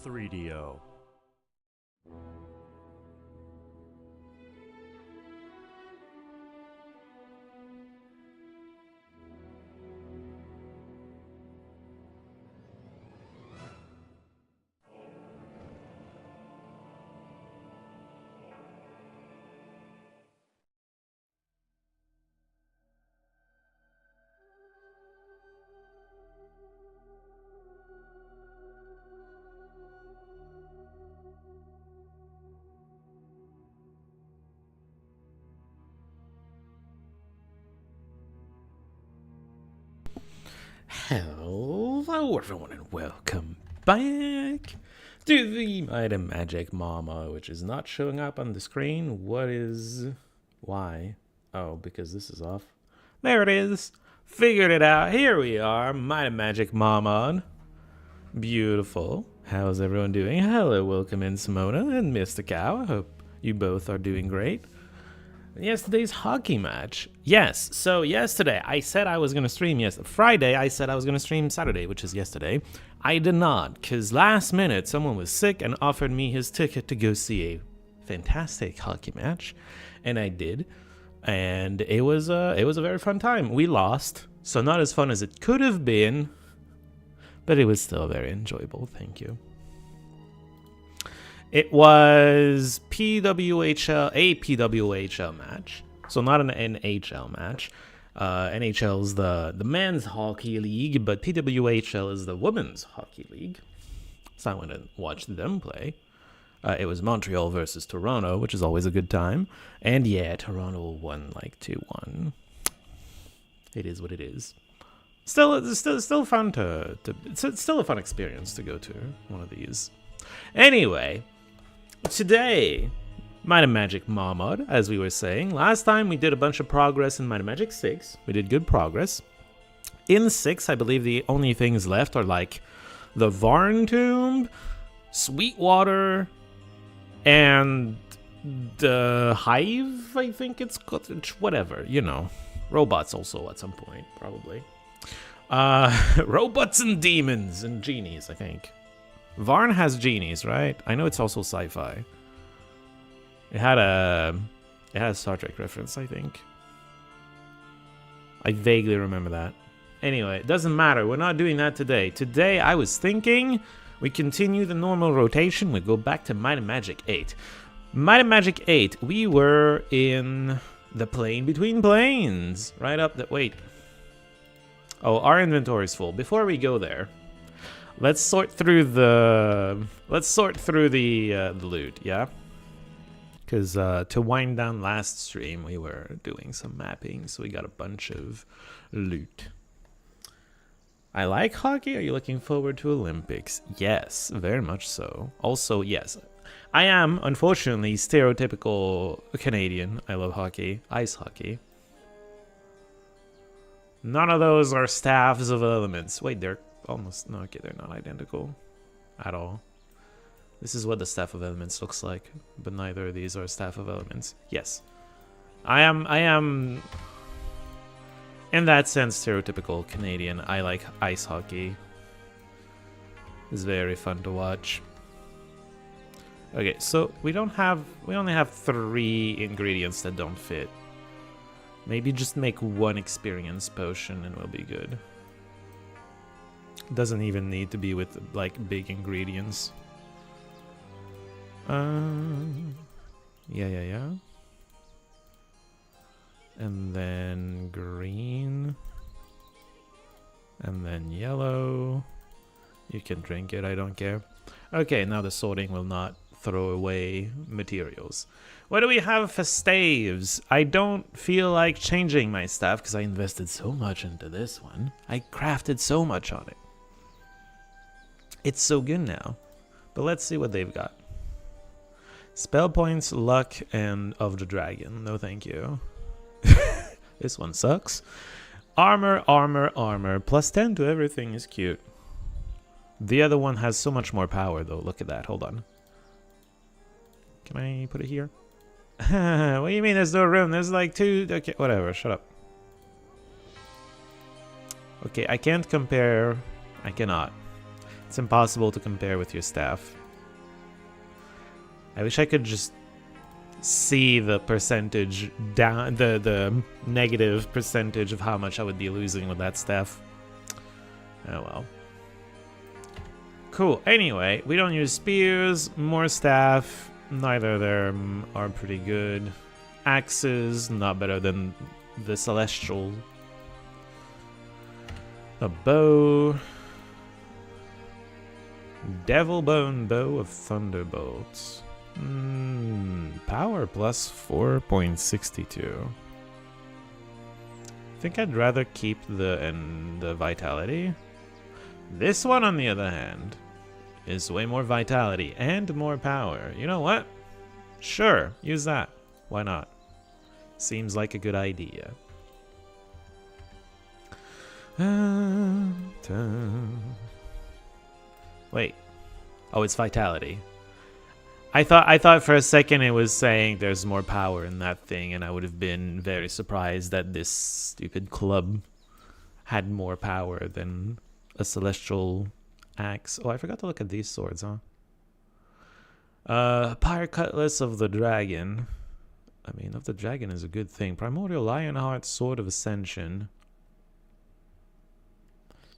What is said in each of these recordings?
3DO. Hello everyone and welcome back to the Magic MAW, which is not showing up on the screen. Why? Oh, because this is off. There it is. Figured it out. Here we are, Magic MAW. Beautiful. How's everyone doing? Hello, welcome in Simona and Mr. Cow. I hope you both are doing great. Yesterday's hockey match. Yes, so yesterday I said I was going to stream Friday I said I was going to stream Saturday, which is yesterday. I did not, because last minute someone was sick and offered me his ticket to go see a fantastic hockey match. And I did. And it was a very fun time. We lost, so not as fun as it could have been, but it was still very enjoyable. Thank you. It was a PWHL match, so not an NHL match. NHL is the men's hockey league, but PWHL is the women's hockey league. So I went and watched them play. It was Montreal versus Toronto, which is always a good time. And yeah, Toronto won like 2-1. It is what it is. Still fun it's still a fun experience to go to one of these. Anyway. Today, Might and Magic MAW, as we were saying. Last time we did a bunch of progress in Might and Magic 6. We did good progress. In 6, I believe the only things left are like the Varn Tomb, Sweetwater, and the Hive, I think it's called. Whatever, you know. Robots also at some point, probably. Robots and demons and genies, I think. Varn has genies, right? I know it's also sci-fi. It had a Star Trek reference, I think. I vaguely remember that. Anyway, it doesn't matter. We're not doing that today. Today, I was thinking we continue the normal rotation. We go back to Might and Magic 8. Might and Magic 8, we were in the plane between planes. Right up the... Wait. Oh, our inventory is full. Before we go there... Let's sort through the loot, yeah? Because to wind down last stream, we were doing some mapping, so we got a bunch of loot. I like hockey. Are you looking forward to Olympics? Yes, very much so. Also, yes, I am, unfortunately, stereotypical Canadian. I love hockey. Ice hockey. None of those are staffs of elements. Wait, they're... almost no, okay, they're not identical at all. This is what the Staff of Elements looks like, but neither of these are Staff of Elements. Yes, I am in that sense stereotypical Canadian. I like ice hockey. It's very fun to watch. Okay, so we only have 3 ingredients that don't fit. Maybe just make 1 experience potion and we'll be good. Doesn't even need to be with like big ingredients. Yeah. And then green. And then yellow. You can drink it, I don't care. Okay, now the sorting will not throw away materials. What do we have for staves? I don't feel like changing my stuff because I invested so much into this one. I crafted so much on it. It's so good now. But let's see what they've got. Spell points, luck, and of the dragon. No thank you. This one sucks. Armor. Plus 10 to everything is cute. The other one has so much more power though. Look at that. Hold on. Can I put it here? What do you mean there's no room? There's like 2... Okay, whatever. Shut up. Okay, I can't compare... I cannot. It's impossible to compare with your staff. I wish I could just see the percentage down, the negative percentage of how much I would be losing with that staff. Oh well. Cool. Anyway, we don't use spears, more staff. Neither of them are pretty good. Axes, not better than the celestial. A bow. Devil Bone Bow of Thunderbolts. Power plus 4.62. I think I'd rather keep the vitality. This one, on the other hand, is way more vitality and more power. You know what? Sure, use that. Why not? Seems like a good idea. Wait. Oh, it's vitality. I thought for a second it was saying there's more power in that thing, and I would have been very surprised that this stupid club had more power than a celestial axe. Oh, I forgot to look at these swords, huh? Pyre Cutlass of the Dragon. I mean, of the Dragon is a good thing. Primordial Lionheart Sword of Ascension.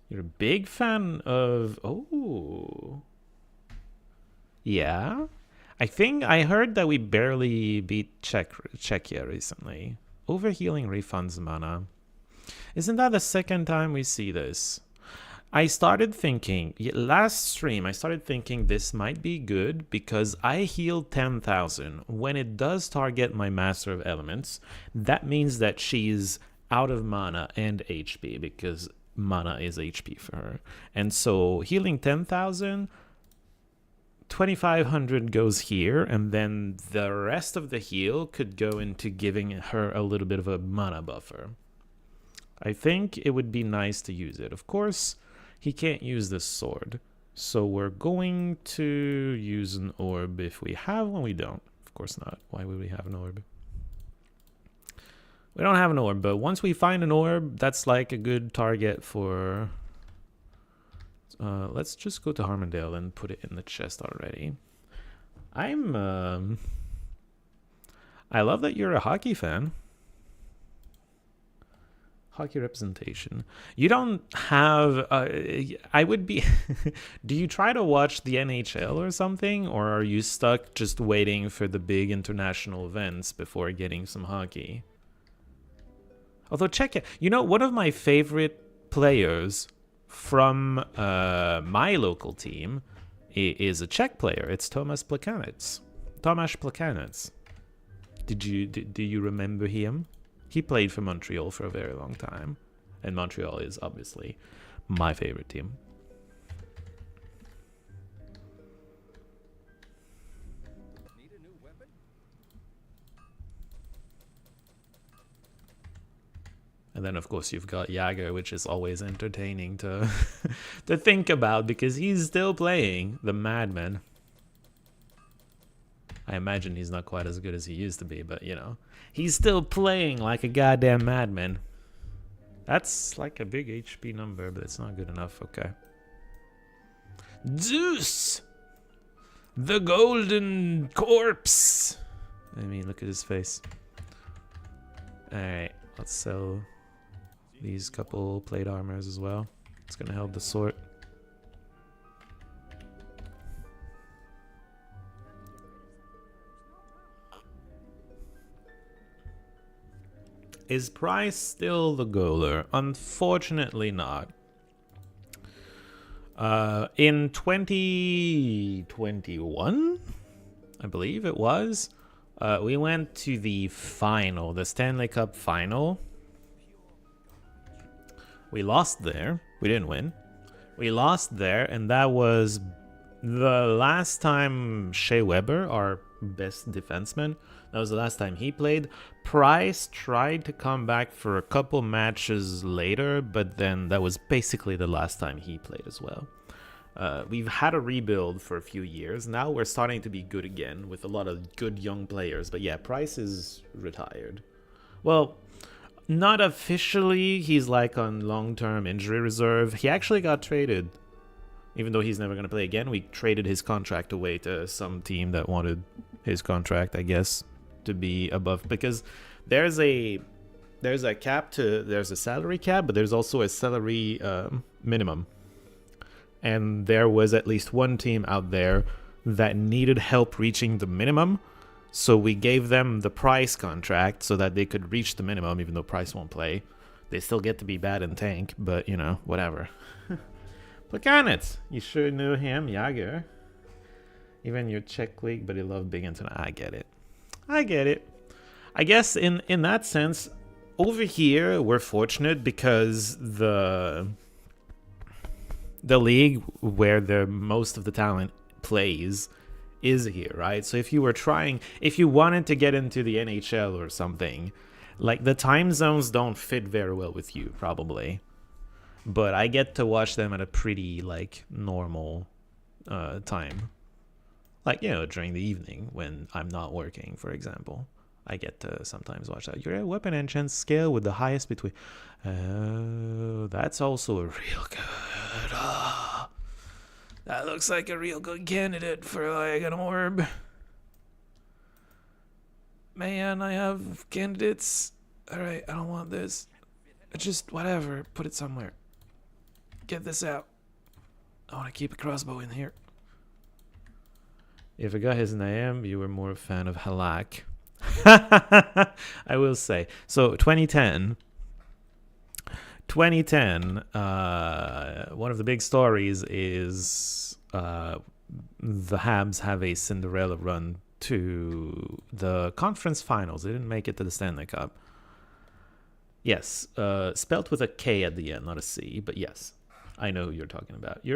You're a big fan of... Oh. Yeah? I think I heard that we barely beat Czechia recently. Overhealing refunds mana. Isn't that the second time we see this? I started thinking, last stream, I started thinking this might be good because I healed 10,000. When it does target my Master of Elements, that means that she's out of mana and HP because mana is HP for her. And so healing 10,000... 2,500 goes here, and then the rest of the heal could go into giving her a little bit of a mana buffer. I think it would be nice to use it. Of course, he can't use this sword, so we're going to use an orb if we have one. We don't. Of course not. Why would we have an orb? We don't have an orb, but once we find an orb, that's like a good target for... let's just go to Harmondale and put it in the chest already. I love that you're a hockey fan. Hockey representation. You don't have... I would be... Do you try to watch the NHL or something? Or are you stuck just waiting for the big international events before getting some hockey? Although, check it. You know, one of my favorite players... from my local team is a Czech player. It's Tomáš Plekanec. Tomáš Plekanec. Do you remember him? He played for Montreal for a very long time, and Montreal is obviously my favorite team. And then, of course, you've got Jagger, which is always entertaining to to think about because he's still playing the Madman. I imagine he's not quite as good as he used to be, but, you know, he's still playing like a goddamn madman. That's like a big HP number, but it's not good enough. Okay. Zeus! The Golden Corpse! I mean, look at his face. Alright, let's sell... these couple plate armors as well. It's gonna help the sort. Is Price still the goaler? Unfortunately not. In 2021, I believe it was, we went to the final, the Stanley Cup final. We lost there. We didn't win. We lost there, and that was the last time Shea Weber, our best defenseman, that was the last time he played. Price tried to come back for a couple matches later, but then that was basically the last time he played as well. We've had a rebuild for a few years. Now we're starting to be good again with a lot of good young players. But yeah, Price is retired. Well, not officially. He's like on long-term injury reserve. He actually got traded Even though he's never going to play again, we traded his contract away to some team that wanted his contract, I guess, to be above. Because there's a cap to, there's a salary cap, but there's also a salary minimum. And there was at least one team out there that needed help reaching the minimum. So we gave them the Price contract so that they could reach the minimum, even though Price won't play. They still get to be bad and tank, but, you know, whatever. Look on it. You sure knew him, Jager. Even your Czech league, but he loved big internet. I get it. I get it. I guess in that sense, over here, we're fortunate because the league where the most of the talent plays is here, right? So if you wanted to get into the NHL or something, like the time zones don't fit very well with you, probably. But I get to watch them at a pretty, like, normal time. Like, you know, during the evening when I'm not working, for example. I get to sometimes watch that. You're a weapon engine scale with the highest between... Oh, that's also a real good... Oh, that looks like a real good candidate for, like, an orb. Man, I have candidates. Alright, I don't want this. Just whatever. Put it somewhere. Get this out. I want to keep a crossbow in here. If I got his name, you were more a fan of Halak. I will say. So 2010, one of the big stories is the Habs have a Cinderella run to the conference finals. They didn't make it to the Stanley Cup. Yes, spelt with a K at the end, not a C, but yes. I know who you're talking about.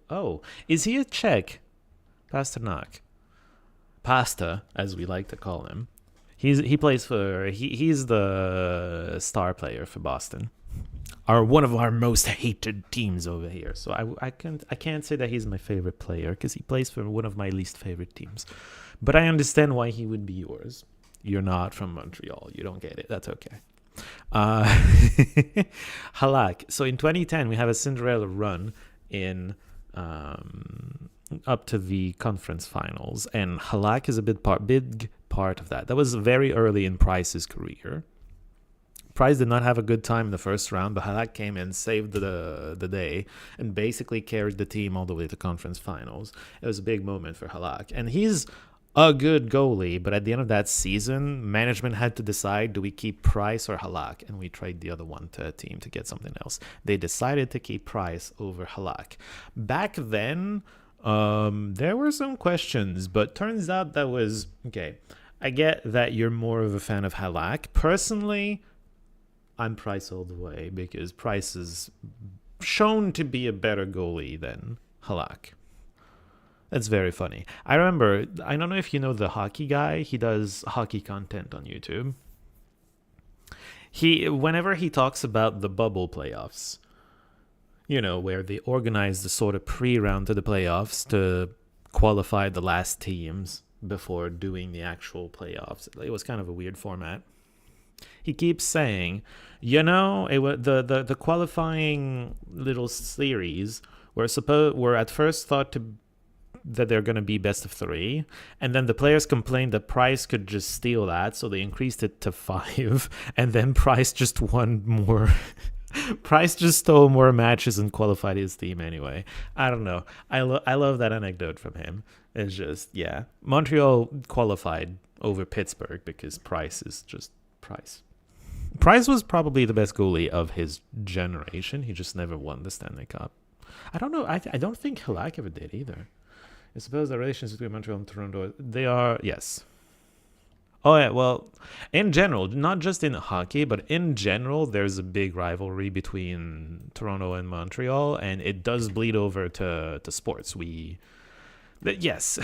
Oh, is he a Czech? Pasternak. Pasta, as we like to call him. He plays for... He's the star player for Boston. One of our most hated teams over here. So I can't say that he's my favorite player because he plays for one of my least favorite teams. But I understand why he would be yours. You're not from Montreal. You don't get it. That's okay. Halak. So in 2010, we have a Cinderella run in up to the conference finals, and Halak is a big part of that. That was very early in Price's career. Price did not have a good time in the first round, but Halak came in, saved the day, and basically carried the team all the way to conference finals. It was a big moment for Halak, and he's a good goalie, but at the end of that season, management had to decide, do we keep Price or Halak? And we trade the other one to a team to get something else. They decided to keep Price over Halak. Back then, there were some questions, but turns out that was... Okay, I get that you're more of a fan of Halak. Personally, I'm Price all the way, because Price is shown to be a better goalie than Halak. That's very funny. I remember, I don't know if you know the hockey guy. He does hockey content on YouTube. Whenever he talks about the bubble playoffs, you know, where they organize the sort of pre-round to the playoffs to qualify the last teams before doing the actual playoffs. It was kind of a weird format. He keeps saying, you know, the qualifying little series were at first thought that they're going to be best of 3, and then the players complained that Price could just steal that, so they increased it to 5, and then Price just won more. Price just stole more matches and qualified his team anyway. I don't know. I love that anecdote from him. It's just, yeah. Montreal qualified over Pittsburgh because Price is just Price. Price was probably the best goalie of his generation. He just never won the Stanley Cup. I don't know. I don't think Halak ever did either. I suppose the relations between Montreal and Toronto, they are, yes. Oh, yeah, well, in general, not just in hockey, but in general, there's a big rivalry between Toronto and Montreal, and it does bleed over to sports. Yes.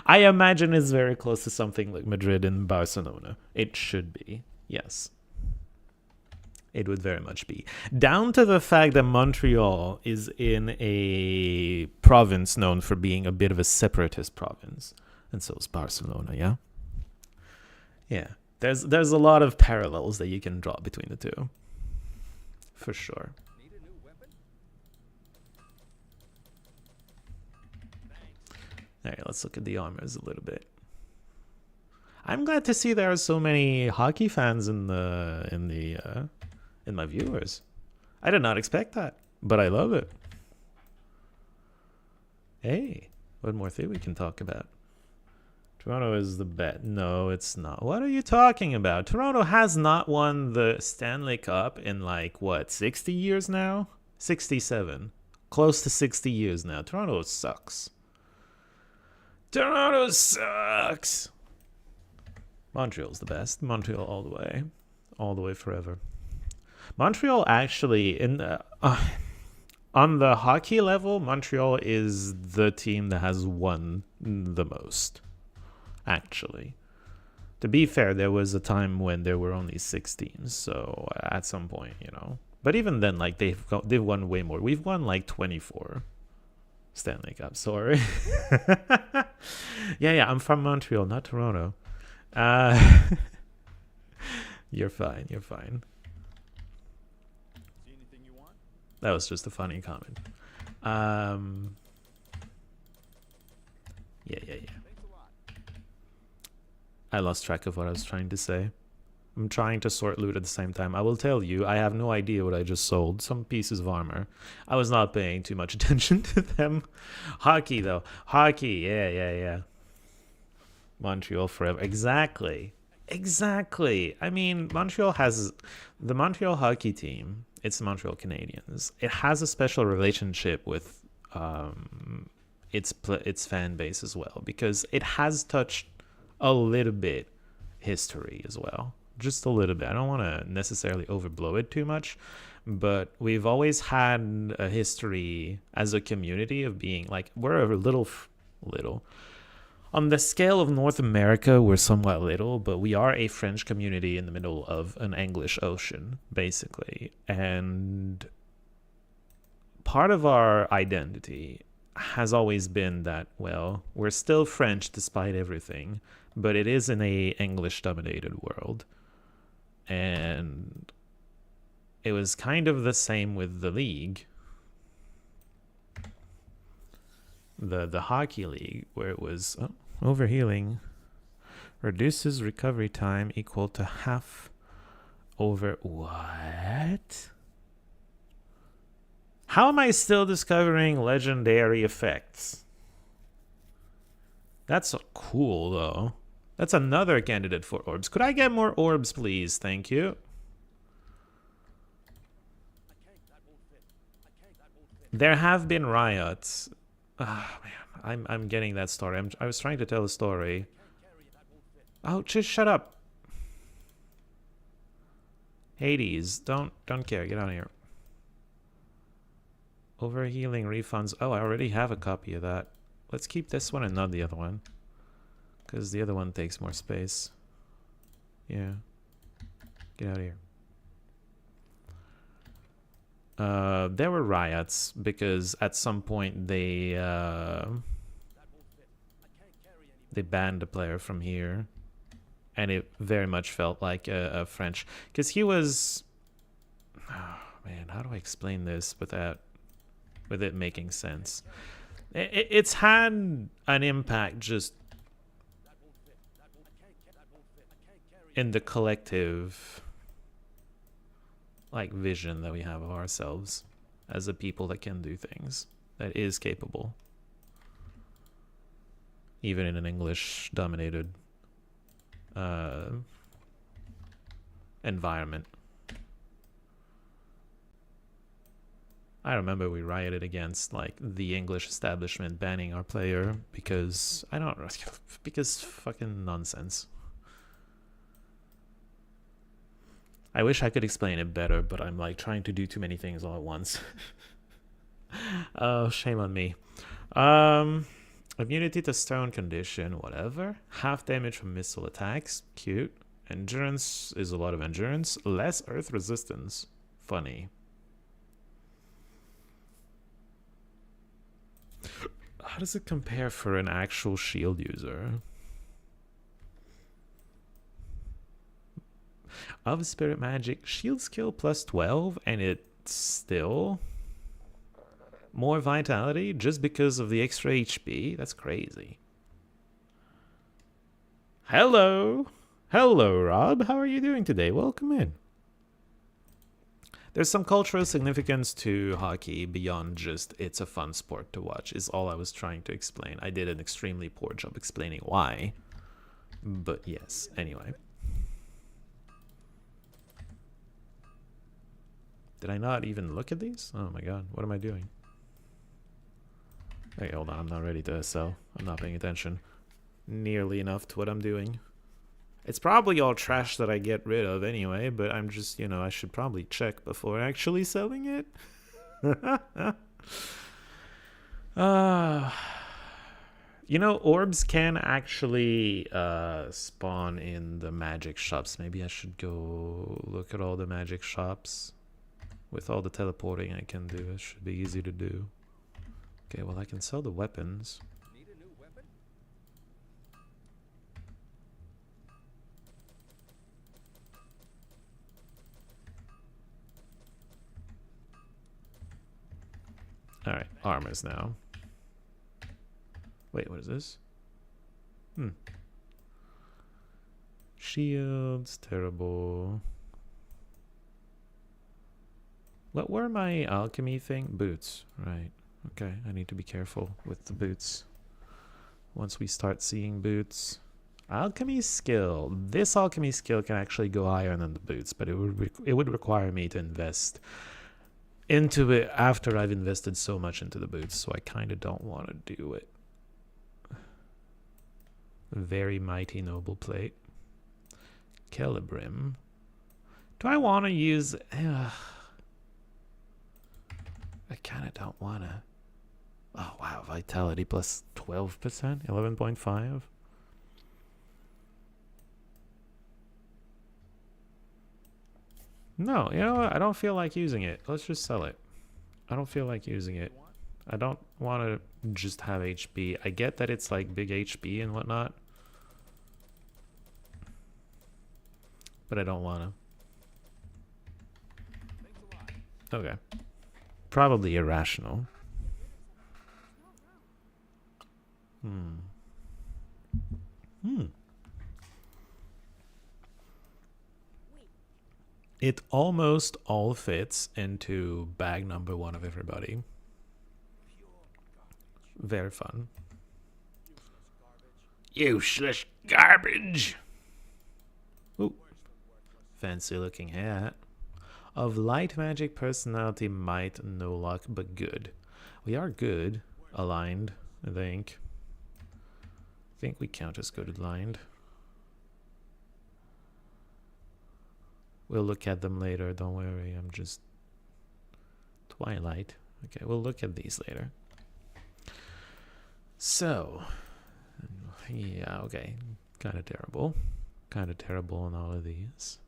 I imagine it's very close to something like Madrid and Barcelona. It should be, yes. It would very much be. Down to the fact that Montreal is in a province known for being a bit of a separatist province. And so is Barcelona, yeah? Yeah. There's a lot of parallels that you can draw between the two. For sure. All right, let's look at the armors a little bit. I'm glad to see there are so many hockey fans in my viewers. I did not expect that, but I love it. Hey, one more thing we can talk about. Toronto is the bet. No, it's not. What are you talking about? Toronto has not won the Stanley Cup in like, what, 60 years now? 67. Close to 60 years now. Toronto sucks. Toronto sucks. Montreal's the best. Montreal all the way. All the way forever. Montreal actually, on the hockey level, Montreal is the team that has won the most. Actually, to be fair, there was a time when there were only 6 teams, so at some point, you know. But even then, like they've won way more. We've won like 24 Stanley Cups. Sorry. yeah, I'm from Montreal, not Toronto. You're fine. You're fine. See anything you want? That was just a funny comment. Yeah. I lost track of what I was trying to say. I'm trying to sort loot at the same time. I will tell you, I have no idea what I just sold. Some pieces of armor. I was not paying too much attention to them. Hockey, though. Hockey, yeah. Montreal forever. Exactly. I mean, Montreal has... The Montreal hockey team, it's the Montreal Canadiens. It has a special relationship with its fan base as well. Because it has touched a little bit history as well, just a little bit. I don't want to necessarily overblow it too much, but we've always had a history as a community of being like, we're a little on the scale of North America, we're somewhat little, but we are a French community in the middle of an English ocean, basically. And part of our identity has always been that, well, we're still French despite everything, but it is in a English-dominated world. And it was kind of the same with the league. The hockey league, where it was overhealing. Reduces recovery time equal to half over... What? How am I still discovering legendary effects? That's cool, though. That's another candidate for orbs. Could I get more orbs, please? Thank you. There have been riots. Man, I'm getting that story. I was trying to tell a story. Oh, just shut up. Hades, don't care. Get out of here. Overhealing refunds. Oh, I already have a copy of that. Let's keep this one and not the other one, because the other one takes more space. Yeah. Get out of here. There were riots because at some point they banned a player from here, and it very much felt like a French, because he was... Oh, man, how do I explain this with it making sense? It's had an impact just in the collective like vision that we have of ourselves as a people that can do things, that is capable, even in an English dominated environment. I remember we rioted against like the English establishment banning our player because because fucking nonsense. I wish I could explain it better, but I'm like trying to do too many things all at once. Oh, shame on me. Immunity to stone condition, whatever. Half damage from missile attacks, cute. Endurance is a lot of endurance. Less earth resistance, funny. How does it compare for an actual shield user? Of Spirit Magic, shield skill plus 12, and it still More vitality just because of the extra HP? That's crazy. Hello! Hello, Rob. How are you doing today? Welcome in. There's some cultural significance to hockey beyond just it's a fun sport to watch, is all I was trying to explain. I did an extremely poor job explaining why. But yes, anyway. Did I not even look at these? Oh my god, what am I doing? Hey, hold on, I'm not ready to sell. I'm not paying attention nearly enough to what I'm doing. It's probably all trash that I get rid of anyway, but I'm just, you know, I should probably check before actually selling it. You know, orbs can actually spawn in the magic shops. Maybe I should go look at all the magic shops. With all the teleporting I can do, it should be easy to do. Okay, well I can sell the weapons. Need a new weapon? Alright, armors now. Wait, what is this? Shields, terrible. What were my alchemy thing? Boots, right. Okay, I need to be careful with the boots. Once we start seeing boots. Alchemy skill. This alchemy skill can actually go higher than the boots, but it would require me to invest into it after I've invested so much into the boots, so I kind of don't want to do it. Very mighty noble plate. Celebrim. Do I want to use... I kind of don't want to... Oh, wow. Vitality plus 12%? 11.5? No, you know what? I don't feel like using it. Let's just sell it. I don't feel like using it. I don't want to just have HP. I get that it's like big HP and whatnot. But I don't want to. Okay. Probably irrational. It almost all fits into bag number 1 of everybody. Very fun. Useless garbage. Ooh. Fancy looking hat. Of light magic personality, might, no luck, but good. We are good aligned, I think. I think we count as good aligned. We'll look at them later, don't worry. I'm just... Twilight. Okay, we'll look at these later. So... Yeah, okay. Kind of terrible. Kind of terrible on all of these.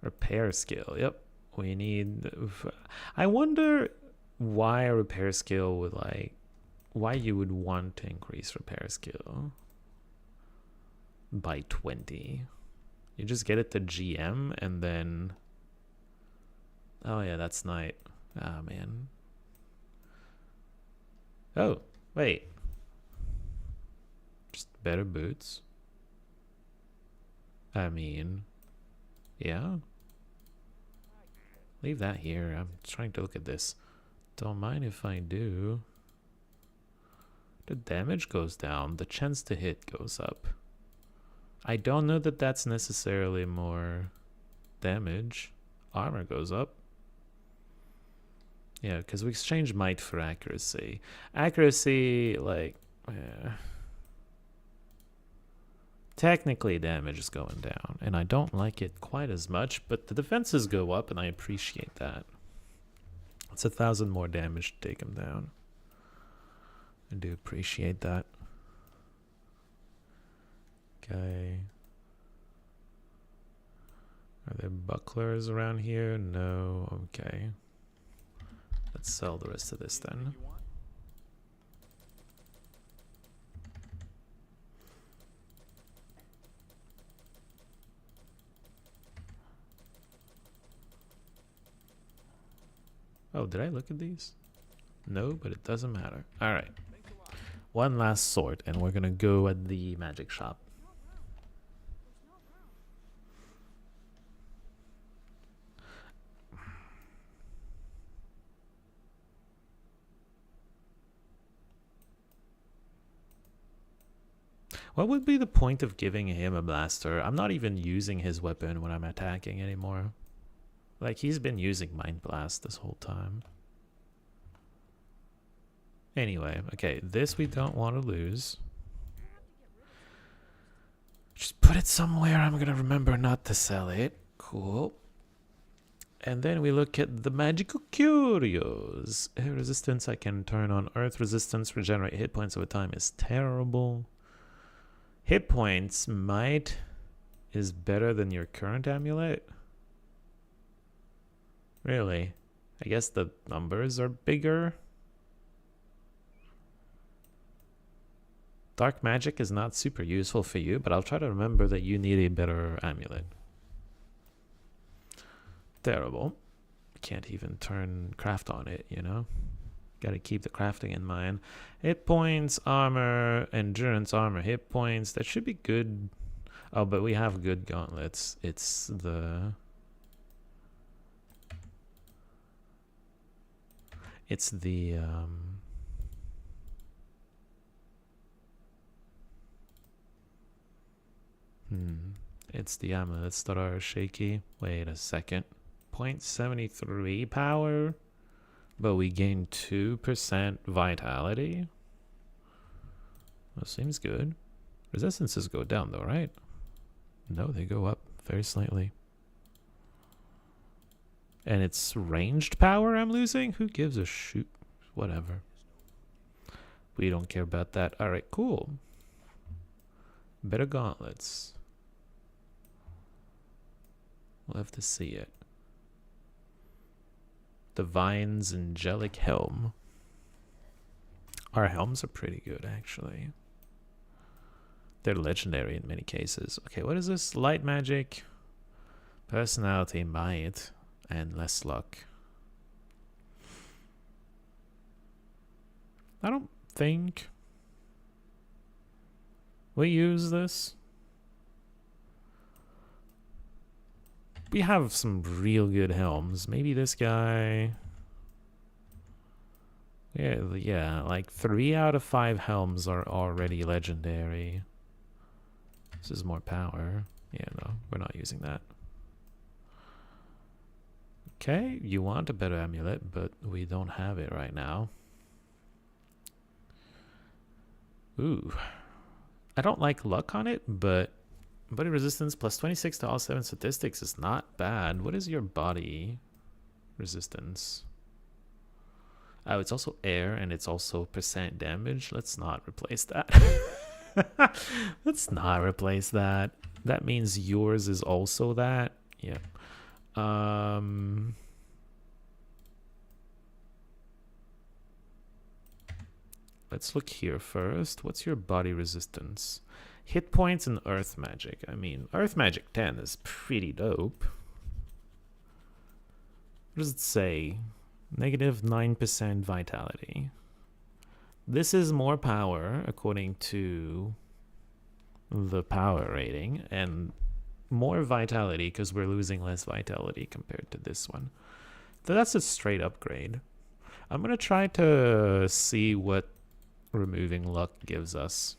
Repair skill. Yep. We need... I wonder why a repair skill would like... Why you would want to increase repair skill by 20. You just get it to GM and then... Oh yeah, that's night. Ah, man. Oh, wait. Just better boots. I mean... Yeah? Leave that here. I'm trying to look at this. Don't mind if I do. The damage goes down. The chance to hit goes up. I don't know that that's necessarily more damage. Armor goes up. Yeah, because we exchange might for accuracy. Accuracy, like... Technically, damage is going down, and I don't like it quite as much, but the defenses go up, and I appreciate that. It's 1,000 more damage to take him down. I do appreciate that. Okay. Are there bucklers around here? No. Okay. Let's sell the rest of this then. Oh, did I look at these? No, but it doesn't matter. All right. One last sort, and we're gonna go at the magic shop. What would be the point of giving him a blaster? I'm not even using his weapon when I'm attacking anymore. Like, he's been using Mind Blast this whole time. Anyway, okay, this we don't want to lose. Just put it somewhere I'm gonna remember not to sell it. Cool. And then we look at the magical curios. Air resistance I can turn on. Earth resistance, regenerate hit points over time is terrible. Hit points might is better than your current amulet. Really? I guess the numbers are bigger. Dark magic is not super useful for you, but I'll try to remember that you need a better amulet. Terrible. Can't even turn craft on it, you know? Gotta keep the crafting in mind. Hit points, armor, endurance, armor, hit points. That should be good. Oh, but we have good gauntlets. It's the... It's the... It's the amulets that are shaky. Wait a second. 0.73 power, but we gain 2% vitality. That seems good. Resistances go down though, right? No, they go up very slightly. And it's ranged power I'm losing? Who gives a shoot? Whatever. We don't care about that. Alright, cool. Better gauntlets. We'll have to see it. Divine's Angelic Helm. Our helms are pretty good, actually. They're legendary in many cases. Okay, what is this? Light magic, personality, might, and less luck. I don't think we use this. We have some real good helms. Maybe this guy. Yeah, like 3 out of 5 helms are already legendary. This is more power. Yeah, no, we're not using that. Okay, you want a better amulet, but we don't have it right now. Ooh. I don't like luck on it, but body resistance plus 26 to all 7 statistics is not bad. What is your body resistance? Oh, it's also air and it's also percent damage. Let's not replace that. Let's not replace that. That means yours is also that. Yeah. Let's look here first. What's your body resistance? Hit points and earth magic. I mean, earth magic 10 is pretty dope. What does it say? Negative 9% vitality. This is more power according to the power rating, and more vitality because we're losing less vitality compared to this one. So that's a straight upgrade. I'm going to try to see what removing luck gives us.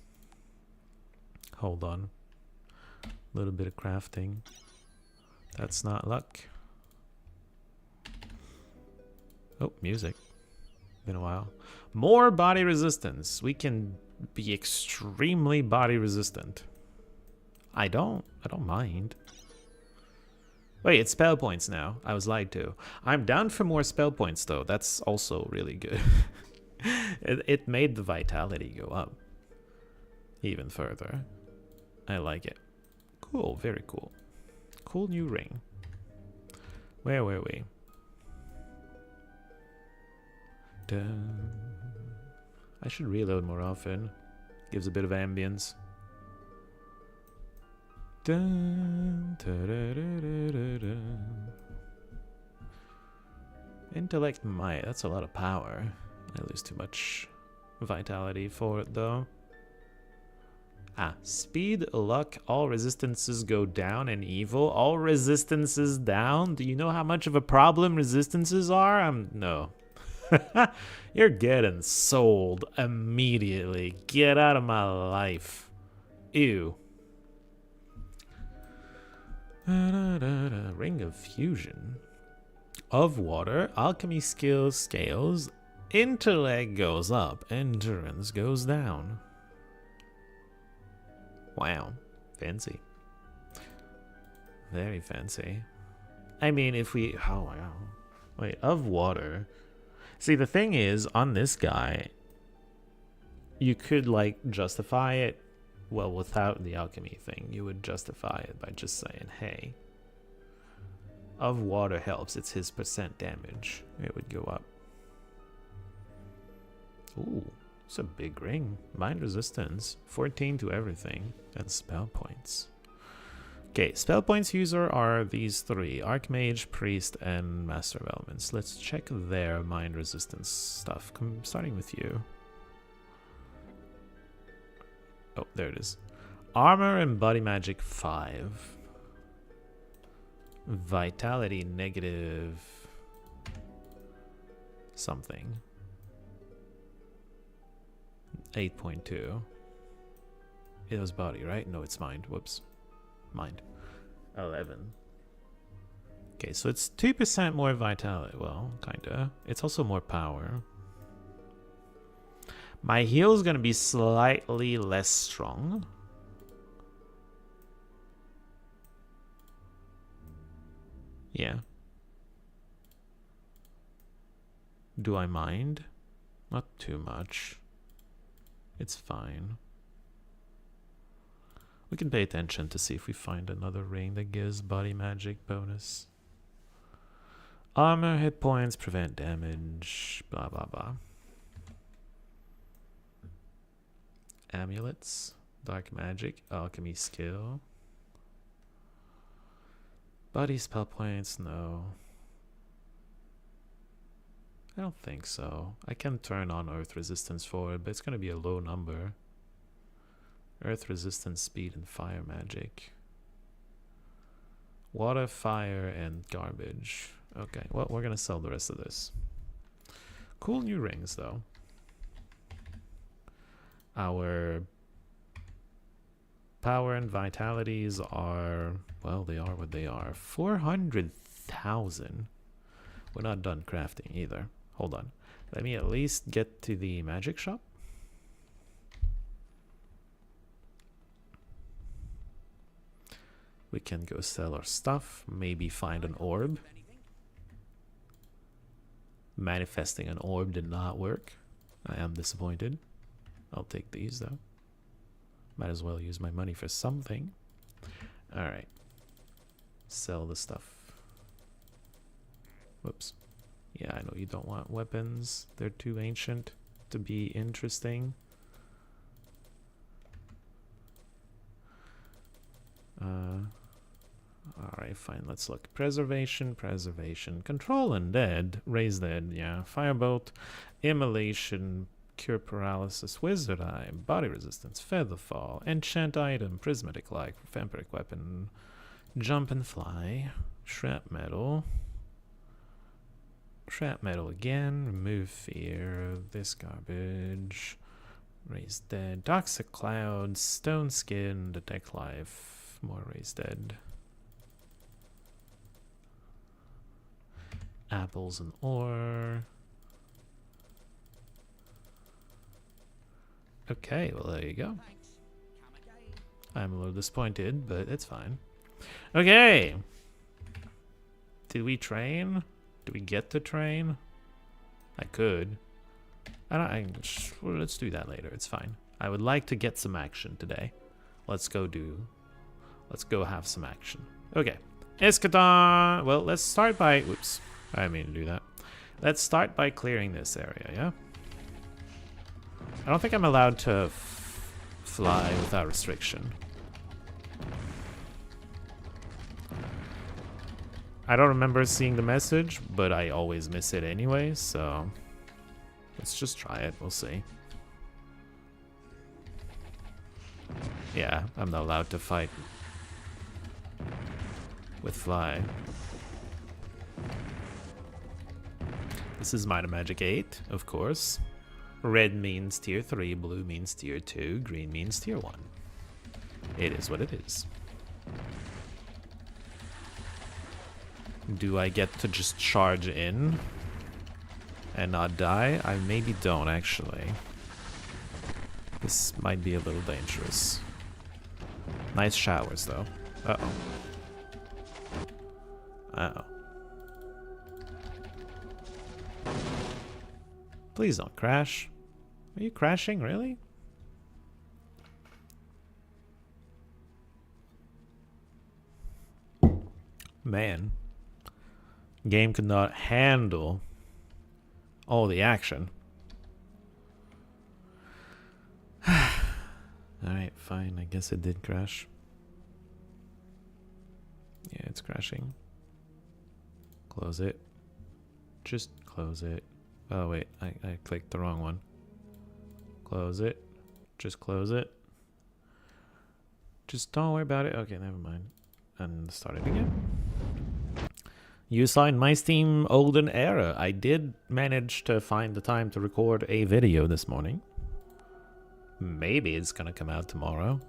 Hold on. A little bit of crafting. That's not luck. Oh, music. Been a while. More body resistance. We can be extremely body resistant. I don't mind. Wait, it's spell points now. I was lied to. I'm down for more spell points though. That's also really good. It made the vitality go up even further. I like it. Cool, very cool. Cool new ring. Where were we? Dun. I should reload more often. Gives a bit of ambience. Dun, da, da, da, da, da, da. Intellect might. That's a lot of power. I lose too much vitality for it though. Ah, speed, luck, all resistances go down, and evil. All resistances down? Do you know how much of a problem resistances are? No. You're getting sold immediately. Get out of my life. Ew. Ring of Fusion. Of water, alchemy skills scales, intellect goes up, endurance goes down. Wow, fancy. Very fancy. I mean, if we... Oh, wow. Wait, of water. See, the thing is, on this guy, you could, like, justify it. Well, without the alchemy thing, you would justify it by just saying, hey, of water helps. It's his % damage. It would go up. Ooh. It's a big ring. Mind resistance. 14 to everything. And spell points. Okay, spell points user are these three. Archmage, Priest, and Master of Elements. Let's check their mind resistance stuff. Starting with you. Oh, there it is. Armor and body magic 5. Vitality negative something. 8.2. It was body, right? No, it's mind. Whoops. Mind. 11. Okay, so it's 2% more vitality. Well, kinda. It's also more power. My heal is gonna be slightly less strong. Yeah. Do I mind? Not too much. It's fine. We can pay attention to see if we find another ring that gives body magic bonus. Armor, hit points, prevent damage, blah blah blah. Amulets, dark magic, alchemy skill. Body spell points, no. I don't think so. I can turn on earth resistance for it, but it's going to be a low number. Earth resistance, speed, and fire magic. Water, fire, and garbage. Okay, well, we're going to sell the rest of this. Cool new rings, though. Our power and vitalities are, well, they are what they are. 400,000. We're not done crafting either. Hold on. Let me at least get to the magic shop. We can go sell our stuff. Maybe find an orb. Manifesting an orb did not work. I am disappointed. I'll take these though. Might as well use my money for something. Alright. Sell the stuff. Whoops. Yeah, I know you don't want weapons. They're too ancient to be interesting. Alright, fine. Let's look. Preservation, preservation. Control undead. Raise dead, yeah. Firebolt. Immolation. Cure paralysis. Wizard eye. Body resistance. Feather fall. Enchant item. Prismatic light. Vampiric weapon. Jump and fly. Shrapmetal. Shrapmetal again. Remove fear. This garbage. Raise dead. Toxic cloud. Stone skin. Detect life. More raise dead. Apples and ore. Okay, well there you go. I'm a little disappointed, but it's fine. Okay. Did we train? Do we get to train? I could. Let's do that later. It's fine. I would like to get some action today. Let's go have some action. Okay. Eschaton. Well, let's start by... Whoops. I didn't mean to do that. Let's start by clearing this area, yeah? I don't think I'm allowed to fly without restriction. I don't remember seeing the message, but I always miss it anyway, so let's just try it. We'll see. Yeah, I'm not allowed to fight with fly. This is Minor Magic 8, of course. Red means tier 3, blue means tier 2, green means tier 1. It is what it is. Do I get to just charge in and not die? I maybe don't, actually. This might be a little dangerous. Nice showers, though. Uh-oh. Uh-oh. Please don't crash. Are you crashing, really? Man. Game could not handle all the action. Alright, fine. I guess it did crash. Yeah, it's crashing. Close it. Just close it. Oh, wait. I clicked the wrong one. Close it. Just close it. Just don't worry about it. Okay, never mind. And start it again. You saw in my Steam olden era, I did manage to find the time to record a video this morning. Maybe it's gonna come out tomorrow.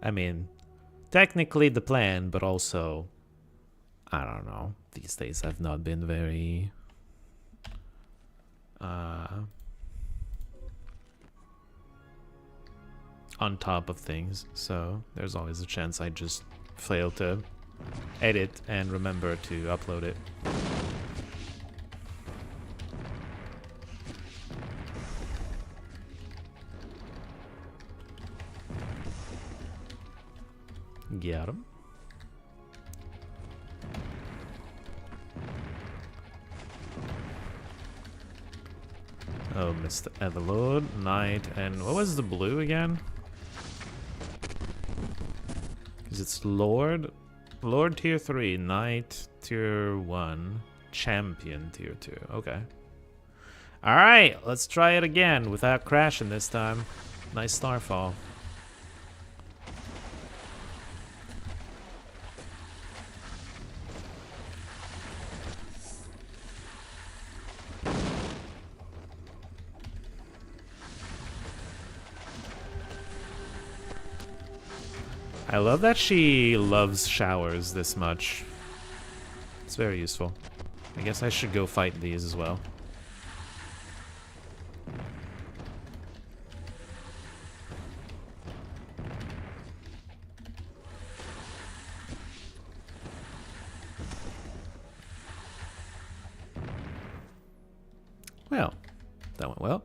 I mean, technically the plan, but also, I don't know. These days I've not been very on top of things, so there's always a chance I just fail to edit and remember to upload it. Get him. Oh, Mr. Etherlord, Knight, and what was the blue again? Because it's Lord. Lord tier 3, Knight tier 1, Champion tier 2. Okay. Alright, let's try it again without crashing this time. Nice Starfall. I love that she loves showers this much. It's very useful. I guess I should go fight these as well. Well, that went well.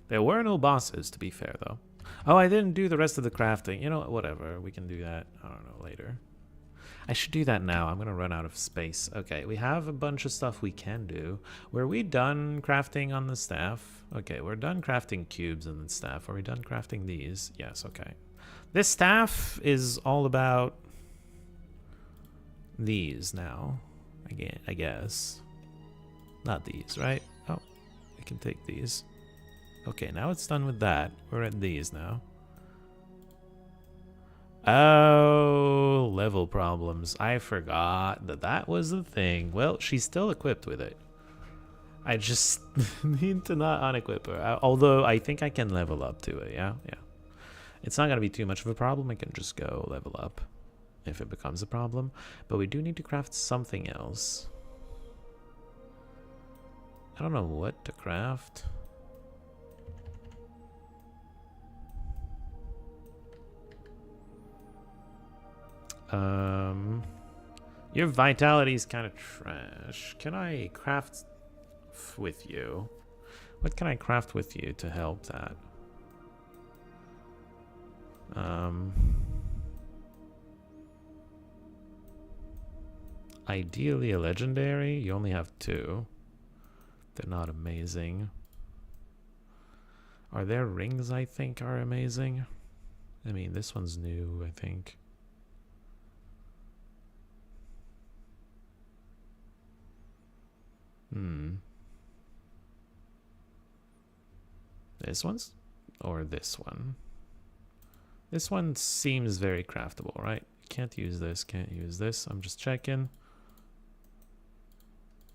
There were no bosses, to be fair, though. Oh, I didn't do the rest of the crafting. You know, whatever. We can do that, I don't know, later. I should do that now. I'm going to run out of space. Okay, we have a bunch of stuff we can do. Were we done crafting on the staff? Okay, we're done crafting cubes and the staff. Are we done crafting these? Yes, okay. This staff is all about these now. Again, I guess. Not these, right? Oh, we can take these. Okay, now it's done with that. We're at these now. Oh, level problems. I forgot that that was the thing. Well, she's still equipped with it. I just need to not unequip her. Although I think I can level up to it, yeah? Yeah. It's not going to be too much of a problem. I can just go level up if it becomes a problem. But we do need to craft something else. I don't know what to craft. Your vitality is kind of trash. Can I craft with you? What can I craft with you to help that? Ideally a legendary. You only have 2. They're not amazing. Are there rings I think are amazing? I mean, this one's new, I think. This one's? Or this one? This one seems very craftable, right? Can't use this, can't use this. I'm just checking.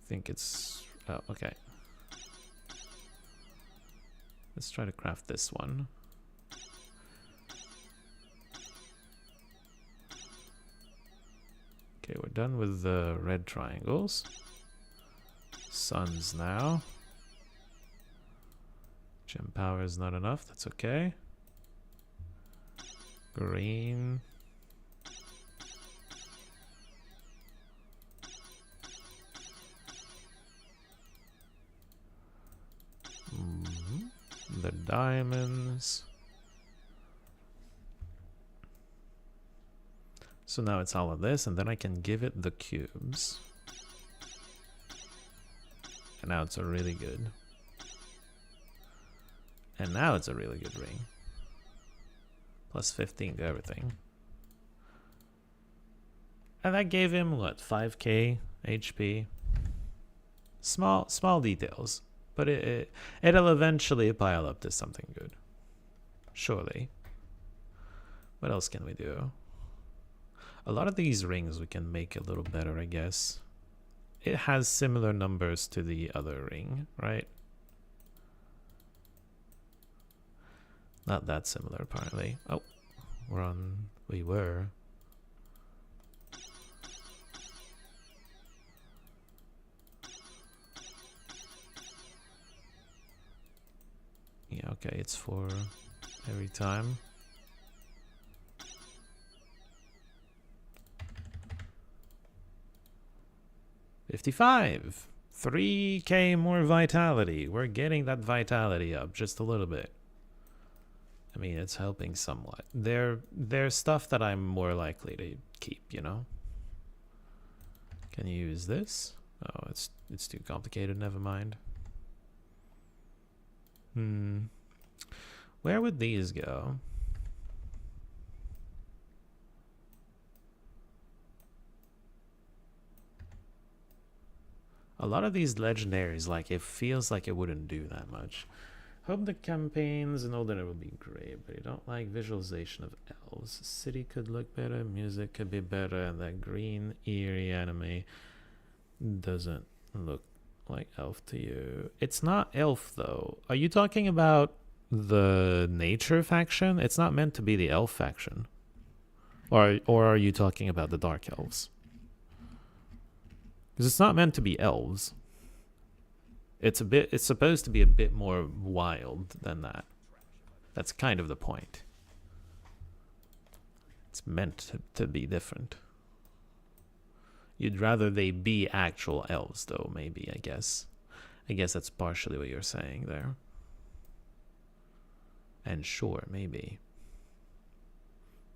I think it's... oh, okay. Let's try to craft this one. Okay, we're done with the red triangles. Suns now. Gem power is not enough, that's okay. Green. The diamonds. So now it's all of this, and then I can give it the cubes. And now it's a really good. And now it's a really good ring. Plus 15 to everything. And that gave him, what, 5k HP? Small details. But it'll eventually pile up to something good. Surely. What else can we do? A lot of these rings we can make a little better, I guess. It has similar numbers to the other ring, right? Not that similar, apparently. Oh, we were. Yeah, okay, it's for every time. $55. 3k more vitality. We're getting that vitality up just a little bit. I mean, it's helping somewhat. There's stuff that I'm more likely to keep, you know? Can you use this? Oh, it's too complicated, never mind. Where would these go? A lot of these legendaries, like, it feels like it wouldn't do that much. Hope the campaigns and all that it would be great, but I don't like visualization of elves. City could look better, music could be better, and that green eerie anime doesn't look like elf to you. It's not elf though. Are you talking about the nature faction? It's not meant to be the elf faction. Or are you talking about the dark elves? Because it's not meant to be elves. It's supposed to be a bit more wild than that. That's kind of the point. It's meant to be different. You'd rather they be actual elves though, maybe, I guess. I guess that's partially what you're saying there. And sure, maybe.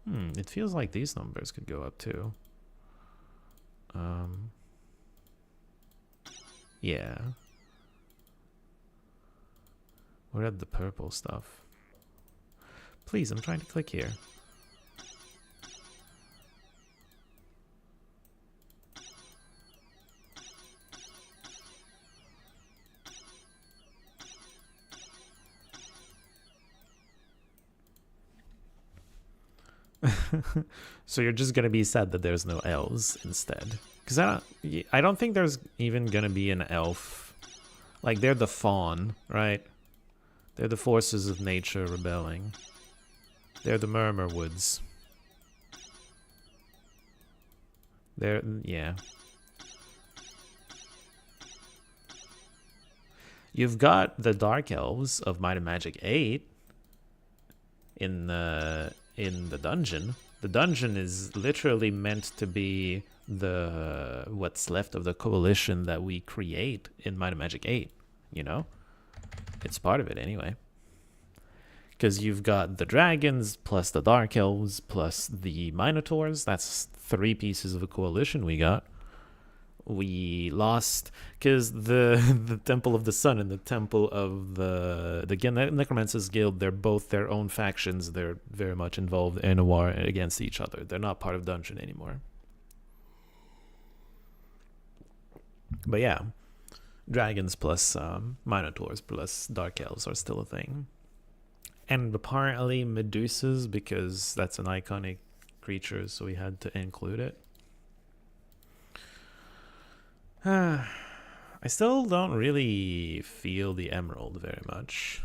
It feels like these numbers could go up too. Yeah. We're at the purple stuff. Please, I'm trying to click here. So you're just gonna be sad that there's no elves instead, because I don't think there's even gonna be an elf. Like, they're the fawn, right? They're the forces of nature rebelling. They're the Murmur Woods. Yeah. You've got the Dark Elves of Might and Magic 8 in the dungeon. The dungeon is literally meant to be what's left of the coalition that we create in Might and Magic 8, you know? It's part of it anyway. Because you've got the dragons, plus the dark elves, plus the minotaurs. That's 3 pieces of a coalition we got. We lost, because the Temple of the Sun and the Temple of the Necromancer's Guild, they're both their own factions. They're very much involved in a war against each other. They're not part of Dungeon anymore. But yeah. Dragons plus Minotaurs plus Dark Elves are still a thing. And apparently Medusas, because that's an iconic creature, so we had to include it. I still don't really feel the Emerald very much.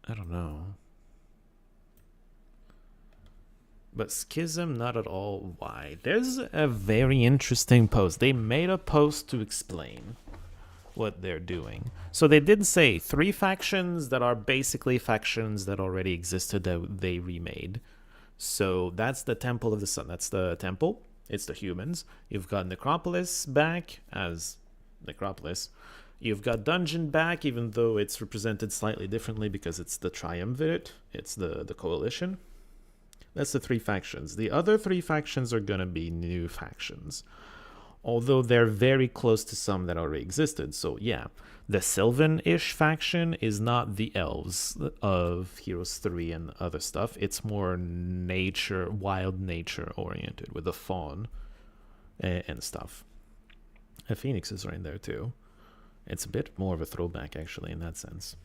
I don't know. But Schism, not at all. Why? There's a very interesting post. They made a post to explain what they're doing. So they did say 3 factions that are basically factions that already existed that they remade. So that's the Temple of the Sun. That's the temple. It's the humans. You've got Necropolis back as Necropolis. You've got Dungeon back, even though it's represented slightly differently because it's the Triumvirate. It's the coalition. That's the 3 factions. The other 3 factions are going to be new factions, although they're very close to some that already existed. So yeah, the Sylvan-ish faction is not the elves of Heroes 3 and other stuff. It's more nature, wild nature oriented with the fawn and stuff. The phoenixes are in there too. It's a bit more of a throwback actually in that sense.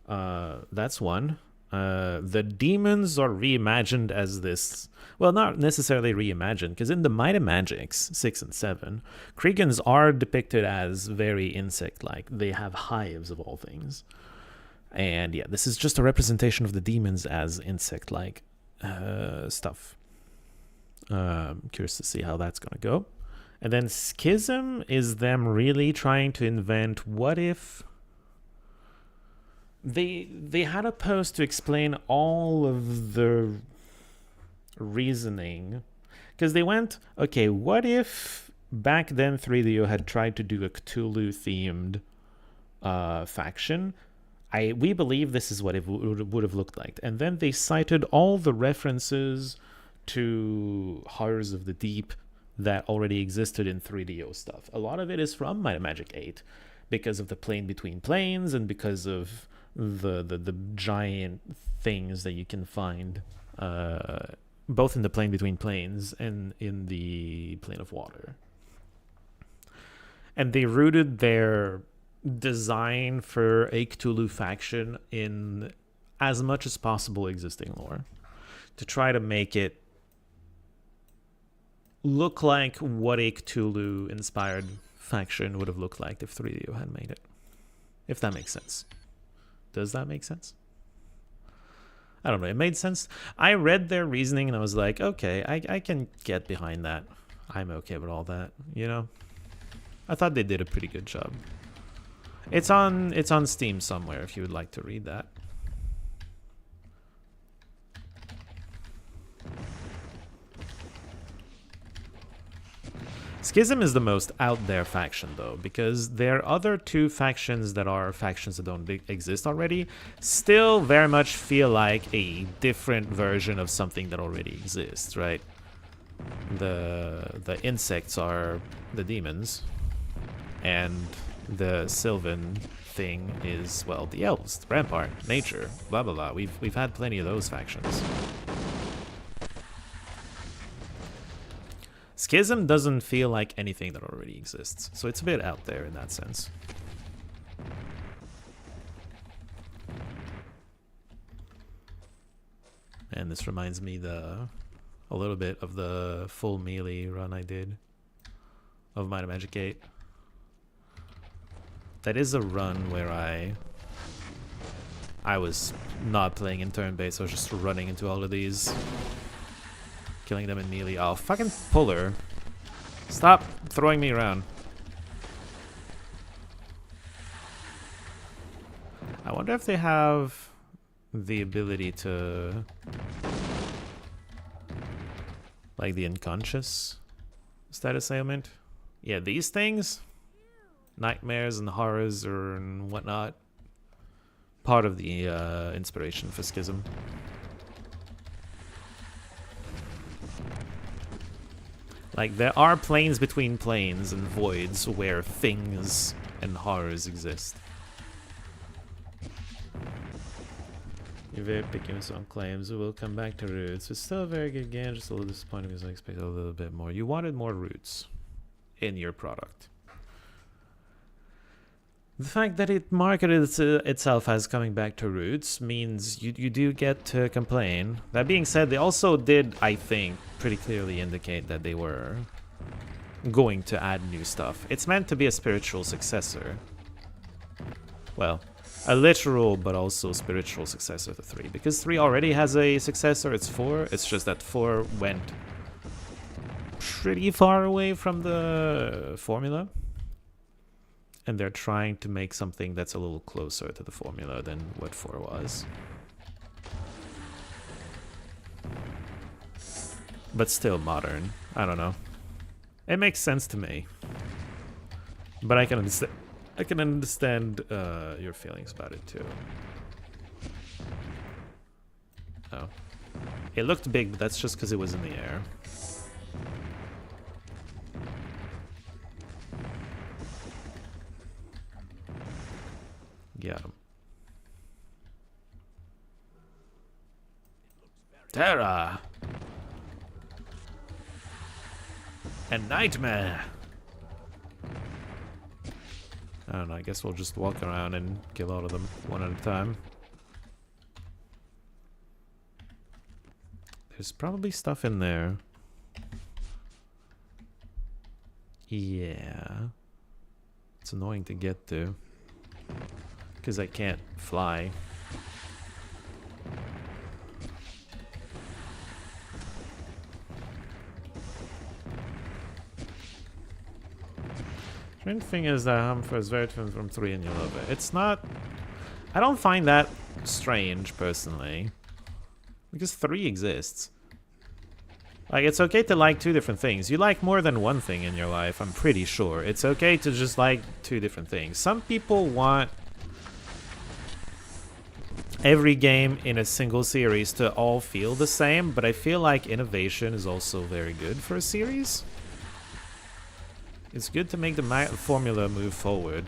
That's one. The demons are reimagined as this, well, not necessarily reimagined, because in the Might and Magics 6 and 7, Kriegans are depicted as very insect-like. They have hives of all things. And yeah, this is just a representation of the demons as insect-like stuff. Curious to see how that's going to go. And then Schism is them really trying to invent what if... They had a post to explain all of the reasoning. Because they went, okay, what if back then 3DO had tried to do a Cthulhu-themed faction? We believe this is what it would have looked like. And then they cited all the references to Horrors of the Deep that already existed in 3DO stuff. A lot of it is from Might and Magic 8 because of the plane between planes and because of the giant things that you can find both in the plane between planes and in the plane of water. And they rooted their design for a Cthulhu faction in as much as possible existing lore to try to make it look like what a Cthulhu inspired faction would have looked like if 3DO had made it. If that makes sense. Does that make sense? I don't know. It made sense. I read their reasoning and I was like, okay, I can get behind that. I'm okay with all that, you know? I thought they did a pretty good job. It's on Steam somewhere if you would like to read that. Schism is the most out there faction though, because their other 2 factions that are factions that don't exist already still very much feel like a different version of something that already exists, right? The insects are the demons, and the Sylvan thing is, well, the elves, the rampart, nature, blah blah blah. We've had plenty of those factions. Schism doesn't feel like anything that already exists, so it's a bit out there in that sense. And this reminds me a little bit of the full melee run I did of Might and Magic 8. That is a run where I was not playing in turn-based, I was just running into all of these. Killing them in melee. Oh, fucking puller. Stop throwing me around. I wonder if they have the ability to... like the unconscious status ailment. Yeah, these things, nightmares and horrors and whatnot, part of the inspiration for Schism. Like, there are planes between planes and voids where things and horrors exist. You're very picky with some claims. We'll come back to roots. It's still a very good game, just a little disappointing because I expected a little bit more. You wanted more roots. in your product. The fact that it marketed itself as coming back to roots means you do get to complain. That being said, they also did, I think, pretty clearly indicate that they were going to add new stuff. It's meant to be a spiritual successor. Well, a literal but also spiritual successor to 3. Because 3 already has a successor, it's 4. It's just that 4 went pretty far away from the formula. And they're trying to make something that's a little closer to the formula than what 4 was. But still modern. I don't know. It makes sense to me. But I can understand your feelings about it too. Oh. It looked big, but that's just because it was in the air. Get him. Terra! And Nightmare! I don't know, I guess we'll just walk around and kill all of them one at a time. There's probably stuff in there. Yeah. It's annoying to get to. Because I can't fly. The main thing is that Humfer is very different from 3 and you love it. It's not... I don't find that strange, personally. Because 3 exists. Like, it's okay to like 2 different things. You like more than one thing in your life, I'm pretty sure. It's okay to just like 2 different things. Some people want every game in a single series to all feel the same, but I feel like innovation is also very good for a series. It's good to make the formula move forward.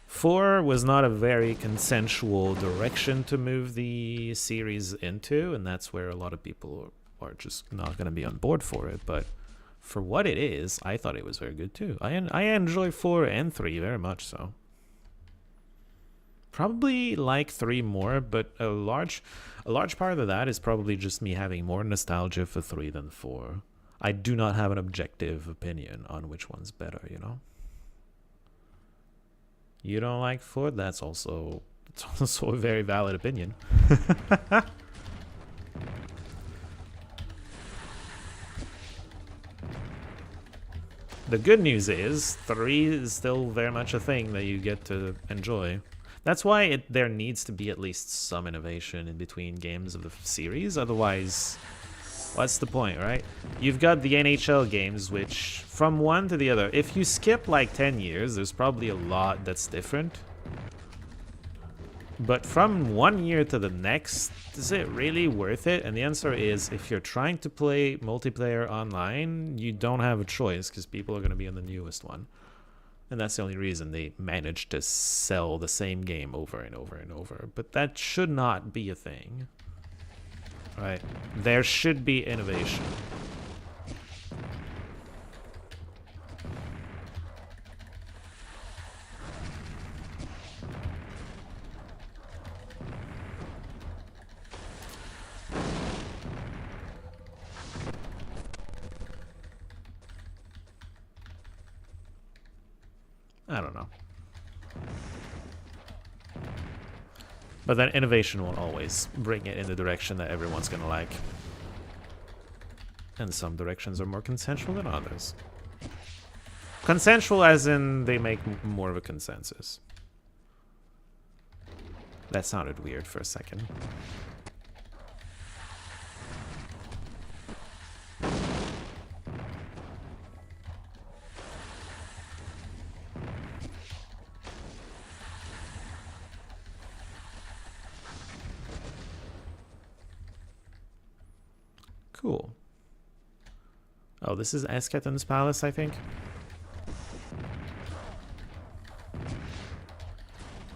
4 was not a very consensual direction to move the series into, and that's where a lot of people are just not going to be on board for it, but for what it is, I thought it was very good too. I enjoy 4 and 3 very much so. Probably like 3 more, but a large part of that is probably just me having more nostalgia for 3 than 4. I do not have an objective opinion on which one's better, you know? You don't like 4? It's also a very valid opinion. The good news is 3 is still very much a thing that you get to enjoy. That's why there needs to be at least some innovation in between games of the series. Otherwise, what's the point, right? You've got the NHL games, which from one to the other, if you skip like 10 years, there's probably a lot that's different. But from one year to the next, is it really worth it? And the answer is, if you're trying to play multiplayer online, you don't have a choice because people are going to be on the newest one. And that's the only reason they managed to sell the same game over and over and over. But that should not be a thing. Right? There should be innovation. I don't know. But then innovation won't always bring it in the direction that everyone's gonna like. And some directions are more consensual than others. Consensual as in they make more of a consensus. That sounded weird for a second. Cool. Oh, this is Eschaton's Palace, I think.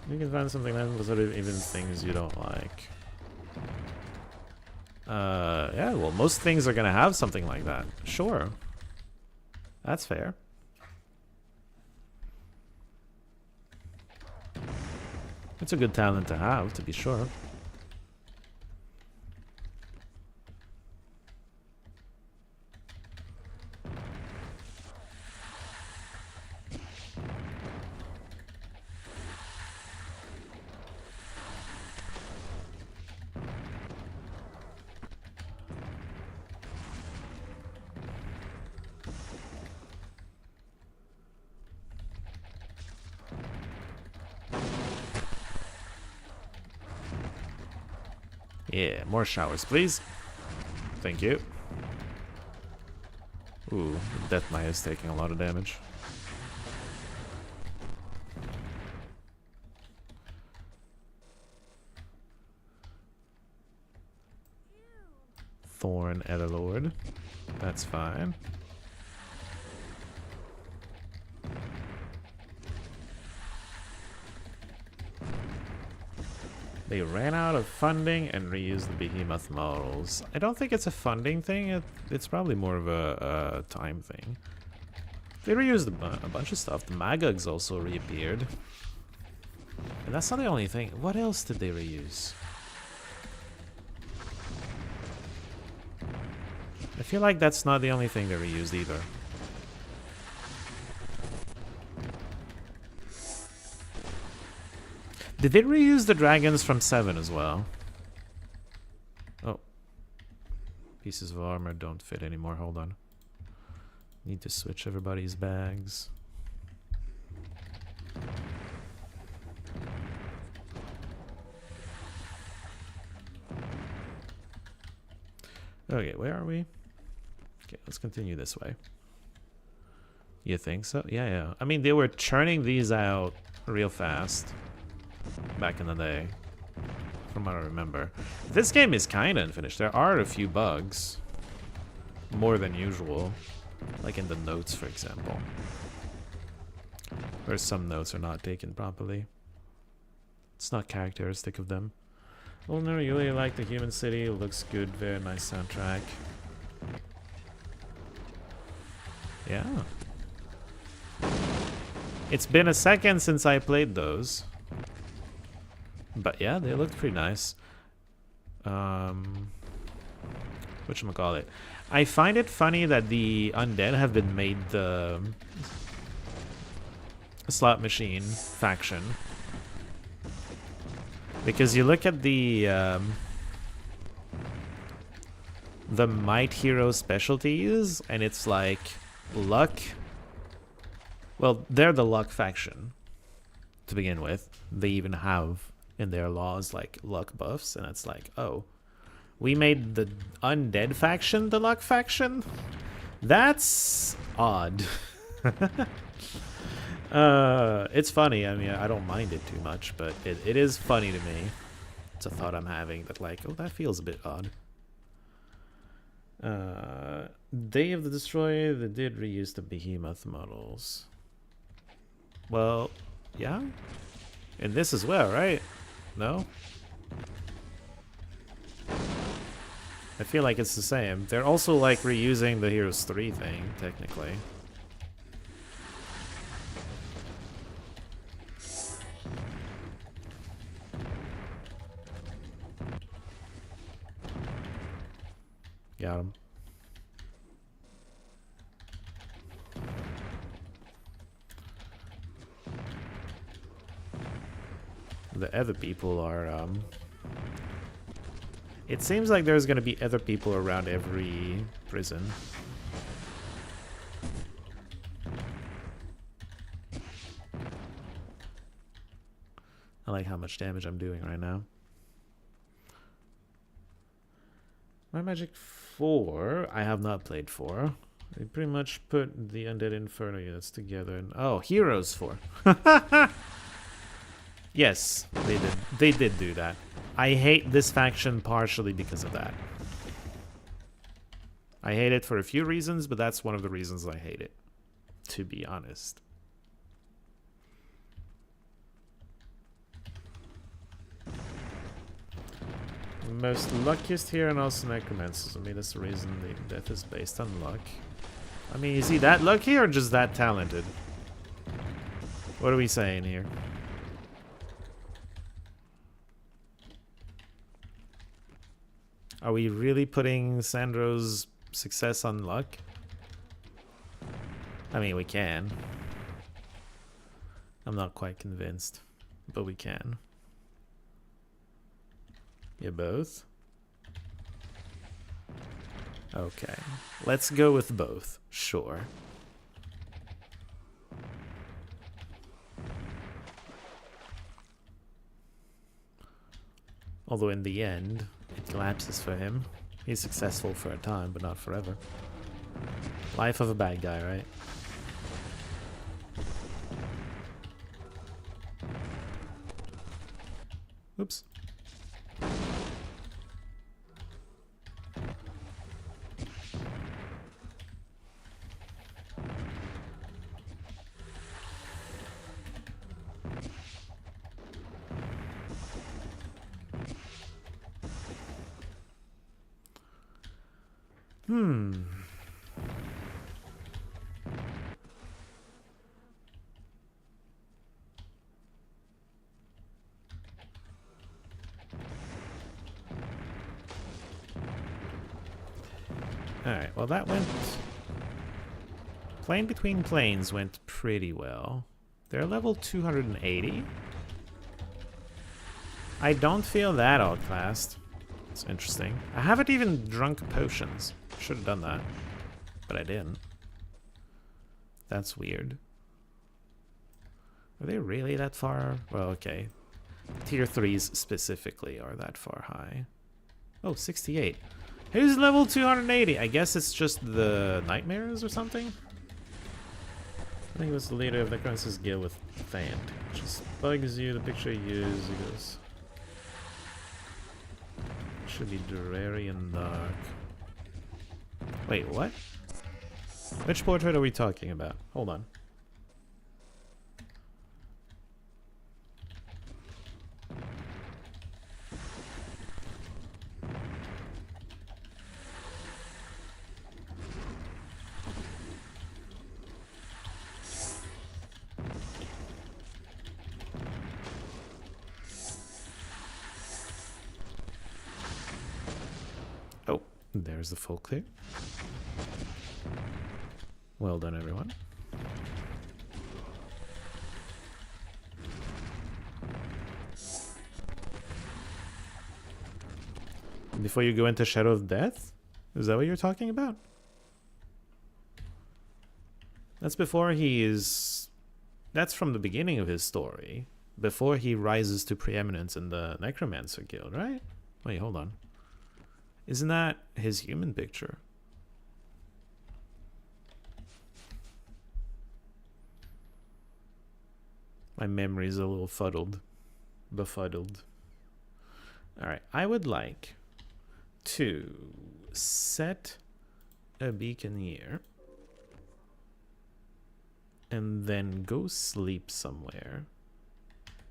You can find something that sort of even things you don't like. Yeah, well, most things are gonna have something like that. Sure. That's fair. It's a good talent to have, to be sure. Yeah, more showers, please. Thank you. Ooh, Death Knight is taking a lot of damage. Thorn Etherlord. That's fine. They ran out of funding and reused the Behemoth models. I don't think it's a funding thing. It's probably more of a time thing. They reused a bunch of stuff. The Magugs also reappeared. And that's not the only thing. What else did they reuse? I feel like that's not the only thing they reused either. Did they reuse the dragons from 7 as well? Oh. Pieces of armor don't fit anymore. Hold on. Need to switch everybody's bags. Okay, where are we? Okay, let's continue this way. You think so? Yeah. I mean, they were churning these out real fast back in the day, from what I remember. This game is kind of unfinished. There are a few bugs, more than usual, like in the notes, for example, where some notes are not taken properly. It's not characteristic of them. Well, no, you really like the Human City. It looks good. Very nice soundtrack. Yeah. It's been a second since I played those. But yeah, they looked pretty nice. Whatchamacallit. I find it funny that the undead have been made the slot machine faction. Because you look at the Might Hero specialties, and it's like luck. Well, they're the luck faction to begin with. They even have in their laws like luck buffs, and it's like, oh, we made the undead faction the luck faction? That's odd. It's funny. I mean, I don't mind it too much, but it is funny to me. It's a thought I'm having that, like, oh, that feels a bit odd. Day of the Destroyer, they did reuse the Behemoth models. Well, yeah. And this as well, right? No? I feel like it's the same. They're also, like, reusing the Heroes 3 thing, technically. Got him. The other people are, it seems like there's gonna be other people around every prison. I like how much damage I'm doing right now. My Magic 4, I have not played 4. They pretty much put the Undead Inferno units together. And, oh, Heroes 4. Yes, they did. They did do that. I hate this faction partially because of that. I hate it for a few reasons, but that's one of the reasons I hate it, to be honest. Most luckiest here and also necromancers. I mean, that's the reason the death is based on luck. I mean, is he that lucky or just that talented? What are we saying here? Are we really putting Sandro's success on luck? I mean, we can. I'm not quite convinced, but we can. You both? Okay. Let's go with both. Sure. Although in the end, it collapses for him. He's successful for a time, but not forever. Life of a bad guy, right? Oops. Alright, well that went... Plane Between Planes went pretty well. They're level 280. I don't feel that outclassed. It's interesting. I haven't even drunk potions. Should have done that. But I didn't. That's weird. Are they really that far? Well, okay. Tier 3s specifically are that far high. Oh, 68. Who's level 280? I guess it's just the Nightmares or something? I think it was the leader of the Necromancer's Guild with Thand. Just bugs you, the picture you use, it goes... Should be dreary and dark. Wait, what? Which portrait are we talking about? Hold on. Oh, there's the full clear. Well done, everyone. Before you go into Shadow of Death? Is that what you're talking about? That's before he is... That's from the beginning of his story. Before he rises to preeminence in the Necromancer Guild, right? Wait, hold on. Isn't that his human picture? My memory's a little befuddled. Alright, I would like to set a beacon here and then go sleep somewhere.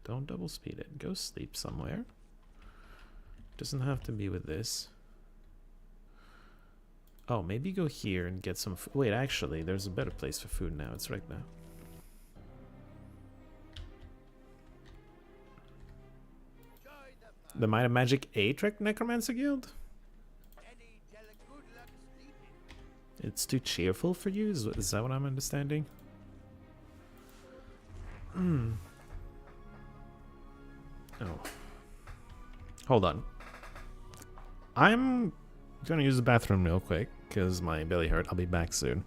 Don't double speed it. Go sleep somewhere. Doesn't have to be with this. Oh, maybe go here and get some food. Wait, actually, there's a better place for food now. It's right now. The Might of Magic 8 Necromancer Guild? It's too cheerful for you? Is that what I'm understanding? Oh. Hold on. I'm gonna use the bathroom real quick because my belly hurt. I'll be back soon.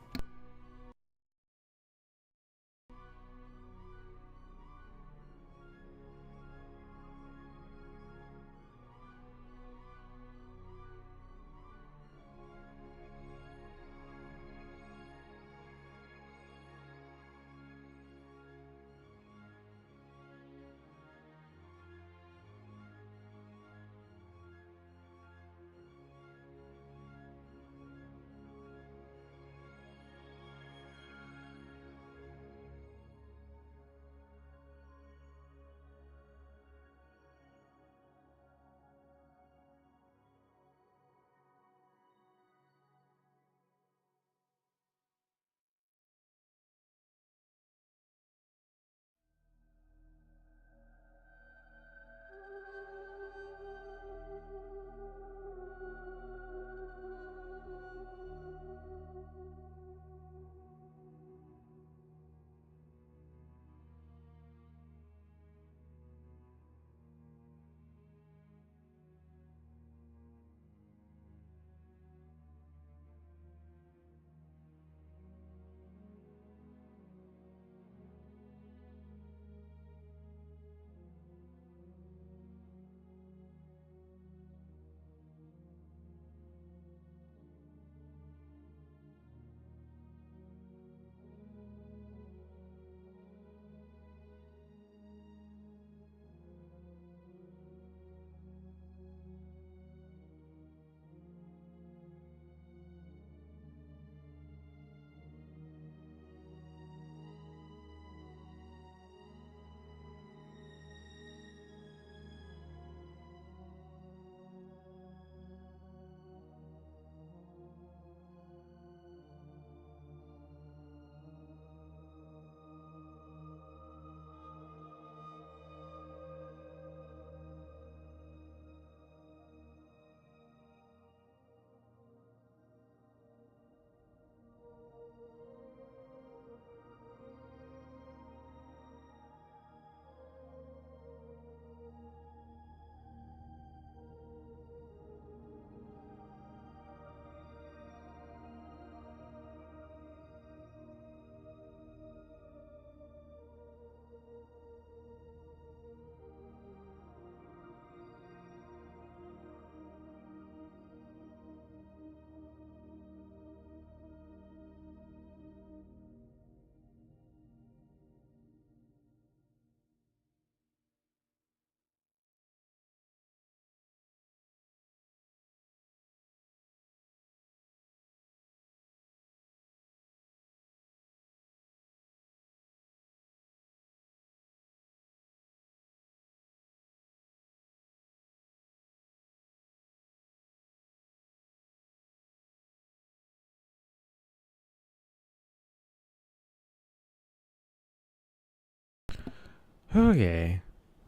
Okay,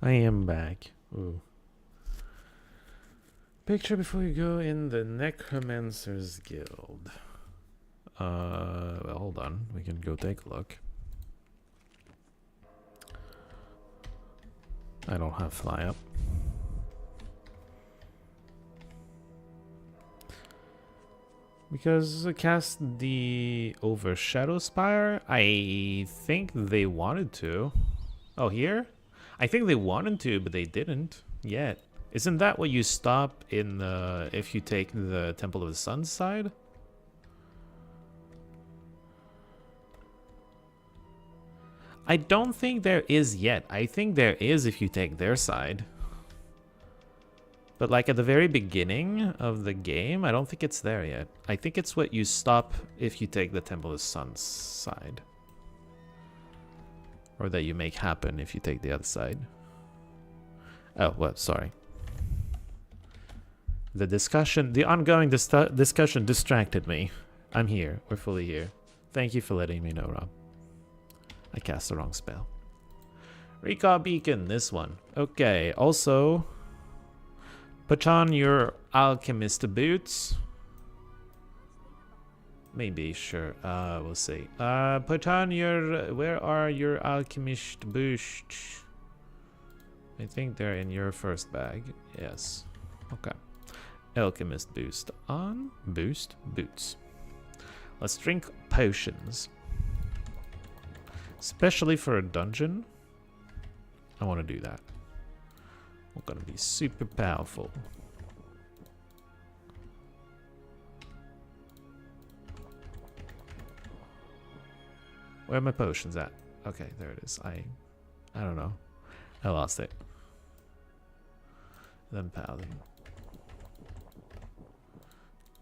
I am back. Ooh. Picture before you go in the Necromancer's Guild. Well, hold on. We can go take a look. I don't have fly up. Because cast the Overshadow Spire, I think they wanted to. Oh, here? I think they wanted to, but they didn't yet. Isn't that what you stop in the, if you take the Temple of the Sun side? I don't think there is yet. I think there is if you take their side. But like at the very beginning of the game, I don't think it's there yet. I think it's what you stop if you take the Temple of the Sun's side. Or that you make happen if you take the other side. Oh, well, sorry. The discussion, the ongoing discussion distracted me. I'm here. We're fully here. Thank you for letting me know, Rob. I cast the wrong spell. Recall Beacon, this one. Okay, also, put on your alchemist boots. Maybe, sure. We'll see. Put on your, where are your alchemist boots? I think they're in your first bag. Yes. Okay. Alchemist boost on. Boost boots. Let's drink potions. Especially for a dungeon. I want to do that. We're going to be super powerful. Where are my potions at? Okay, there it is. I don't know. I lost it. Then paladin.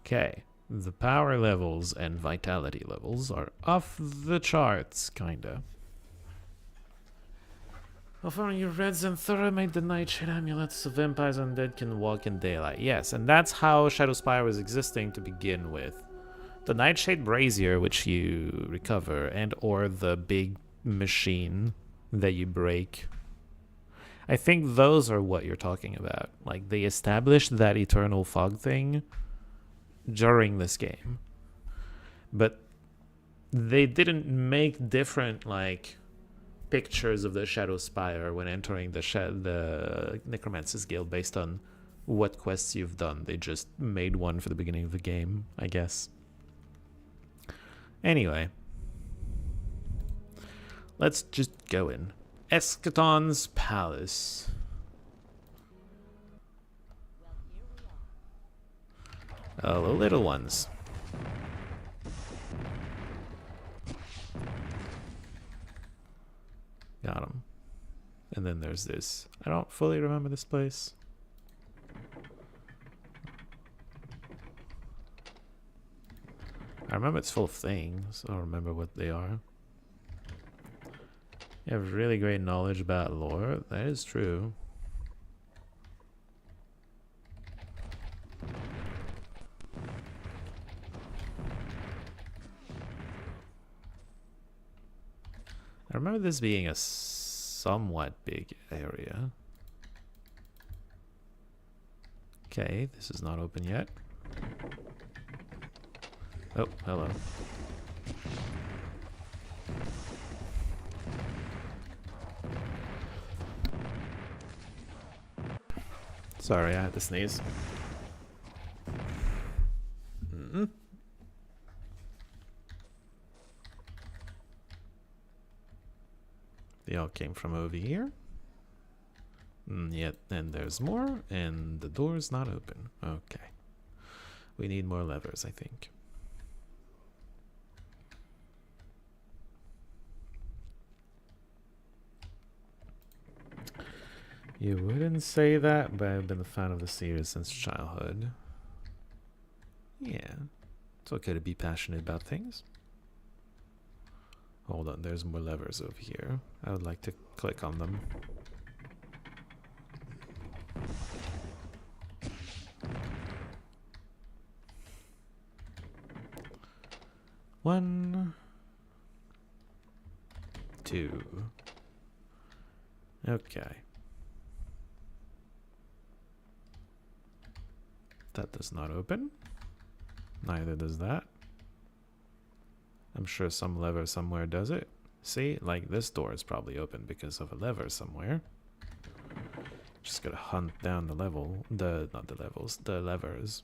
Okay, the power levels and vitality levels are off the charts, kinda. Offering your reds and thorough made the nightshade amulets so vampires and undead can walk in daylight. Yes, and that's how Shadow Spire was existing to begin with. The Nightshade Brazier, which you recover, and or the big machine that you break. I think those are what you're talking about. Like, they established that eternal fog thing during this game. But they didn't make different, like, pictures of the Shadow Spire when entering the Necromancer's Guild based on what quests you've done. They just made one for the beginning of the game, I guess. Anyway, let's just go in. Eschaton's Palace. Hello, little ones. Got him. And then there's this. I don't fully remember this place. I remember it's full of things. I don't remember what they are. You have really great knowledge about lore. That is true. I remember this being a somewhat big area. Okay, this is not open yet. Oh, hello. Sorry, I had to sneeze. They all came from over here. Yet, and there's more, and the door's not open. Okay. We need more levers, I think. You wouldn't say that, but I've been a fan of the series since childhood. Yeah, it's okay to be passionate about things. Hold on, there's more levers over here. I would like to click on them. One, two, Okay. That does not open. Neither does that. I'm sure some lever somewhere does it. See, like this door is probably open because of a lever somewhere. Just gotta hunt down the level, not the levels, the levers.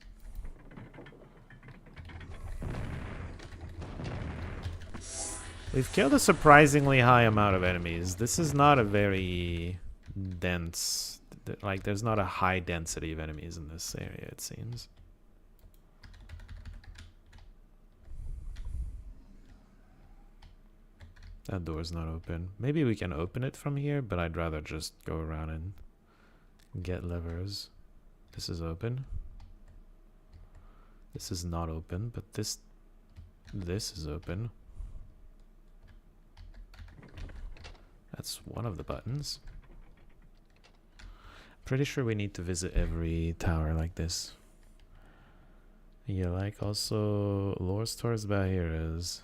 We've killed a surprisingly high amount of enemies. This is not a very dense, like there's not a high density of enemies in this area, it seems. That door's not open. Maybe we can open it from here, but I'd rather just go around and get levers. This is open. This is not open, but this is open. That's one of the buttons. Pretty sure we need to visit every tower like this. Yeah, like also lore stores about heroes.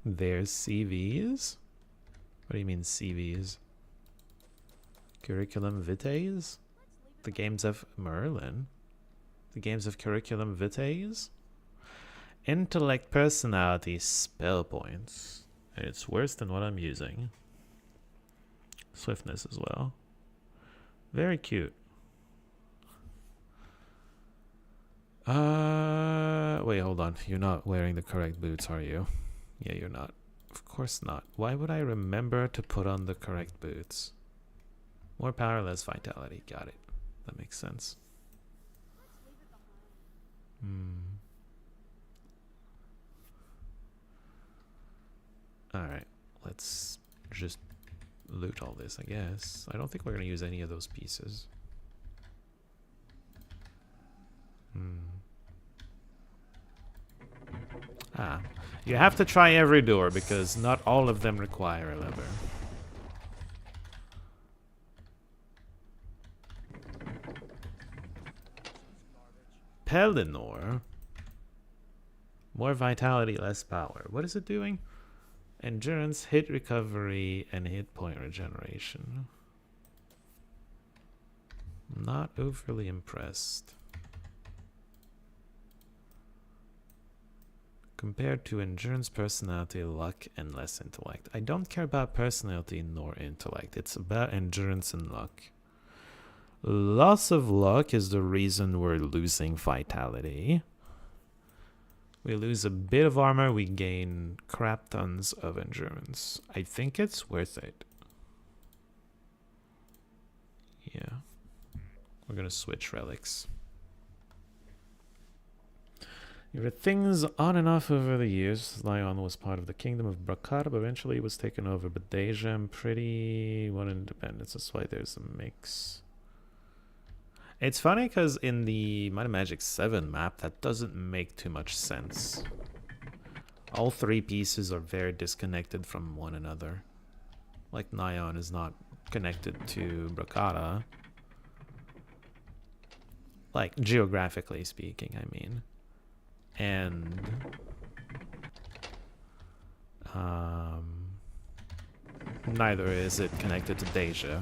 There's CVs? What do you mean CVs? Curriculum vitae? The games of Merlin? The games of curriculum vitae? Intellect, personality, spell points. It's worse than what I'm using. Swiftness as well. Very cute. Wait, hold on. You're not wearing the correct boots, are you? Yeah, you're not. Of course not. Why would I remember to put on the correct boots? More power, less vitality. Got it. That makes sense. Alright. Let's just loot all this, I guess. I don't think we're going to use any of those pieces. Ah. You have to try every door because not all of them require a lever. Pellinor. More vitality, less power. What is it doing? Endurance, hit recovery, and hit point regeneration. Not overly impressed. Compared to endurance, personality, luck, and less intellect. I don't care about personality nor intellect. It's about endurance and luck. Loss of luck is the reason we're losing vitality. We lose a bit of armor, we gain crap tons of endurance. I think it's worth it. Yeah. We're gonna switch relics. You read things on and off over the years. Lyon was part of the kingdom of Brakara, but eventually it was taken over by Deja and pretty one independence. That's why there's a mix. It's funny because in the Might and Magic 7 map, that doesn't make too much sense. All three pieces are very disconnected from one another. Like Nyon is not connected to Brakara. Like geographically speaking, I mean. And neither is it connected to Deja.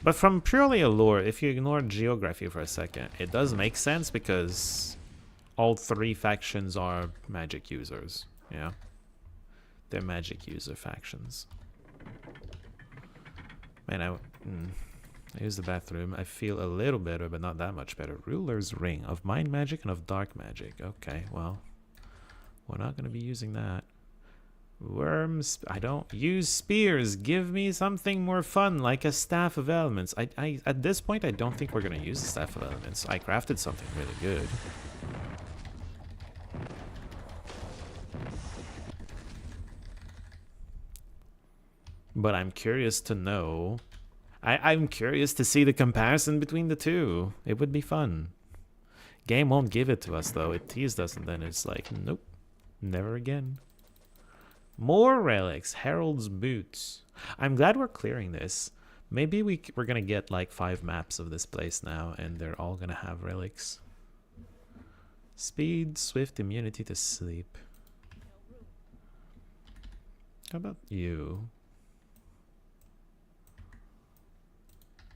But from purely a lore, if you ignore geography for a second, it does make sense because all three factions are magic users. Yeah, they're magic user factions. Man, I use the bathroom. I feel a little better, but not that much better. Ruler's Ring of Mind Magic and of Dark Magic. Okay, well, we're not going to be using that. Worms. I don't use spears. Give me something more fun, like a Staff of Elements. I at this point, I don't think we're going to use the Staff of Elements. I crafted something really good. But I'm curious to know... I'm curious to see the comparison between the two. It would be fun. Game won't give it to us, though. It teased us, and then it's like, nope. Never again. More relics. Herald's Boots. I'm glad we're clearing this. Maybe we're going to get like 5 maps of this place now, and they're all going to have relics. Speed, swift, immunity to sleep. How about you?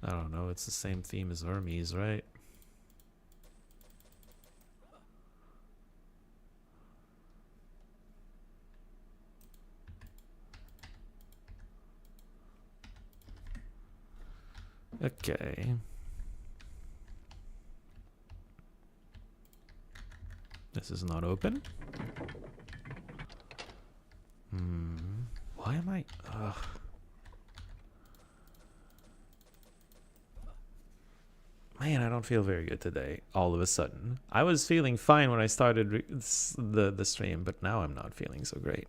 I don't know, it's the same theme as Hermes, right? Okay. This is not open. Why am I... Ugh. Man, I don't feel very good today, all of a sudden. I was feeling fine when I started the stream, but now I'm not feeling so great.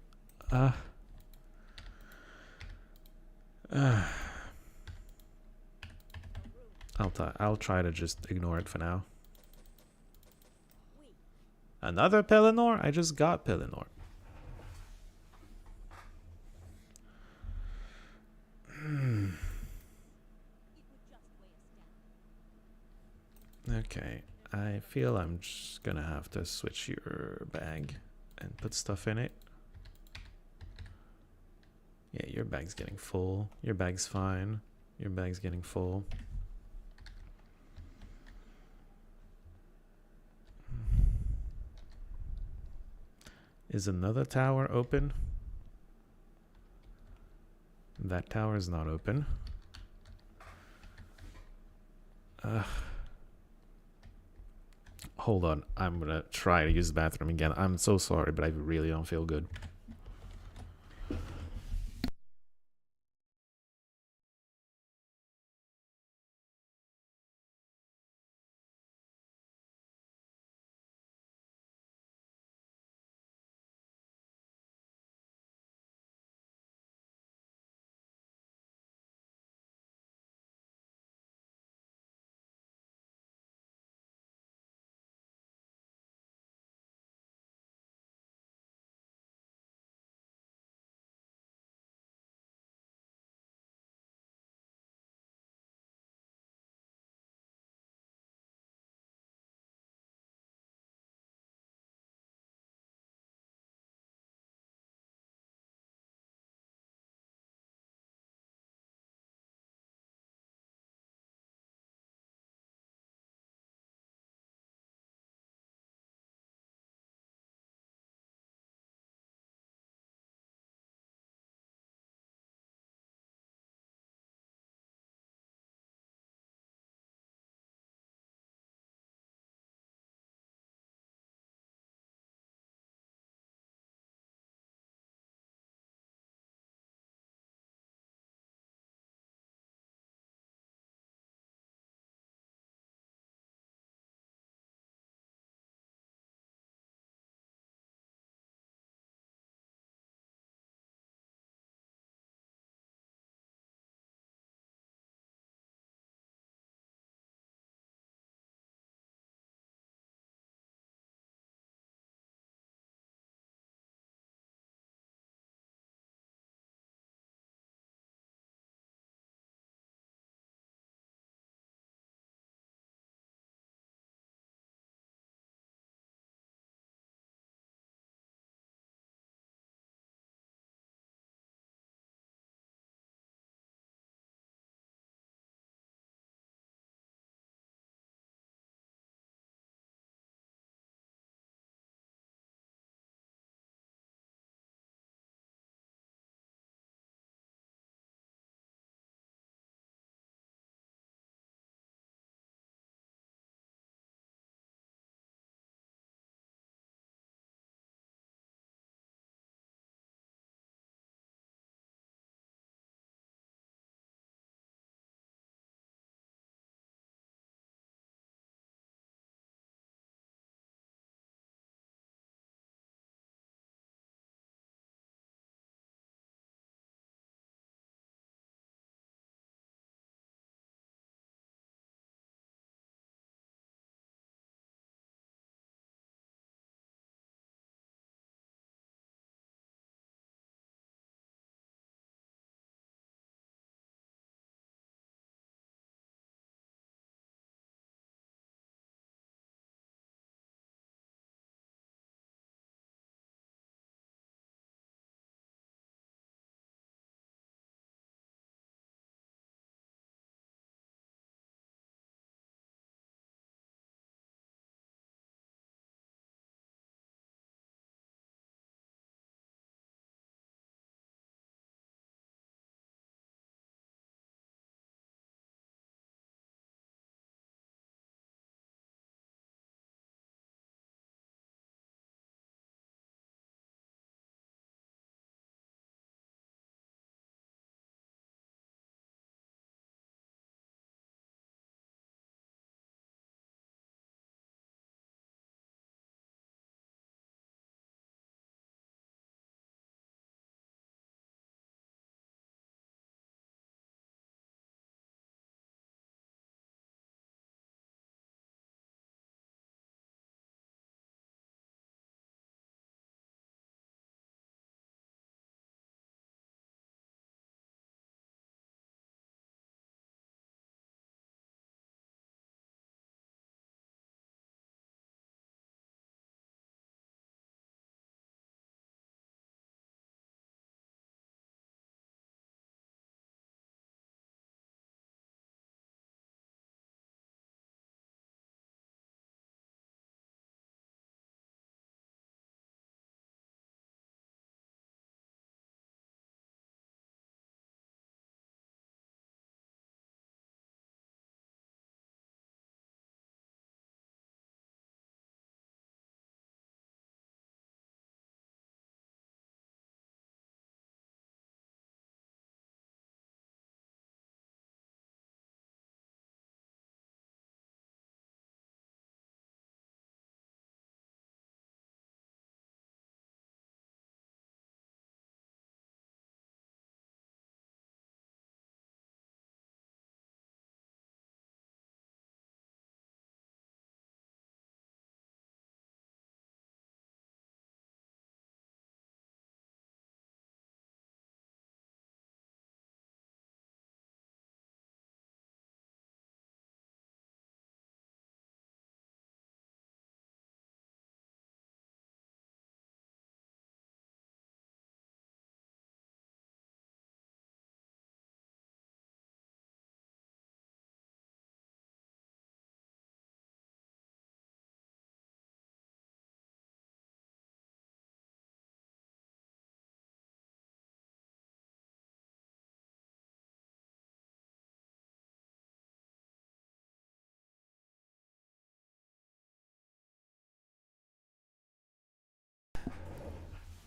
I'll try to just ignore it for now. Another Pelennor? I just got Pelennor. Okay, I feel I'm just gonna have to switch your bag and put stuff in it. Yeah, your bag's getting full. Your bag's fine. Your bag's getting full. Is another tower open? That tower is not open. Hold on, I'm gonna try to use the bathroom again. I'm so sorry, but I really don't feel good.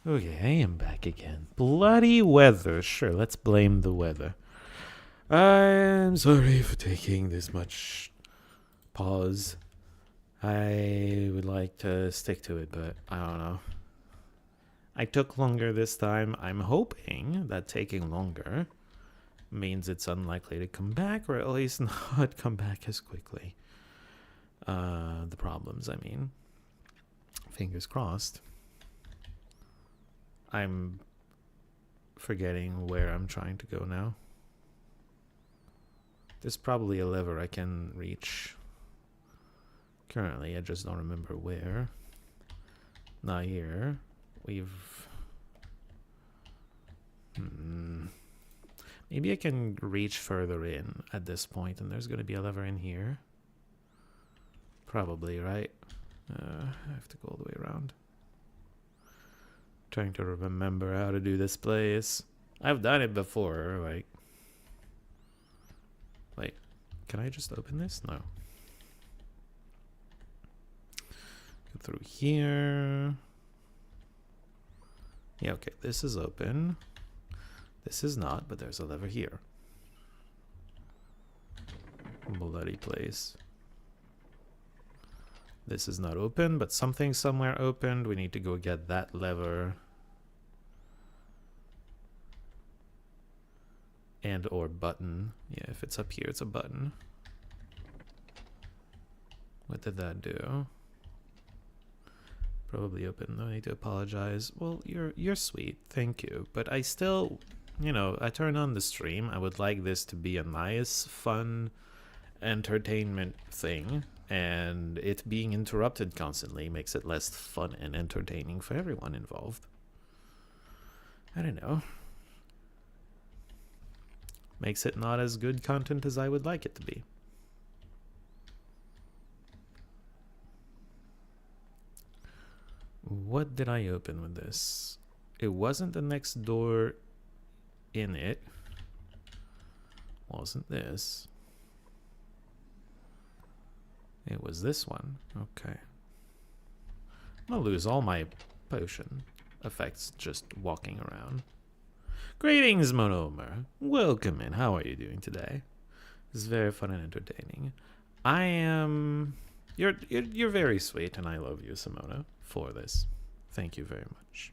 Okay, I am back again. Bloody weather. Sure, let's blame the weather. I'm sorry for taking this much pause. I would like to stick to it, but I don't know. I took longer this time. I'm hoping that taking longer means it's unlikely to come back, or at least not come back as quickly. The problems, I mean. Fingers crossed. I'm forgetting where I'm trying to go now. There's probably a lever I can reach. Currently, I just don't remember where. Not here. We've... Maybe I can reach further in at this point, and there's going to be a lever in here. Probably, right? I have to go all the way around. Trying to remember how to do this place. I've done it before, like... Can I just open this? No. Go through here. Yeah, okay, this is open. This is not, but there's a lever here. Bloody place. This is not open, but something somewhere opened. We need to go get that lever. And or button. Yeah, if it's up here, it's a button. What did that do? Probably open. No need to apologize. Well, you're sweet. Thank you. But I still, you know, I turn on the stream. I would like this to be a nice, fun entertainment thing. And it being interrupted constantly makes it less fun and entertaining for everyone involved. I don't know. Makes it not as good content as I would like it to be. What did I open with this? It wasn't the next door in it. Wasn't this. It was this one. Okay. I'm gonna lose all my potion effects just walking around. Greetings, Monomer. Welcome in. How are you doing today? This is very fun and entertaining. I am... You're very sweet, and I love you, Simona, for this. Thank you very much.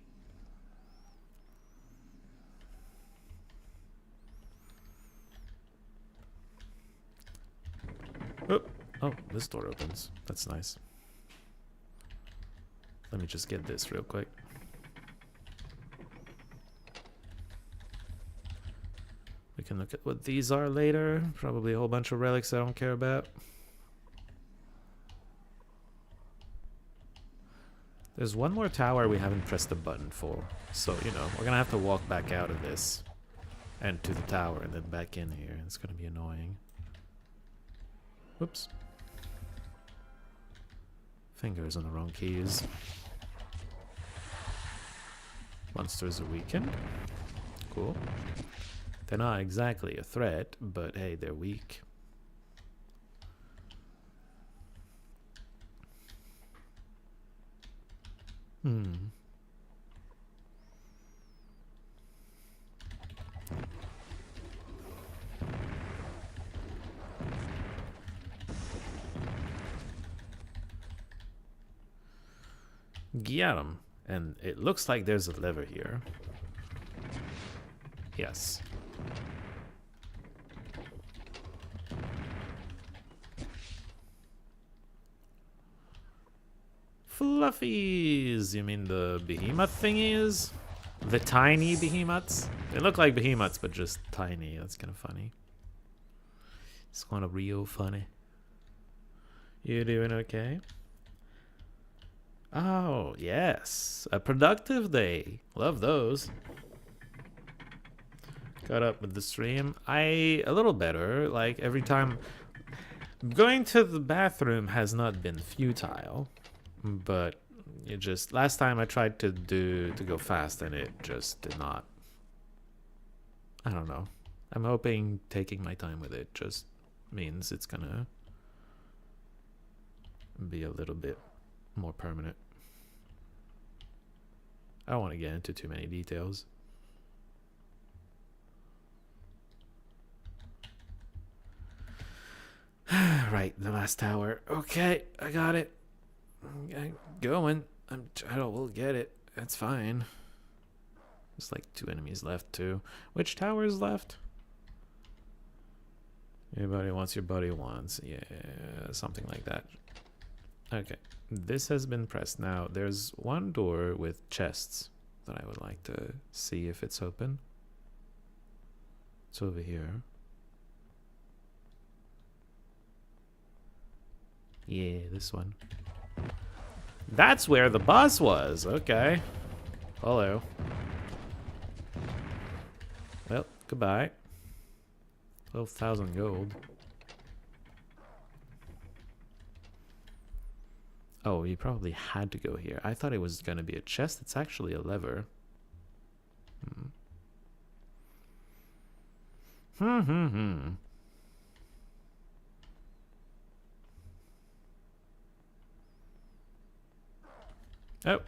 Oh, this door opens. That's nice. Let me just get this real quick. We can look at what these are later. Probably a whole bunch of relics I don't care about. There's one more tower we haven't pressed the button for. So, you know, we're gonna have to walk back out of this. And to the tower and then back in here. It's gonna be annoying. Whoops. Fingers on the wrong keys. Monsters are weakened. Cool. They're not exactly a threat, but hey, they're weak. Get 'em. And it looks like there's a lever here. Yes. Fluffies! You mean the behemoth thingies? The tiny behemoths? They look like behemoths, but just tiny. That's kind of funny. It's kind of real funny. You doing okay? Oh, yes. A productive day. Love those. Caught up with the stream. A little better. Like, every time... Going to the bathroom has not been futile. But it just... Last time I tried to go fast and it just did not. I don't know. I'm hoping taking my time with it just means it's gonna be a little bit more permanent. I don't want to get into too many details. Right, the last tower. Okay, I got it. I'm going. We'll get it. That's fine. There's like 2 enemies left too. Which tower is left? Everybody wants your buddy wants. Yeah, something like that. Okay, this has been pressed. Now, there's one door with chests that I would like to see if it's open. It's over here. Yeah, this one. That's where the boss was. Okay. Hello. Well, goodbye. 12,000 gold. Oh, you probably had to go here. I thought it was going to be a chest. It's actually a lever. Oh.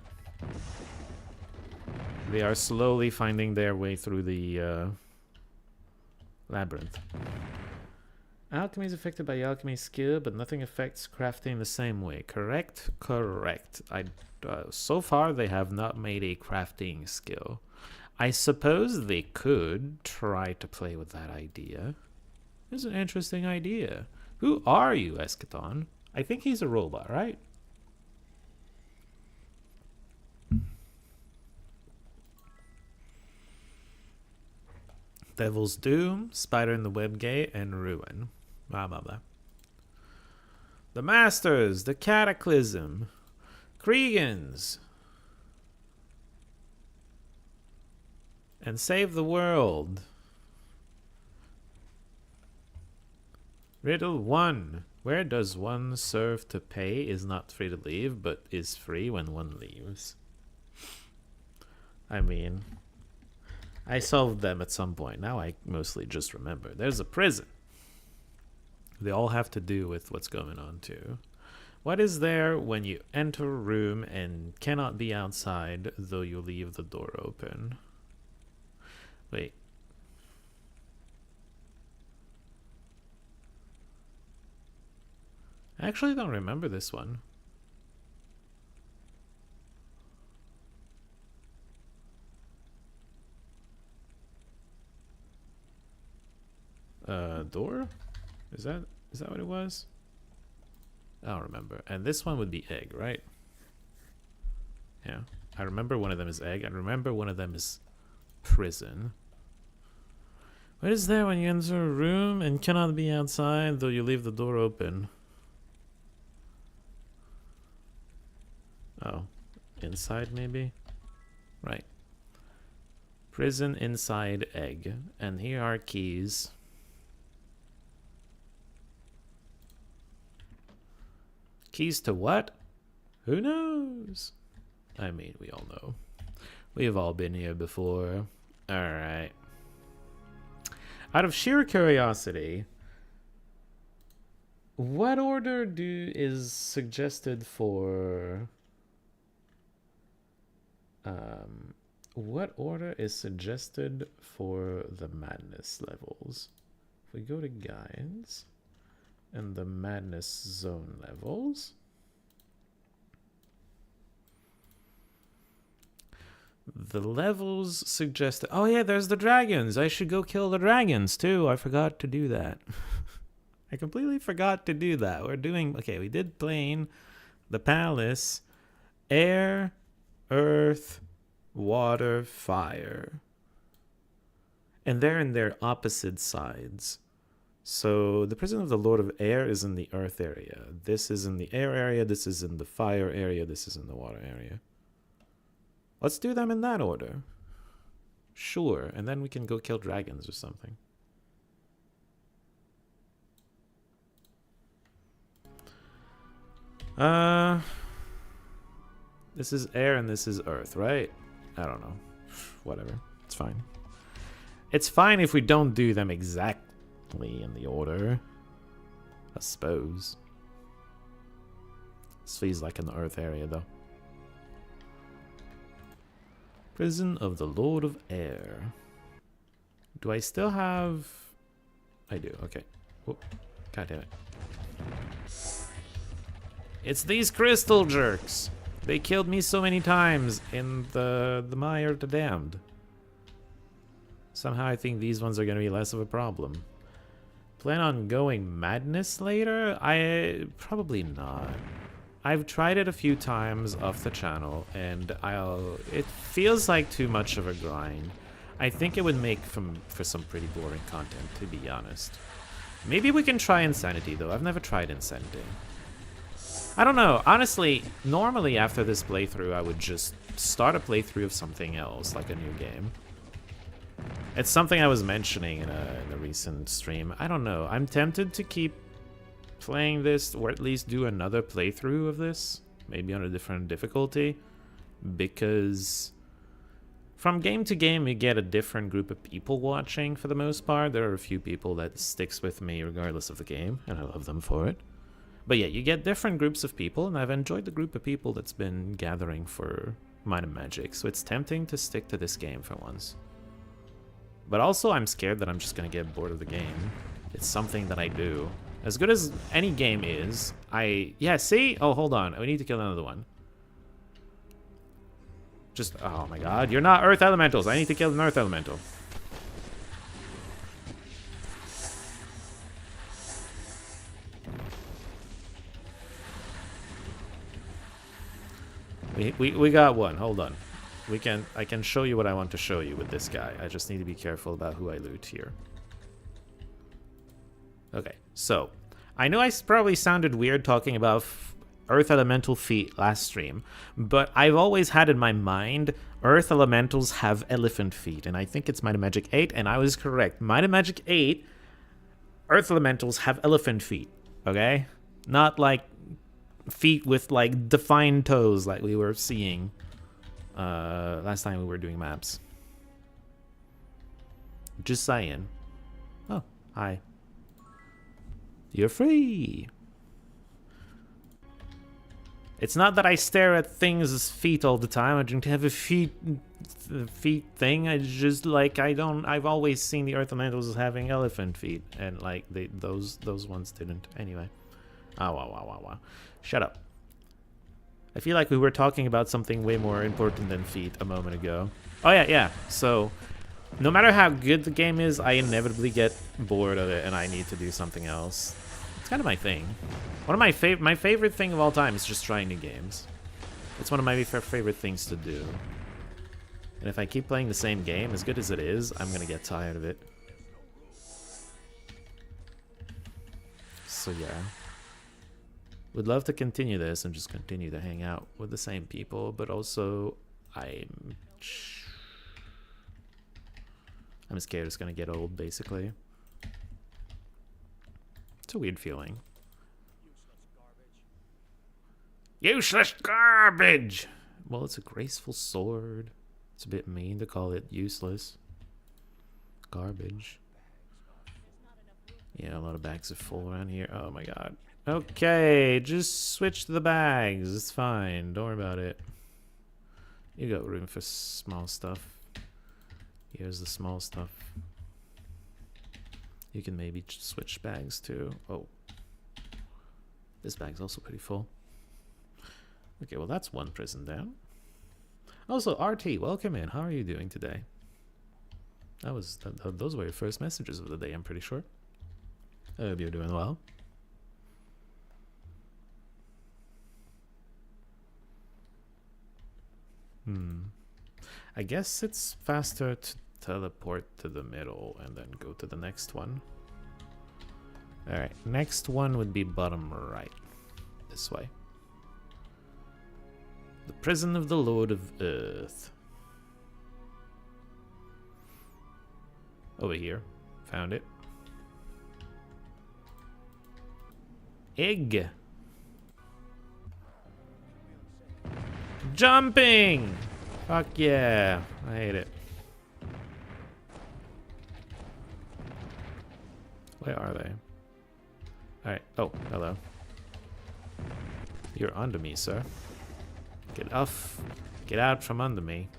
They are slowly finding their way through the labyrinth. Alchemy is affected by alchemy skill, but nothing affects crafting the same way. Correct? Correct. So far, they have not made a crafting skill. I suppose they could try to play with that idea. It's an interesting idea. Who are you, Eschaton? I think he's a robot, right? Devil's Doom, Spider in the Web Gate, and Ruin. Blah, blah, blah. The Masters, the Cataclysm, Kriegans, and Save the World. Riddle 1. Where does one serve to pay is not free to leave, but is free when one leaves? I mean, I solved them at some point. Now I mostly just remember. There's a prison. They all have to do with what's going on too. What is there when you enter a room and cannot be outside, though you leave the door open? Wait. I actually don't remember this one. Door? Is that what it was? I don't remember. And this one would be egg, right? Yeah. I remember one of them is egg. I remember one of them is prison. What is there when you enter a room and cannot be outside, though you leave the door open? Oh. Inside, maybe? Right. Prison, inside, egg. And here are keys. Keys to what? Who knows? I mean, we all know. We've all been here before. Alright. Out of sheer curiosity, what order is suggested for... what order is suggested for the madness levels? If we go to guides... and the madness zone levels. The levels suggest... oh yeah, there's the dragons. I should go kill the dragons too. I forgot to do that. I completely forgot to do that. We're doing... okay, we did plane, the palace, air, earth, water, fire. And they're in their opposite sides. So the prison of the Lord of Air is in the earth area. This is in the air area. This is in the fire area. This is in the water area. Let's do them in that order. Sure. And then we can go kill dragons or something. This is air and this is earth, right? I don't know. Whatever. It's fine. It's fine if we don't do them exactly in the order, I suppose. This feels like an earth area though. Prison of the Lord of Air. Do I still have... I do, okay. Oh, God damn it. It's these crystal jerks! They killed me so many times in the Mire of the Damned. Somehow I think these ones are gonna be less of a problem. Plan on going Madness later? Probably not. I've tried it a few times off the channel, and it feels like too much of a grind. I think it would make for some pretty boring content, to be honest. Maybe we can try Insanity, though. I've never tried Insanity. I don't know. Honestly, normally after this playthrough, I would just start a playthrough of something else, like a new game. It's something I was mentioning in a recent stream. I don't know. I'm tempted to keep playing this, or at least do another playthrough of this, maybe on a different difficulty, because from game to game you get a different group of people watching. For the most part, there are a few people that sticks with me regardless of the game, and I love them for it. But yeah, you get different groups of people, and I've enjoyed the group of people that's been gathering for Might and Magic, so it's tempting to stick to this game for once. But also I'm scared that I'm just gonna get bored of the game. It's something that I do. As good as any game is, yeah, see? Oh, hold on. We need to kill another one. Just, oh my god. You're not Earth Elementals. I need to kill an Earth Elemental. We got one. Hold on. I can show you what I want to show you with this guy. I just need to be careful about who I loot here. Okay, so I know I probably sounded weird talking about Earth Elemental feet last stream, but I've always had in my mind Earth Elementals have elephant feet, and I think it's Might and Magic 8, and I was correct. Might and Magic 8, Earth Elementals have elephant feet, okay? Not like feet with like defined toes like we were seeing last time we were doing maps. Just saying. Oh, hi. You're free. It's not that I stare at things as feet all the time. I don't have a feet thing. I just like I've always seen the Earth Elementals as having elephant feet, and like those ones didn't. Anyway. Oh, wow. Shut up. I feel like we were talking about something way more important than feet a moment ago. Oh yeah. So no matter how good the game is, I inevitably get bored of it and I need to do something else. It's kind of my thing. One of my favorite thing of all time is just trying new games. It's one of my favorite things to do. And if I keep playing the same game, as good as it is, I'm gonna get tired of it. So yeah. Would love to continue this and just continue to hang out with the same people, but also I'm scared it's gonna get old, basically. It's a weird feeling. Useless garbage! Well, it's a graceful sword. It's a bit mean to call it useless. Garbage. Yeah, a lot of bags are full around here. Oh my god. Okay, just switch the bags. It's fine. Don't worry about it. You got room for small stuff. Here's the small stuff. You can maybe switch bags too. Oh. This bag's also pretty full. Okay, well that's one prison down. Also, RT, welcome in. How are you doing today? Those were your first messages of the day, I'm pretty sure. I hope you're doing well. I guess it's faster to teleport to the middle and then go to the next one. Alright, next one would be bottom right. This way. The prison of the Lord of Earth. Over here. Found it. Egg. Jumping! Fuck yeah. I hate it. Where are they? Alright. Oh, hello. You're under me, sir. Get off. Get out from under me.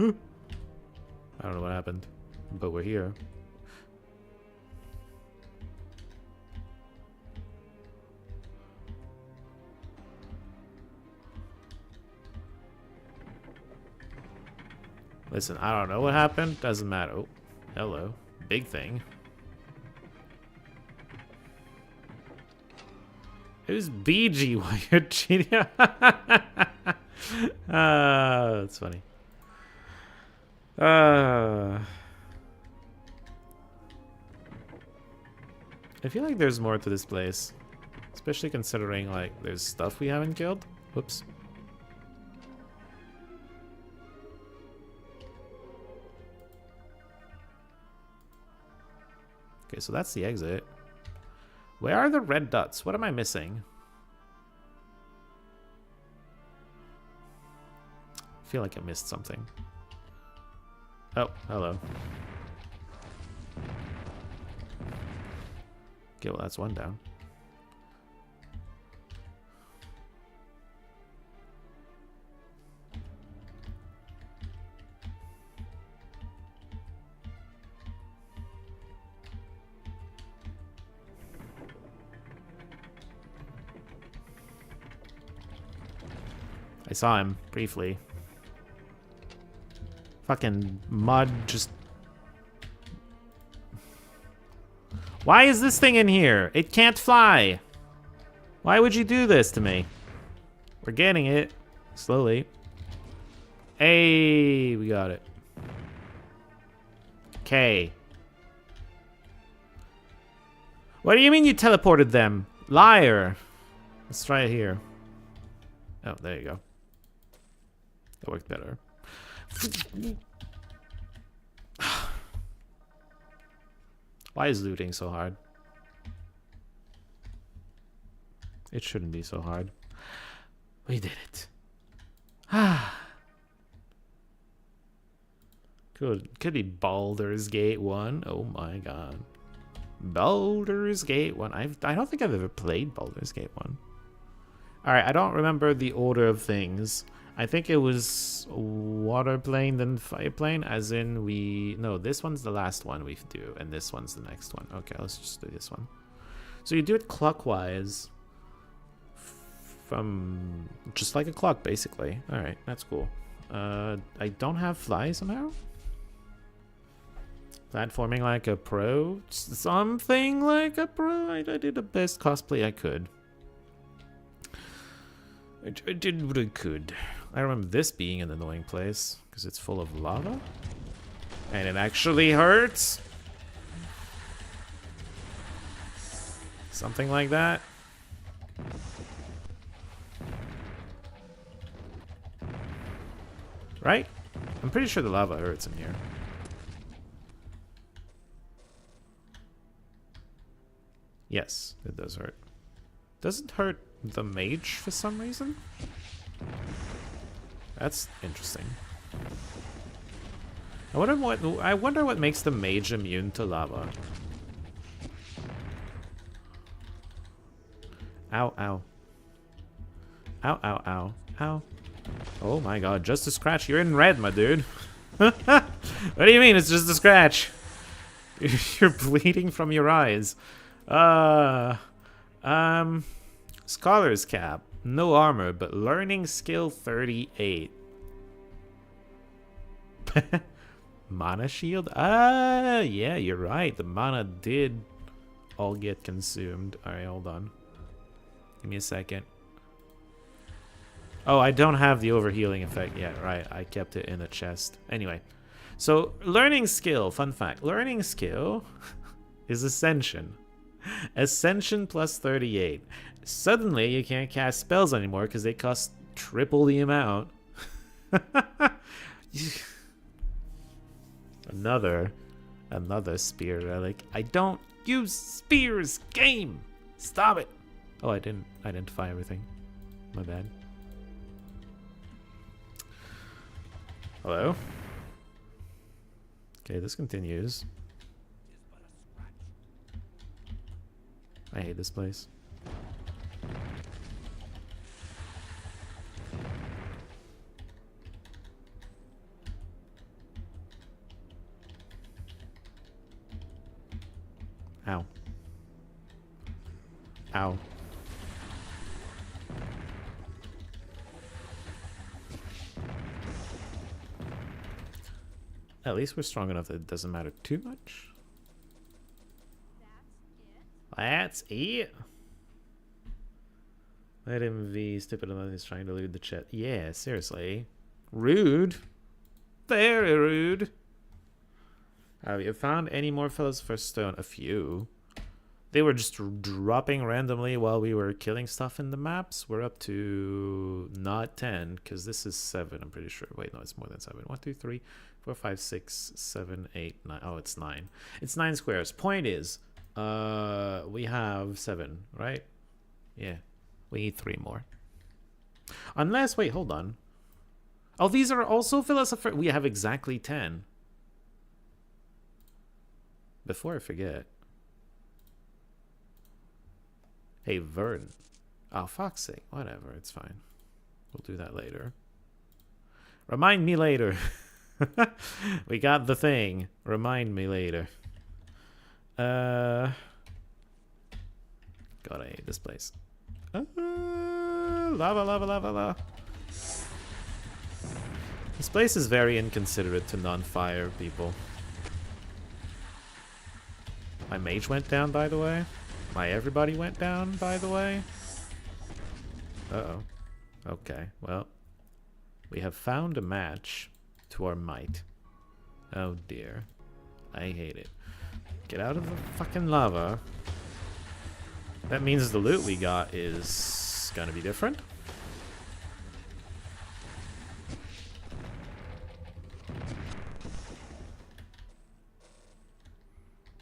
I don't know what happened, but we're here. Listen, I don't know what happened. Doesn't matter. Oh, hello. Big thing. Who's BG while you're cheating? That's funny. I feel like there's more to this place. Especially considering, like, there's stuff we haven't killed. Whoops. Okay, so that's the exit. Where are the red dots? What am I missing? I feel like I missed something. Oh, hello. Okay, well, that's one down. I saw him briefly. Fucking mud just... Why is this thing in here? It can't fly. Why would you do this to me? We're getting it. Slowly. Hey, we got it. Okay. What do you mean you teleported them? Liar. Let's try it here. Oh, there you go. That worked better. Why is looting so hard? It shouldn't be so hard. We did it. Could be Baldur's Gate 1. Oh my god. Baldur's Gate 1. I don't think I've ever played Baldur's Gate 1. Alright, I don't remember the order of things. I think it was water plane, then fire plane, as in we... No, this one's the last one we do, and this one's the next one. Okay, let's just do this one. So you do it clockwise. From... just like a clock, basically. Alright, that's cool. I don't have fly somehow? Platforming like a pro? Something like a pro? I did the best cosplay I could. I did what I could. I remember this being an annoying place because it's full of lava and it actually hurts. Something like that. Right? I'm pretty sure the lava hurts in here. Yes, it does hurt. Doesn't hurt the mage for some reason? That's interesting. I wonder what makes the mage immune to lava. Ow, ow. Ow, ow, ow. Ow. Oh my god, just a scratch. You're in red, my dude. What do you mean it's just a scratch? You're bleeding from your eyes. Scholar's cap. No armor, but learning skill 38. Mana shield? Ah, yeah, you're right. The mana did all get consumed. Alright, hold on. Give me a second. Oh, I don't have the overhealing effect yet. Right, I kept it in a chest. Anyway, so learning skill. Fun fact. Learning skill is Ascension. Ascension plus 38. Suddenly, you can't cast spells anymore because they cost triple the amount. Another spear relic. I don't use spears. Game. Stop it. Oh, I didn't identify everything. My bad. Hello. Okay, this continues. I hate this place. Ow. At least we're strong enough that it doesn't matter too much. That's it. Let him be stupid enough he's trying to loot the chat. Yeah, seriously. Rude. Very rude. Have you found any more fellows for stone? A few. They were just dropping randomly while we were killing stuff in the maps. We're up to not 10, because this is 7, I'm pretty sure. Wait, no, it's more than 7. 1, 2, 3, 4, 5, 6, 7, 8, 9. Oh, it's 9. It's 9 squares. Point is, we have 7, right? Yeah. We need 3 more. Unless, wait, hold on. Oh, these are also philosopher. We have exactly 10. Before I forget. Hey, Vern. Oh, fuck's sake. Whatever, it's fine. We'll do that later. Remind me later. We got the thing. Remind me later. God, I hate this place. Lava, lava, lava, lava. This place is very inconsiderate to non-fire people. My mage went down, by the way. My everybody went down, by the way. Uh-oh. Okay, well. We have found a match to our might. Oh dear. I hate it. Get out of the fucking lava. That means the loot we got is gonna be different.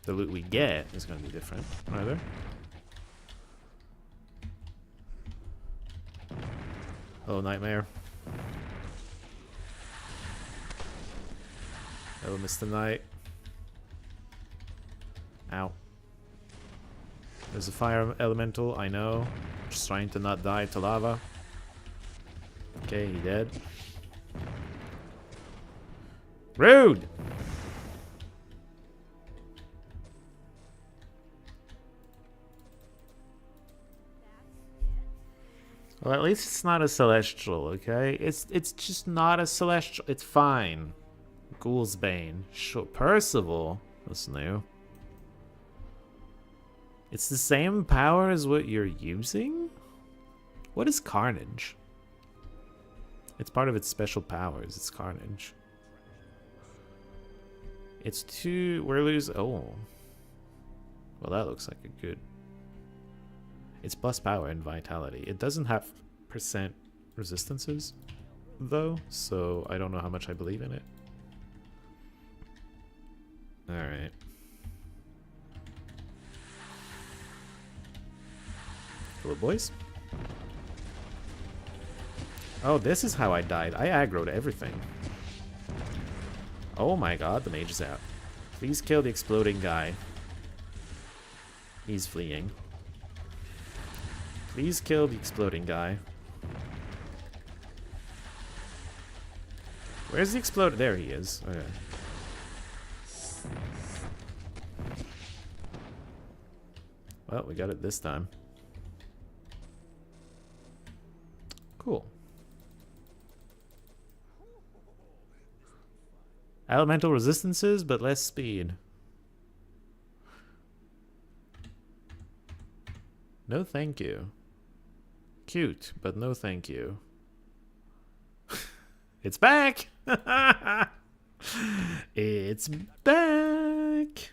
The loot we get is gonna be different, rather. Oh, nightmare. Hello, Mr. Knight. Ow. There's a fire elemental, I know. Just trying to not die to lava. Okay, he dead. Rude! Well, at least it's not a celestial, okay? It's just not a celestial. It's fine. Ghoul's Bane. Sure, Percival. That's new. It's the same power as what you're using? What is Carnage? It's part of its special powers. It's Carnage. It's 2... We're losing... Oh. Well, that looks like a good... It's plus power and vitality. It doesn't have percent resistances, though, so I don't know how much I believe in it. Alright. Hello, boys. Oh, this is how I died. I aggroed everything. Oh my god, the mage is out. Please kill the exploding guy. He's fleeing. Please kill the exploding guy. Where's the explode? There he is. Okay. Well, we got it this time. Cool. Elemental resistances, but less speed. No thank you. Cute, but no thank you. It's back! It's back!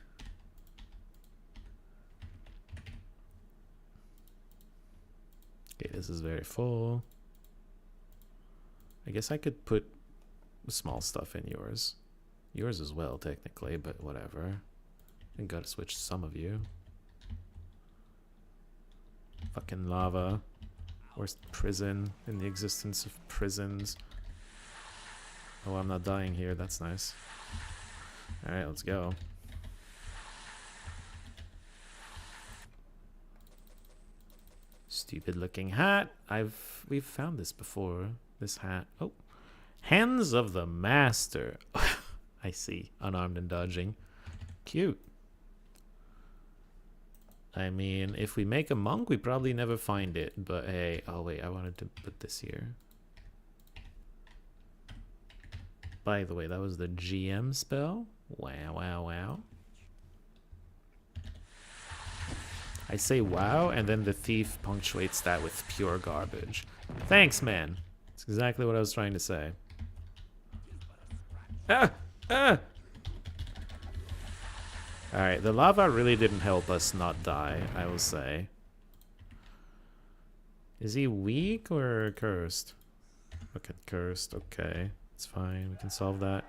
Okay, this is very full. I guess I could put small stuff in yours. Yours as well, technically, but whatever. I gotta switch some of you. Fucking lava. Worst prison in the existence of prisons. Oh, I'm not dying here. That's nice. Alright, let's go. Stupid looking hat. We've found this before. This hat. Oh. Hands of the Master. I see. Unarmed and dodging. Cute. I mean, if we make a monk, we probably never find it. But hey, oh wait, I wanted to put this here. By the way, that was the GM spell. Wow, wow, wow. I say wow, and then the thief punctuates that with pure garbage. Thanks, man. That's exactly what I was trying to say. Ah! Ah! Alright, the lava really didn't help us not die, I will say. Is he weak or cursed? Okay, cursed, okay. It's fine, we can solve that.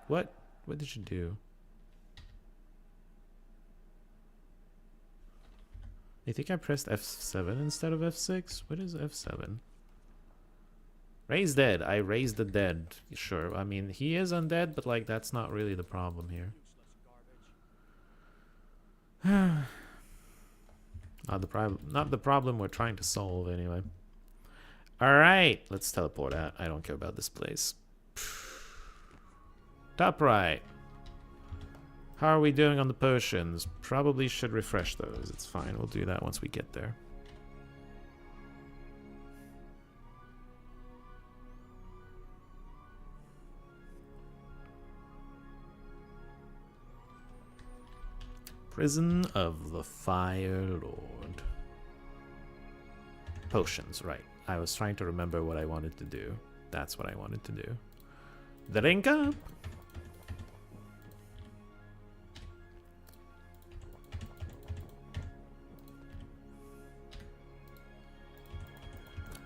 What? What did you do? I think I pressed F7 instead of F6? What is F7? Raise dead. I raised the dead. Sure, I mean, he is undead, but like, that's not really the problem here. Not the problem we're trying to solve anyway. Alright, let's teleport out. I don't care about this place. Top right. How are we doing on the potions? Probably should refresh those. It's fine. We'll do that once we get there. Prison of the Fire Lord. Potions, right. I was trying to remember what I wanted to do. That's what I wanted to do. Drink up!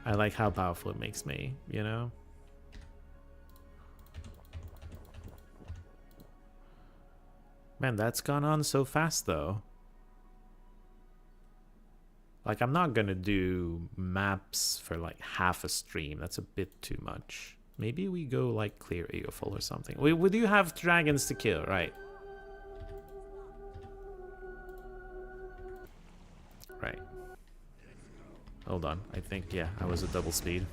I like how powerful it makes me, you know? Man, that's gone on so fast, though. Like, I'm not gonna do maps for, like, half a stream. That's a bit too much. Maybe we go, like, clear Eoful or something. We do have dragons to kill, right? Right. Hold on. I think, yeah, I was at double speed.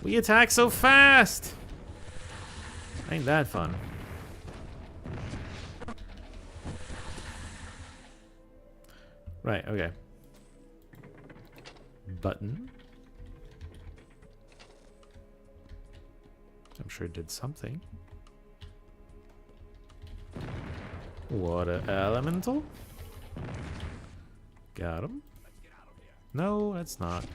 We attack so fast! Ain't that fun. Right, okay. Button. I'm sure it did something. Water elemental. Got him. No, that's not.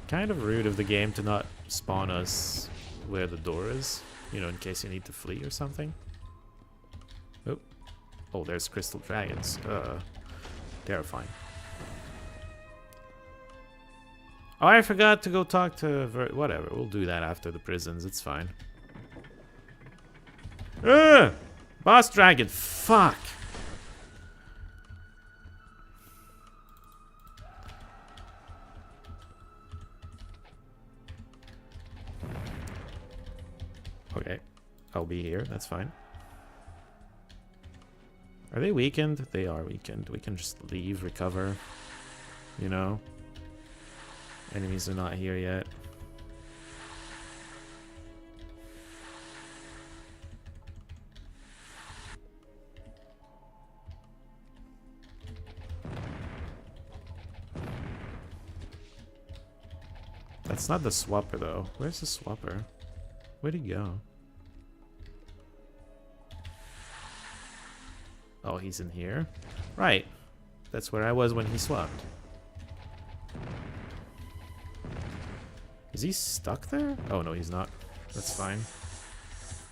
Kind of rude of the game to not spawn us where the door is, you know, in case you need to flee or something. Oh, oh, there's crystal dragons. Terrifying. Oh, I forgot to go talk to whatever. We'll do that after the prisons. It's fine. Boss dragon. Fuck. Okay, I'll be here. That's fine. Are they weakened? They are weakened. We can just leave, recover. You know? Enemies are not here yet. That's not the swapper, though. Where's the swapper? Where'd he go? Oh, he's in here? Right. That's where I was when he swapped. Is he stuck there? Oh, no, he's not. That's fine.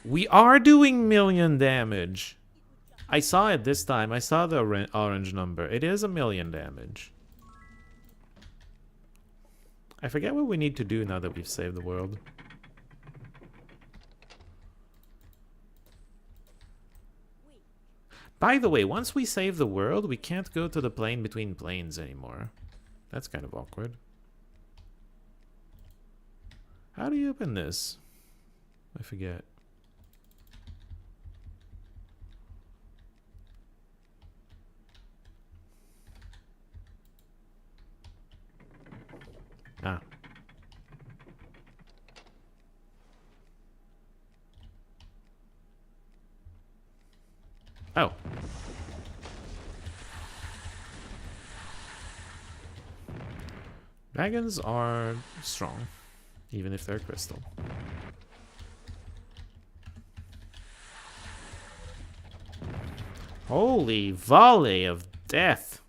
We are doing million damage. I saw it this time. I saw the orange number. It is 1,000,000 damage. I forget what we need to do now that we've saved the world. By the way, once we save the world, we can't go to the plane between planes anymore. That's kind of awkward. How do you open this? I forget. Oh. Dragons are strong, even if they're crystal. Holy volley of death.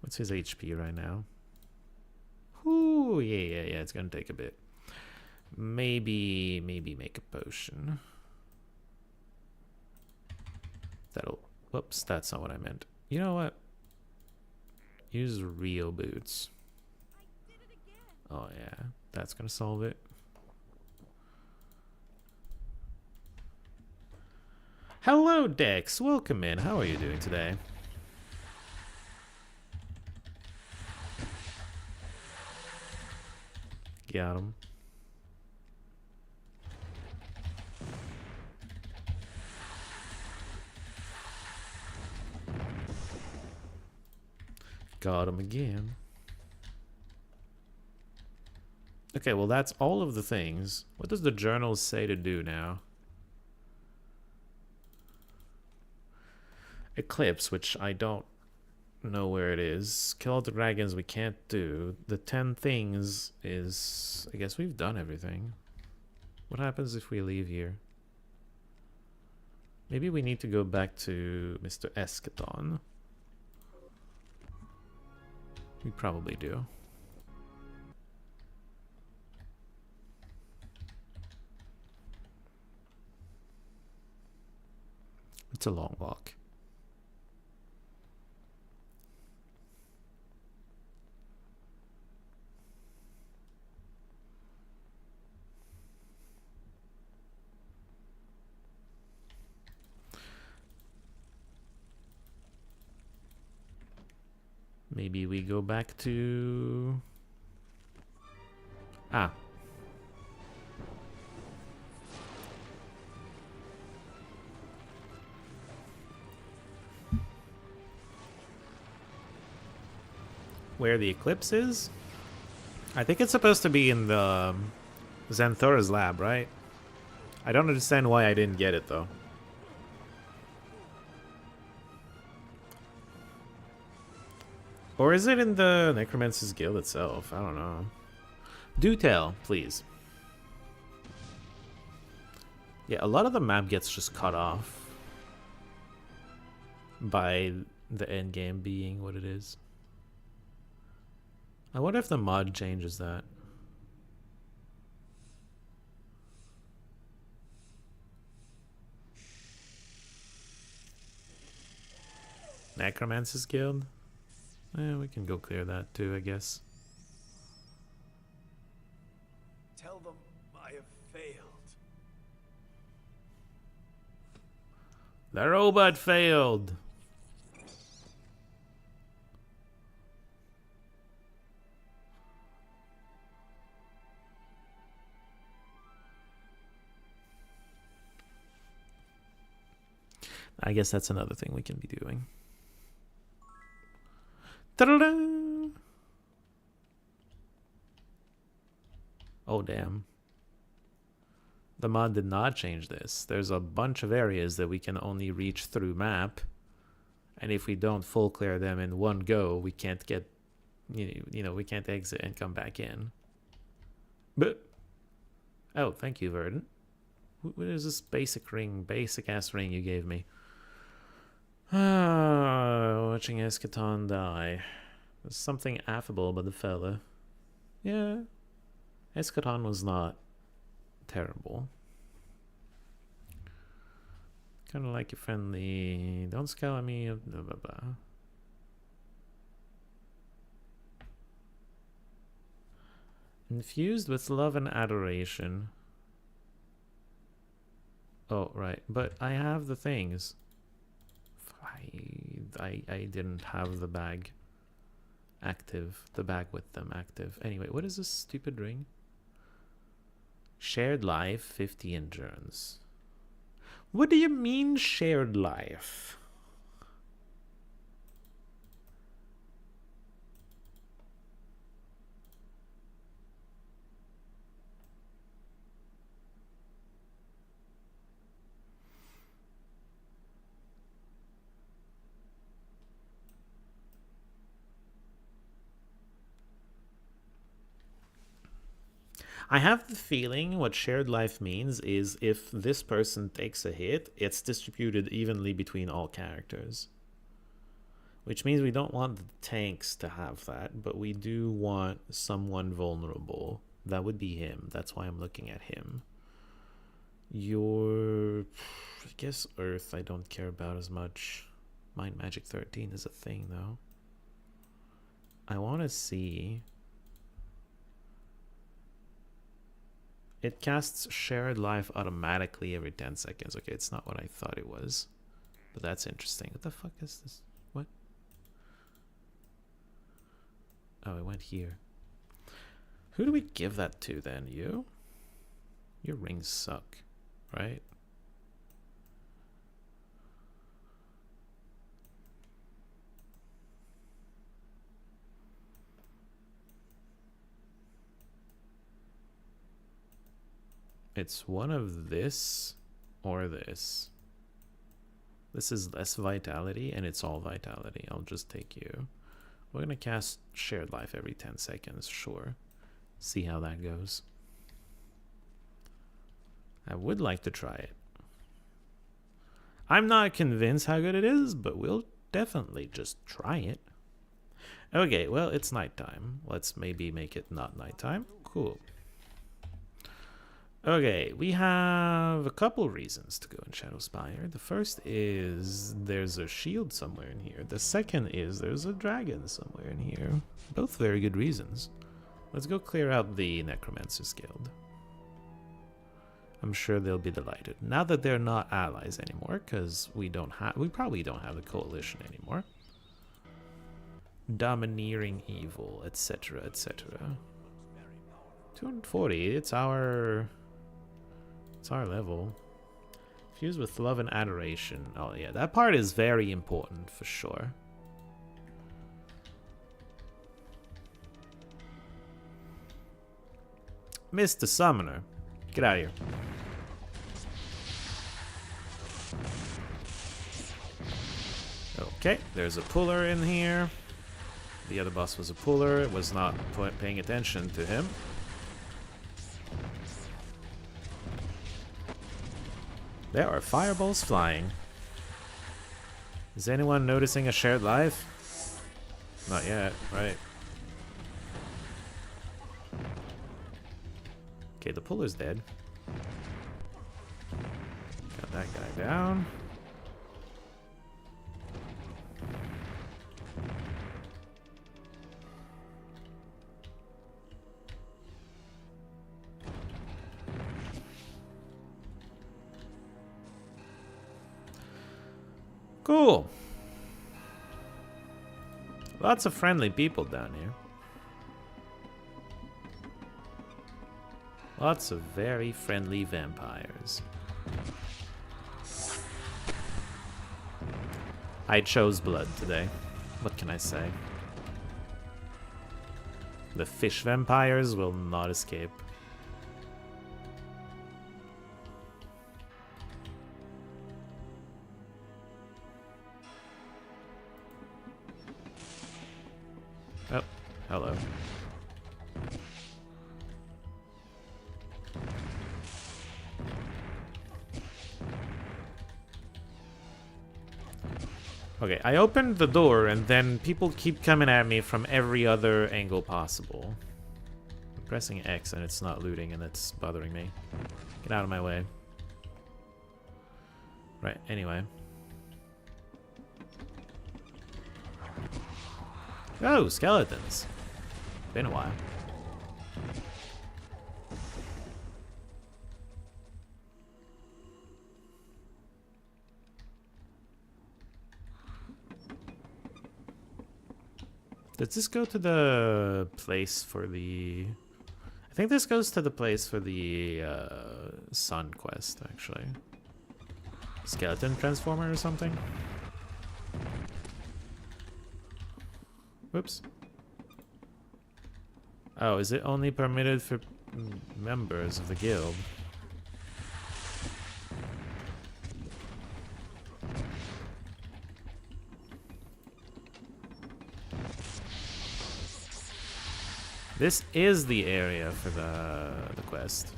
What's his HP right now? Ooh, yeah, it's gonna take a bit. Maybe make a potion. That'll... Whoops, that's not what I meant. You know what? Use real boots. Oh yeah, that's gonna solve it. Hello, Dex. Welcome in. How are you doing today? Got him. Got him again. Okay, well that's all of the things. What does the journal say to do now? Eclipse, which I don't know where it is. Kill all the dragons we can't do. The 10 things is... I guess we've done everything. What happens if we leave here? Maybe we need to go back to Mr. Eschaton. We probably do. It's a long walk. Maybe we go back to... Ah. Where the eclipse is? I think it's supposed to be in the Xanthora's lab, right? I don't understand why I didn't get it, though. Or is it in the Necromancer's Guild itself? I don't know. Do tell, please. Yeah, a lot of the map gets just cut off by the end game being what it is. I wonder if the mod changes that. Necromancer's Guild? We can go clear that too, I guess. Tell them I have failed. The robot failed. I guess that's another thing we can be doing. Ta-da-da! Oh, damn. The mod did not change this. There's a bunch of areas that we can only reach through map. And if we don't full clear them in one go, we can't get... You know, we can't exit and come back in. But... Oh, thank you, Verdant. What is this basic ass ring you gave me? Watching Eschaton die. There's something affable about the fella. Yeah. Eschaton was not terrible. Kind of like your friendly... Don't scowl at me. Blah, blah, blah. Infused with love and adoration. Oh, right. But I have the things. I didn't have the bag active. The bag with them active. Anyway, what is this stupid ring? Shared life, 50 endurance. What do you mean shared life? I have the feeling what shared life means is if this person takes a hit, it's distributed evenly between all characters. Which means we don't want the tanks to have that, but we do want someone vulnerable. That would be him. That's why I'm looking at him. I guess Earth I don't care about as much. Mind Magic 13 is a thing, though. I want to see... It casts shared life automatically every 10 seconds. Okay, it's not what I thought it was. But that's interesting. What the fuck is this? What? Oh, it went here. Who do we give that to then? You? Your rings suck, right? It's one of this or this. This is less vitality and it's all vitality. I'll just take you. We're gonna cast shared life every 10 seconds, sure. See how that goes. I would like to try it. I'm not convinced how good it is, but we'll definitely just try it. Okay, well, it's nighttime. Let's maybe make it not nighttime. Cool. Okay, we have a couple reasons to go in Shadowspire. The first is there's a shield somewhere in here. The second is there's a dragon somewhere in here. Both very good reasons. Let's go clear out the Necromancer's Guild. I'm sure they'll be delighted. Now that they're not allies anymore, because we probably don't have the coalition anymore. Domineering evil, etc., etc. 240, it's our level. Fused with love and adoration. Oh yeah, that part is very important for sure. Mr. Summoner, get out of here. Okay, there's a puller in here. The other boss was a puller. It was not paying attention to him. There are fireballs flying. Is anyone noticing a shared life? Not yet, right? Okay, the puller's dead. Got that guy down. Cool. Lots of friendly people down here. Lots of very friendly vampires. I chose blood today. What can I say? The fish vampires will not escape. Oh, hello. Okay, I opened the door and then people keep coming at me from every other angle possible. I'm pressing X and it's not looting and it's bothering me. Get out of my way. Right, anyway. Oh, skeletons. Been a while. Does this go to the place for the... I think this goes to the place for the Sun quest, actually. Skeleton Transformer or something? Whoops. Oh, is it only permitted for members of the guild? This is the area for the quest.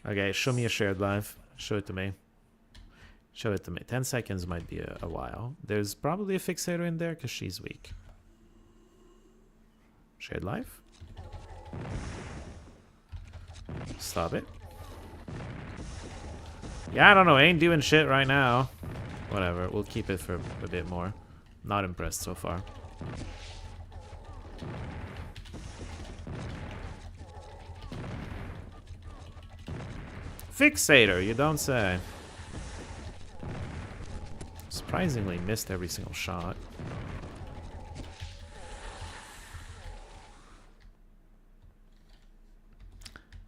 Okay, show me a shared life. Show it to me. Show it to me. 10 seconds might be a while. There's probably a fixator in there because she's weak. Shared life. Stop it. Yeah, I don't know. Ain't doing shit right now. Whatever. We'll keep it for a bit more. Not impressed so far. Fixator, you don't say. Surprisingly missed every single shot.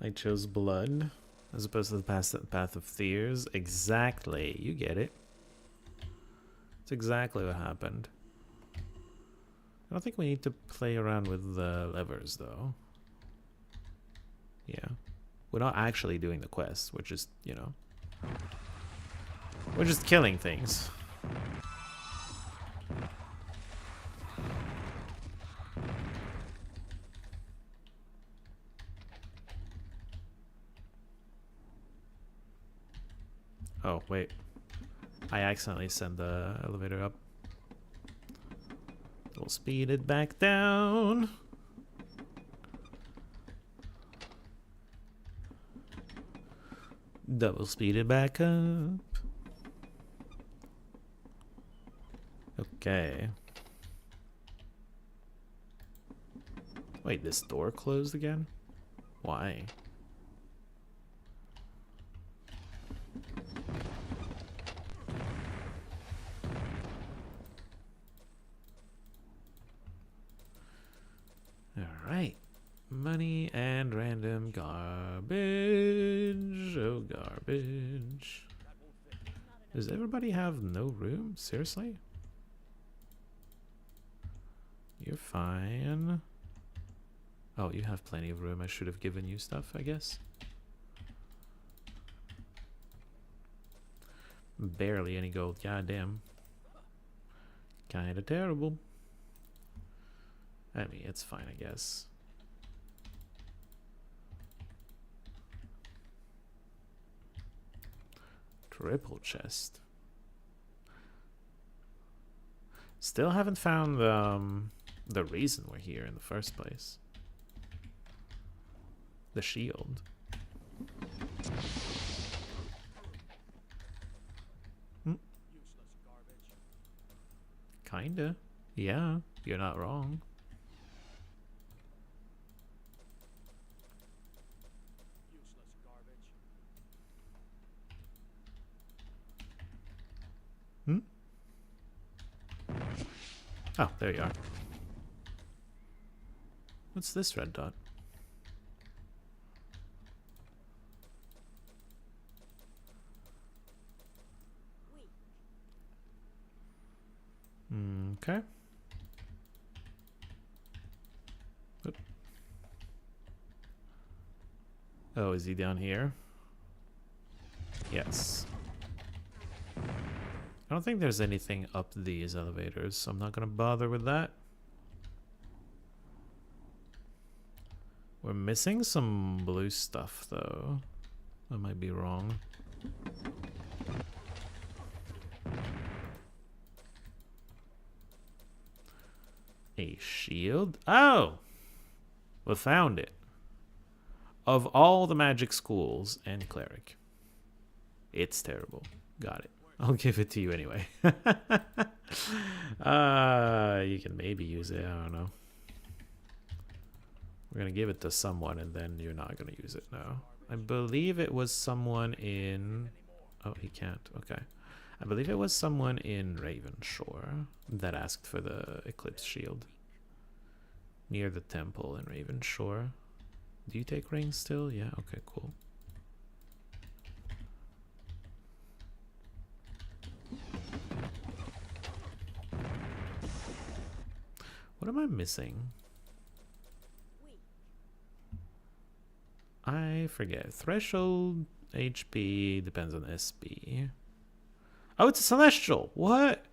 I chose blood as opposed to the path of fears. Exactly. You get it. It's exactly what happened. I don't think we need to play around with the levers, though. Yeah. We're not actually doing the quest. We're just, you know... We're just killing things. Oh, wait. I accidentally sent the elevator up. We'll speed it back down. Double speed it back up. Okay. Wait, this door closed again? Why? Alright. Money and random garbage. Oh, garbage. Does everybody have no room? Seriously? You're fine. Oh, you have plenty of room. I should have given you stuff, I guess. Barely any gold. Goddamn. Kinda terrible. I mean, it's fine, I guess. Triple chest. Still haven't found the reason we're here in the first place. The shield. Kinda. Yeah, you're not wrong. Oh, there you are. What's this red dot? Okay. Oop. Oh, is he down here? Yes. I don't think there's anything up these elevators, so I'm not gonna bother with that. We're missing some blue stuff, though. I might be wrong. A shield? Oh! We found it. Of all the magic schools and cleric. It's terrible. Got it. I'll give it to you anyway. You can maybe use it. I don't know. We're going to give it to someone and then you're not going to use it now. I believe it was someone in... Oh, he can't. Okay. I believe it was someone in Ravenshore that asked for the Eclipse Shield. Near the temple in Ravenshore. Do you take rings still? Yeah, okay, cool. What am I missing? I forget. Threshold HP depends on SB. Oh, it's a celestial. What?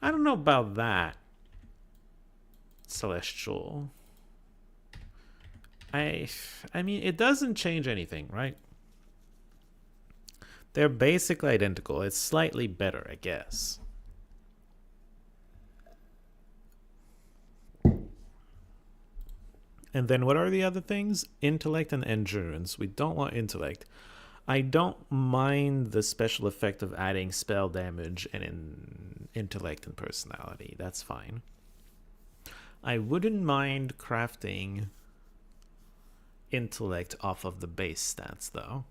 I don't know about that. Celestial. I mean, it doesn't change anything, right? They're basically identical. It's slightly better, I guess. And then what are the other things? Intellect and endurance. We don't want intellect. I don't mind the special effect of adding spell damage and intellect and personality. That's fine. I wouldn't mind crafting intellect off of the base stats, though.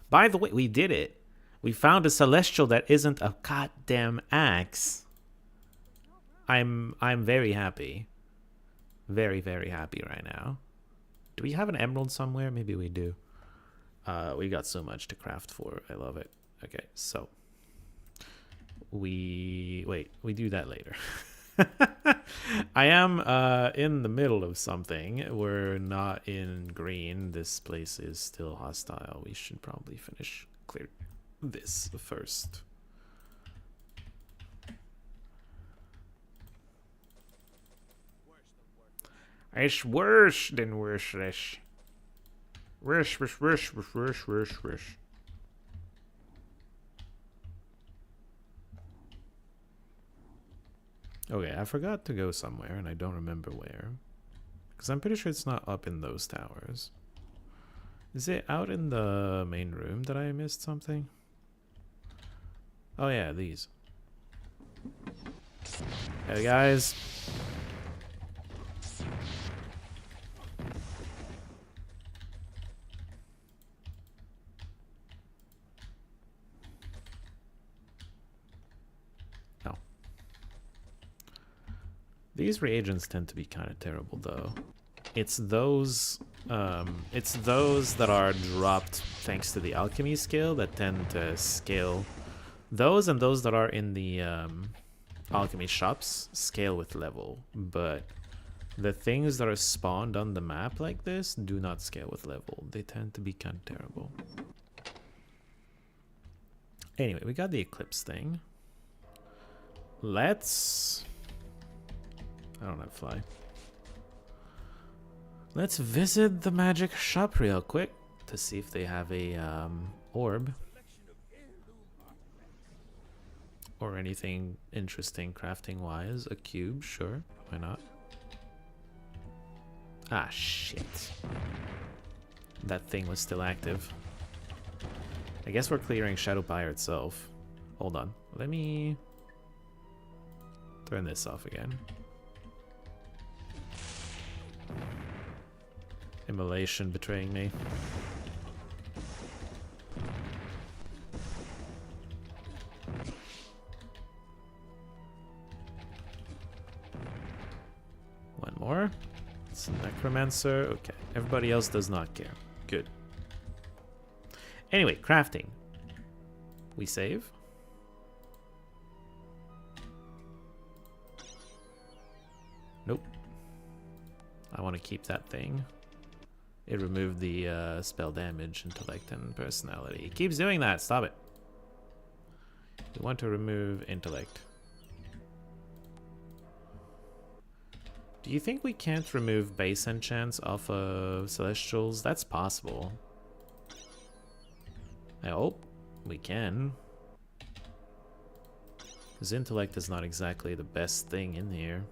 By the way, we did it. We found a celestial that isn't a goddamn axe. I'm very happy. Very, very happy right now. Do we have an emerald somewhere? Maybe we do. We got so much to craft for. I love it. Okay, so we do that later. I am in the middle of something. We're not in green. This place is still hostile. We should probably clear this first. It's worse than worse. Worse. Okay, I forgot to go somewhere, and I don't remember where. Because I'm pretty sure it's not up in those towers. Is it out in the main room that I missed something? Oh yeah, these. Hey guys. These reagents tend to be kind of terrible, though. It's those that are dropped thanks to the alchemy skill that tend to scale. Those and those that are in the alchemy shops scale with level, but the things that are spawned on the map like this do not scale with level. They tend to be kind of terrible. Anyway, we got the eclipse thing. Let's... I don't have fly. Let's visit the magic shop real quick to see if they have a orb or anything interesting crafting wise. A cube, sure, why not? Ah, shit. That thing was still active. I guess we're clearing Shadowpire itself. Hold on, let me turn this off again. Immolation betraying me. One more. It's a necromancer. Okay. Everybody else does not care. Good. Anyway, crafting. We save. Nope. I want to keep that thing. It removed the spell damage, intellect, and personality. It keeps doing that. Stop it. We want to remove intellect. Do you think we can't remove base enchants off of celestials? That's possible. I hope we can. Because intellect is not exactly the best thing in here.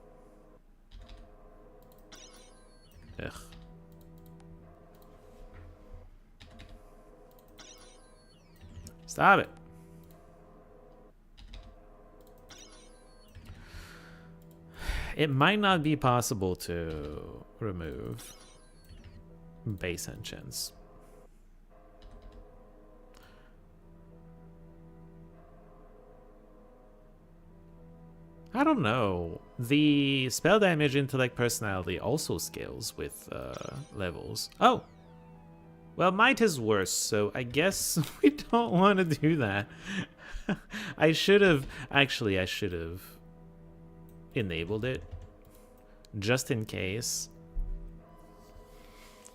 Ugh. Stop it. It might not be possible to remove base enchants. I don't know. The spell damage, intellect, personality also scales with levels. Oh! Well, might is worse, so I guess we don't want to do that. I should have... Actually, I should have enabled it. Just in case.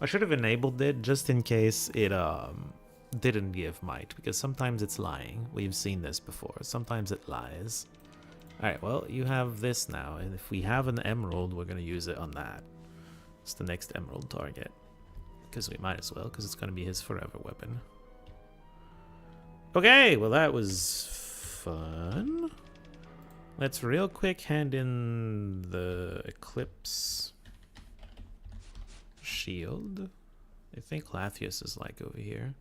I should have enabled it just in case it didn't give might. Because sometimes it's lying. We've seen this before. Sometimes it lies. Alright, well, you have this now, and if we have an emerald, we're gonna use it on that. It's the next emerald target. Because we might as well, because it's gonna be his forever weapon. Okay, well that was fun. Let's real quick hand in the Eclipse shield. I think Lathius is like over here.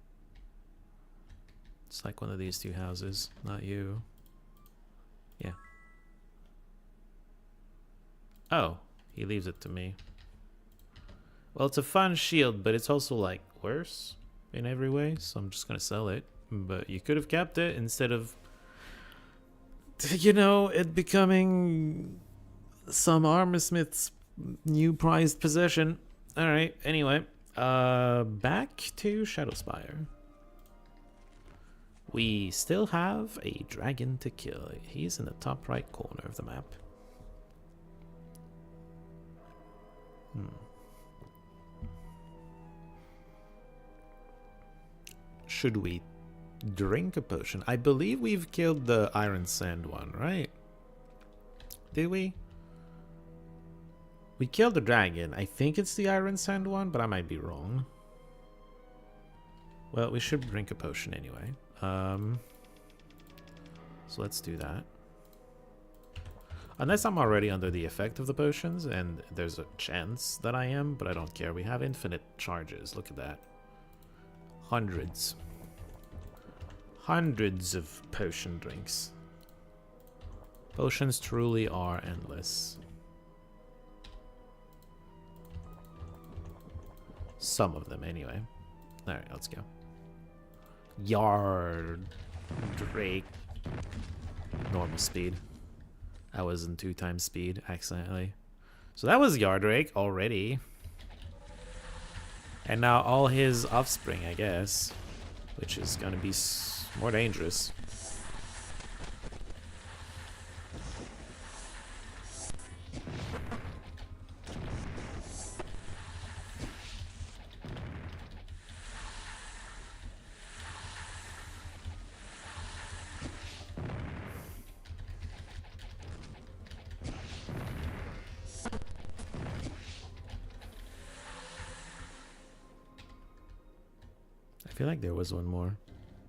It's like one of these two houses, not you. Yeah. Oh, he leaves it to me. Well, it's a fun shield, but it's also like worse in every way, so I'm just gonna sell it. But you could have kept it instead of, you know, it becoming some armorsmith's new prized possession. Alright, anyway. Back to Shadowspire. We still have a dragon to kill. He's in the top right corner of the map. Should we drink a potion? I believe we've killed the Iron Sand one, right? Did we? We killed the dragon. I think it's the Iron Sand one, but I might be wrong. Well, we should drink a potion anyway. So let's do that. Unless I'm already under the effect of the potions, and there's a chance that I am, but I don't care. We have infinite charges. Look at that. Hundreds. Hundreds of potion drinks. Potions truly are endless. Some of them, anyway. Alright, let's go. Yard Drake. Normal speed. I was in 2x speed accidentally. So that was Yardrake already. And now all his offspring, I guess. Which is gonna be more dangerous. I feel like there was one more.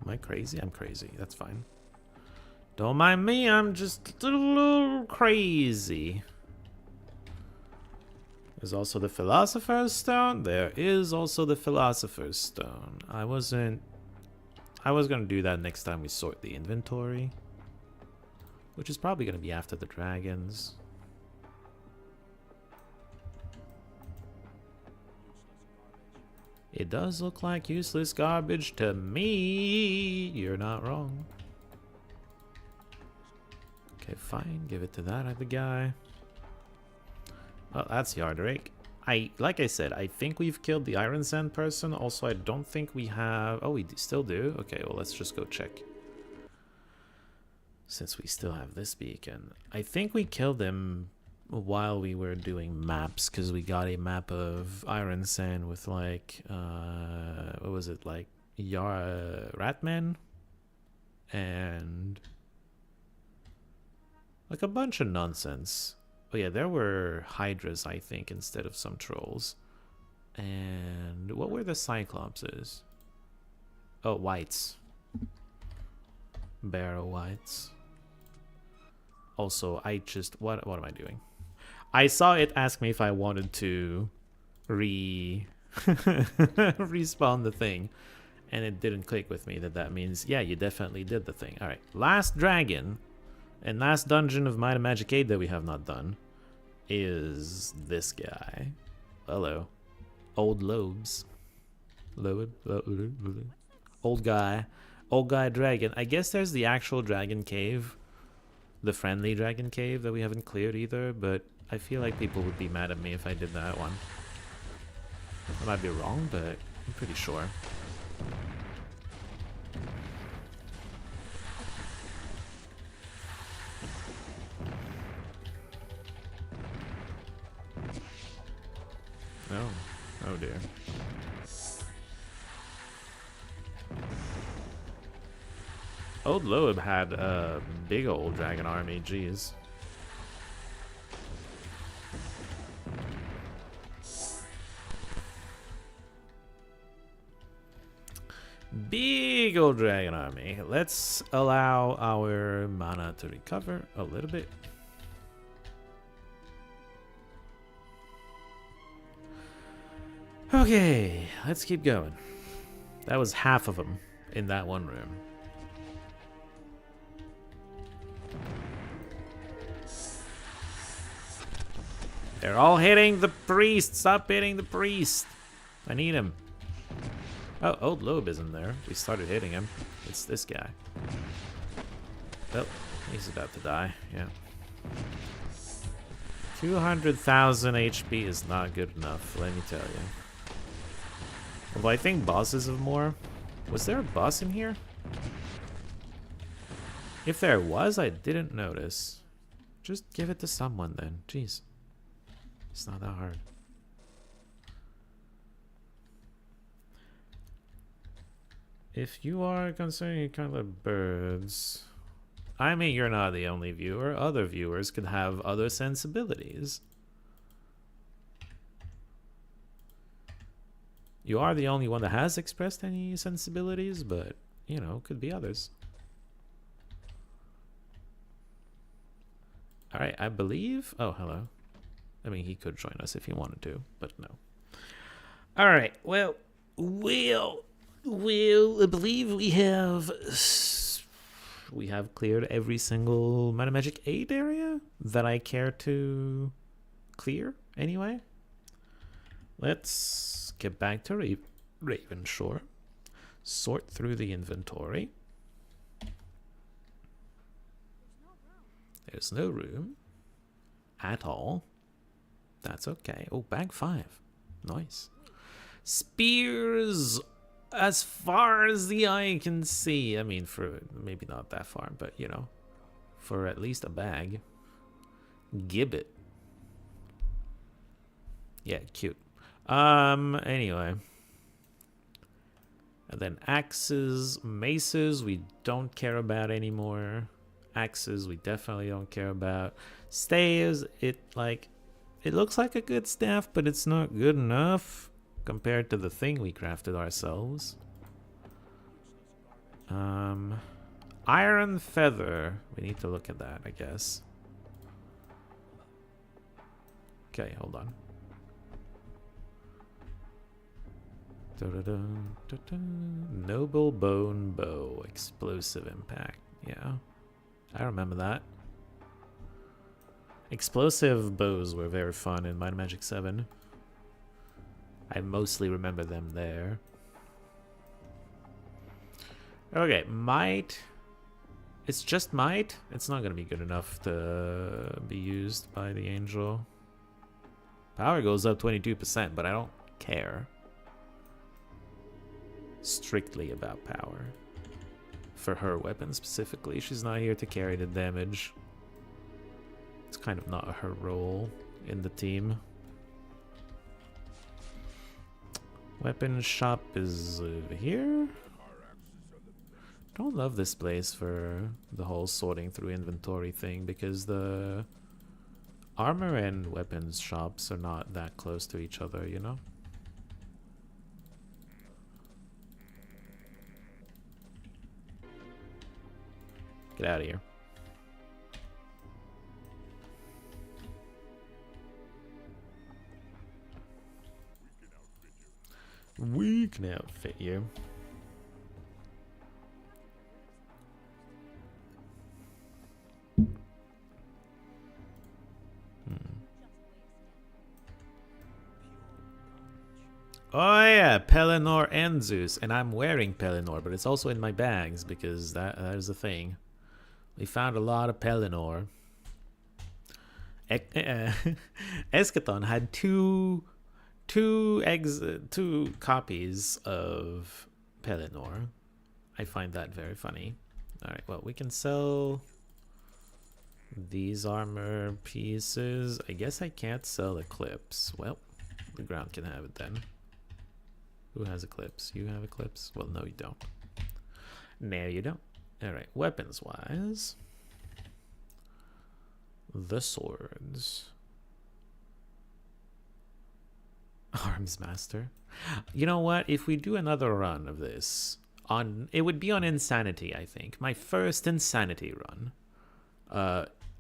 Am I crazy? I'm crazy. That's fine. Don't mind me, I'm just a little crazy. There's also the Philosopher's Stone. There is also the Philosopher's Stone. I was gonna do that next time we sort the inventory. Which is probably gonna be after the dragons. It does look like useless garbage to me. You're not wrong. Okay, fine. Give it to that other guy. Well, that's Yardrake. Like I said, I think we've killed the Iron Sand person. Also, I don't think we have... Oh, we still do? Okay, well, let's just go check. Since we still have this beacon. I think we killed him while we were doing maps, because we got a map of Iron Sand with like what was it, like Ratman and like a bunch of nonsense. Oh yeah, there were hydras, I think, instead of some trolls. And what were the cyclopses? Oh, whites. Barrow whites. Also, I just what am I doing? I saw it ask me if I wanted to respawn the thing, and it didn't click with me that means, yeah, you definitely did the thing. All right, last dragon and last dungeon of Might and Magic 8 that we have not done is this guy. Hello. Old Lobes. Old guy dragon. I guess there's the actual dragon cave. The friendly dragon cave that we haven't cleared either, but I feel like people would be mad at me if I did that one. I might be wrong, but I'm pretty sure. Oh dear. Old Loeb had a big old dragon army, jeez. Big old dragon army. Let's allow our mana to recover a little bit. Okay, let's keep going. That was half of them in that one room. They're all hitting the priest. Stop hitting the priest. I need him. Oh, Old Loeb isn't there. We started hitting him. It's this guy. Oh, he's about to die. Yeah. 200,000 HP is not good enough, let me tell you. Although I think bosses have more. Was there a boss in here? If there was, I didn't notice. Just give it to someone then. Jeez. It's not that hard. If you are concerning kind of birds, I mean, you're not the only viewer. Other viewers could have other sensibilities. You are the only one that has expressed any sensibilities, but, you know, could be others. Alright, I believe... Oh, hello. I mean, he could join us if he wanted to, but no. Alright, well, I believe we have cleared every single Mana Magic 8 area that I care to clear, anyway. Let's get back to Ravenshore. Sort through the inventory. There's no room at all. That's okay. Oh, bag 5. Nice. Spears as far as the eye can see. I mean, for maybe not that far, but you know, for at least a bag. Gibbet. Yeah, cute. Anyway. And then axes, maces, we don't care about anymore. Axes, we definitely don't care about. Staves, it looks like a good staff, but it's not good enough compared to the thing we crafted ourselves. Iron feather, we need to look at that, I guess. Okay, hold on. Noble bone bow, explosive impact. Yeah, I remember that. Explosive bows were very fun in Might Magic 7. I mostly remember them there. Okay, might. It's just might. It's not gonna be good enough to be used by the angel. Power goes up 22%, but I don't care strictly about power. For her weapon specifically, she's not here to carry the damage. It's kind of not her role in the team. Weapon shop is over here. Don't love this place for the whole sorting through inventory thing because the armor and weapons shops are not that close to each other, you know? Get out of here. We can outfit you. Oh yeah, Pelennor and Zeus. And I'm wearing Pelennor, but it's also in my bags because that is the thing. We found a lot of Pelennor. Eschaton had two copies of Pelennor. I find that very funny. Alright, well, we can sell these armor pieces. I guess I can't sell Eclipse. Well, the ground can have it then. Who has Eclipse? You have Eclipse? Well, no, you don't. No, you don't. Alright, weapons-wise. The swords. Arms Master. You know what? If we do another run of this, it would be on Insanity, I think. My first Insanity run.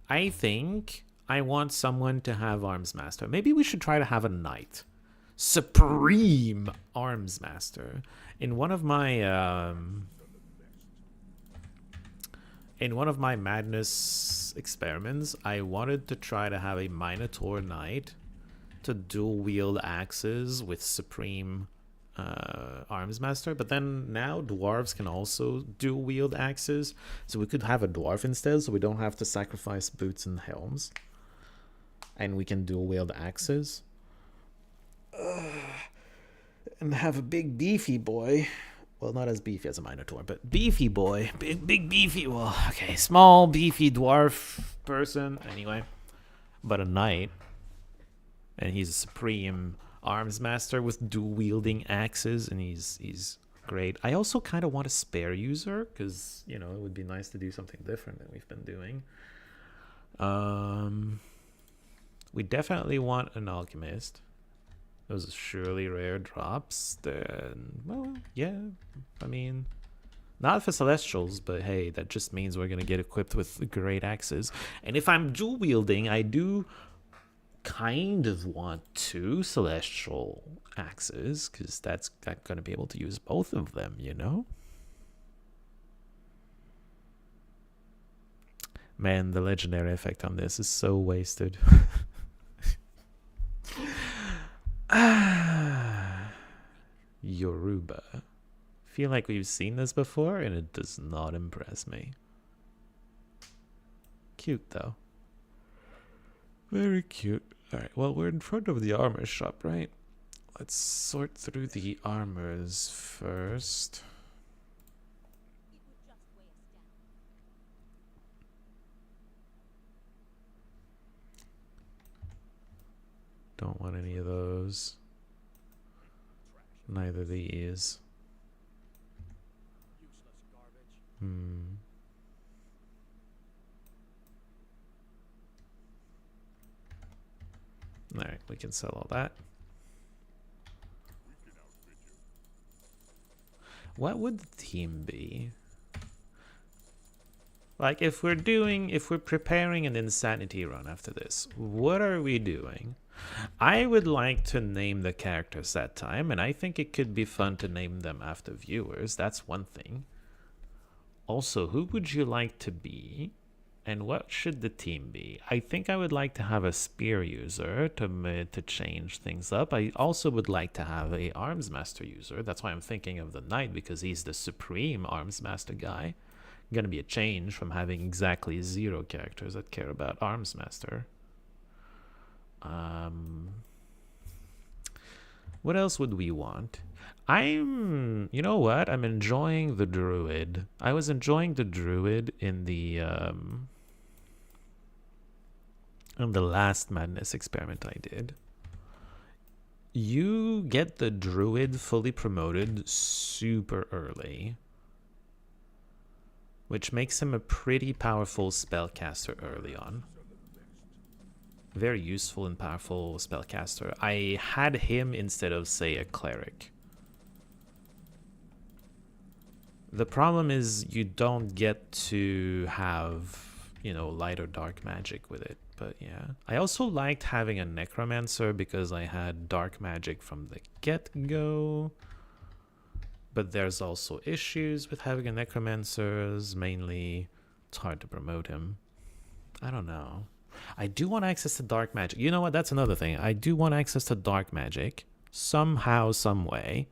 I think I want someone to have Arms Master. Maybe we should try to have a knight. Supreme Arms Master. In one of my madness experiments, I wanted to try to have a Minotaur Knight to dual wield axes with Supreme Arms Master, but then now dwarves can also dual wield axes, so we could have a dwarf instead, so we don't have to sacrifice boots and helms, and we can dual wield axes. And have a big beefy boy. Well, not as beefy as a Minotaur, but beefy boy. Big beefy. Well, okay, small beefy dwarf person. Anyway, but a knight, and he's a Supreme Arms Master with dual wielding axes, and he's great. I also kind of want a spare user because, you know, it would be nice to do something different than we've been doing. We definitely want an alchemist. Those are surely rare drops. Then, well, yeah. I mean, not for Celestials, but hey, that just means we're going to get equipped with great axes. And if I'm dual wielding, I do kind of want 2 Celestial axes, because that's going to be able to use both of them, you know? Man, the legendary effect on this is so wasted. Yoruba. Feel like we've seen this before and it does not impress me. Cute though. Very cute. Alright, well, we're in front of the armor shop, right? Let's sort through the armors first. Don't want any of those. Neither these. Alright, we can sell all that. What would the team be? Like, if we're preparing an Insanity run after this, what are we doing? I would like to name the characters that time, and I think it could be fun to name them after viewers. That's one thing. Also, who would you like to be? And what should the team be? I think I would like to have a spear user to change things up. I also would like to have a arms master user. That's why I'm thinking of the knight, because he's the supreme arms master guy. Gonna be a change from having exactly 0 characters that care about arms master. What else would we want? You know what? I'm enjoying the druid. I was enjoying the druid in the last madness experiment I did. You get the druid fully promoted super early, which makes him a pretty powerful spellcaster early on. Very useful and powerful spellcaster. I had him instead of, say, a cleric. The problem is you don't get to have, you know, light or dark magic with it. But yeah. I also liked having a necromancer because I had dark magic from the get-go. But there's also issues with having a necromancer. Mainly, it's hard to promote him. I don't know. I do want access to dark magic. You know what? That's another thing. I do want access to dark magic. Somehow, some way.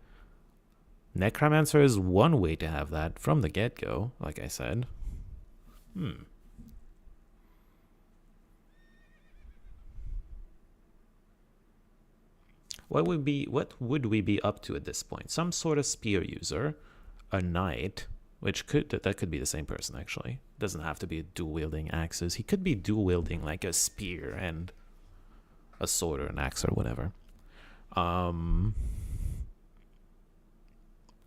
Necromancer is one way to have that from the get-go, like I said. What would we be up to at this point? Some sort of spear user, a knight, which that could be the same person actually. Doesn't have to be dual wielding axes. He could be dual wielding like a spear and a sword or an axe or whatever.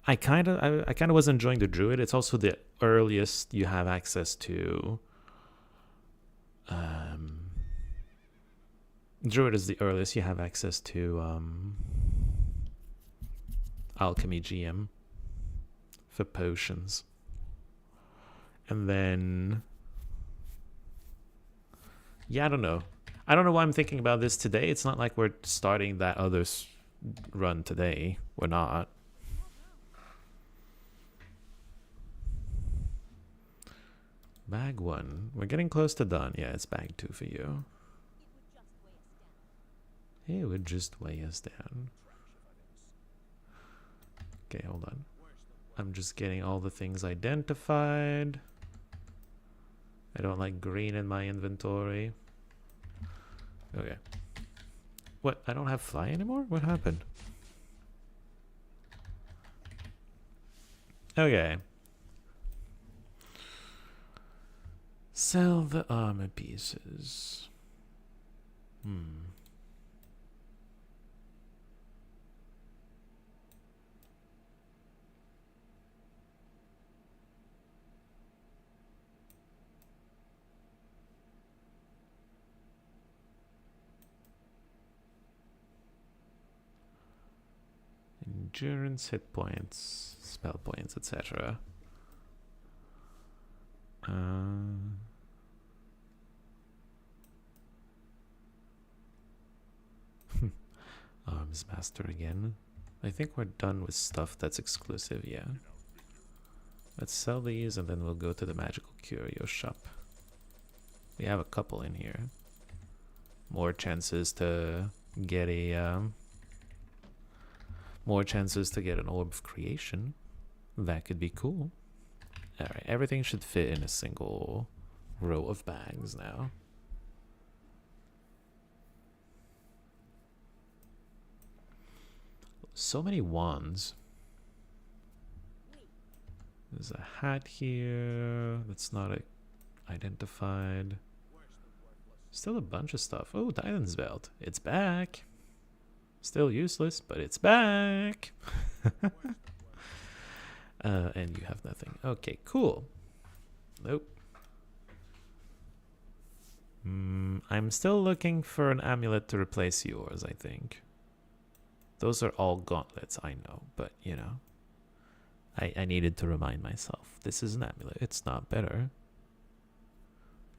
I kind of was enjoying the druid. It's also the earliest you have access to. Druid is the earliest you have access to alchemy GM for potions, and then yeah, I don't know why I'm thinking about this today. It's not like we're starting that other run today. We're not. Bag 1. We're getting close to done. Yeah, it's bag 2 for you. It would just weigh us down. Okay, hold on. I'm just getting all the things identified. I don't like green in my inventory. Okay. What? I don't have fly anymore? What happened? Okay. Sell the armor pieces. Endurance, hit points, spell points, etc. Arms master again. I think we're done with stuff that's exclusive, yeah. Let's sell these and then we'll go to the magical curio shop. We have a couple in here. More chances to get a more chances to get an orb of creation. That could be cool. Alright, everything should fit in a single row of bags now. So many wands. There's a hat here that's not identified. Still a bunch of stuff. Oh, Titan's belt. It's back. Still useless, but it's back. And you have nothing. Okay, cool. Nope. I'm still looking for an amulet to replace yours, I think. Those are all gauntlets, I know, but you know. I needed to remind myself. This is an amulet. It's not better.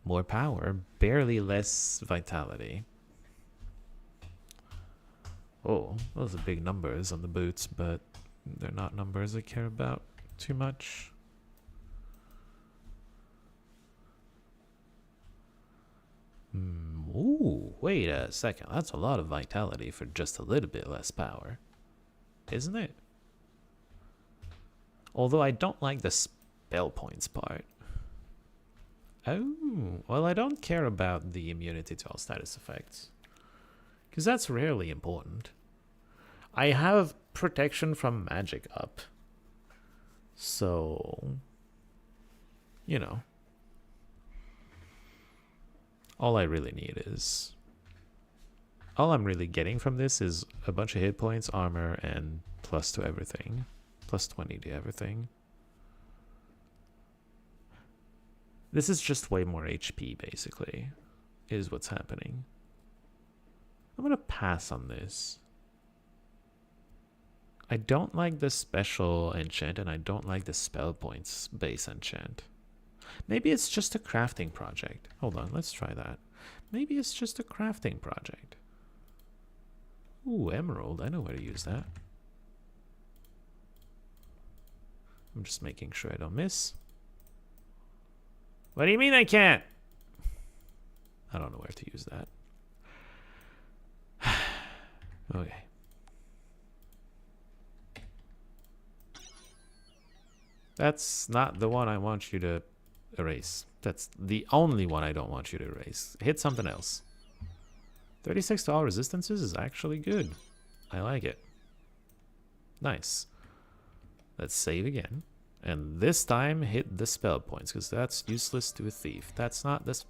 More power, barely less vitality. Oh, those are big numbers on the boots, but they're not numbers I care about too much. Ooh, wait a second. That's a lot of vitality for just a little bit less power. Isn't it? Although I don't like the spell points part. Oh, well, I don't care about the immunity to all status effects, because that's rarely important. I have protection from magic up. So, you know. All I really need is... all I'm really getting from this is a bunch of hit points, armor, and plus to everything. Plus 20 to everything. This is just way more HP, basically, is what's happening. I'm gonna pass on this. I don't like the special enchant, and I don't like the spell points base enchant. Maybe it's just a crafting project. Hold on, let's try that. Maybe it's just a crafting project. Ooh, emerald. I know where to use that. I'm just making sure I don't miss. What do you mean I can't? I don't know where to use that. Okay. That's not the one I want you to erase. That's the only one I don't want you to erase. Hit something else. 36 to all resistances is actually good. I like it. Nice. Let's save again. And this time hit the spell points, because that's useless to a thief. That's not this.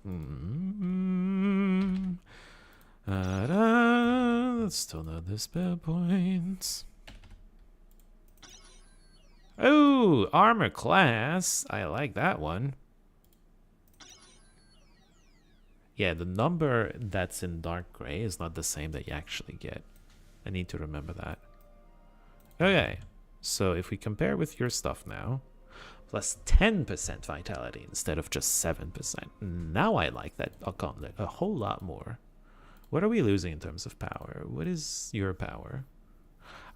That's still not the spell points. Ooh, armor class. I like that one. Yeah, the number that's in dark gray is not the same that you actually get. I need to remember that. Okay, so if we compare with your stuff now, plus 10% vitality instead of just 7%. Now I like that gauntlet a whole lot more. What are we losing in terms of power? What is your power?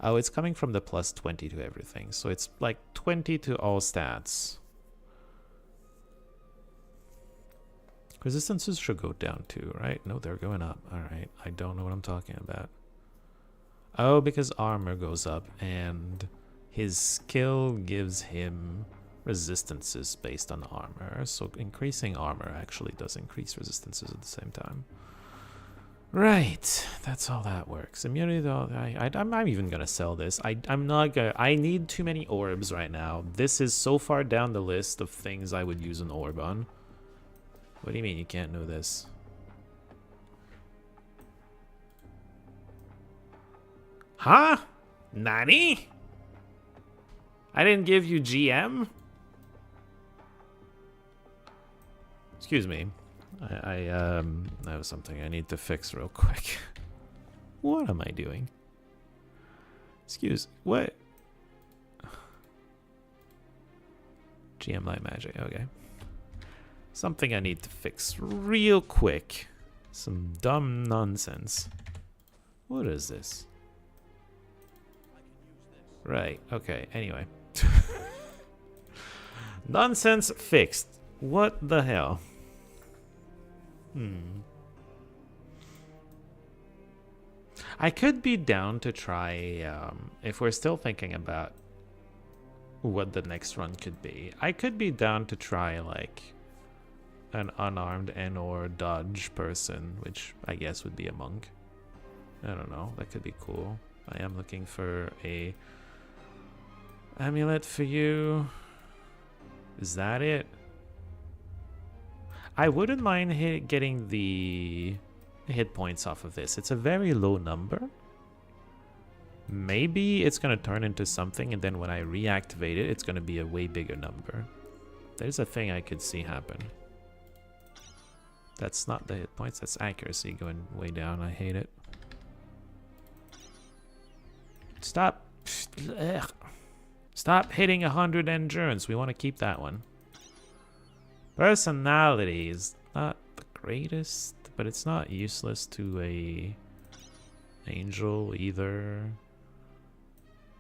Oh, it's coming from the plus 20 to everything. So it's like 20 to all stats. Resistances should go down too, right? No, they're going up. All right, I don't know what I'm talking about. Oh, because armor goes up and his skill gives him resistances based on armor. So increasing armor actually does increase resistances at the same time. Right, that's how that works. Immunity though, I'm even gonna sell this. I'm not gonna, I need too many orbs right now. This is so far down the list of things I would use an orb on. What do you mean you can't know this? Huh? Nani? I didn't give you GM? Excuse me. I have something I need to fix real quick. What am I doing? What? GM Light Magic, okay. Something I need to fix real quick. Some dumb nonsense. What is this? Right, okay, anyway. Nonsense fixed. What the hell? I could be down to try, if we're still thinking about what the next run could be, I could be down to try, like, an unarmed and/or dodge person, which I guess would be a monk. I don't know, that could be cool. I am looking for a amulet for you. Is that it? I wouldn't mind getting the hit points off of this. It's a very low number. Maybe it's going to turn into something, and then when I reactivate it, it's going to be a way bigger number. There's a thing I could see happen. That's not the hit points, that's accuracy going way down. I hate it. Stop. Ugh. Stop hitting 100 endurance. We want to keep that one. Personality is not the greatest, but it's not useless to a angel either.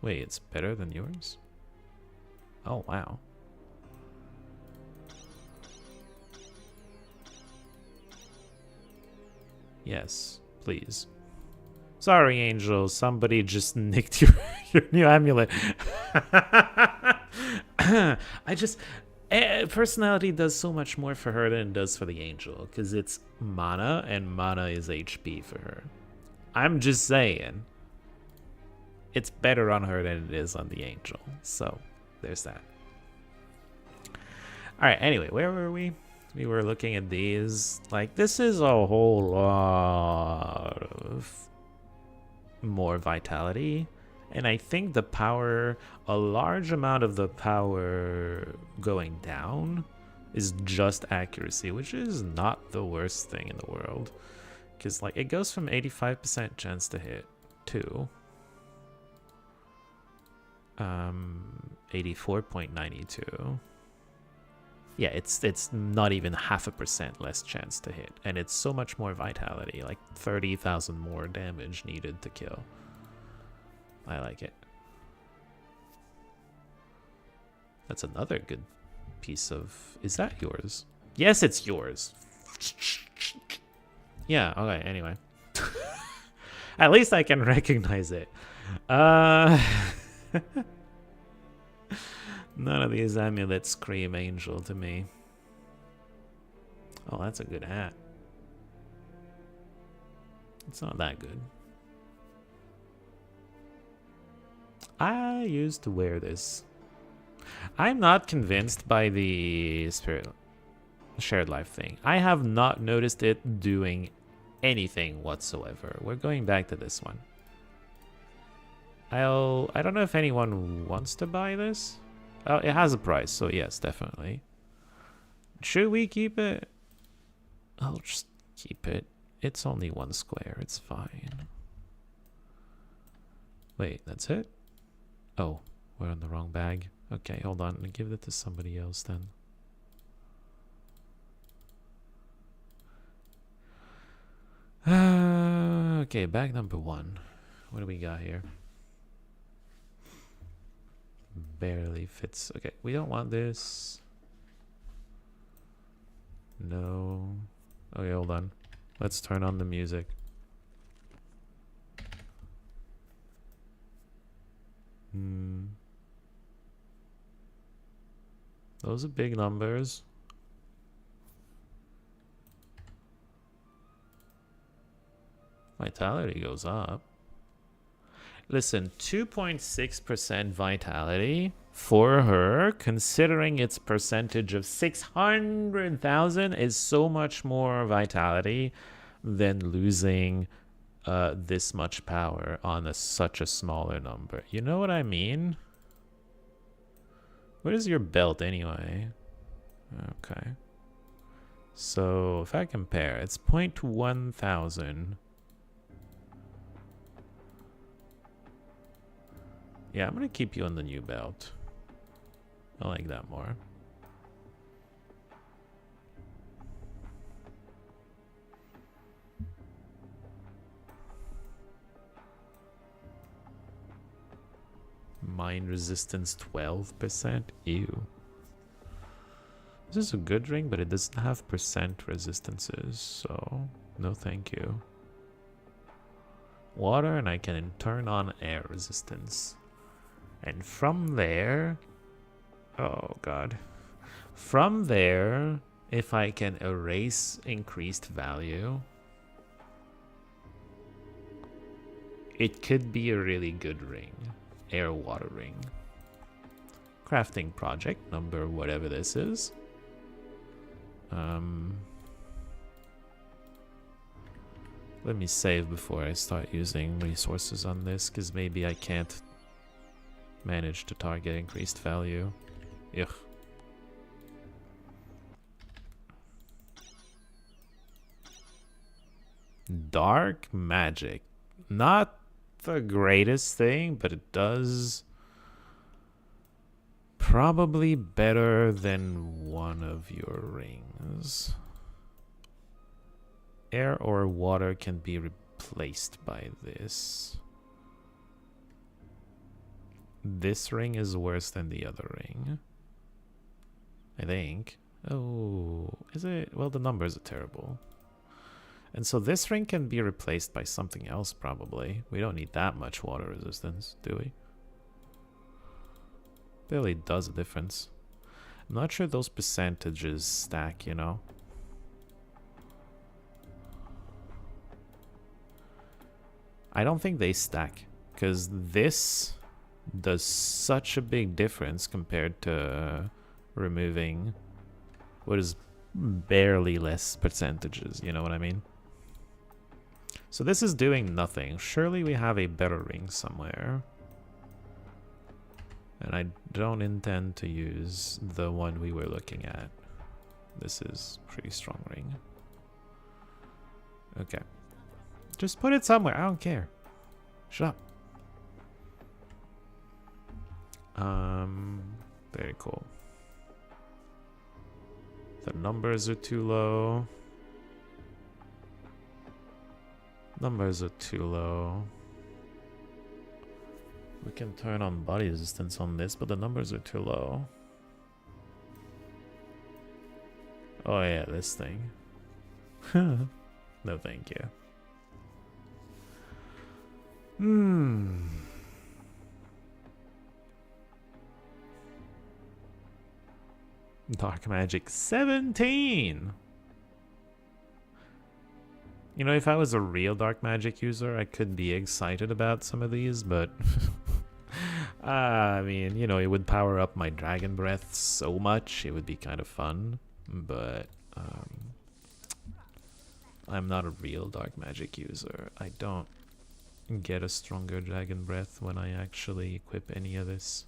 Wait, it's better than yours? Oh, wow. Yes, please. Sorry, Angel. Somebody just nicked your new amulet. Personality does so much more for her than it does for the Angel, because it's mana, and mana is HP for her. I'm just saying. It's better on her than it is on the Angel. So, there's that. Alright, anyway, where were we? We were looking at these. Like, this is a whole lot of more vitality. And I think the power, a large amount of the power going down is just accuracy, which is not the worst thing in the world. Because, like, it goes from 85% chance to hit to 84.92. Yeah, it's not even 0.5% less chance to hit, and it's so much more vitality, like 30,000 more damage needed to kill. I like it. That's another good piece of... Is that yours? Yes, it's yours. Yeah, okay, anyway. At least I can recognize it. None of these amulets scream angel to me. Oh, that's a good hat. It's not that good. I used to wear this. I'm not convinced by the shared life thing. I have not noticed it doing anything whatsoever. We're going back to this one. I don't know if anyone wants to buy this. Oh, it has a price, so yes, definitely. Should we keep it? I'll just keep it. It's only 1 square, it's fine. Wait, that's it? Oh, we're in the wrong bag. Okay, hold on. I'll give it to somebody else then. Okay, bag number 1. What do we got here? Barely fits. Okay, we don't want this. No. Okay, hold on. Let's turn on the music. Those are big numbers. Vitality goes up. Listen, 2.6% vitality for her, considering its percentage of 600,000, is so much more vitality than losing this much power on such a smaller number. You know what I mean? What is your belt anyway? Okay. So if I compare, it's 0.1000. Yeah, I'm gonna keep you on the new belt. I like that more. Mine resistance 12%. Ew. This is a good ring, but it doesn't have percent resistances, so no thank you. Water, and I can turn on air resistance. And from there, oh god. From there, if I can erase increased value, it could be a really good ring. Air water ring. Crafting project number whatever this is. Let me save before I start using resources on this, because maybe I can't manage to target increased value. Ugh. Dark magic. Not the greatest thing, but it does probably better than one of your rings. Air or water can be replaced by this. This ring is worse than the other ring, I think. Oh, is it? Well, the numbers are terrible. And so this ring can be replaced by something else, probably. We don't need that much water resistance, do we? Barely does a difference. I'm not sure those percentages stack, you know? I don't think they stack, because this does such a big difference compared to removing what is barely less percentages, you know what I mean? So this is doing nothing. Surely we have a better ring somewhere. And I don't intend to use the one we were looking at. This is a pretty strong ring. Okay. Just put it somewhere. I don't care. Shut up. Very cool. The numbers are too low. Numbers are too low. We can turn on body resistance on this, but the numbers are too low. Oh yeah, this thing. No thank you. Dark Magic 17! You know, if I was a real Dark Magic user, I could be excited about some of these, but... I mean, you know, it would power up my Dragon Breath so much, it would be kind of fun, but... I'm not a real Dark Magic user. I don't get a stronger Dragon Breath when I actually equip any of this.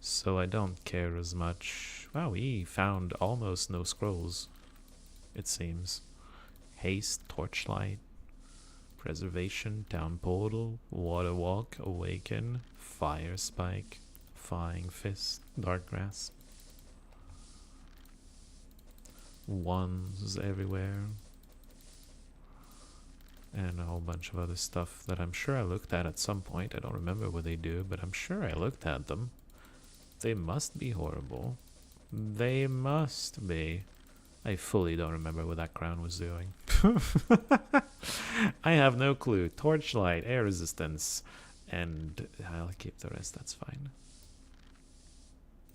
So I don't care as much. Wow, we found almost no scrolls, it seems. Haste, torchlight, preservation, town portal, water walk, awaken, fire spike, flying fist, dark grasp. Wands everywhere. And a whole bunch of other stuff that I'm sure I looked at some point. I don't remember what they do, but I'm sure I looked at them. They must be horrible. They must be. I fully don't remember what that crown was doing. I have no clue. Torchlight, air resistance, and I'll keep the rest, that's fine.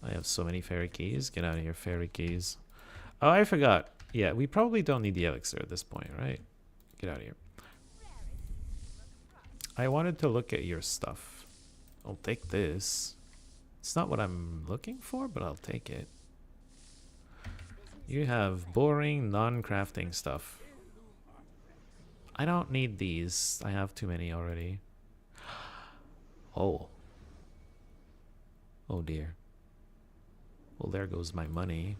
I have so many fairy keys. Get out of here, fairy keys. Oh, I forgot. Yeah, we probably don't need the elixir at this point, right? Get out of here. I wanted to look at your stuff. I'll take this. It's not what I'm looking for, but I'll take it. You have boring, non-crafting stuff. I don't need these. I have too many already. Oh. Oh dear. Well, there goes my money.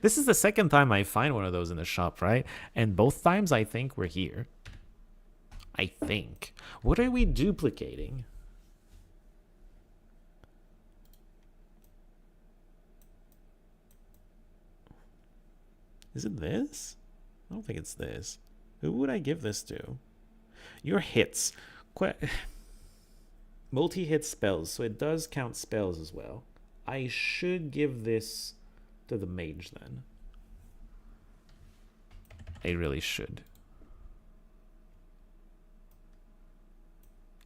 This is the second time I find one of those in the shop, right? And both times I think we're here. I think. What are we duplicating? Is it this? I don't think it's this. Who would I give this to? Your hits. Multi-hit spells, so it does count spells as well. I should give this to the mage then. I really should.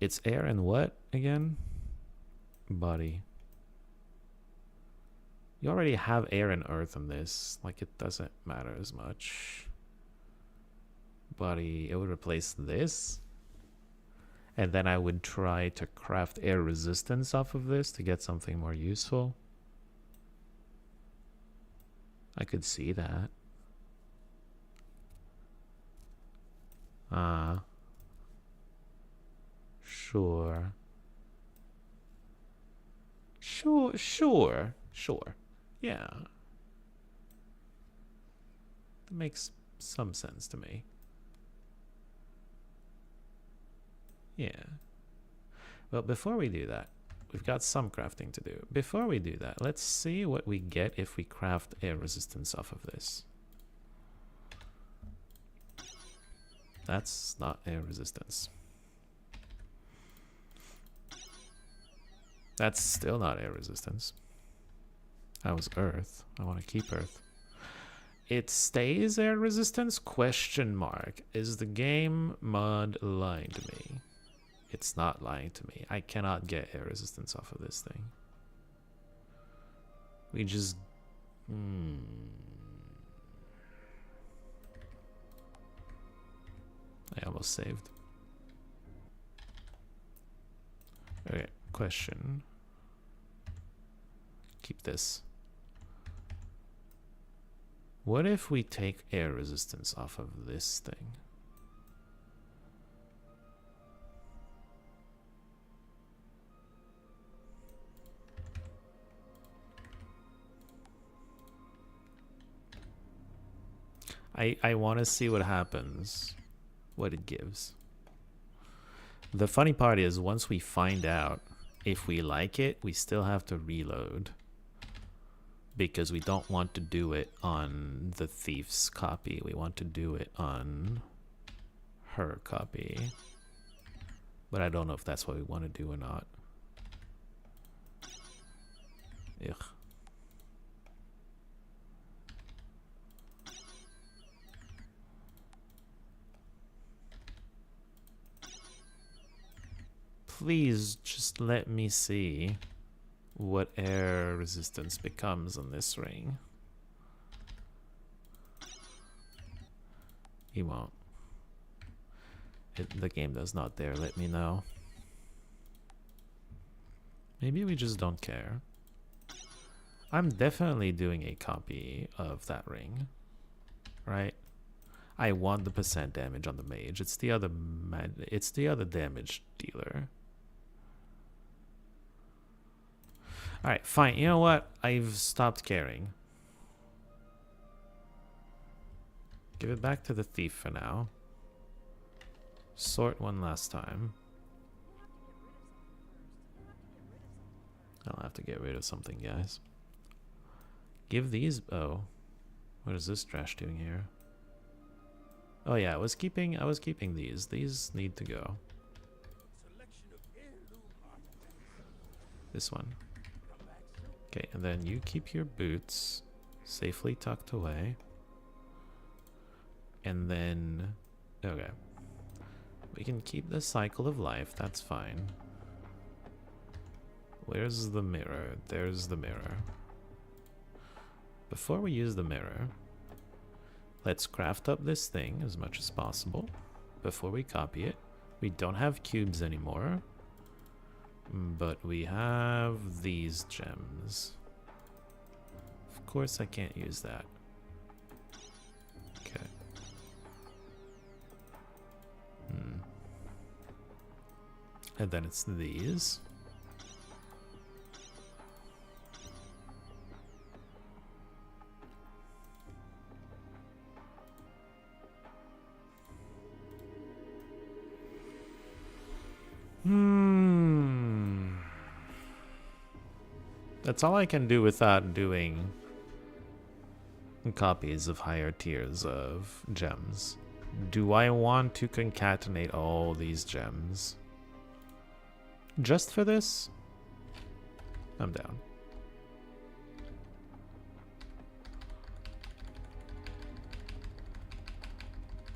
It's air and what again? Body. You already have air and earth in this. Like, it doesn't matter as much. Body, it would replace this. And then I would try to craft air resistance off of this to get something more useful. I could see that. Sure. Sure. Yeah. That makes some sense to me. Yeah. Well, before we do that, we've got some crafting to do. Before we do that, let's see what we get if we craft air resistance off of this. That's not air resistance. That's still not air resistance. That was earth. I want to keep earth. It stays air resistance? Question mark. Is the game mod lying to me? It's not lying to me. I cannot get air resistance off of this thing. We just... I almost saved. Okay, question. Keep this. What if we take air resistance off of this thing? I want to see what happens, what it gives. The funny part is, once we find out if we like it, we still have to reload. Because we don't want to do it on the thief's copy. We want to do it on her copy. But I don't know if that's what we want to do or not. Ugh. Please just let me see what air resistance becomes on this ring. He won't. The game does not dare let me know. Maybe we just don't care. I'm definitely doing a copy of that ring, right? I want the percent damage on the mage. It's the other damage dealer. Alright, fine. You know what? I've stopped caring. Give it back to the thief for now. Sort one last time. I'll have to get rid of something, guys. Give these... Oh. What is this trash doing here? Oh yeah, I was keeping these. These need to go. This one. Okay, and then you keep your boots safely tucked away. And then... Okay. We can keep the cycle of life, that's fine. Where's the mirror? There's the mirror. Before we use the mirror, let's craft up this thing as much as possible before we copy it. We don't have cubes anymore, but we have these gems. Of course I can't use that. Okay. And then it's these. That's all I can do without doing copies of higher tiers of gems. Do I want to concatenate all these gems? Just for this? I'm down.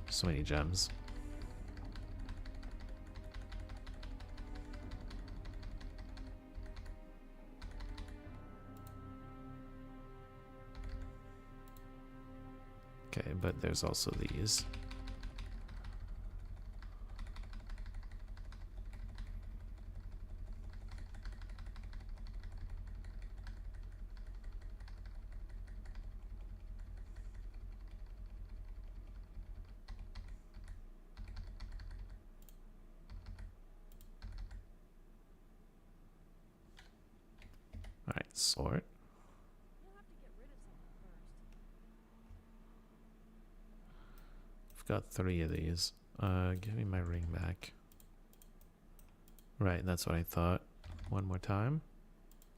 So many gems. Okay, but there's also these. All right, sort. Got 3 of these. Give me my ring back. Right, that's what I thought. One more time.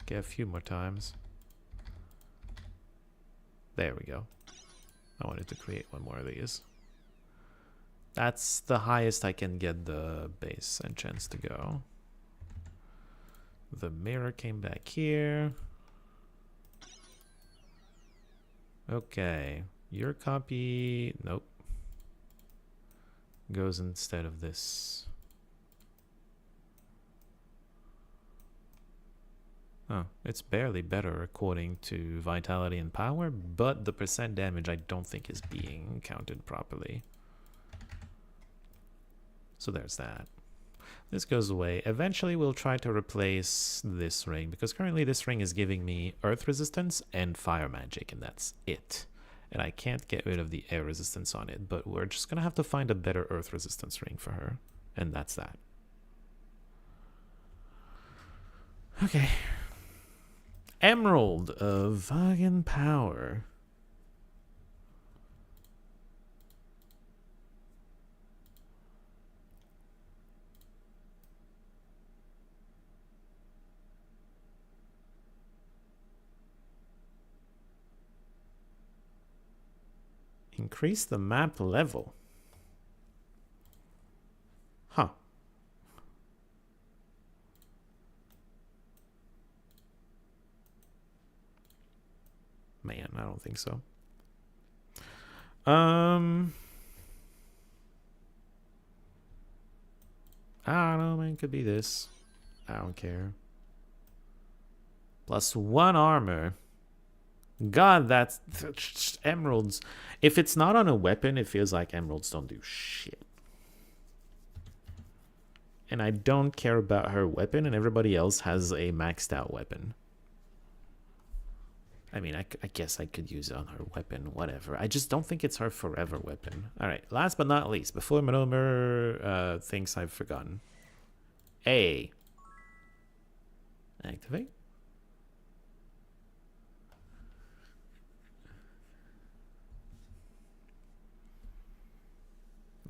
Okay, a few more times. There we go. I wanted to create one more of these. That's the highest I can get the base enchants to go. The mirror came back here. Okay, your copy... Nope. Goes instead of this. Oh, it's barely better according to vitality and power, but the percent damage I don't think is being counted properly. So there's that. This goes away. Eventually we'll try to replace this ring, because currently this ring is giving me earth resistance and fire magic, and that's it. And I can't get rid of the air resistance on it, but we're just gonna have to find a better earth resistance ring for her. And that's that. Okay. Emerald of Vagan Power. Increase the map level. Huh. Man, I don't think so. I don't know, man. Could be this. I don't care. +1 armor. God, that's emeralds. If it's not on a weapon, it feels like emeralds don't do shit. And I don't care about her weapon, and everybody else has a maxed out weapon. I mean, I guess I could use it on her weapon, whatever. I just don't think it's her forever weapon. Alright, last but not least, before Manomer thinks I've forgotten. A. Activate.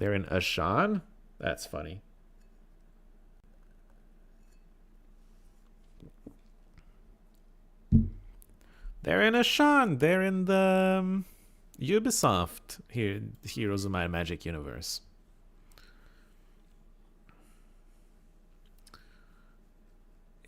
They're in Ashan? That's funny. They're in Ashan. They're in the Ubisoft Heroes of Might and Magic universe.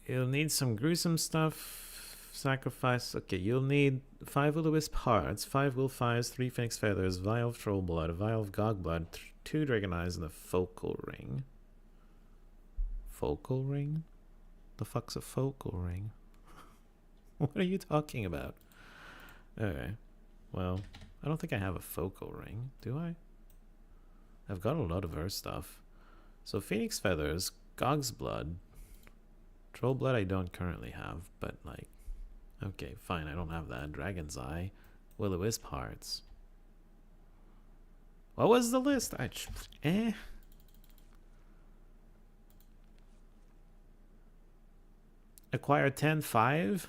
You'll need some gruesome stuff. Sacrifice. Okay, you'll need 5 will-o-wisp hearts, 5 will fires, 3 phoenix feathers, vial of troll blood, a vial of gog blood, 2 dragon eyes, and a focal ring. Focal ring? The fuck's a focal ring? What are you talking about? Okay. Well, I don't think I have a focal ring, do I? I've got a lot of her stuff. So phoenix feathers, gog's blood, troll blood I don't currently have, but like, okay, fine, I don't have that. Dragon's eye, will-o-wisp hearts. What was the list? Acquire 10-5.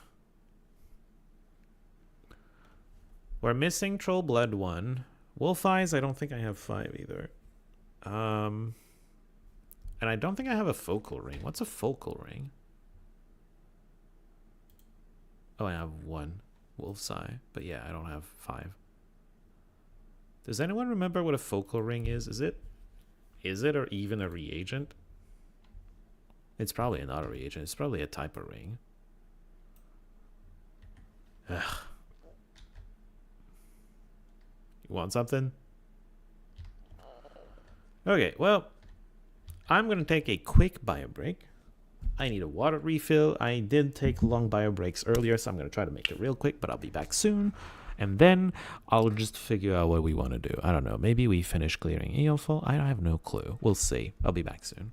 We're missing troll blood 1. Wolf eyes, I don't think I have 5 either. And I don't think I have a focal ring. What's a focal ring? Oh, I have 1 wolf's eye, but yeah, I don't have 5. Does anyone remember what a focal ring is? Is it or even a reagent? It's probably not a reagent. It's probably a type of ring. Ugh. You want something? Okay, well, I'm going to take a quick bio break. I need a water refill. I did take long bio breaks earlier, so I'm going to try to make it real quick, but I'll be back soon. And then I'll just figure out what we want to do. I don't know. Maybe we finish clearing Eoful. I have no clue. We'll see. I'll be back soon.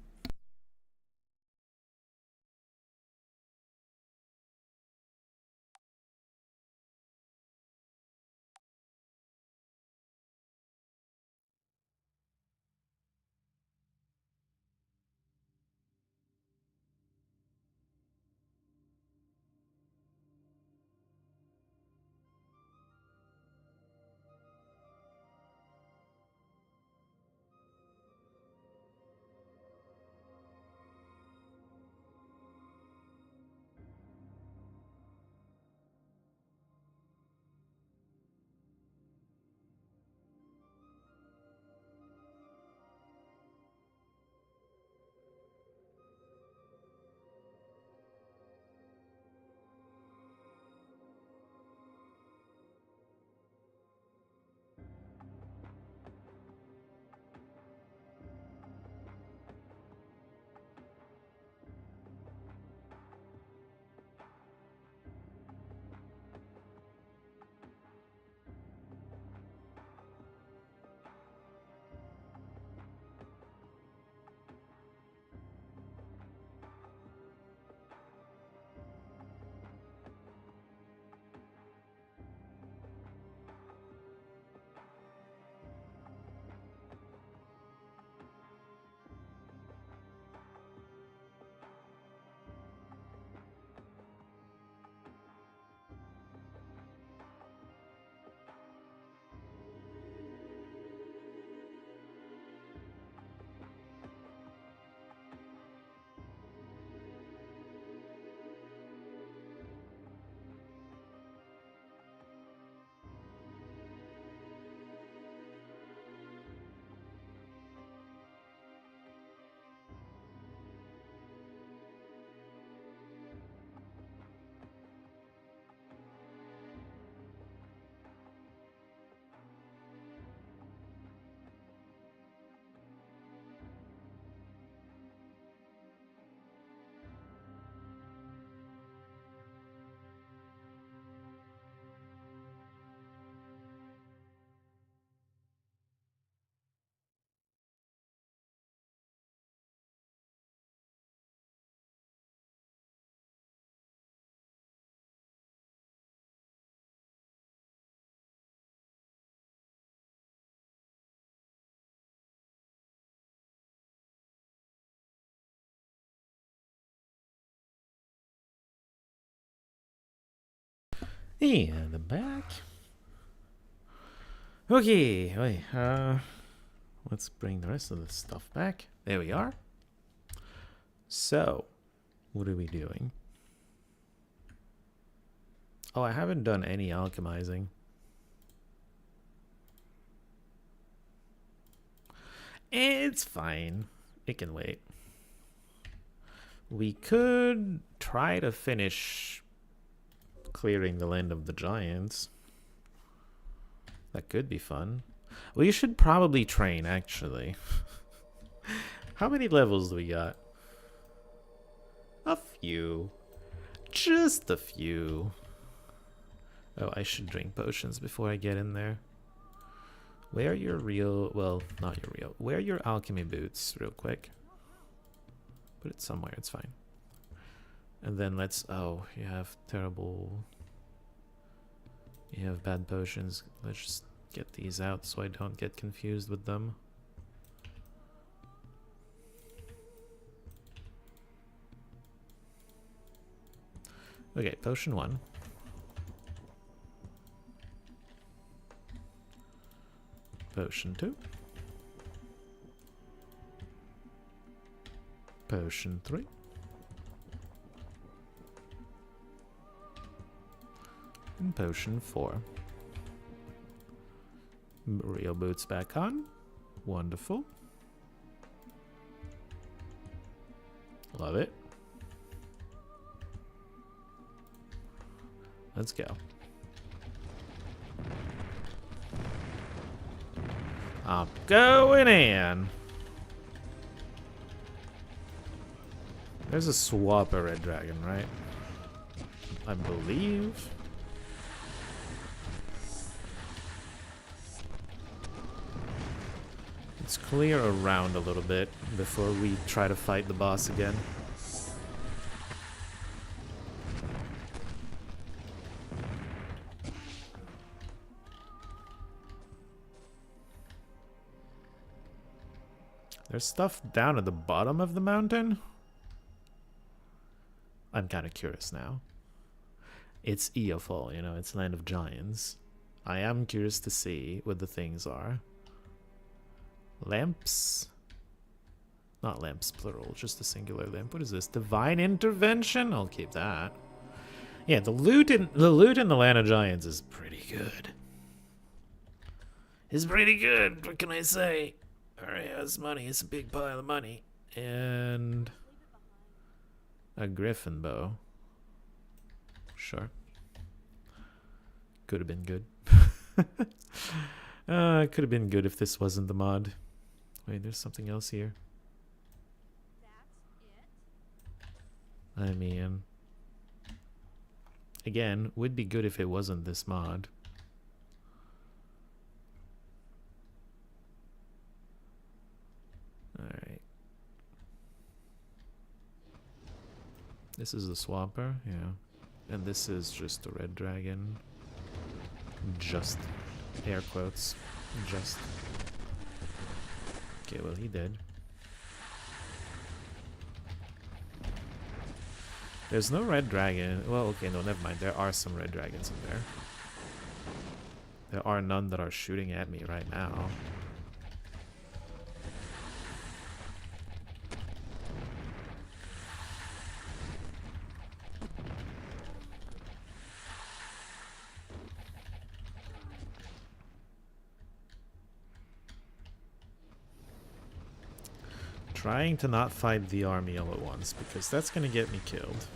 And I'm back. Okay, wait, let's bring the rest of the stuff back. There we are. So, what are we doing? Oh, I haven't done any alchemizing. It's fine. It can wait. We could try to finish clearing the land of the giants. That could be fun. We should probably train, actually. How many levels do we got? A few. Just a few. Oh, I should drink potions before I get in there. Wear your real... Well, not your real. Wear your alchemy boots real quick. Put it somewhere, it's fine. And then let's... Oh, you have terrible... You have bad potions. Let's just get these out so I don't get confused with them. Okay, potion 1. Potion 2. Potion 3. And potion 4. Real boots back on. Wonderful. Love it. Let's go. I'm going in. There's a swapper red dragon, right? I believe. Let's clear around a little bit before we try to fight the boss again. There's stuff down at the bottom of the mountain? I'm kind of curious now. It's Eofall, you know, it's Land of Giants. I am curious to see what the things are. Lamps? Not lamps, plural, just a singular lamp. What is this? Divine Intervention? I'll keep that. Yeah, the loot in the Land of Giants is pretty good. It's pretty good, what can I say? Alright, it's money. It's a big pile of money. And a griffin bow. Sure. Could have been good. It could have been good if this wasn't the mod. Wait, there's something else here. I mean, again, would be good if it wasn't this mod. Alright. This is the swapper, yeah. And this is just a red dragon. Just. Air quotes. Just. Okay, well, he did. There's no red dragon. Well, okay, no, never mind. There are some red dragons in there. There are none that are shooting at me right now. Trying to not fight the army all at once, because that's gonna get me killed.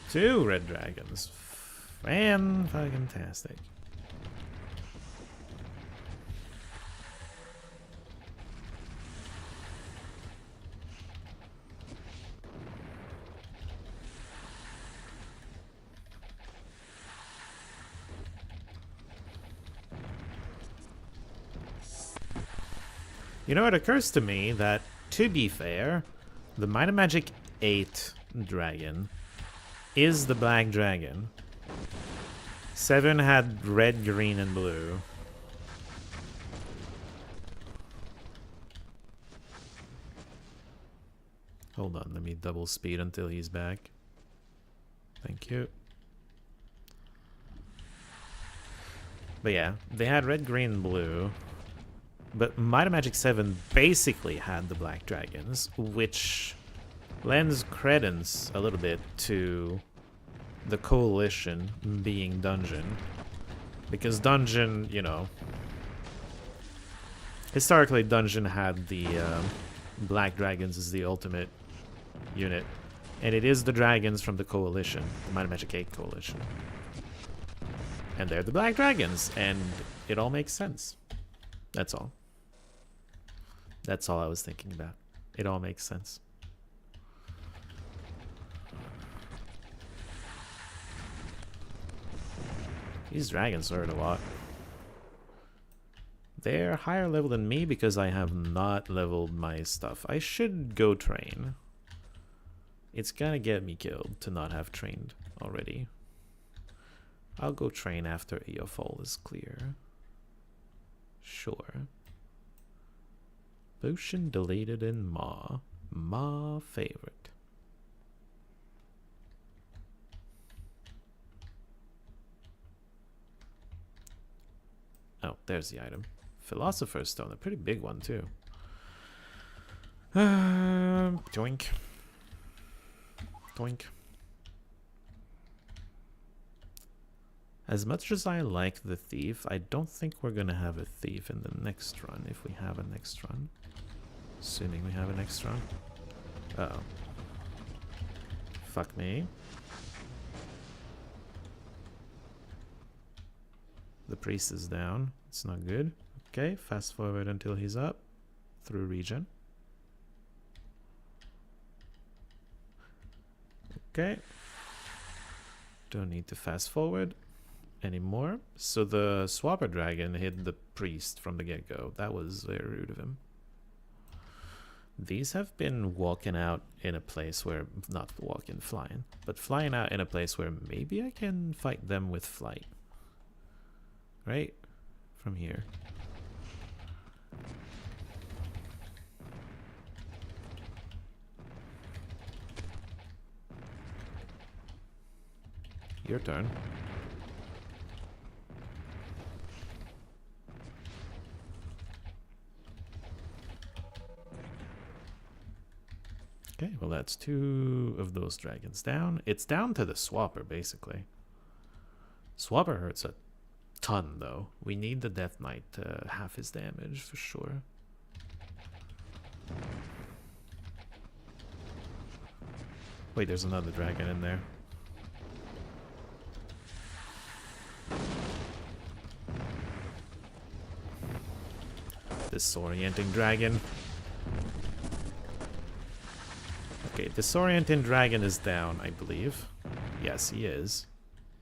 Two red dragons. Fan-fucking-tastic. You know, it occurs to me that, to be fair, the Might and Magic 8 dragon is the black dragon. 7 had red, green, and blue. Hold on, let me double speed until he's back. Thank you. But yeah, they had red, green, blue. But Might and Magic 7 basically had the black dragons, which lends credence a little bit to the coalition being dungeon. Because dungeon, you know, historically dungeon had the black dragons as the ultimate unit. And it is the dragons from the coalition, the Might and Magic 8 coalition. And they're the black dragons, and it all makes sense. That's all. That's all I was thinking about. It all makes sense. These dragons hurt a lot. They're higher level than me because I have not leveled my stuff. I should go train. It's gonna get me killed to not have trained already. I'll go train after EOFall is clear. Sure. Potion deleted in MAW. MAW favorite. Oh, there's the item. Philosopher's Stone, a pretty big one too. Doink. Doink. As much as I like the thief, I don't think we're gonna have a thief in the next run, if we have a next run. Assuming we have a next run. Uh-oh. Fuck me. The priest is down. It's not good. Okay, fast forward until he's up. Through region. Okay. Don't need to fast forward anymore. So the swapper dragon hit the priest from the get-go. That was very rude of him. These have been walking out in a place where, not walking, flying, but flying out in a place where maybe I can fight them with flight. Right? From here. Your turn. Okay, well that's 2 of those dragons down. It's down to the swapper, basically. Swapper hurts a ton, though. We need the Death Knight to half his damage, for sure. Wait, there's another dragon in there. Disorienting dragon. Okay, disorienting dragon is down, I believe. Yes, he is.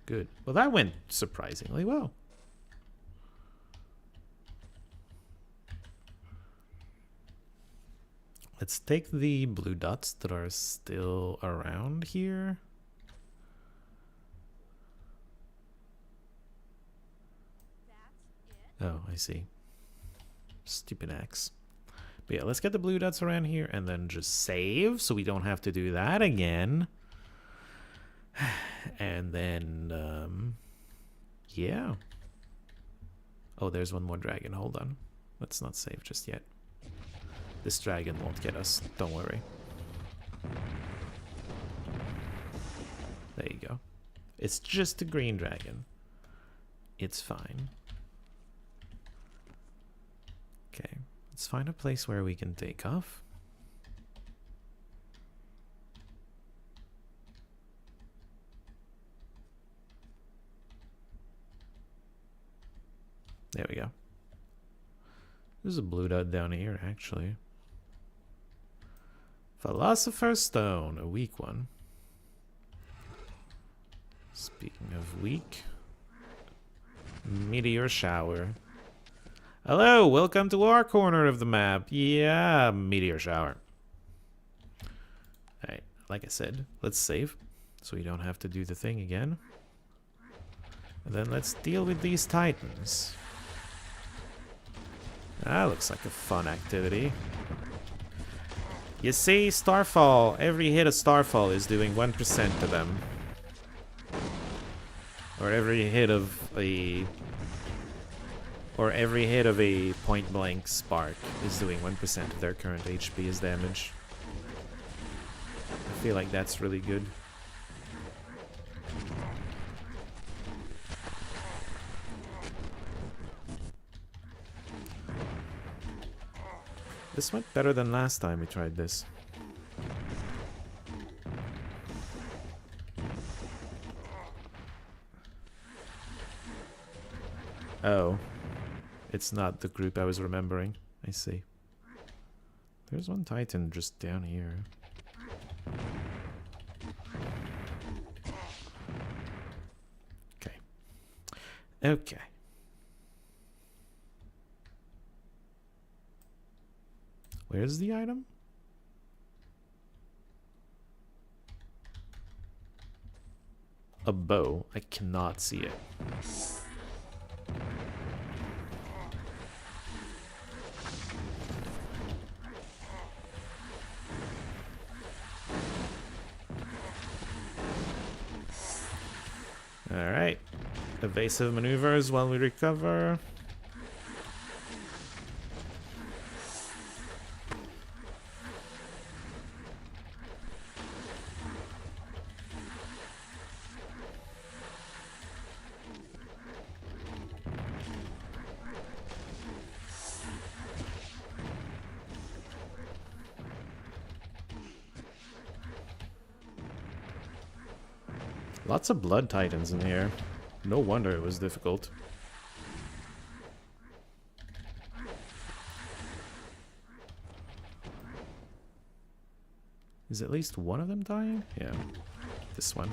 Good. Well, that went surprisingly well. Let's take the blue dots that are still around here. Oh, I see. Stupid axe. But yeah, let's get the blue dots around here and then just save so we don't have to do that again. And then, yeah. Oh, there's one more dragon. Hold on. Let's not save just yet. This dragon won't get us. Don't worry. There you go. It's just a green dragon. It's fine. Okay. Let's find a place where we can take off. There we go. There's a blue dot down here, actually. Philosopher's Stone, a weak one. Speaking of weak, Meteor Shower. Hello, welcome to our corner of the map. Yeah, Meteor Shower. Alright, like I said, let's save so we don't have to do the thing again. And then let's deal with these titans. That looks like a fun activity. You see, Starfall, every hit of Starfall is doing 1% to them. Or every hit of a... Or every hit of a point-blank spark is doing 1% of their current HP as damage. I feel like that's really good. This went better than last time we tried this. Oh. It's not the group I was remembering. I see. There's one Titan just down here. Okay. Okay. Where's the item? A bow. I cannot see it. Alright. Evasive maneuvers while we recover. Lots of blood titans in here. No wonder it was difficult. Is at least one of them dying? Yeah. This one.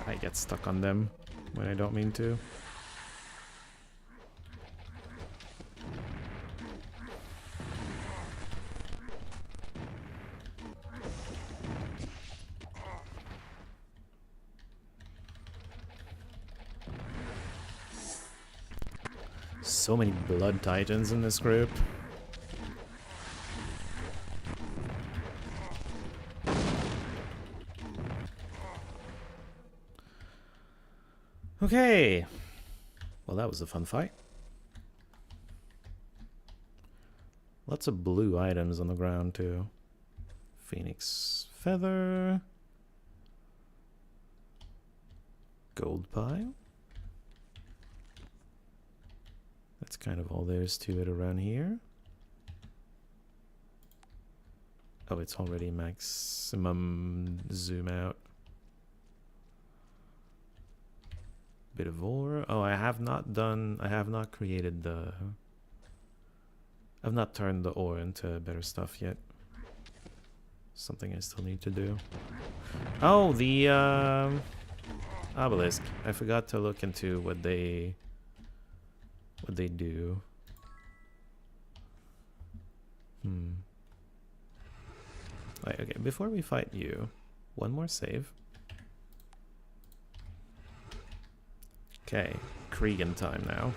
I get stuck on them when I don't mean to. So many blood titans in this group. Okay. Well, that was a fun fight. Lots of blue items on the ground, too. Phoenix feather. Gold pile. That's kind of all there is to it around here. Oh, it's already maximum zoom out. Bit of ore. Oh, I have not created the... I've not turned the ore into better stuff yet. Something I still need to do. Oh, the obelisk. I forgot to look into what they do. Right, okay, before we fight you, one more save. Okay, Cregan time now.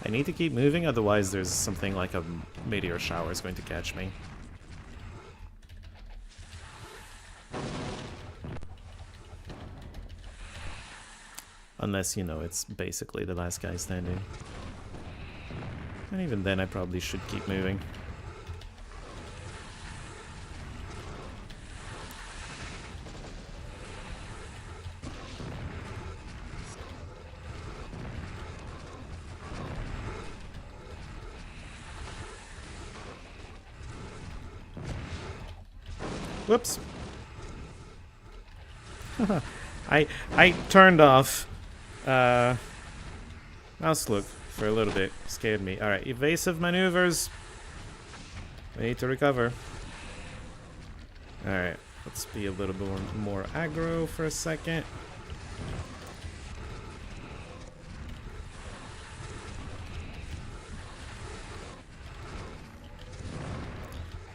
I need to keep moving, otherwise there's something like a meteor shower is going to catch me. Unless, you know, it's basically the last guy standing. And even then I probably should keep moving. Whoops. I turned off mouse look for a little bit. Scared me. Alright, evasive maneuvers. We need to recover. Alright, let's be a little bit more aggro for a second.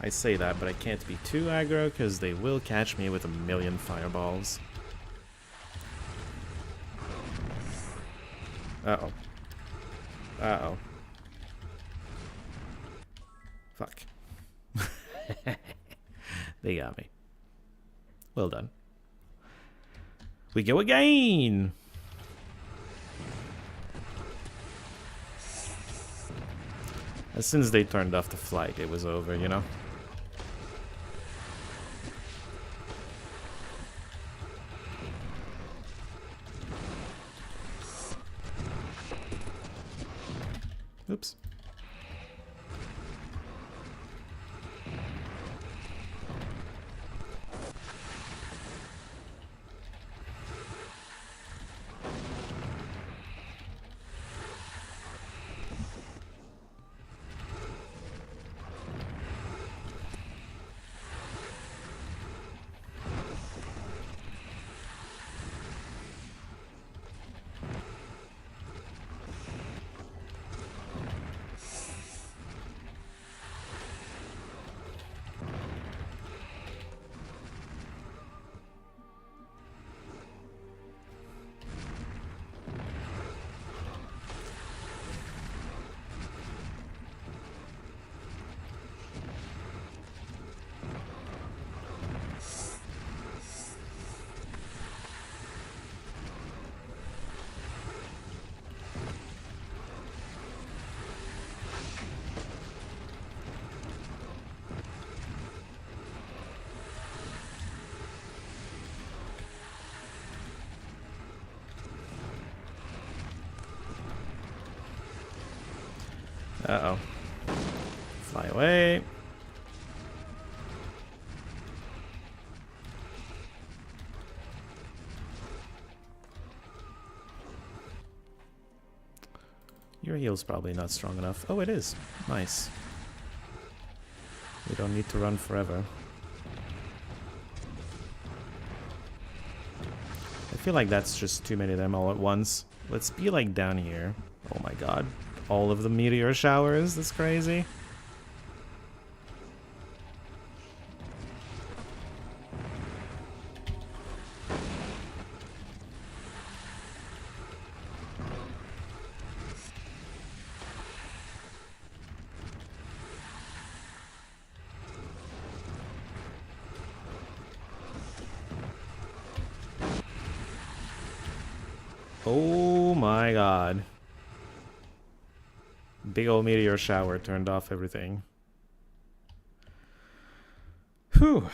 I say that, but I can't be too aggro because they will catch me with a million fireballs. Uh-oh. Uh-oh. Fuck. They got me. Well done. We go again! As soon as they turned off the flight, it was over, you know? Oops. Uh-oh. Fly away. Your heal's probably not strong enough. Oh, it is. Nice. We don't need to run forever. I feel like that's just too many of them all at once. Let's be like down here. Oh my god. All of the meteor showers, that's crazy. Oh my god. Big old meteor shower turned off everything. Whew.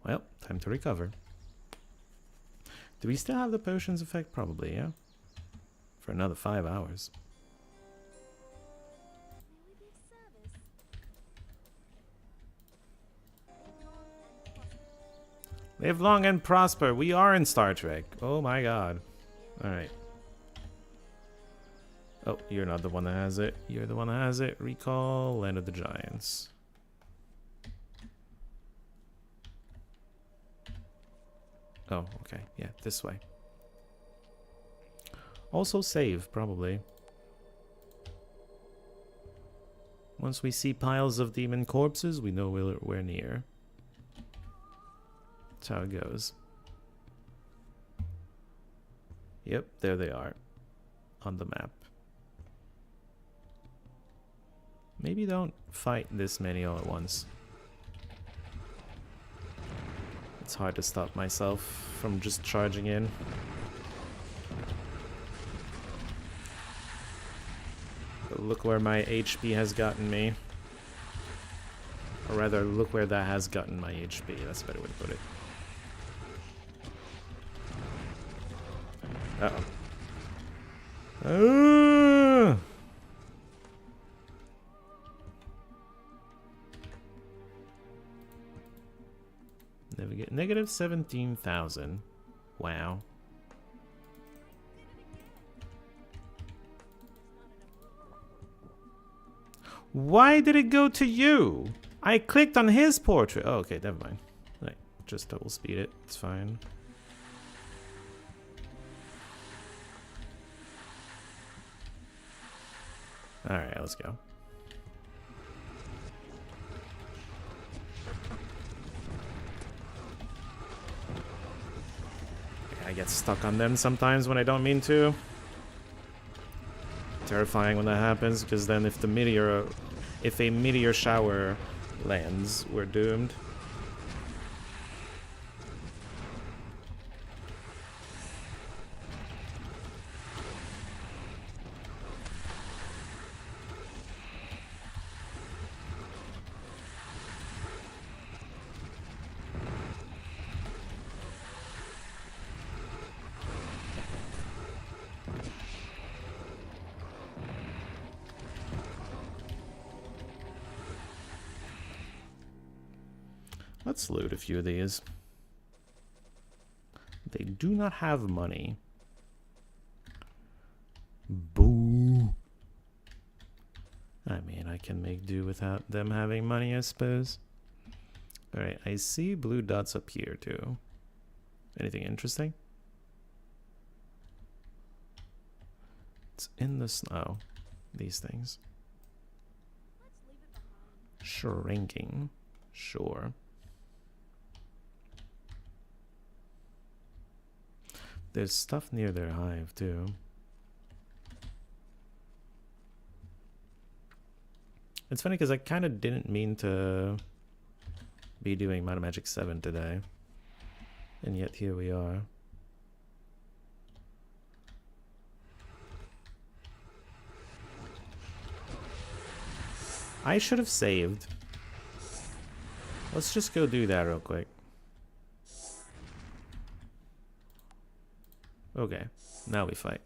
Well, time to recover. Do we still have the potions effect? Probably, yeah. For another 5 hours. Live long and prosper. We are in Star Trek. Oh my god. Alright. Oh, you're not the one that has it. You're the one that has it. Recall Land of the Giants. Oh, okay. Yeah, this way. Also save, probably. Once we see piles of demon corpses, we know we're near. That's how it goes. Yep, there they are. On the map. Maybe don't fight this many all at once. It's hard to stop myself from just charging in. But look where my HP has gotten me. Or rather, look where that has gotten my HP. That's a better way to put it. Uh-oh. we get negative 17,000. Wow. Why did it go to you? I clicked on his portrait. Oh, okay, never mind. Like, just double speed it. It's fine. Alright, let's go. I get stuck on them sometimes when I don't mean to. Terrifying when that happens, because then if a meteor shower lands, we're doomed. Let's loot a few of these. They do not have money. Boo. I mean, I can make do without them having money, I suppose. Alright, I see blue dots up here, too. Anything interesting? It's in the snow. These things. Shrinking. Sure. There's stuff near their hive, too. It's funny because I kind of didn't mean to be doing Magic 7 today. And yet here we are. I should have saved. Let's just go do that real quick. Okay, now we fight.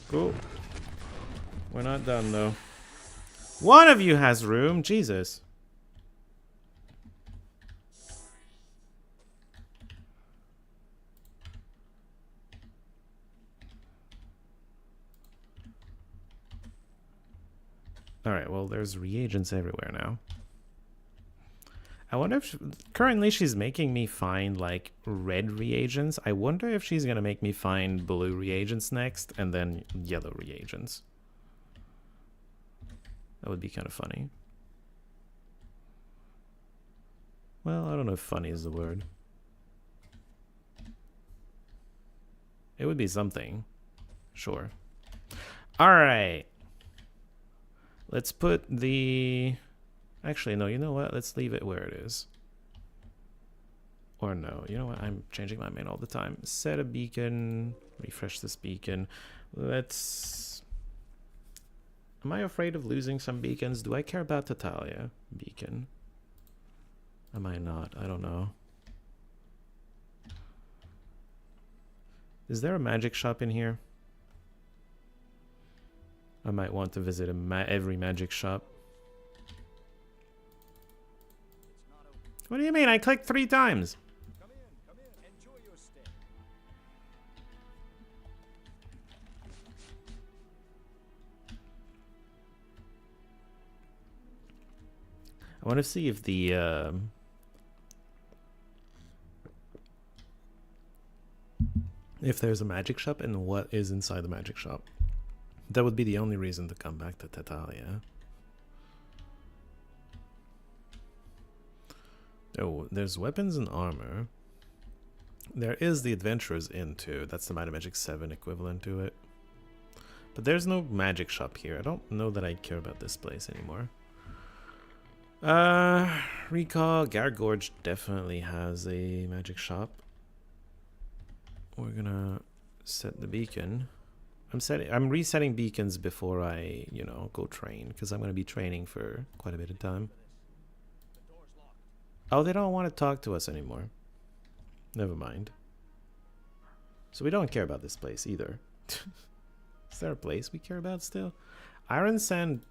Cool. We're not done, though. One of you has room. Jesus. Alright, well, there's reagents everywhere now. I wonder if currently she's making me find like red reagents. I wonder if she's gonna make me find blue reagents next and then yellow reagents. That would be kind of funny. Well, I don't know if funny is the word. It would be something. Sure. Alright. Let's put the... Actually, no, you know what? Let's leave it where it is. Or no, you know what? I'm changing my main all the time. Set a beacon. Refresh this beacon. Let's... Am I afraid of losing some beacons? Do I care about Tatalia beacon? Am I not? I don't know. Is there a magic shop in here? I might want to visit every magic shop. What do you mean? I clicked 3 times. Come in. Enjoy your stay. I want to see if the if there's a magic shop and what is inside the magic shop. That would be the only reason to come back to Tatalia. Oh, there's weapons and armor. There is the Adventurer's Inn too. That's the Magic 7 equivalent to it. But there's no magic shop here. I don't know that I care about this place anymore. Recall, Garrett Gorge definitely has a magic shop. We're gonna set the beacon. I'm resetting beacons before I, you know, go train, because I'm gonna be training for quite a bit of time. Oh, they don't want to talk to us anymore. Never mind. So we don't care about this place either. Is there a place we care about still? Iron Sand.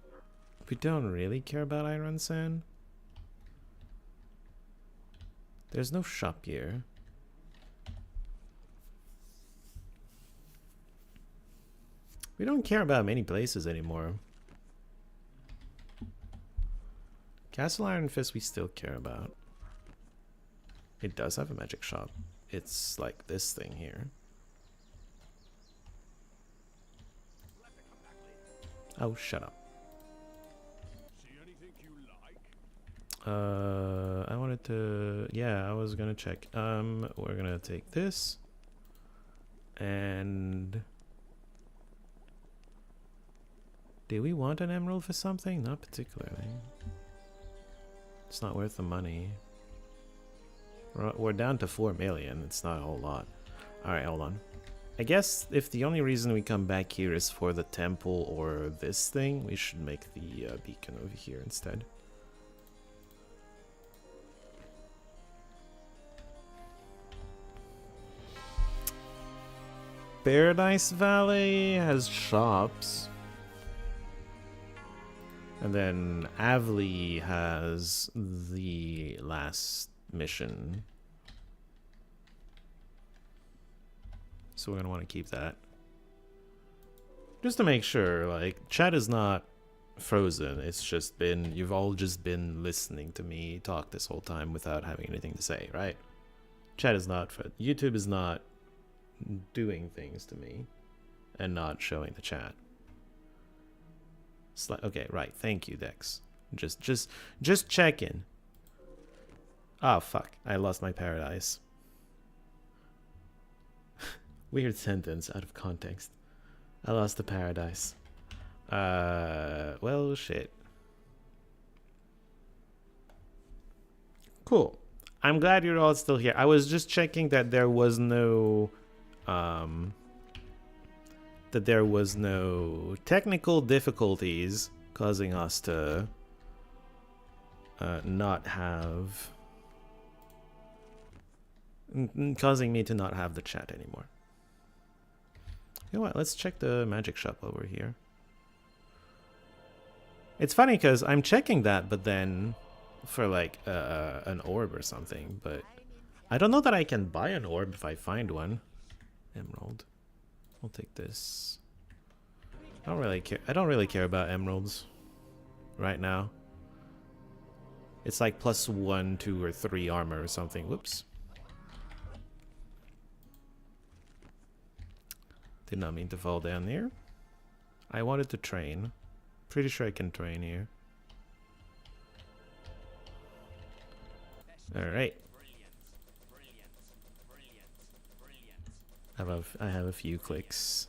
We don't really care about Iron Sand. There's no shop here. We don't care about many places anymore. Castle Iron Fist we still care about. It does have a magic shop. It's like this thing here. Oh, shut up. I wanted to, yeah, I was gonna check. We're gonna take this and do we want an emerald for something? Not particularly. It's not worth the money. We're down to 4 million. It's not a whole lot. Alright, hold on. I guess if the only reason we come back here is for the temple or this thing, we should make the beacon over here instead. Paradise Valley has shops. And then Avley has the last mission. So we're gonna want to keep that. Just to make sure, like, chat is not frozen. It's just been, you've all just been listening to me talk this whole time without having anything to say, right? Chat is not, YouTube is not doing things to me and not showing the chat. Okay, right. Thank you, Dex. Just checking. Oh, fuck. I lost my paradise. Weird sentence out of context. I lost the paradise. Well, shit. Cool. I'm glad you're all still here. I was just checking that there was no technical difficulties causing us to causing me to not have the chat anymore. You know what? Let's check the magic shop over here. It's funny because I'm checking that, but then for like an orb or something, but I don't know that I can buy an orb if I find one. Emerald. I'll take this. I don't really care. I don't really care about emeralds right now. It's like +1, 2, or 3 armor or something. Whoops. Did not mean to fall down there. I wanted to train. Pretty sure I can train here. Alright. I have a few clicks.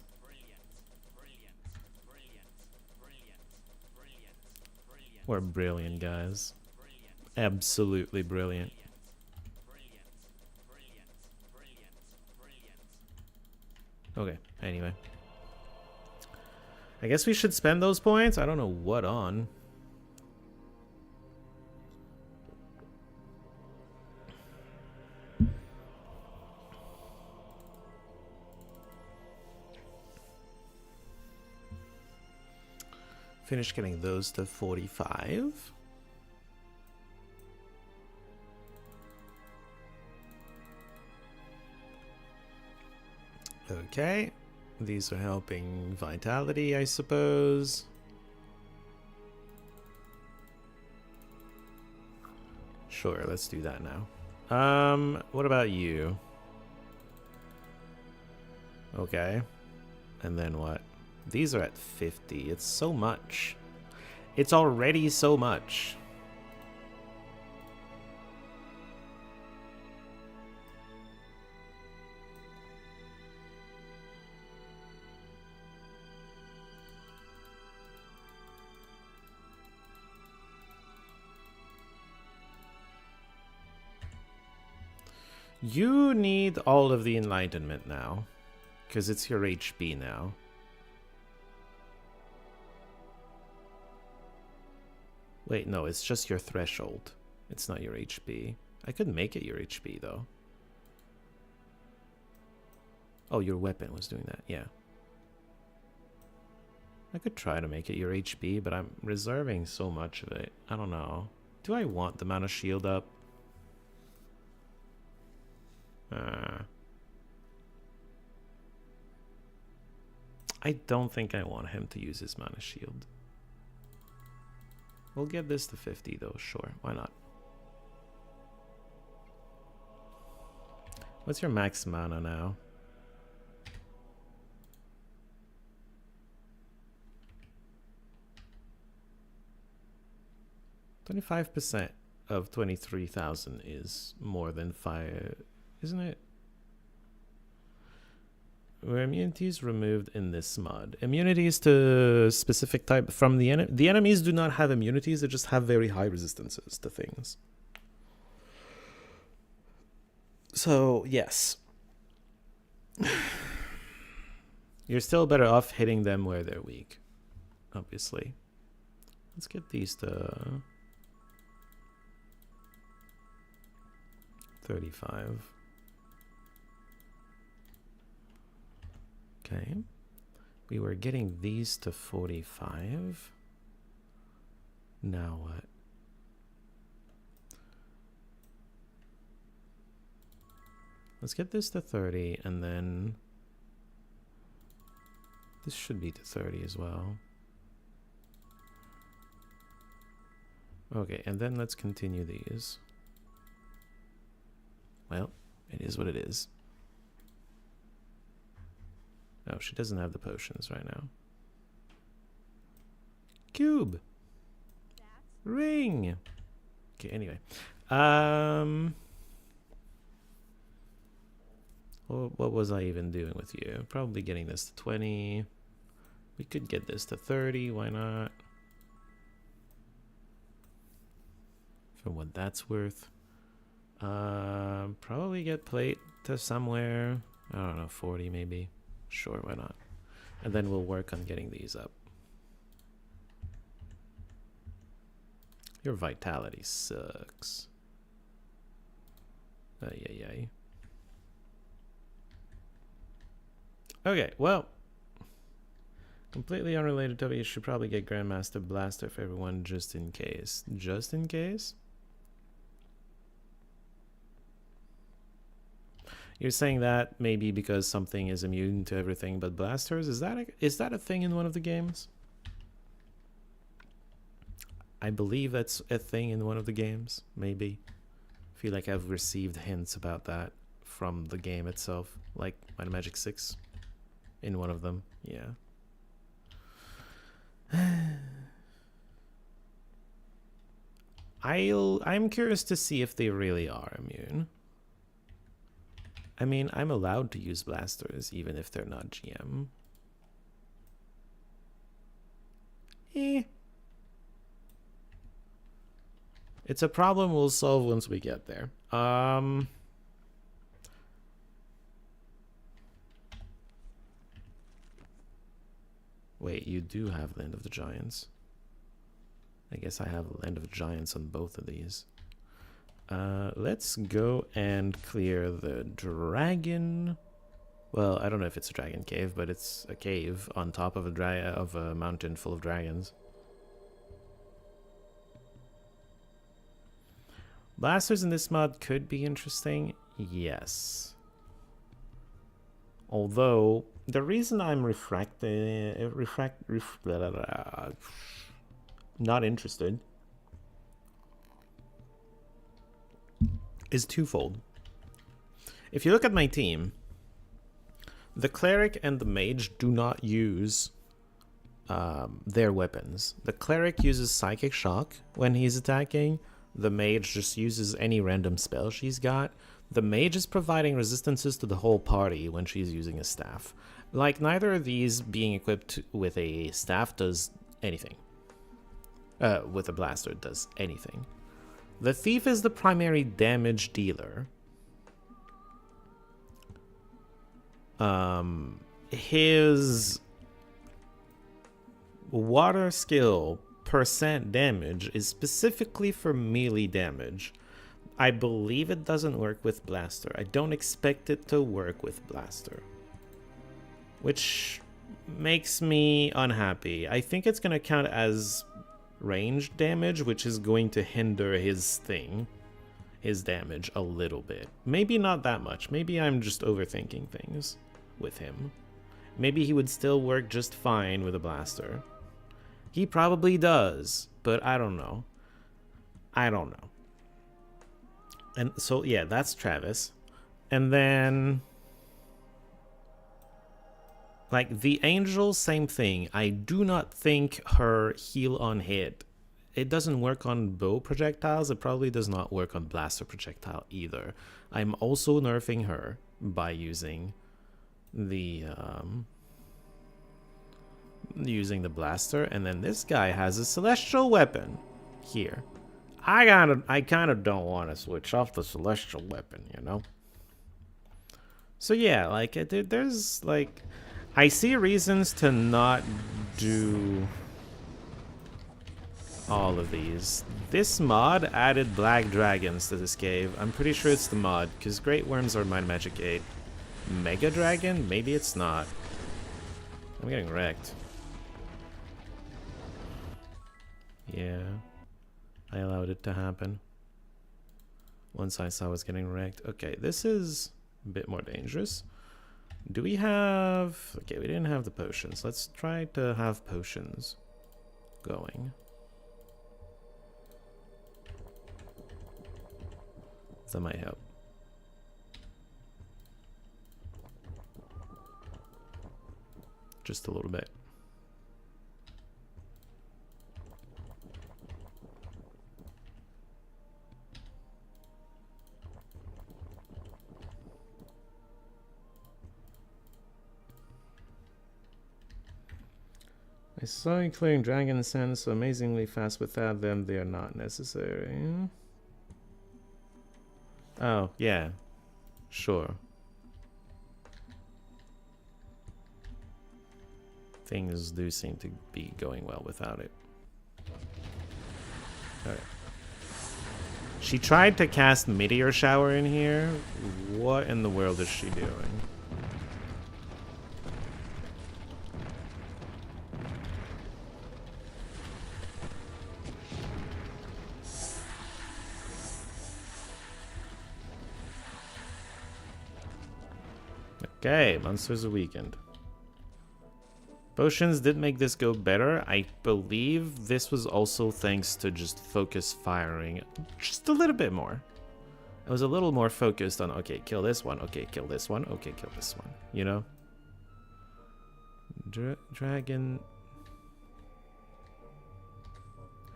We're brilliant, guys. Absolutely brilliant. Okay, anyway. I guess we should spend those points. I don't know what on. Finish getting those to 45. Okay. These are helping vitality, I suppose. Sure, let's do that now. What about you? Okay. And then what? These are at 50. It's so much. It's already so much. You need all of the enlightenment now, because it's your HP now. Wait, no, it's just your threshold. It's not your HP. I could make it your HP, though. Oh, your weapon was doing that, yeah. I could try to make it your HP, but I'm reserving so much of it. I don't know. Do I want the mana shield up? I don't think I want him to use his mana shield. We'll get this to 50 though, sure, why not? What's your max mana now? $25% of 23,000 is more than 5, isn't it? Were immunities removed in this mod? Immunities to specific type from the enemy. The enemies do not have immunities, they just have very high resistances to things. So, yes. You're still better off hitting them where they're weak, obviously. Let's get these to 35. Okay. We were getting these to 45. Now what? Let's get this to 30, and then this should be to 30 as well. Okay, and then let's continue these. Well, it is what it is. Oh, she doesn't have the potions right now. Cube. Ring. Okay, anyway. What was I even doing with you? Probably getting this to 20. We could get this to 30, why not? For what that's worth. Probably get plate to somewhere, I don't know, 40 maybe. Sure, why not? And then we'll work on getting these up. Your vitality sucks. Ay, ay, ay. Okay, well. Completely unrelated topic, you should probably get Grandmaster Blaster for everyone just in case. Just in case? You're saying that maybe because something is immune to everything but blasters? Is that a thing in one of the games? I believe that's a thing in one of the games, maybe. I feel like I've received hints about that from the game itself, like Might and Magic 6 in one of them, yeah. I'm curious to see if they really are immune. I mean, I'm allowed to use blasters even if they're not GM. It's a problem we'll solve once we get there. Wait, you do have Land of the Giants. I guess I have Land of the Giants on both of these. Let's go and clear the dragon. Well, I don't know if it's a dragon cave, but it's a cave on top of a mountain full of dragons. Blasters in this mod could be interesting, yes. Although the reason I'm not interested is twofold. If you look at my team, the cleric and the mage do not use their weapons. The cleric uses psychic shock when he's attacking. The mage just uses any random spell she's got. The mage is providing resistances to the whole party when she's using a staff. Like, neither of these being equipped with a staff does anything. With a blaster does anything. The thief is the primary damage dealer. His water skill percent damage is specifically for melee damage. I believe it doesn't work with Blaster. I don't expect it to work with Blaster, which makes me unhappy. I think it's going to count as ranged damage, which is going to hinder his damage a little bit. Maybe not that much. Maybe I'm just overthinking things with him. Maybe he would still work just fine with a Blaster. He probably does, but I don't know. I don't know. And so, yeah, that's Travis. And then, like, the Angel, same thing. I do not think her heal on hit, it doesn't work on bow projectiles. It probably does not work on blaster projectile either. I'm also nerfing her by using the blaster. And then this guy has a celestial weapon here. I kind of don't want to switch off the celestial weapon, you know? So yeah, like, there's, like, I see reasons to not do all of these. This mod added black dragons to this cave. I'm pretty sure it's the mod, because Great Worms are my Magic 8. Mega Dragon? Maybe it's not. I'm getting wrecked. Yeah. I allowed it to happen. Once I saw I was getting wrecked. Okay, this is a bit more dangerous. Do we have... Okay, we didn't have the potions. Let's try to have potions going. That might help. Just a little bit. I saw you clearing dragon sands so amazingly fast. Without them, they are not necessary. Oh, yeah. Sure. Things do seem to be going well without it. Alright. She tried to cast Meteor Shower in here. What in the world is she doing? Okay, Monsters of Weekend. Potions did make this go better. I believe this was also thanks to just focus firing just a little bit more. I was a little more focused on, okay, kill this one, okay, kill this one, okay, kill this one, you know? Dragon...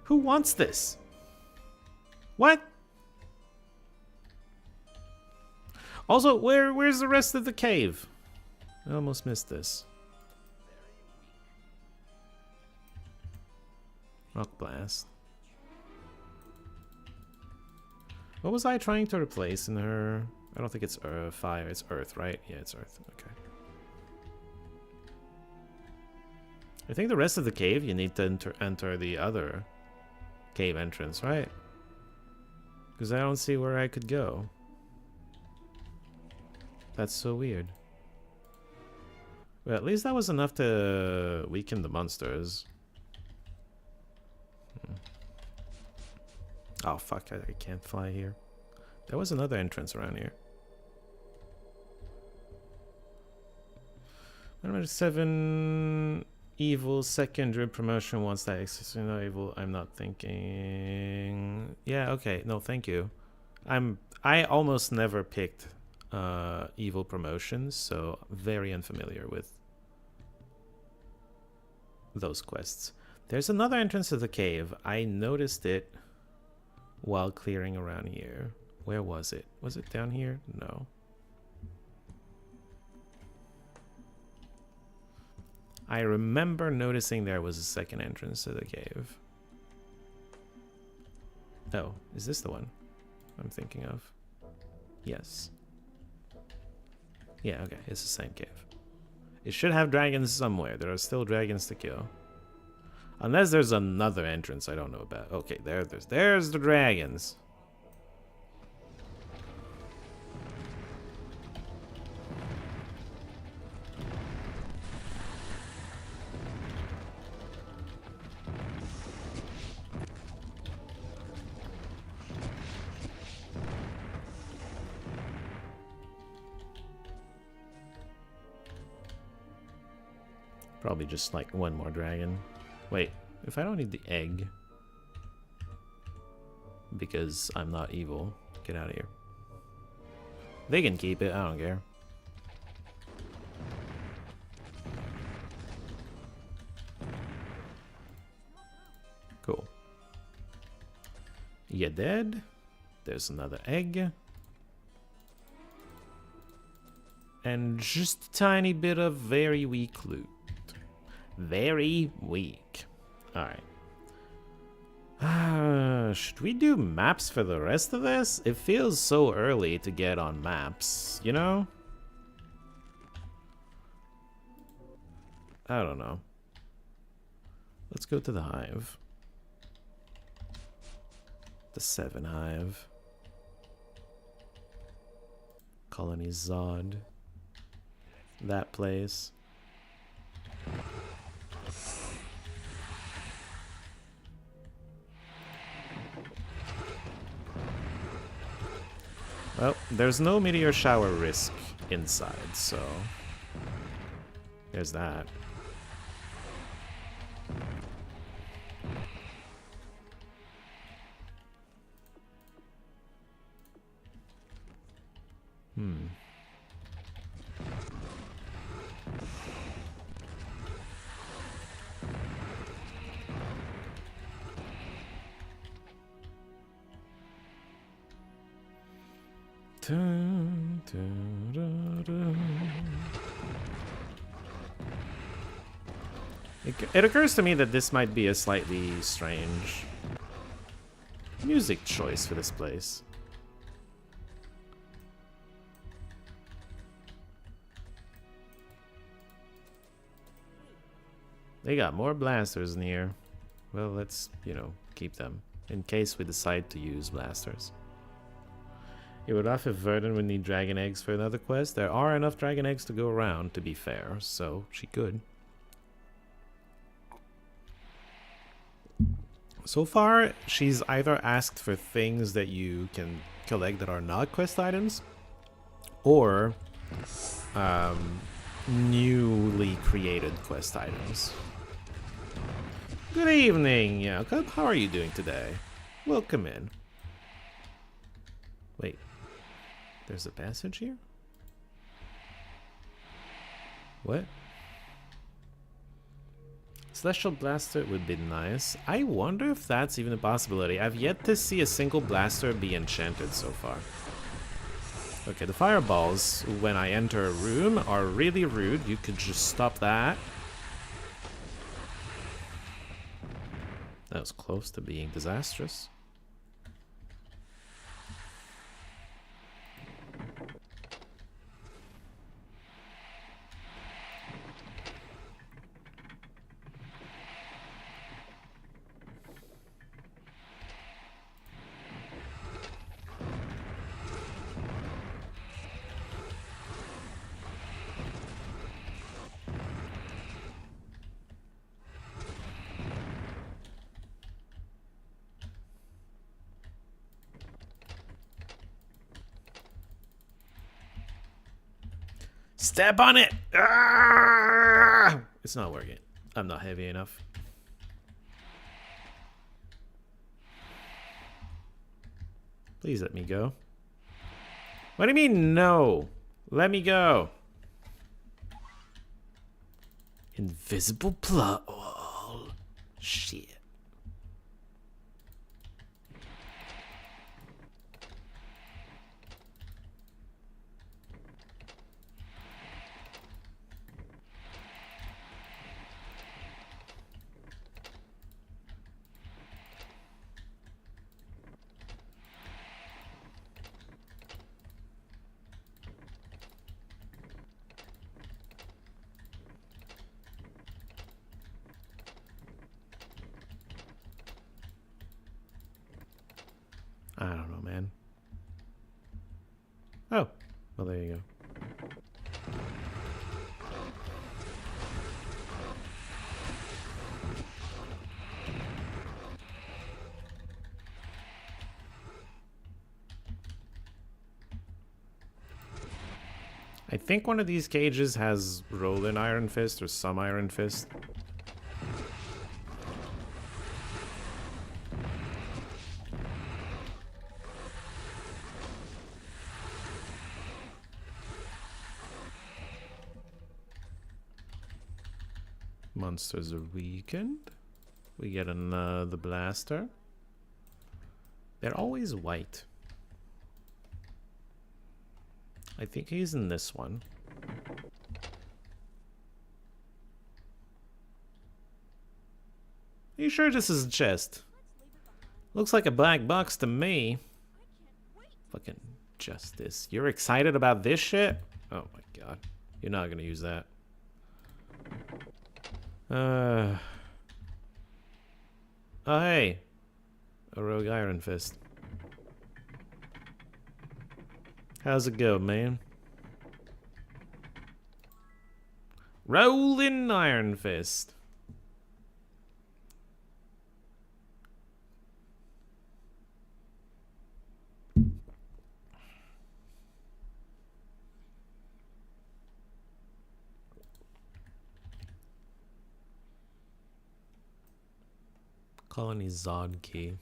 Who wants this? What? Also, where's the rest of the cave? I almost missed this. Rock Blast. What was I trying to replace in her? I don't think it's fire, it's earth, right? Yeah, it's earth. Okay. I think the rest of the cave, you need to enter the other cave entrance, right? Because I don't see where I could go. That's so weird. Well, at least that was enough to weaken the monsters. Oh, fuck. I can't fly here. There was another entrance around here. 7 evil secondary promotion once that exists. No evil. I'm not thinking. Yeah, okay. No, thank you. I almost never picked evil promotions, so very unfamiliar with those quests. There's another entrance to the cave. I noticed it while clearing around here. Where was it? Was it down here? No. I remember noticing there was a second entrance to the cave. Oh, is this the one I'm thinking of? Yes. Yeah, okay, it's the same cave. It should have dragons somewhere. There are still dragons to kill. Unless there's another entrance I don't know about. Okay, there's the dragons. Probably just like one more dragon. Wait, if I don't need the egg, because I'm not evil, get out of here. They can keep it, I don't care. Cool. You dead? There's another egg. And just a tiny bit of very weak loot. Very weak. Alright. Should we do maps for the rest of this? It feels so early to get on maps, you know? I don't know. Let's go to the hive. The 7 hive. Colony Zod. That place. Well, there's no meteor shower risk inside, so there's that. Dun, dun, dun, dun. It occurs to me that this might be a slightly strange music choice for this place. They got more blasters in here. Well, let's, you know, keep them in case we decide to use blasters. It would off if Verdun would need dragon eggs for another quest. There are enough dragon eggs to go around, to be fair, so she could. So far, she's either asked for things that you can collect that are not quest items, or newly created quest items. Good evening, Jakob. How are you doing today? Welcome in. Wait. There's a passage here? What? Celestial Blaster would be nice. I wonder if that's even a possibility. I've yet to see a single blaster be enchanted so far. Okay, the fireballs, when I enter a room, are really rude. You could just stop that. That was close to being disastrous. Step on it! Ah! It's not working. I'm not heavy enough. Please let me go. What do you mean, no? Let me go. Invisible plot wall. Shit. Oh, well, there you go. I think one of these cages has roll-in Iron Fist or some Iron Fist. Monsters are weakened. We get the blaster. They're always white. I think he's in this one. Are you sure this is a chest? Looks like a black box to me. Fucking justice. You're excited about this shit? Oh my god. You're not gonna use that. Oh, hey. A rogue Iron Fist. How's it go, man? Rollin' Iron Fist. Colony Zod key.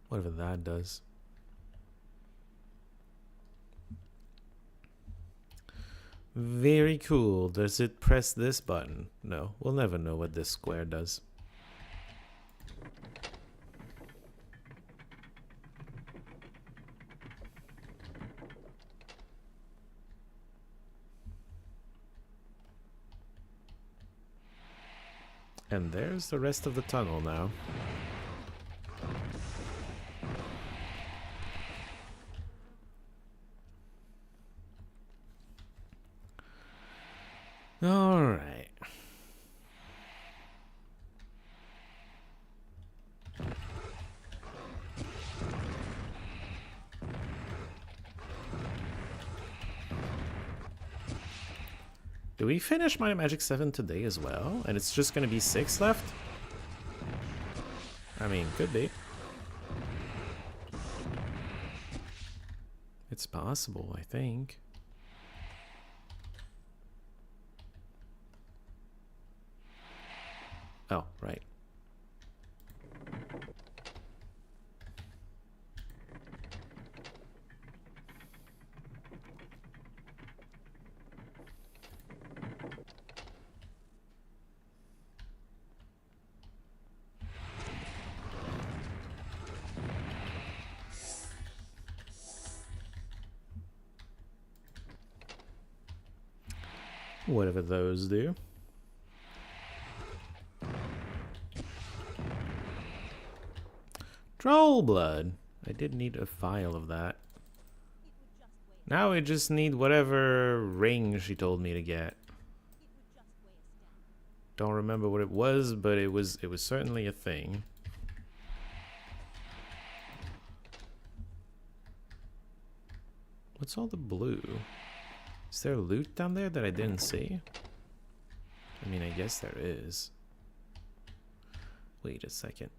Whatever that does. Very cool. Does it press this button? No, we'll never know what this square does. And there's the rest of the tunnel now. All right. Do we finish my Magic 7 today as well? And it's just gonna be 6 left? I mean, could be. It's possible, I think. Oh, right. Whatever those do. Troll blood. I did need a file of that. Now we just need whatever ring she told me to get. Don't remember what it was, but it was certainly a thing. What's all the blue? Is there loot down there that I didn't see? I mean, I guess there is. Wait a second.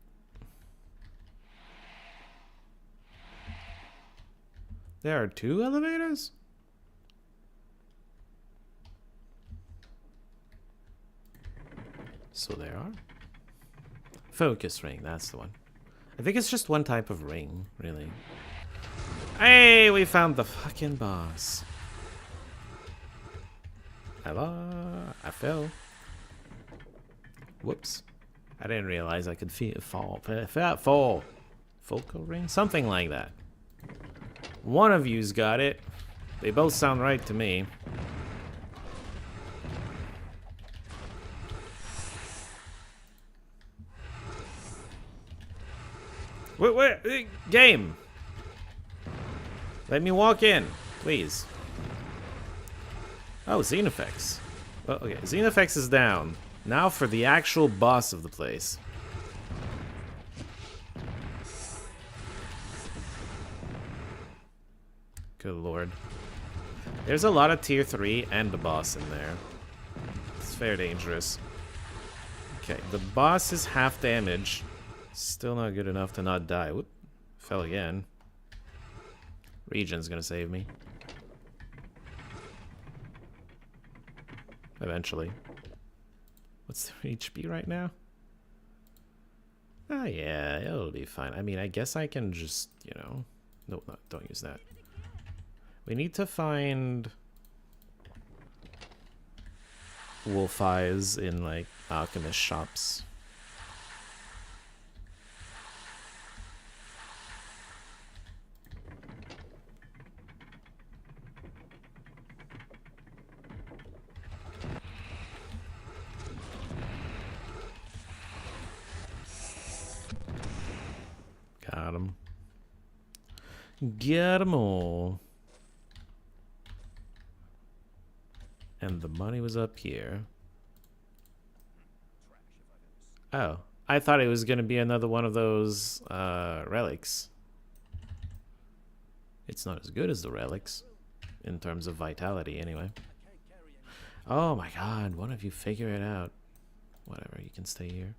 There are 2 elevators? So there are. Focus ring, that's the one. I think it's just one type of ring, really. Hey, we found the fucking boss. Hello, I fell. Whoops. I didn't realize I could fall. Focal ring? Something like that. One of you's got it. They both sound right to me. Wait, game. Let me walk in, please. Oh, Xenofex. Oh, okay, Xenofex is down. Now for the actual boss of the place. Good lord. There's a lot of tier 3 and the boss in there. It's very dangerous. Okay, the boss is half damage. Still not good enough to not die. Whoop. Fell again. Region's gonna save me. Eventually. What's the HP right now? Oh yeah, it'll be fine. I mean, I guess I can just, you know... No, don't use that. We need to find... wolf eyes in, like, alchemist shops. Got him. Get 'em all. And the money was up here. Oh, I thought it was gonna be another one of those relics. It's not as good as the relics in terms of vitality, anyway. Oh my god, one of you figure it out. Whatever, you can stay here.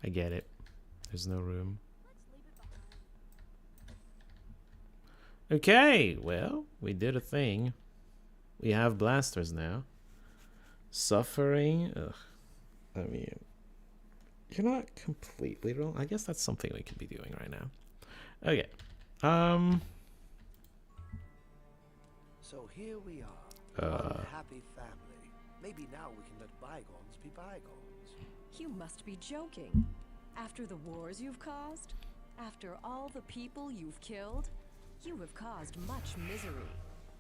I get it. There's no room. Okay, well, we did a thing. We have blasters now. Suffering. Ugh. I mean, you're not completely wrong. I guess that's something we could be doing right now. Okay. So here we are. One happy family. Maybe now we can let bygones be bygones. You must be joking. After the wars you've caused? After all the people you've killed? You have caused much misery.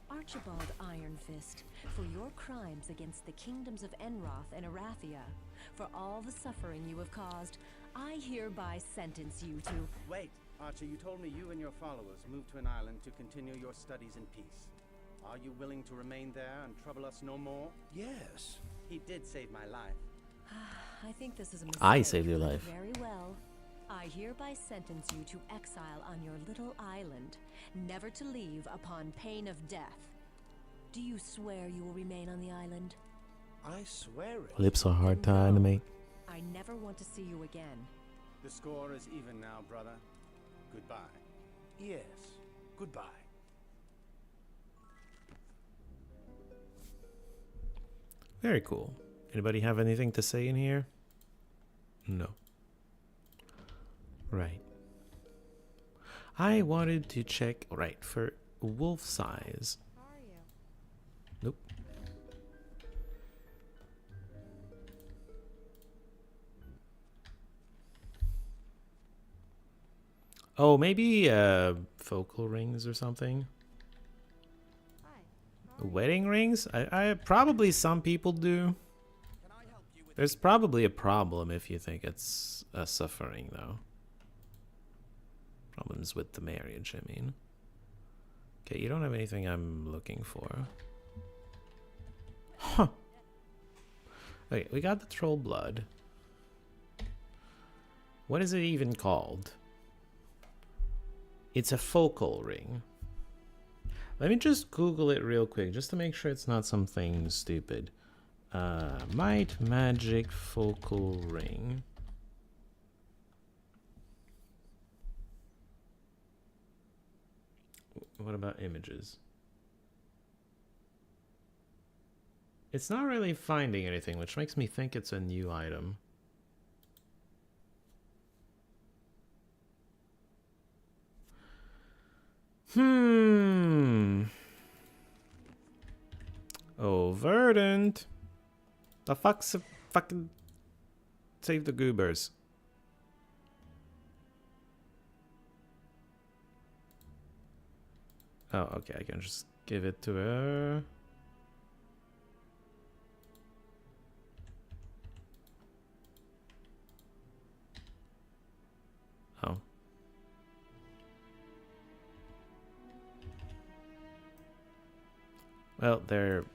Archibald Ironfist, for your crimes against the kingdoms of Enroth and Arathia, for all the suffering you have caused, I hereby sentence you to... Wait, Archer, you told me you and your followers moved to an island to continue your studies in peace. Are you willing to remain there and trouble us no more? Yes. He did save my life. I think this is a mistake. I saved your life. Very well. I hereby sentence you to exile on your little island, never to leave upon pain of death. Do you swear you will remain on the island? I swear it. Lips are hard to animate. I never want to see you again. The score is even now, brother. Goodbye. Yes. Goodbye. Very cool. Anybody have anything to say in here? No. Right. I wanted to check, right, for wolf size. How are you? Nope. Oh, maybe focal rings or something. Wedding rings? I probably some people do. There's probably a problem if you think it's a suffering, though. Problems with the marriage, I mean. Okay, you don't have anything I'm looking for. Huh. Okay, we got the troll blood. What is it even called? It's a focal ring. Let me just Google it real quick, just to make sure it's not something stupid. Might magic focal ring. What about images? It's not really finding anything, which makes me think it's a new item. Oh, verdant. The fuck's a fucking... Save the goobers. Oh, okay, I can just give it to her. Oh. Well, they're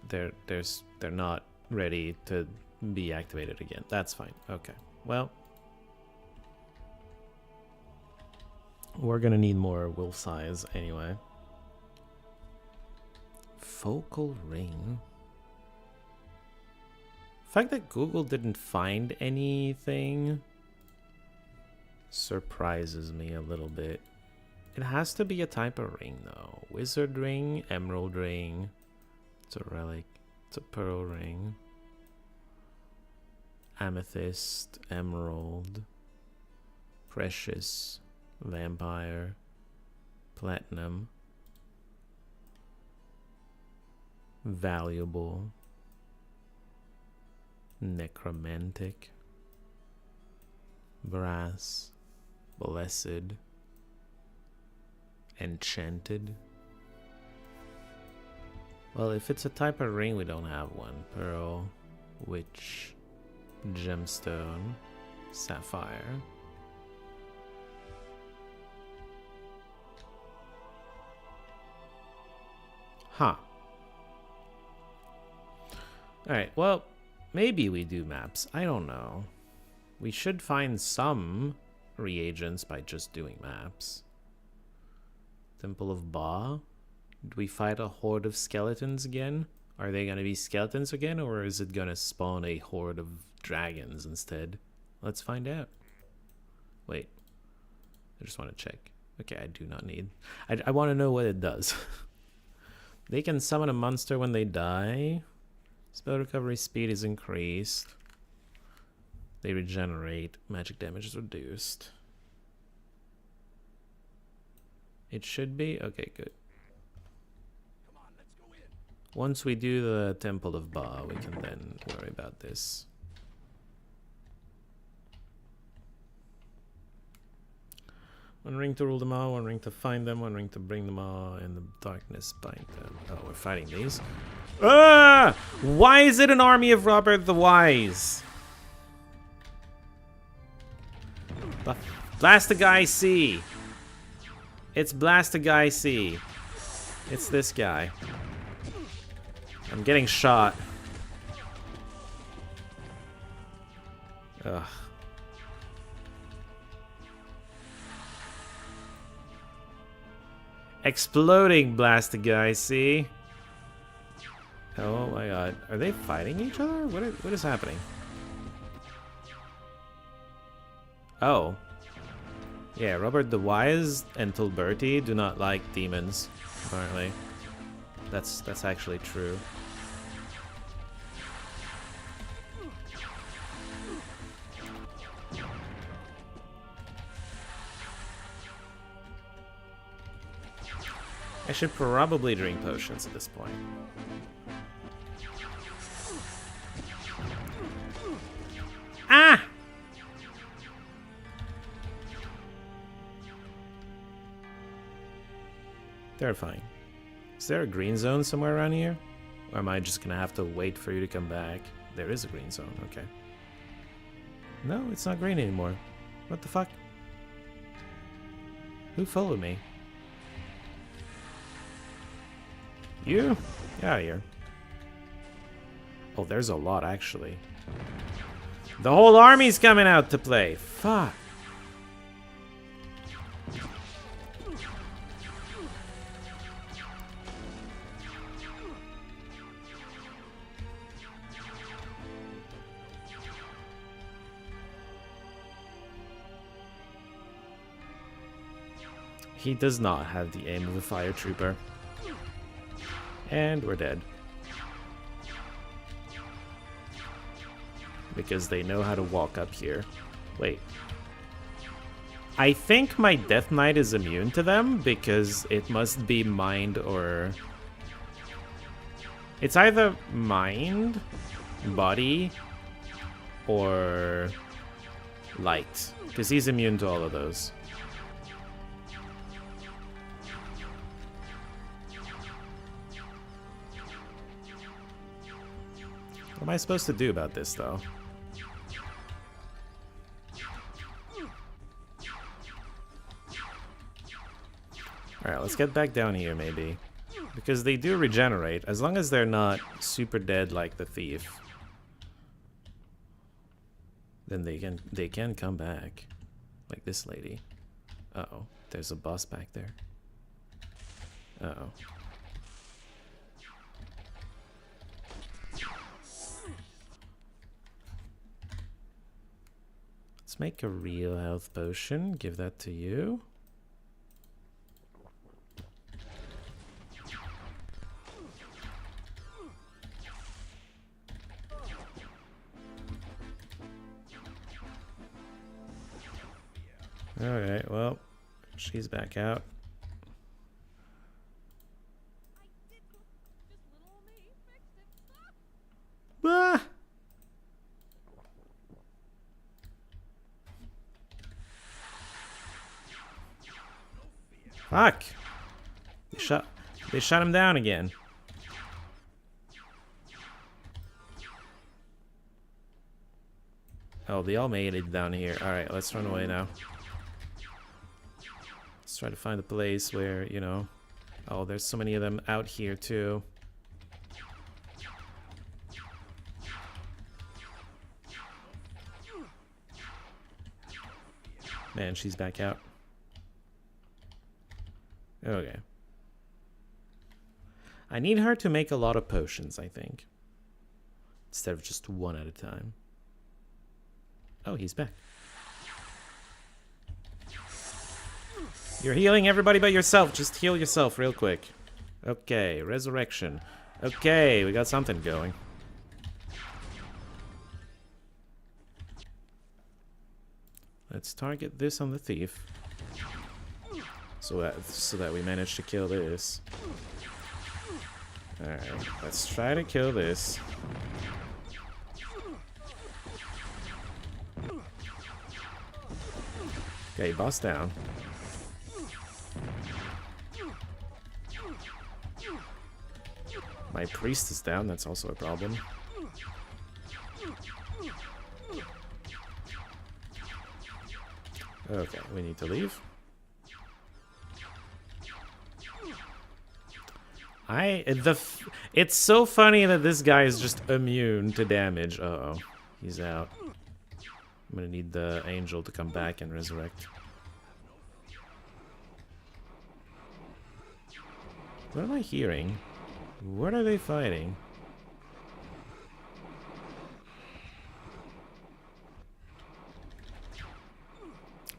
not ready to be activated again. That's fine. Okay. Well, We're gonna need more wolf size anyway. Focal ring. The fact that Google didn't find anything surprises me a little bit. It has to be a type of ring though. Wizard ring, emerald ring. It's a relic. It's a pearl ring. Amethyst, emerald, precious, vampire, platinum, valuable, necromantic, brass, blessed, enchanted. Well, if it's a type of ring, we don't have one. Pearl, witch, gemstone, sapphire. Huh. Alright, well, maybe we do maps. I don't know. We should find some reagents by just doing maps. Temple of Ba. Do we fight a horde of skeletons again? Are they gonna be skeletons again, or is it gonna spawn a horde of dragons instead? Let's find out. Wait. I just want to check. Okay, I do not need... I want to know what it does. They can summon a monster when they die. Spell recovery speed is increased. They regenerate. Magic damage is reduced. It should be? Okay, good. Come on, let's go in. Once we do the Temple of Ba, we can then worry about this. One ring to rule them all, one ring to find them, one ring to bring them all in the darkness, bind them. Oh, we're fighting these. Ah! Why is it an army of Robert the Wise? Blast the guy C. It's Blast the guy C. It's this guy. I'm getting shot. Ugh. Exploding Blast the guy, see? Oh my god. Are they fighting each other? What is happening? Oh. Yeah, Robert the Wise and Tilberti do not like demons, apparently. That's actually true. I should probably drink potions at this point. Ah! Terrifying. Is there a green zone somewhere around here? Or am I just gonna have to wait for you to come back? There is a green zone, okay. No, it's not green anymore. What the fuck? Who followed me? You? Get out of here. Oh, there's a lot, actually. The whole army's coming out to play. Fuck. He does not have the aim of a fire trooper. And we're dead. Because they know how to walk up here. Wait. I think my Death Knight is immune to them because it must be mind or... It's either mind, body, or light. Because he's immune to all of those. What am I supposed to do about this, though? Alright, let's get back down here, maybe. Because they do regenerate, as long as they're not super dead like the thief. Then they can come back. Like this lady. Uh-oh. There's a boss back there. Uh-oh. Let's make a real health potion. Give that to you. Alright, well, she's back out. Ah! Fuck! They shut him down again. Oh, they all made it down here. Alright, let's run away now. Let's try to find a place where, you know... Oh, there's so many of them out here, too. Man, she's back out. Okay. I need her to make a lot of potions, I think. Instead of just one at a time. Oh, he's back. You're healing everybody but yourself. Just heal yourself real quick. Okay, resurrection. Okay, we got something going. Let's target this on the thief. So that we manage to kill this. Alright, let's try to kill this. Okay, boss down. My priest is down, that's also a problem. Okay, we need to leave. It's so funny that this guy is just immune to damage. Uh-oh, he's out. I'm gonna need the angel to come back and resurrect. What am I hearing? What are they fighting?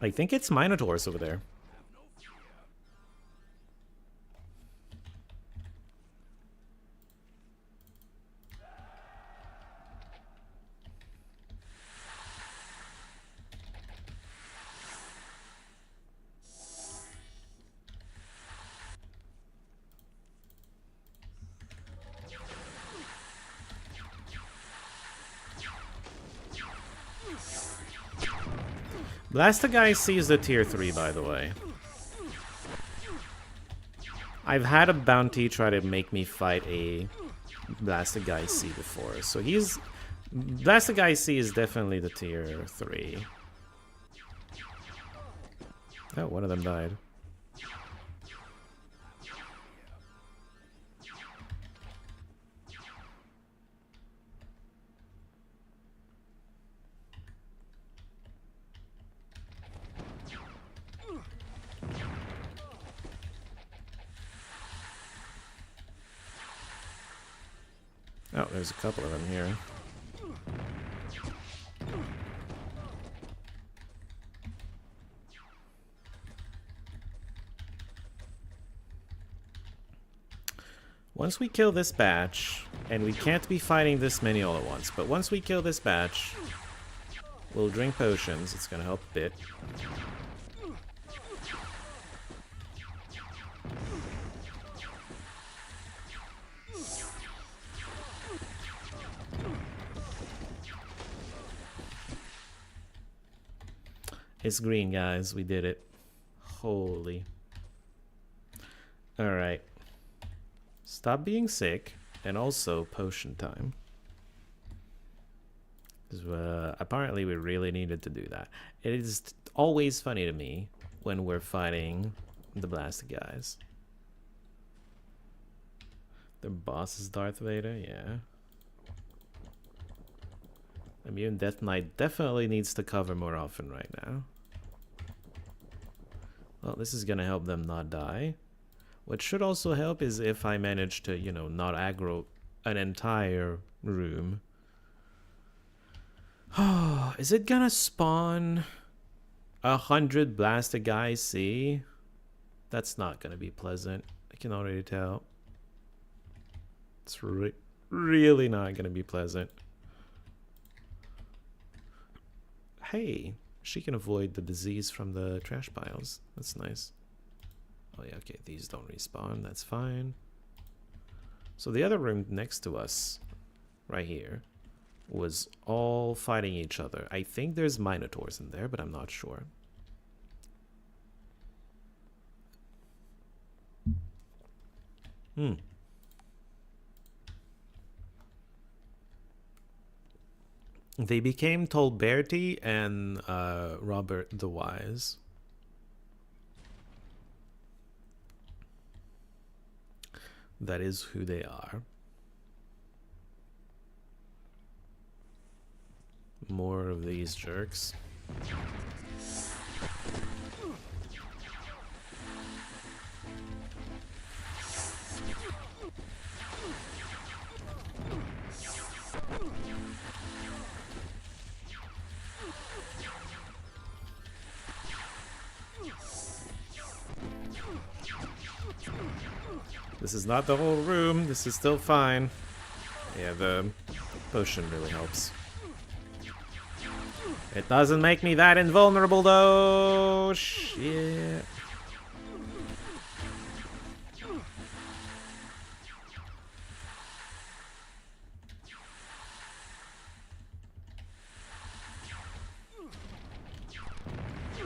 I think it's Minotaurs over there. Blaster Guy C is the tier 3, by the way. I've had a bounty try to make me fight a Blaster Guy C before, so he's... Blaster Guy C is definitely the tier 3. Oh, one of them died. Oh, there's a couple of them here. Once we kill this batch, and we can't be fighting this many all at once, but once we kill this batch, we'll drink potions. It's gonna help a bit. It's green, guys. We did it. Holy. Alright. Stop being sick. And also potion time. Because apparently we really needed to do that. It is always funny to me when we're fighting the blasted guys. The boss is Darth Vader? Yeah. Immune Death Knight definitely needs to cover more often right now. Well, this is gonna help them not die. What should also help is if I manage to, you know, not aggro an entire room. Oh, is it gonna spawn 100 blast a guy? See? That's not gonna be pleasant. I can already tell. It's really not gonna be pleasant. Hey, she can avoid the disease from the trash piles. That's nice. Oh yeah, okay, these don't respawn. That's fine. So the other room next to us, right here, was all fighting each other. I think there's Minotaurs in there, but I'm not sure. They became Tolberti and Robert the Wise. That is who they are. More of these jerks. This is not the whole room. This is still fine. Yeah, the potion really helps. It doesn't make me that invulnerable though. Shit.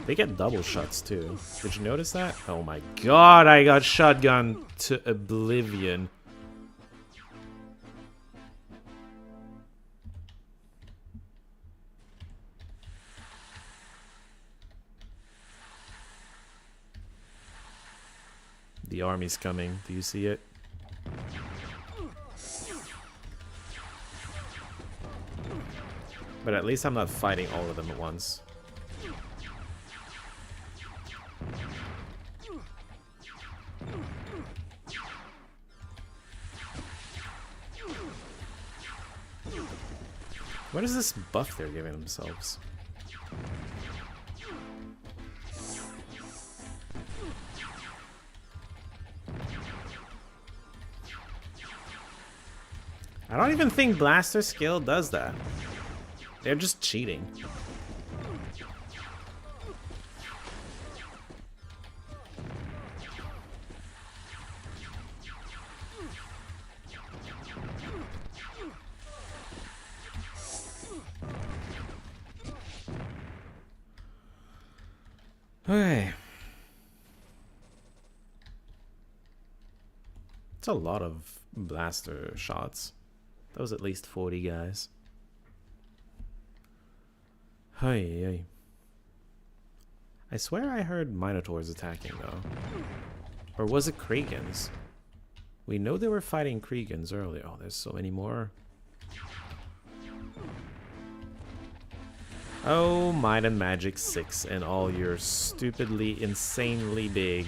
They get double shots too. Did you notice that? Oh my god, I got shotgun to oblivion. The army's coming. Do you see it? But at least I'm not fighting all of them at once. What is this buff they're giving themselves? I don't even think Blaster skill does that. They're just cheating. Okay. It's a lot of blaster shots. That was at least 40 guys. Hey. I swear I heard Minotaurs attacking though. Or was it Kriegans? We know they were fighting Kriegans earlier. Oh, there's so many more. Oh, Might and Magic 6 and all your stupidly, insanely big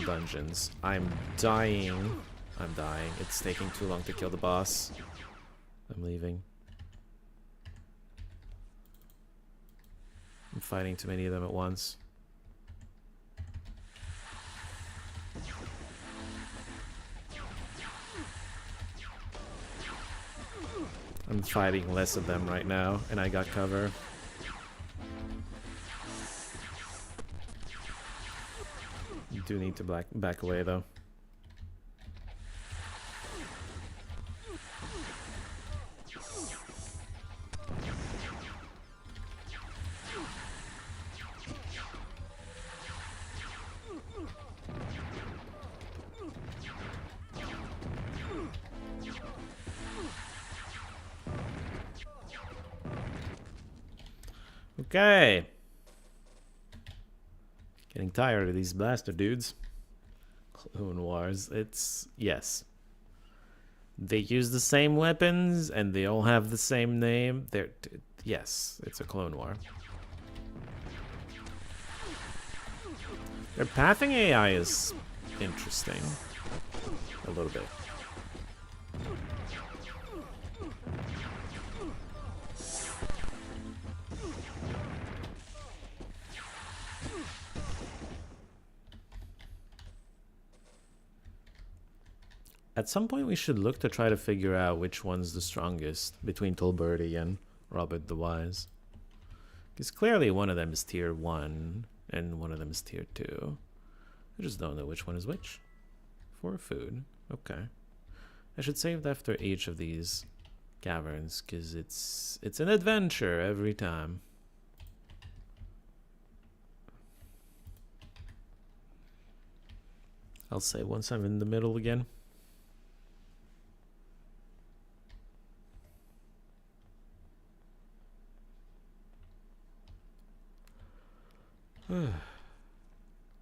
dungeons. I'm dying. I'm dying. It's taking too long to kill the boss. I'm leaving. I'm fighting too many of them at once. I'm fighting less of them right now, and I got cover. You do need to back away though. Okay. Getting tired of these blaster dudes. Clone Wars. It's... yes. They use the same weapons and they all have the same name. They're... yes, it's a Clone War. Their pathing AI is interesting. A little bit. At some point, we should look to try to figure out which one's the strongest between Tolberti and Robert the Wise. Because clearly one of them is tier 1 and one of them is tier 2. I just don't know which one is which. For food. Okay. I should save after each of these caverns because it's an adventure every time. I'll say once I'm in the middle again.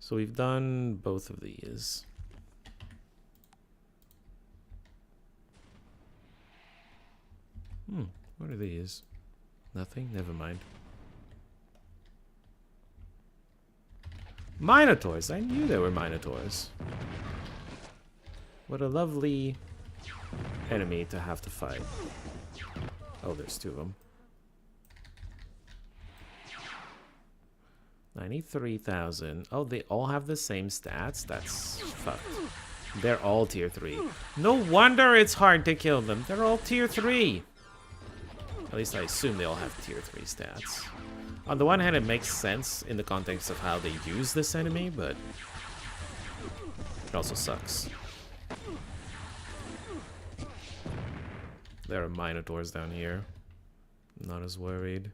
So we've done both of these. What are these? Nothing? Never mind. Minotaurs! I knew there were Minotaurs. What a lovely enemy to have to fight. Oh, there's 2 of them. 93,000. Oh, they all have the same stats? That's fucked. They're all tier 3. No wonder it's hard to kill them. They're all tier 3. At least I assume they all have tier 3 stats. On the one hand, it makes sense in the context of how they use this enemy, but it also sucks. There are Minotaurs down here. I'm not as worried.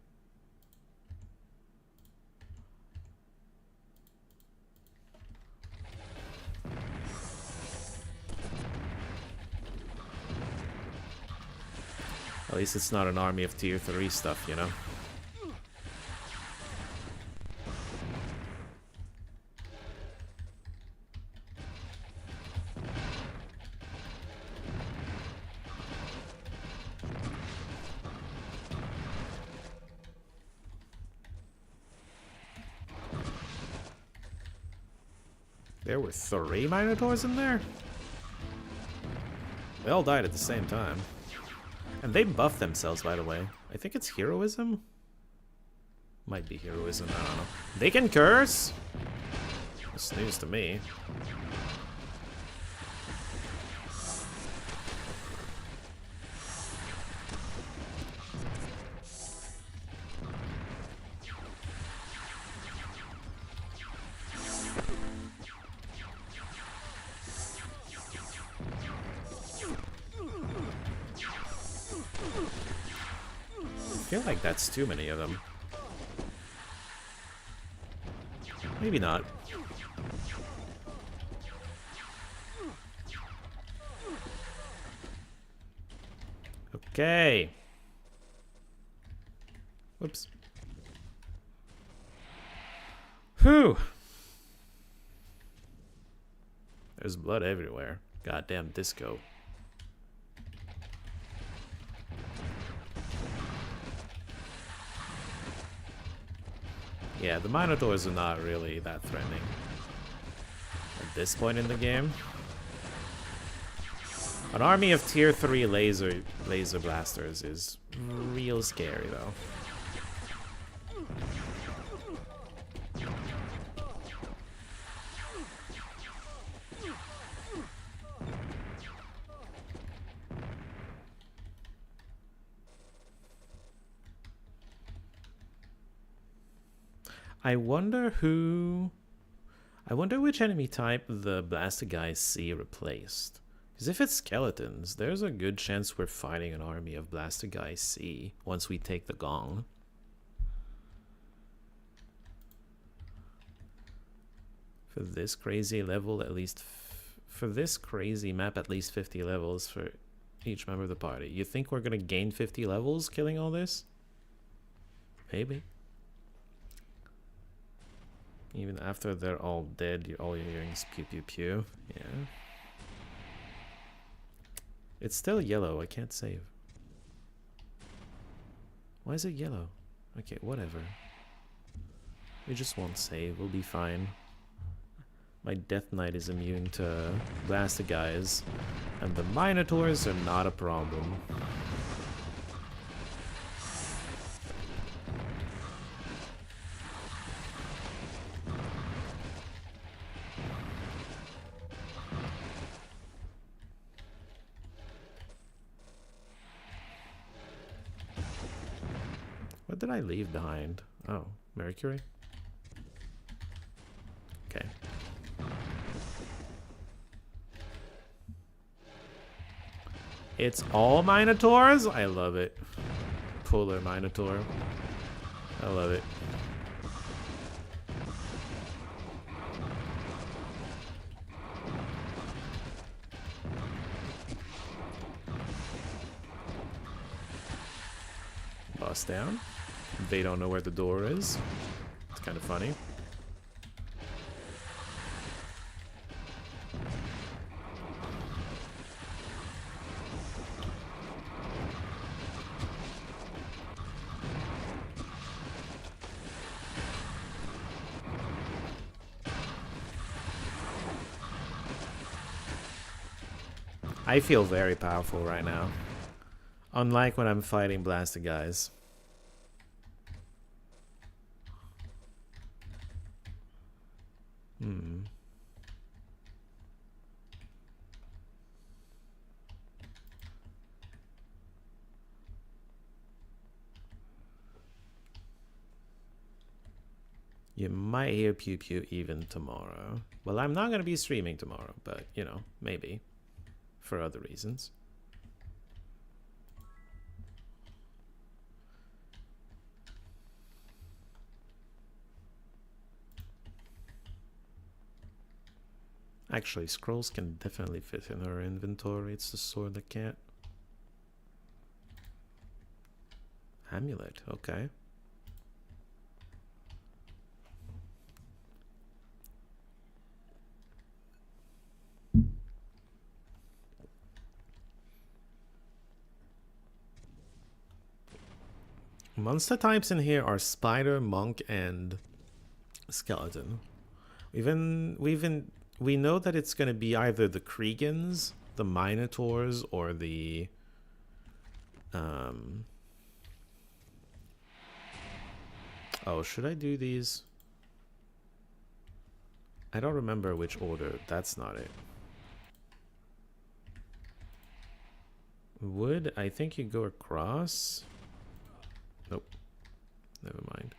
At least it's not an army of tier 3 stuff, you know? There were 3 Minotaurs in there? They all died at the same time. And they buff themselves, by the way. I think it's heroism? Might be heroism, I don't know. They can curse? That's news to me. I feel like that's too many of them. Maybe not. Okay. Whoops. Whew. There's blood everywhere. Goddamn disco. Yeah, the Minotaurs are not really that threatening at this point in the game. An army of tier 3 laser blasters is real scary though. I wonder which enemy type the Blasted Guys C replaced. Because if it's skeletons, there's a good chance we're fighting an army of Blasted Guys C once we take the gong. For this crazy level, at least for this crazy map, at least 50 levels for each member of the party. You think we're gonna gain 50 levels killing all this? Maybe. Even after they're all dead, all you're hearing is pew pew pew. Yeah. It's still yellow. I can't save. Why is it yellow? Okay, whatever. We just won't save. We'll be fine. My Death Knight is immune to Blaster guys, and the Minotaurs are not a problem. What did I leave behind? Oh, Mercury? Okay. It's all Minotaurs? I love it. Polar Minotaur. I love it. Boss down. They don't know where the door is. It's kind of funny. I feel very powerful right now. Unlike when I'm fighting blasted guys. You might hear Pew Pew even tomorrow. Well, I'm not going to be streaming tomorrow, but, you know, maybe. For other reasons. Actually, scrolls can definitely fit in her inventory. It's the sword that can't. Amulet, okay. Monster types in here are spider, monk, and skeleton. We know that it's going to be either the Kriegans, the Minotaurs, or the oh, should I do these? I don't remember which order. That's not it. Wood, I think you go across. Nope. Never mind.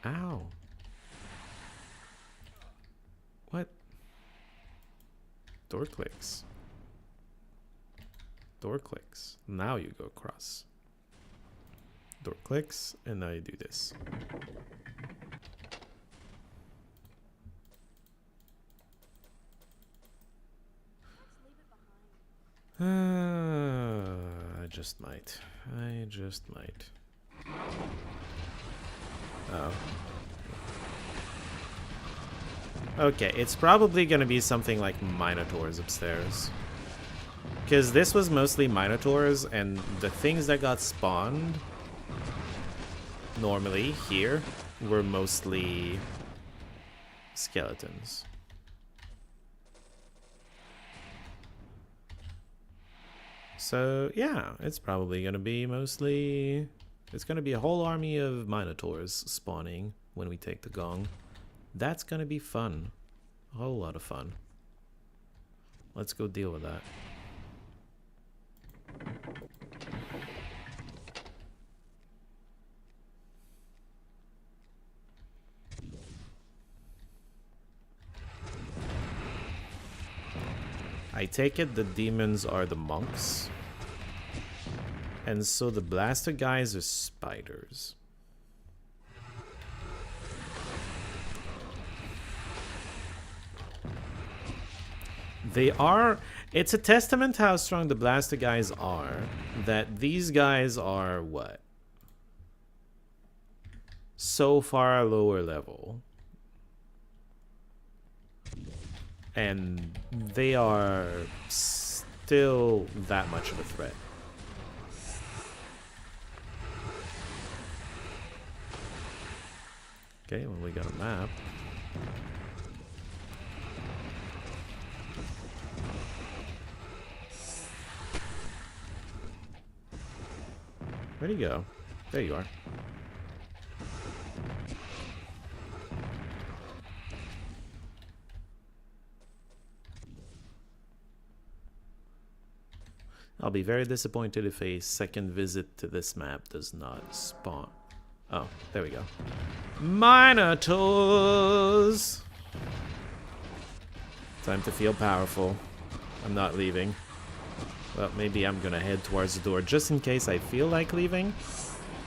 Ow. What? Door clicks. Door clicks. Now you go across. Door clicks, and now you do this. I just might. I just might. Oh. Okay, it's probably gonna be something like Minotaurs upstairs. Because this was mostly Minotaurs, and the things that got spawned normally here were mostly skeletons. So, yeah, it's probably going to be mostly... It's going to be a whole army of Minotaurs spawning when we take the gong. That's going to be fun. A whole lot of fun. Let's go deal with that. I take it the demons are the monks. And so the blaster guys are spiders. They are... It's a testament to how strong the blaster guys are that these guys are what? So far lower level. And they are still that much of a threat. Okay, well, we got a map. Where'd he go? There you are. I'll be very disappointed if a second visit to this map does not spawn. Oh, there we go. Minotaurs! Time to feel powerful. I'm not leaving. Well, maybe I'm gonna head towards the door just in case I feel like leaving.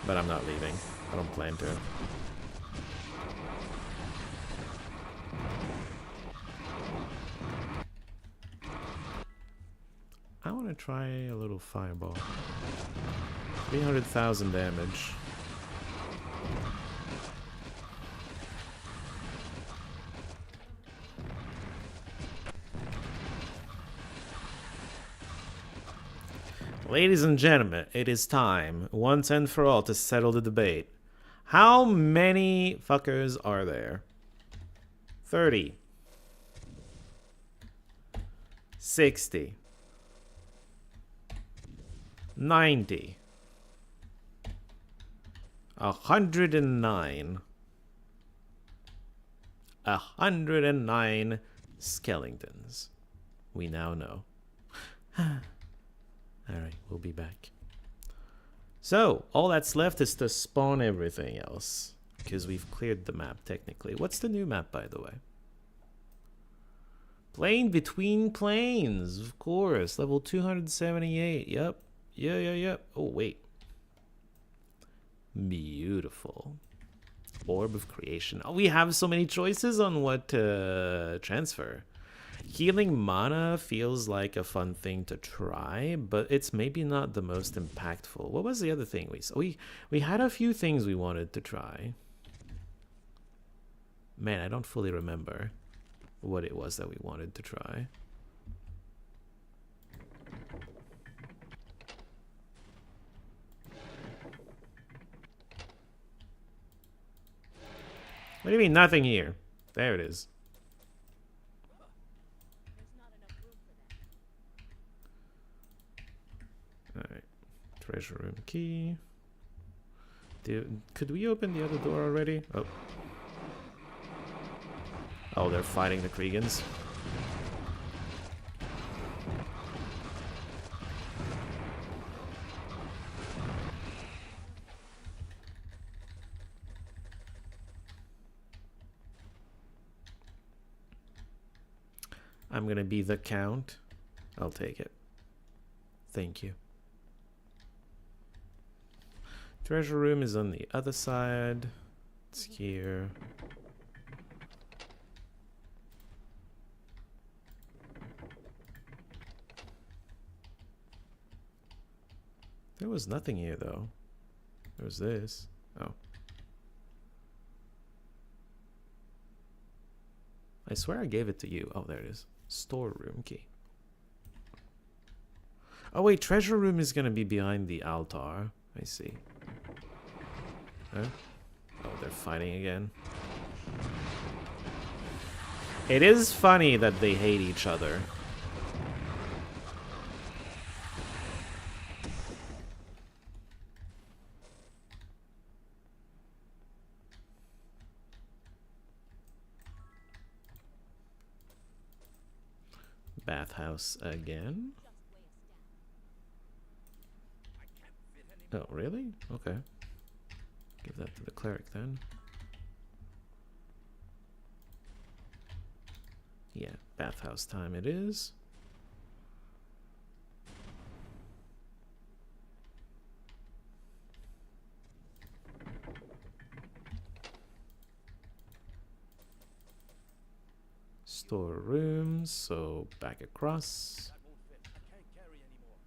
But I'm not leaving. I don't plan to. I want to try a little fireball. 300,000 damage. Ladies and gentlemen, it is time, once and for all, to settle the debate. How many fuckers are there? 30. 60. 90. 109. 109 skeletons. We now know. Alright, we'll be back. So, all that's left is to spawn everything else. Because we've cleared the map, technically. What's the new map, by the way? Plane Between Planes, of course. Level 278, yep. Yeah. Oh, wait. Beautiful. Orb of Creation. Oh, we have so many choices on what to transfer. Healing mana feels like a fun thing to try, but it's maybe not the most impactful. What was the other thing we saw? We had a few things we wanted to try. Man, I don't fully remember what it was that we wanted to try. What do you mean, nothing here? There it is. Alright. Treasure room key. Could we open the other door already? Oh. Oh, they're fighting the Kriegans. I'm gonna be the count. I'll take it. Thank you. Treasure room is on the other side. It's here. There was nothing here though. There was this. Oh. I swear I gave it to you. Oh, there it is. Storeroom key. Oh wait, treasure room is gonna be behind the altar. I see. Huh? Oh, they're fighting again. It is funny that they hate each other. Bathhouse again. Oh, really? Okay. Give that to the cleric then. Yeah, bathhouse time it is. Storerooms, so back across. That won't fit. I can't carry anymore.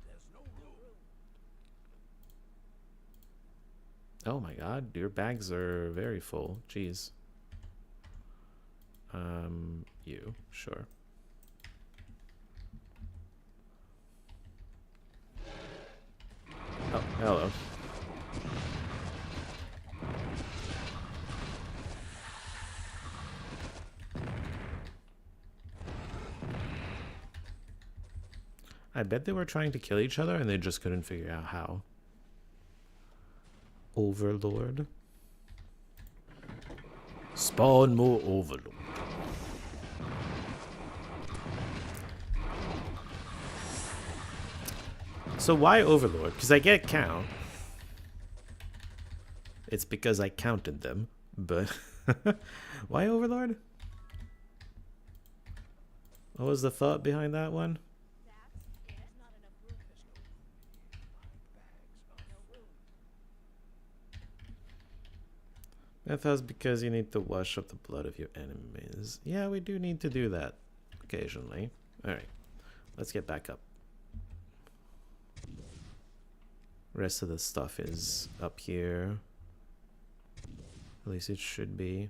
There's no room. Oh my god, your bags are very full. Jeez. You, sure. Oh, hello. I bet they were trying to kill each other and they just couldn't figure out how. Overlord. Spawn more Overlord. So why Overlord? Because I get count. It's because I counted them, but why Overlord? What was the thought behind that one? I thought it's because you need to wash up the blood of your enemies. Yeah, we do need to do that occasionally. Alright, let's get back up. Rest of the stuff is up here. At least it should be.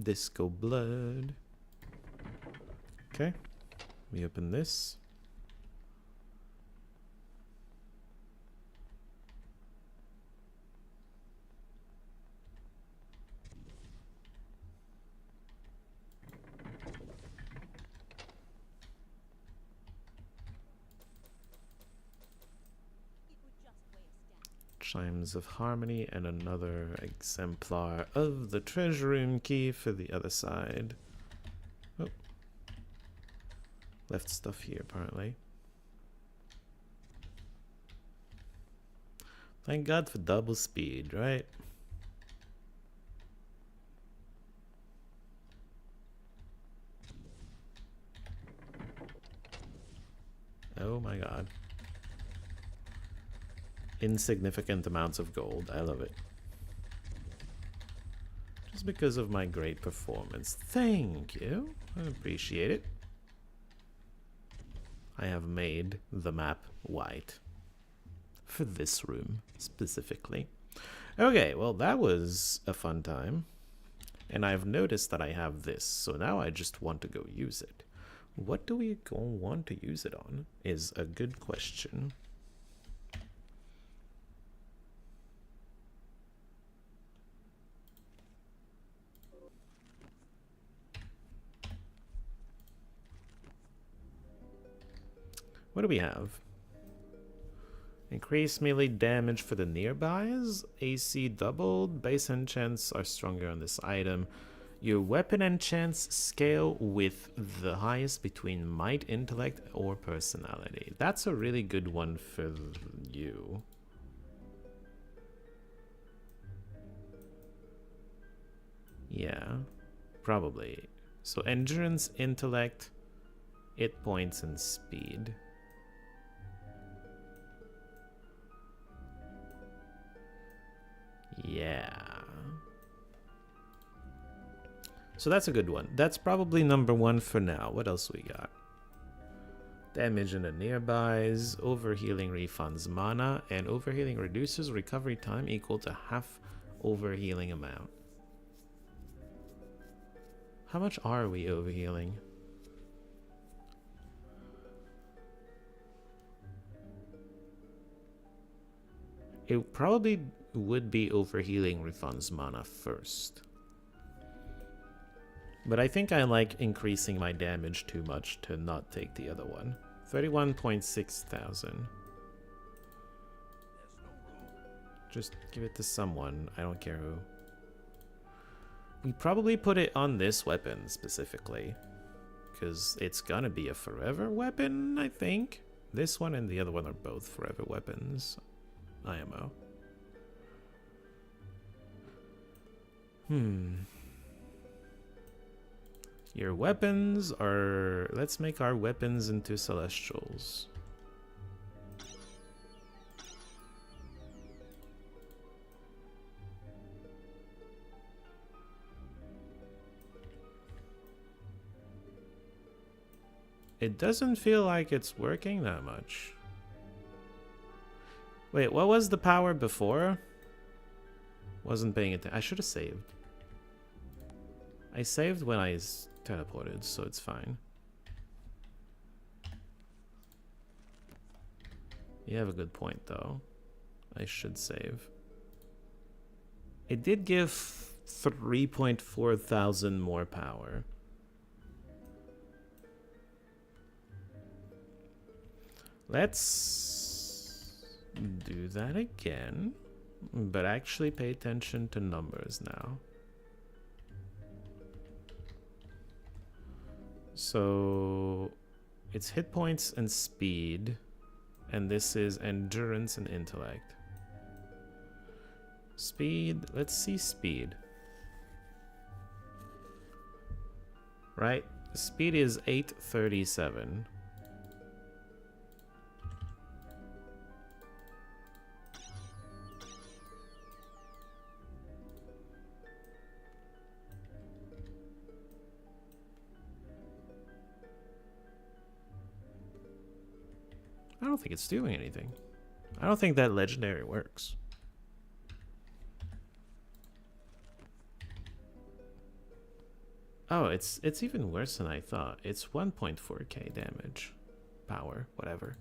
Disco blood. Okay, we open this. Chimes of Harmony and another exemplar of the treasure room key for the other side. Oh. Left stuff here apparently. Thank God for double speed, right? Oh my God. Insignificant amounts of gold. I love it. Just because of my great performance. Thank you. I appreciate it. I have made the map white. For this room, specifically. Okay, well that was a fun time. And I've noticed that I have this. So now I just want to go use it. What do we go want to use it on? Is a good question. What do we have? Increase melee damage for the nearbys. AC doubled. Base enchants are stronger on this item. Your weapon enchants scale with the highest between might, intellect, or personality. That's a really good one for you. Yeah, probably. So endurance, intellect, hit points, and speed. Yeah. So that's a good one. That's probably number one for now. What else we got? Damage in the nearbys. Overhealing refunds mana. And overhealing reduces recovery time equal to half overhealing amount. How much are we overhealing? It probably would be overhealing refunds mana first. But I think I like increasing my damage too much to not take the other one. 31.6 thousand. Just give it to someone. I don't care who. We probably put it on this weapon specifically. Because it's gonna be a forever weapon, I think. This one and the other one are both forever weapons. IMO. Your weapons are... Let's make our weapons into celestials. It doesn't feel like it's working that much. Wait, what was the power before? Wasn't paying attention. I should have saved. I saved when I teleported, so it's fine. You have a good point, though. I should save. It did give 3.4 thousand more power. Let's do that again, but actually pay attention to numbers now. So it's hit points and speed, and this is endurance and intellect. Speed, let's see speed. Right, speed is 837. I don't think it's doing anything. I don't think that legendary works. Oh, it's even worse than I thought. It's 1.4k damage. Power, whatever.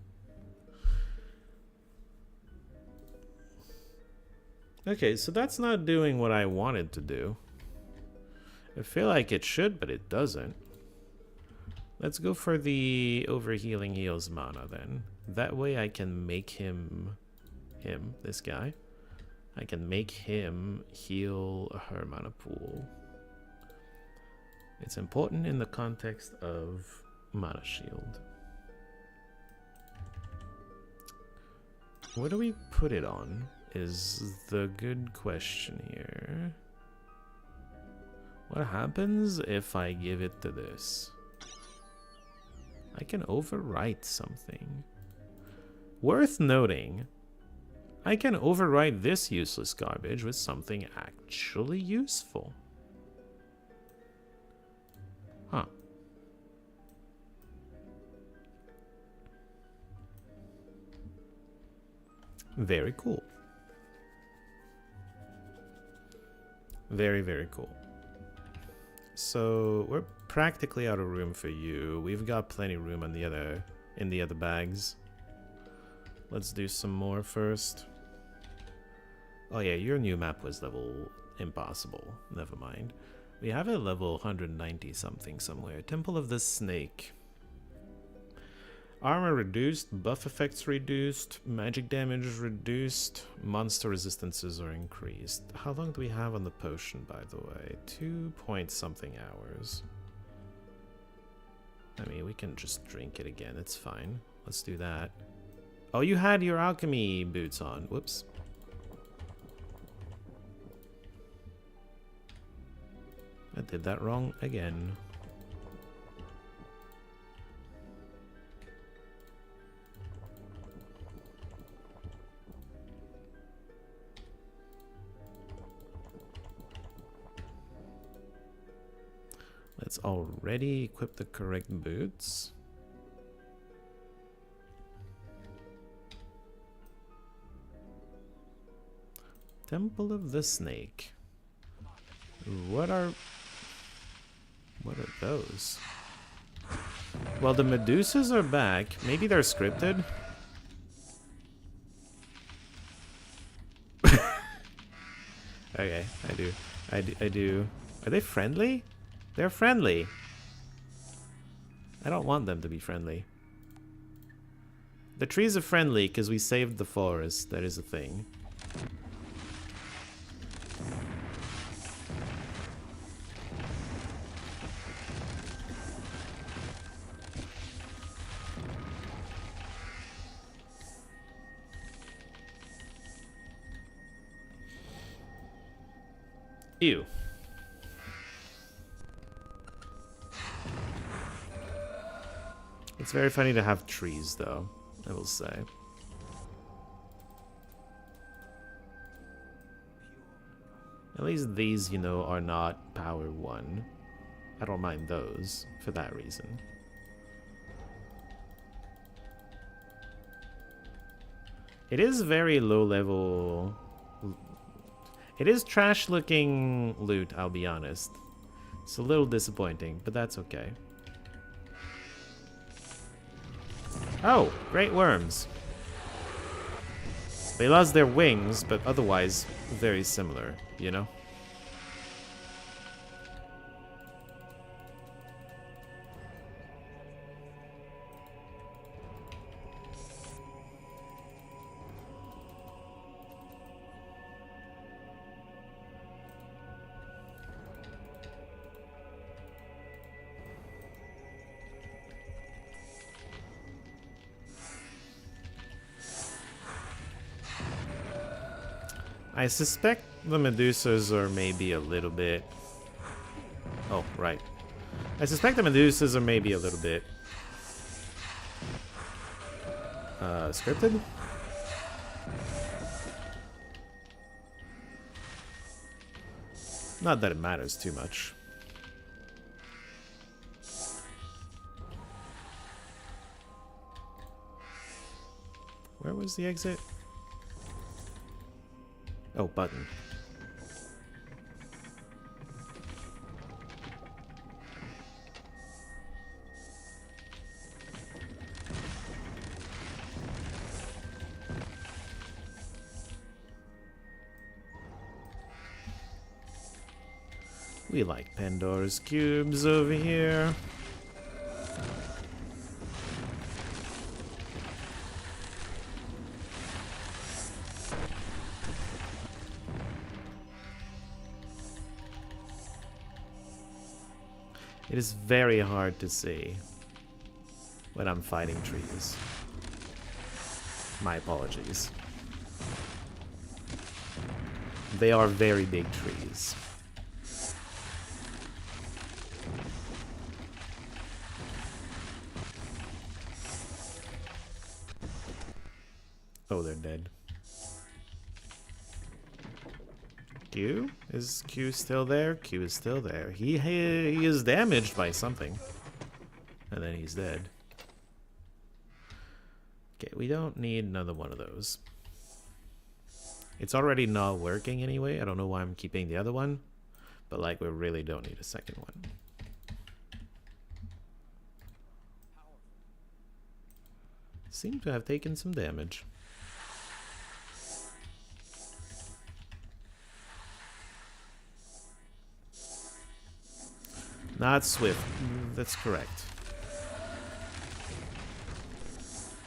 Okay, so that's not doing what I wanted to do. I feel like it should, but it doesn't. Let's go for the overhealing heals mana then. That way I can make this guy. I can make him heal her mana pool. It's important in the context of mana shield. What do we put it on is the good question here. What happens if I give it to this? I can overwrite something. Worth noting, I can overwrite this useless garbage with something actually useful. Huh. Very cool. Very, very cool. So we're practically out of room for you. We've got plenty of room on the other in the other bags. Let's do some more first. Oh yeah, your new map was level impossible. Never mind. We have a level 190 something somewhere. Temple of the Snake. Armor reduced, buff effects reduced, magic damage reduced, monster resistances are increased. How long do we have on the potion, by the way? 2 point something hours. I mean, we can just drink it again, it's fine. Let's do that. Oh, you had your alchemy boots on. Whoops. I did that wrong again. Let's already equip the correct boots. Temple of the Snake. What are those? Well, the Medusas are back. Maybe they're scripted. Okay, I do. Are they friendly? They're friendly. I don't want them to be friendly. The trees are friendly because we saved the forest. That is a thing. Ew. It's very funny to have trees, though, I will say. At least these, you know, are not power 1. I don't mind those for that reason. It is very low level. It is trash looking loot, I'll be honest. It's a little disappointing, but that's okay. Oh, great worms. They lost their wings, but otherwise very similar, you know? I suspect the Medusas are maybe a little bit... Oh, right. I suspect the Medusas are maybe a little bit... scripted? Not that it matters too much. Where was the exit? Oh, button. We like Pandora's cubes over here. It is very hard to see when I'm fighting trees. My apologies. They are very big trees. Oh, they're dead. Q? Is Q still there? Q is still there. He is damaged by something. And then he's dead. Okay, we don't need another one of those. It's already not working anyway. I don't know why I'm keeping the other one. But like, we really don't need a second one. Seem to have taken some damage. Not Swift. That's correct.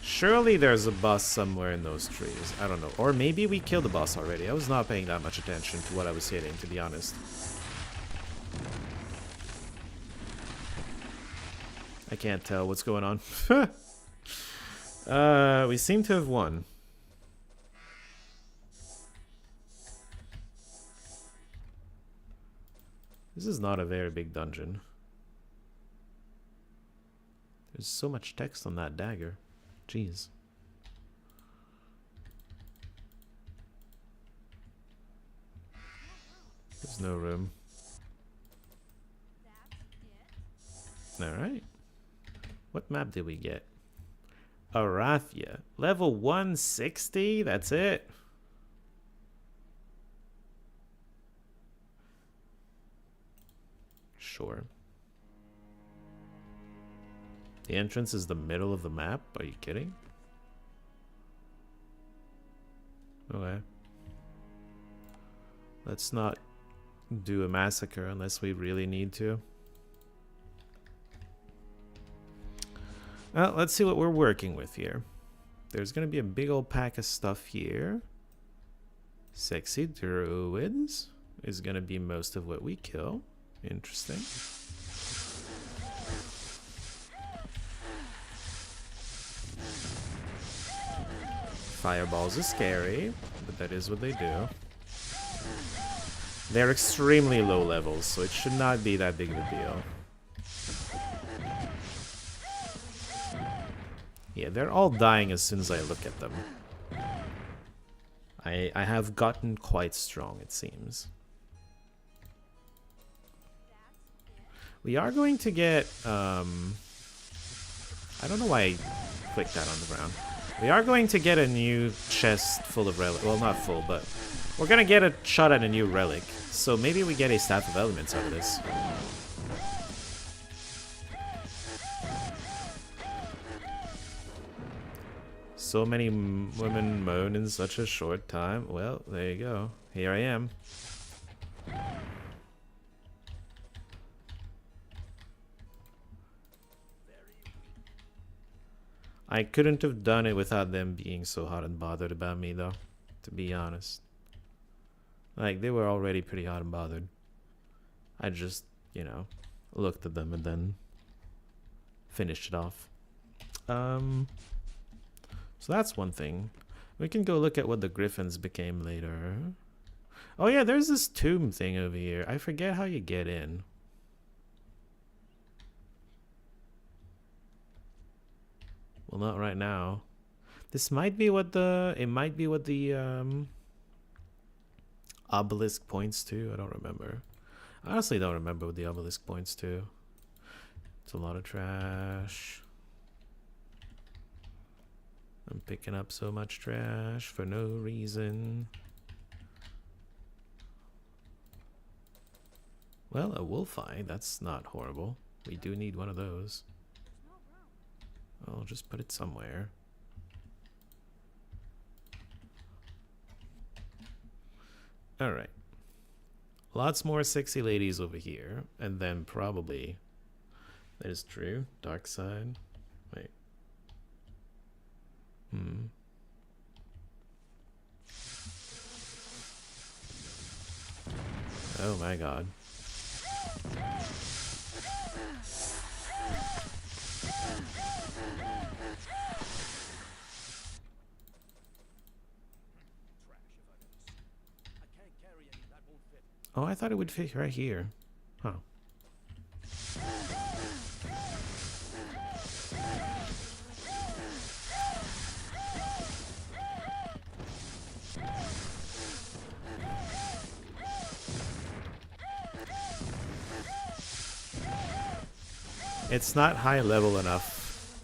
Surely there's a boss somewhere in those trees. I don't know. Or maybe we killed the boss already. I was not paying that much attention to what I was hitting, to be honest. I can't tell what's going on. We seem to have won. This is not a very big dungeon. There's so much text on that dagger. Jeez. There's no room. Alright. What map did we get? Arathia. Level 160? That's it? Sure. The entrance is the middle of the map? Are you kidding? Okay. Let's not do a massacre unless we really need to. Well, let's see what we're working with here. There's gonna be a big old pack of stuff here. Sexy druids is gonna be most of what we kill. Interesting. Fireballs are scary, but that is what they do. They're extremely low levels, so it should not be that big of a deal. Yeah, they're all dying as soon as I look at them. I have gotten quite strong, it seems. We are going to get, I don't know why I clicked that on the ground. We are going to get a new chest full of relic. Well, not full, but we're going to get a shot at a new relic. So maybe we get a Staff of Elements out of this. So many women moan in such a short time. Well, there you go. Here I am. I couldn't have done it without them being so hot and bothered about me, though, to be honest. Like, they were already pretty hot and bothered. I just, you know, looked at them and then finished it off. So that's one thing. We can go look at what the griffins became later. Oh yeah, there's this tomb thing over here. I forget how you get in. Well, not right now. This might be what the... It might be what the obelisk points to. I don't remember. I honestly don't remember what the obelisk points to. It's a lot of trash. I'm picking up so much trash for no reason. Well, a wolf eye, that's not horrible. We do need one of those. I'll just put it somewhere. Alright. Lots more sexy ladies over here. And then probably... That is true. Dark side. Wait. Oh my god. Oh, I thought it would fit right here. Huh. It's not high level enough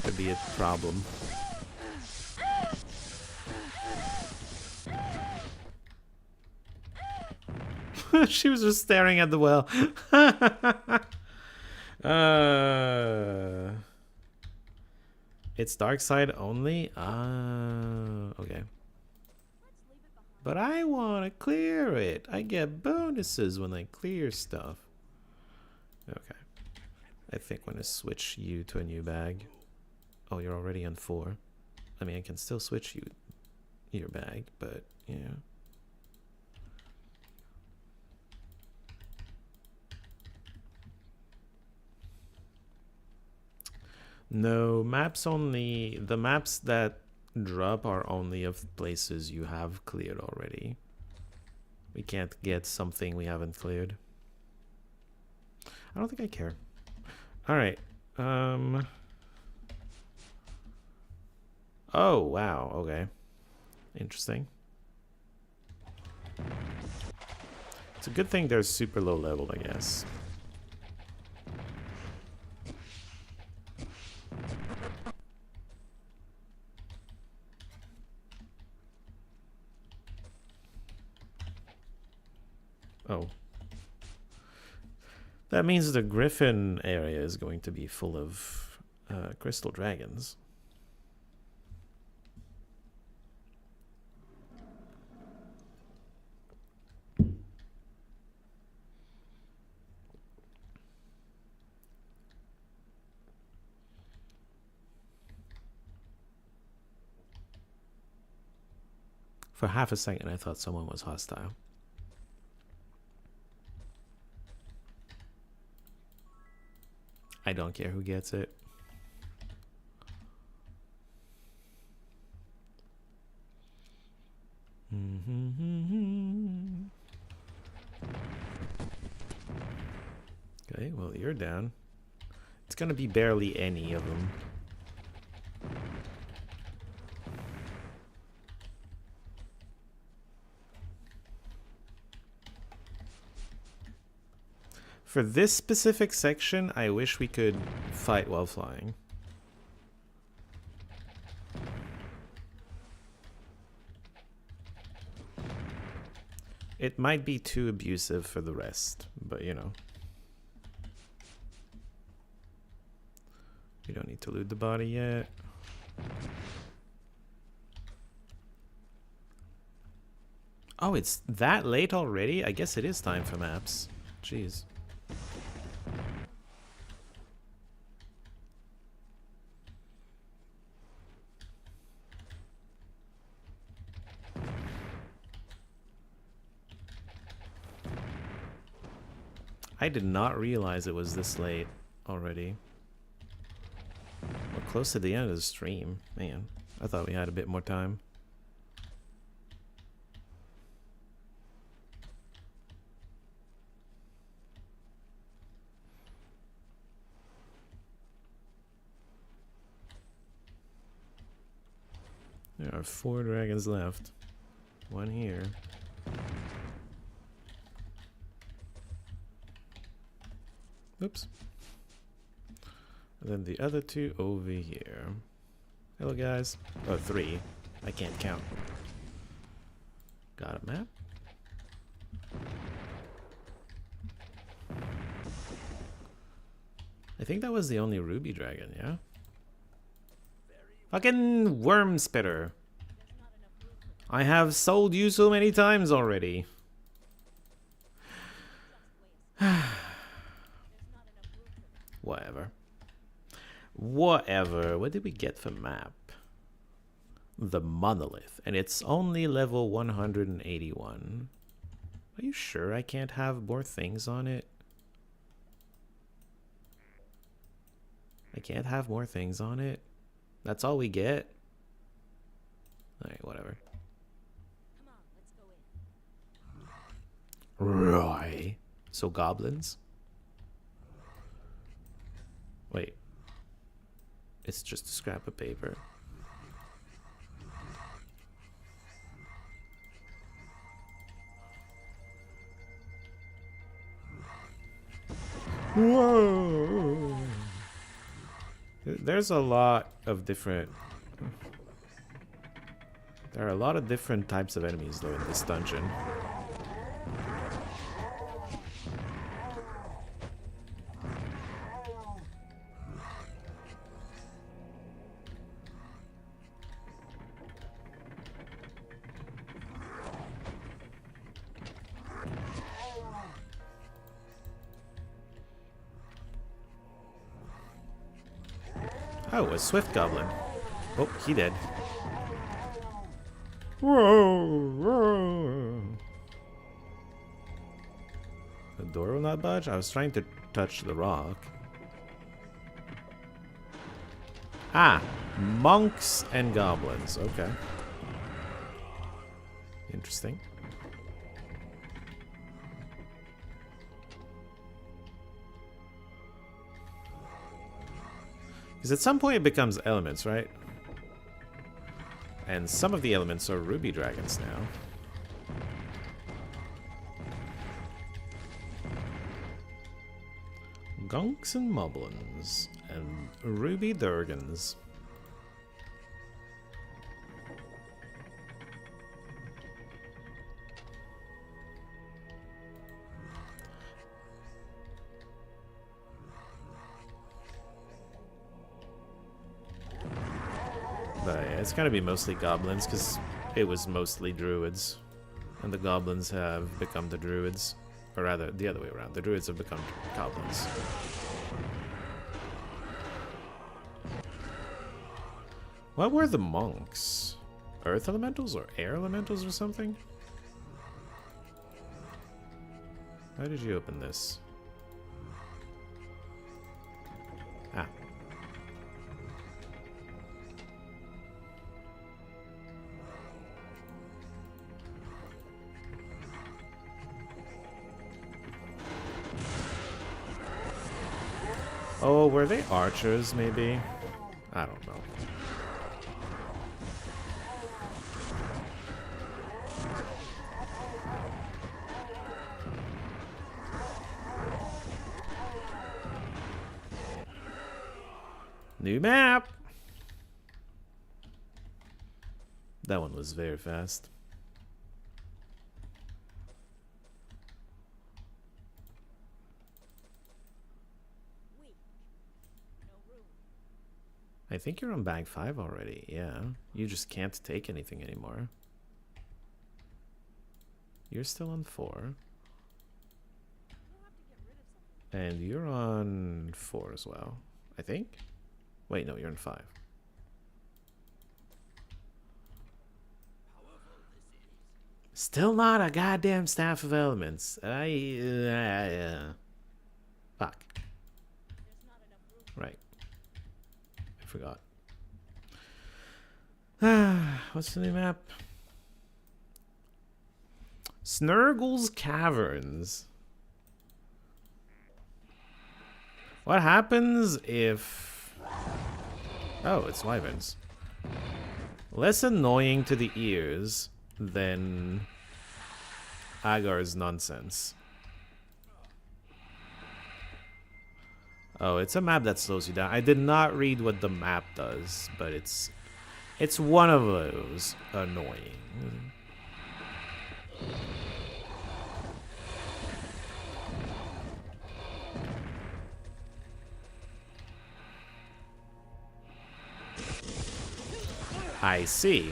to be a problem. She was just staring at the well. It's dark side only? Okay. But I want to clear it. I get bonuses when I clear stuff. Okay. I think I'm going to switch you to a new bag. Oh, you're already on 4. I mean, I can still switch you your bag, but yeah. No, maps only... The maps that drop are only of places you have cleared already. We can't get something we haven't cleared. I don't think I care. Alright. Oh, wow. Okay. Interesting. It's a good thing they're super low level, I guess. Oh. That means the Griffin area is going to be full of crystal dragons. For half a second, I thought someone was hostile. I don't care who gets it. Okay, well, you're down. It's gonna be barely any of them. For this specific section, I wish we could fight while flying. It might be too abusive for the rest, but you know. We don't need to loot the body yet. Oh, it's that late already? I guess it is time for maps. Jeez. I did not realize it was this late already. We're close to the end of the stream. Man, I thought we had a bit more time. There are 4 dragons left. 1 here. Oops. And then the other 2 over here. Hello, guys. Oh, 3. I can't count. Got a map. I think that was the only ruby dragon, yeah? Fucking worm spitter. I have sold you so many times already. Whatever. Whatever. What did we get for map? The monolith. And it's only level 181. Are you sure I can't have more things on it? I can't have more things on it? That's all we get? Alright, whatever. Come on, let's go in. Right. So goblins? Wait. It's just a scrap of paper. Whoa. There's a lot of different... There are a lot of different types of enemies though in this dungeon. Oh, a swift goblin. Oh, he dead. Whoa, whoa. The door will not budge? I was trying to touch the rock. Ah, monks and goblins. Okay. Interesting. Because at some point it becomes elements, right? And some of the elements are ruby dragons now. Gonks and moblins. And ruby durgans. But yeah, it's gotta be mostly goblins, because it was mostly druids. And the goblins have become the druids. Or rather, the other way around. The druids have become goblins. What were the monks? Earth elementals or air elementals or something? How did you open this? Ah. Oh, were they archers, maybe? I don't know. New map! That one was very fast. I think you're on bag 5 already, yeah. You just can't take anything anymore. You're still on 4. And you're on 4 as well, I think? Wait, no, you're on 5. Still not a goddamn staff of elements. Fuck. Right. I forgot. What's the new map? Snurgle's Caverns. What happens if... Oh, it's wyverns. less annoying to the ears than Agar's nonsense. Oh, it's a map that slows you down. I did not read what the map does, but it's one of those annoying. I see.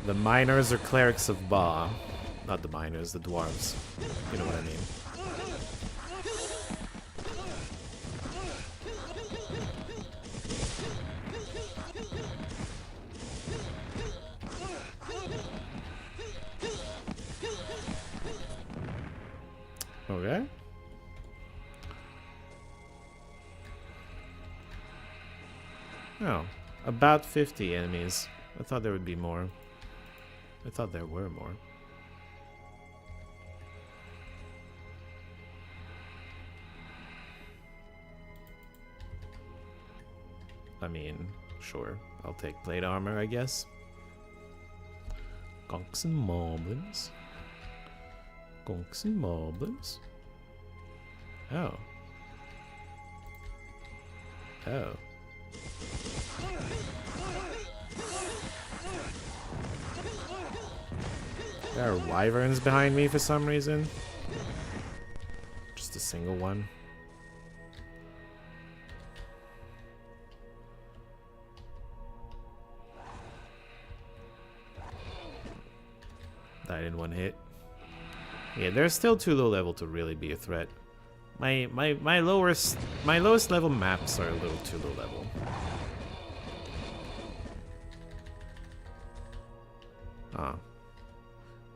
The miners are clerics of Ba. Not the miners, the dwarves. You know what I mean. Okay. Oh, about 50 enemies. I thought there would be more. I thought there were more. I mean, sure. I'll take plate armor, I guess. Gonks and marbles. Gonks and marbles. Oh. Oh. There are wyverns behind me for some reason. Just a single one. Died in one hit. Yeah, they're still too low level to really be a threat. My lowest level maps are a little too low level. Ah.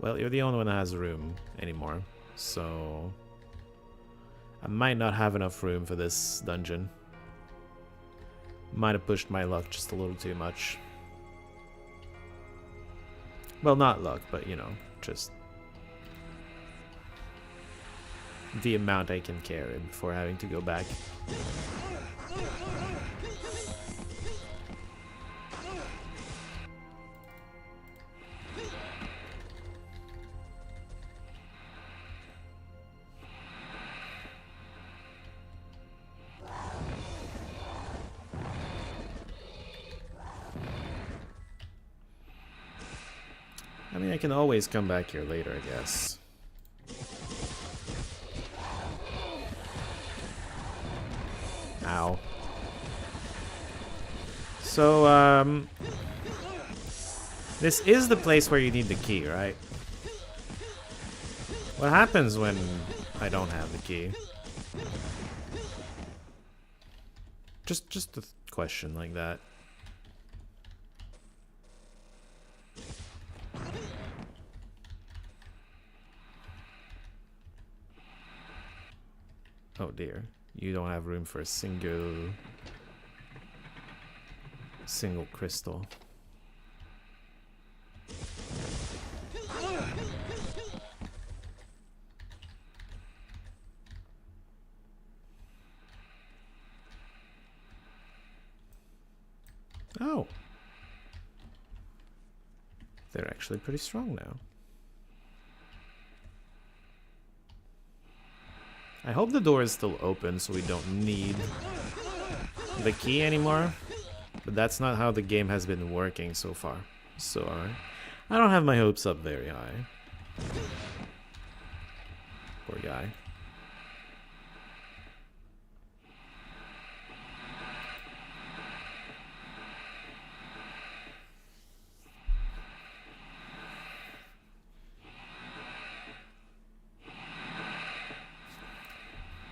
Well, you're the only one that has room anymore, so I might not have enough room for this dungeon. Might have pushed my luck just a little too much. Well, not luck, but you know, just the amount I can carry before having to go back. I mean, I can always come back here later, I guess. Ow. So, this is the place where you need the key, right? What happens when I don't have the key? Just a question like that. Oh dear, you don't have room for a single crystal. Oh. They're actually pretty strong now. I hope the door is still open so we don't need the key anymore. But that's not how the game has been working so far. So I don't have my hopes up very high. Poor guy.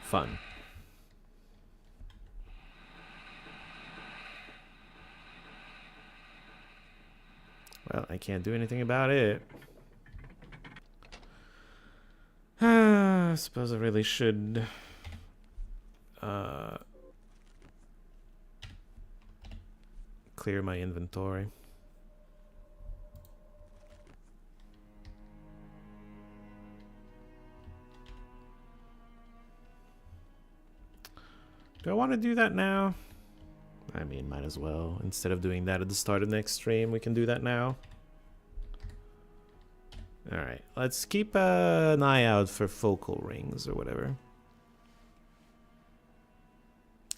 Fun. Well, I can't do anything about it. I suppose I really should clear my inventory. Do I want to do that now? I mean, might as well. Instead of doing that at the start of next stream, we can do that now. Alright, let's keep an eye out for focal rings or whatever.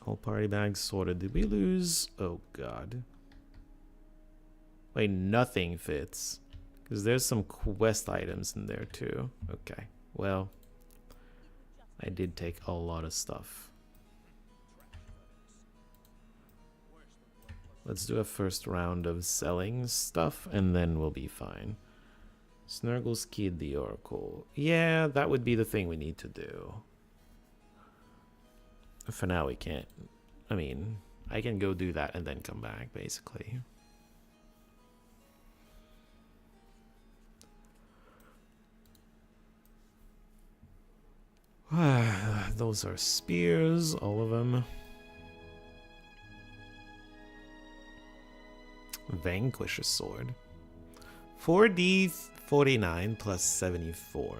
All party bags sorted. Did we lose? Oh god. Wait, nothing fits. Because there's some quest items in there too. Okay, well, I did take a lot of stuff. Let's do a first round of selling stuff and then we'll be fine. Snurgle's Kid the Oracle. Yeah, that would be the thing we need to do. For now we can't. I mean, I can go do that and then come back, basically. Those are spears, all of them. Vanquisher's Sword. 4D 49 plus 74.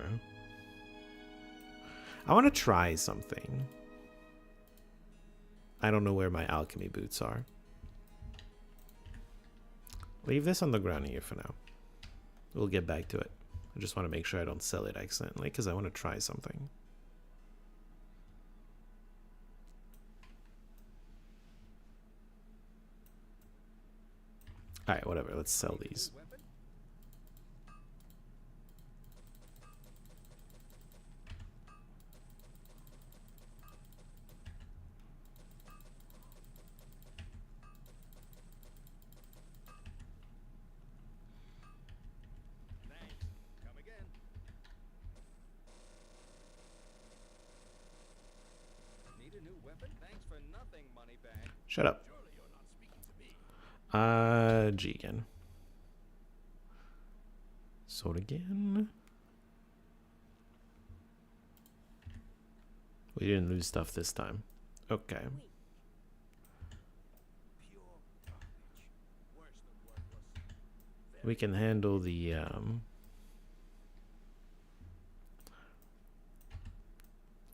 I want to try something. I don't know where my alchemy boots are. Leave this on the ground here for now. We'll get back to it. I just want to make sure I don't sell it accidentally because I want to try something. Alright, whatever. Let's sell these. Shut up. G again. Sword again. We didn't lose stuff this time. Okay. We can handle the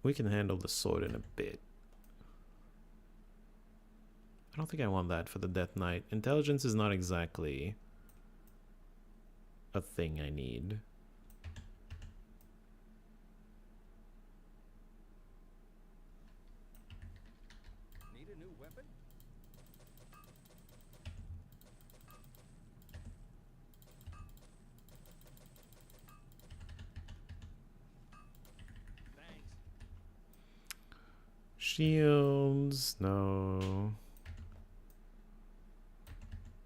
we can handle the sword in a bit. I don't think I want that for the Death Knight. Intelligence is not exactly a thing I need. Need a new weapon? Thanks. Shields, no.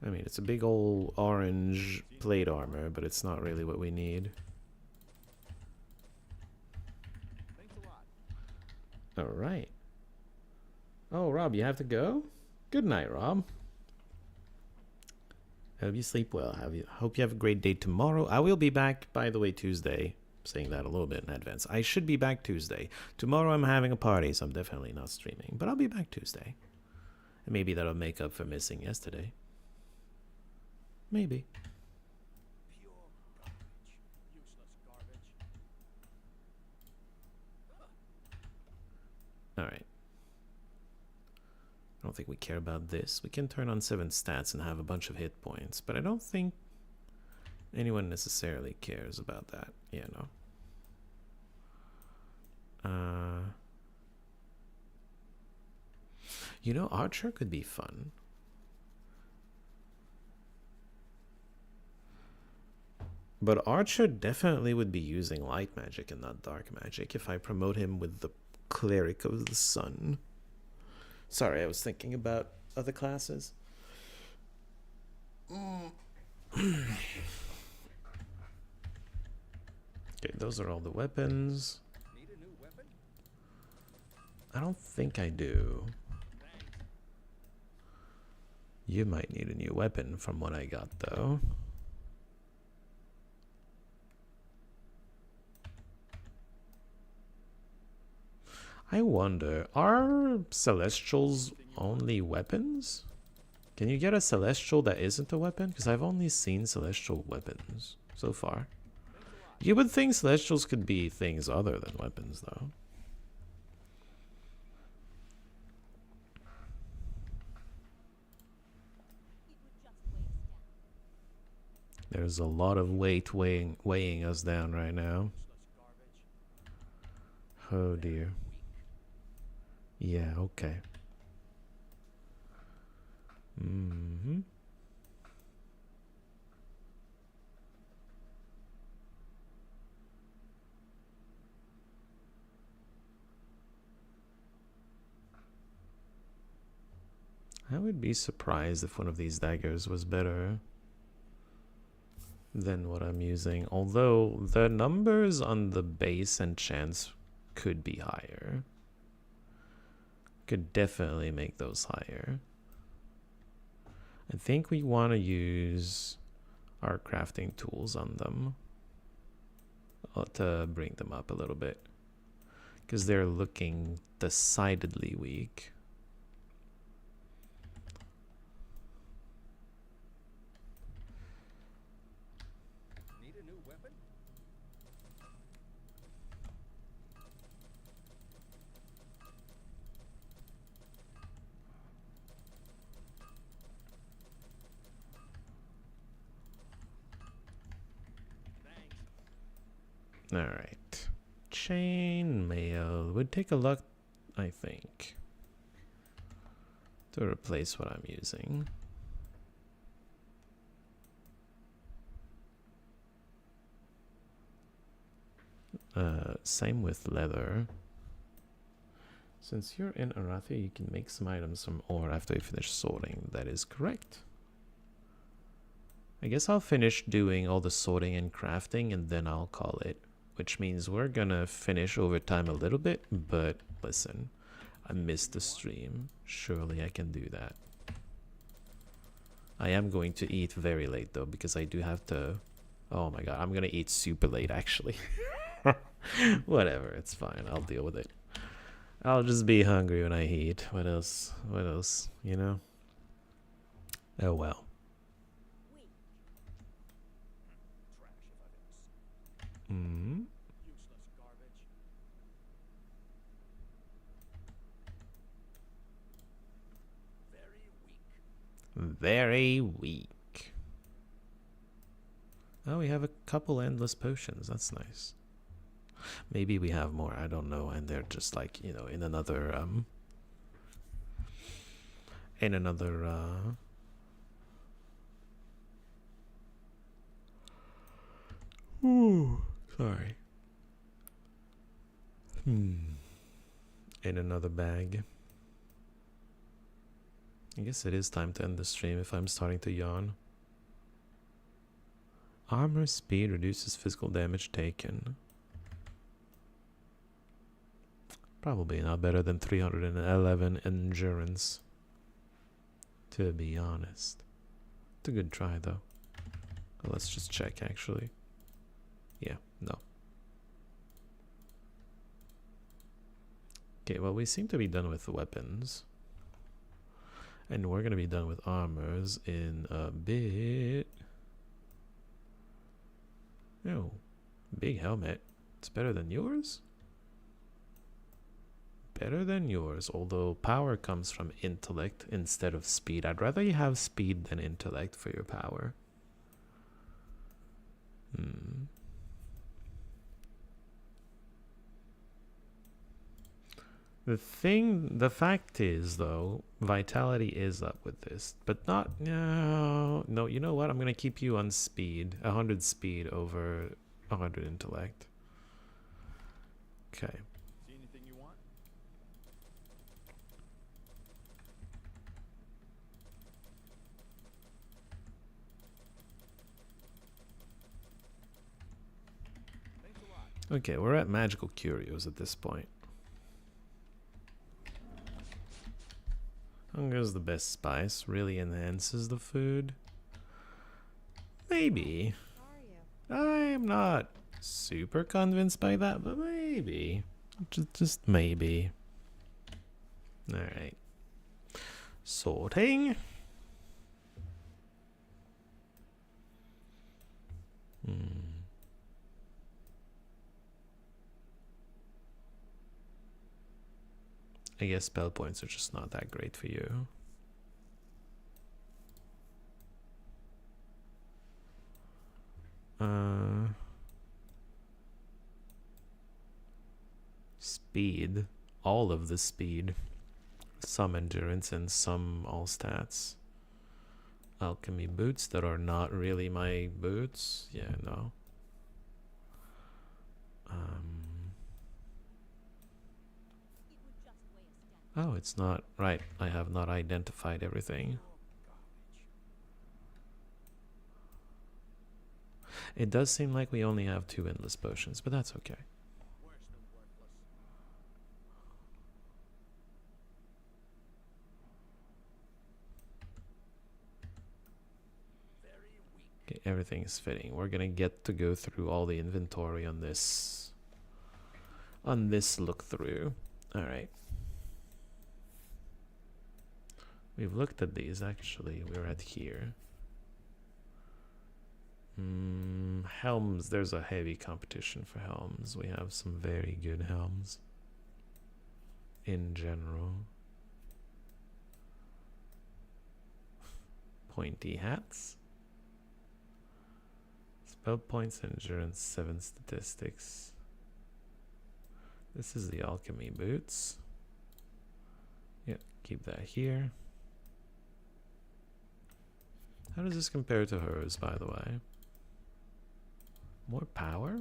I mean, it's a big old orange plate armor, but it's not really what we need. Thanks a lot. All right. Oh, Rob, you have to go? Good night, Rob. Hope you sleep well. Hope you have a great day tomorrow. I will be back, by the way, Tuesday. Saying that a little bit in advance. I should be back Tuesday. Tomorrow I'm having a party, so I'm definitely not streaming. But I'll be back Tuesday. And maybe that'll make up for missing yesterday. Maybe. Pure garbage. Useless garbage. Alright. I don't think we care about this. We can turn on 7 stats and have a bunch of hit points. But I don't think anyone necessarily cares about that. Yeah, no. You know, Archer could be fun. But Archer definitely would be using light magic and not dark magic if I promote him with the Cleric of the Sun. Sorry, I was thinking about other classes. Okay, those are all the weapons. Need a new weapon? I don't think I do. Thanks. You might need a new weapon from what I got, though. I wonder, are Celestials only weapons? Can you get a Celestial that isn't a weapon? Because I've only seen Celestial weapons so far. You would think Celestials could be things other than weapons, though. . There's a lot of weight weighing us down right now. Oh dear. Yeah, okay. Mm-hmm. I would be surprised if one of these daggers was better than what I'm using. Although the numbers on the base and chance could be higher. Could definitely make those higher. I think we want to use our crafting tools on them to bring them up a little bit. Because they're looking decidedly weak. Alright. Chain mail would take a lot, I think, to replace what I'm using. Same with leather. Since you're in Arathia, you can make some items from ore after you finish sorting. That is correct. I guess I'll finish doing all the sorting and crafting and then I'll call it. Which means we're gonna finish over time a little bit, but listen, I missed the stream. Surely I can do that. I am going to eat very late though, because I do have to... Oh my god, I'm gonna eat super late actually. Whatever, it's fine, I'll deal with it. I'll just be hungry when I eat. What else? What else? You know? Oh well. Mm-hmm. Very weak. Oh, we have a couple endless potions. That's nice. Maybe we have more. I don't know. And they're just like, you know, in another ooh, sorry. In another bag. I guess it is time to end the stream if I'm starting to yawn. Armor speed reduces physical damage taken. Probably not better than 311 endurance. To be honest. It's a good try though. Let's just check actually. Yeah, no. Okay, well we seem to be done with the weapons. And we're gonna be done with armors in a bit. Oh, big helmet. It's better than yours? Better than yours, although power comes from intellect instead of speed. I'd rather you have speed than intellect for your power. The fact is, though, vitality is up with this, but not, no, you know what? I'm going to keep you on speed, 100 speed over 100 intellect. Okay. See anything you want? Thanks a lot. Okay, we're at magical curios at this point. Hunger's the best spice. Really enhances the food. Maybe. I'm not super convinced by that, but maybe. Just maybe. Alright. Sorting. I guess spell points are just not that great for you. Speed. All of the speed. Some endurance and some all stats. Alchemy boots that are not really my boots. Yeah, no. Oh, it's not right. I have not identified everything. It does seem like we only have 2 endless potions, but that's okay. Okay, everything is fitting. We're gonna get to go through all the inventory on this look through. All right. We've looked at these actually. We're at here. Helms. There's a heavy competition for helms. We have some very good helms in general. Pointy hats. Spell points, endurance, 7 statistics. This is the alchemy boots. Yeah, keep that here. How does this compare to hers, by the way? More power?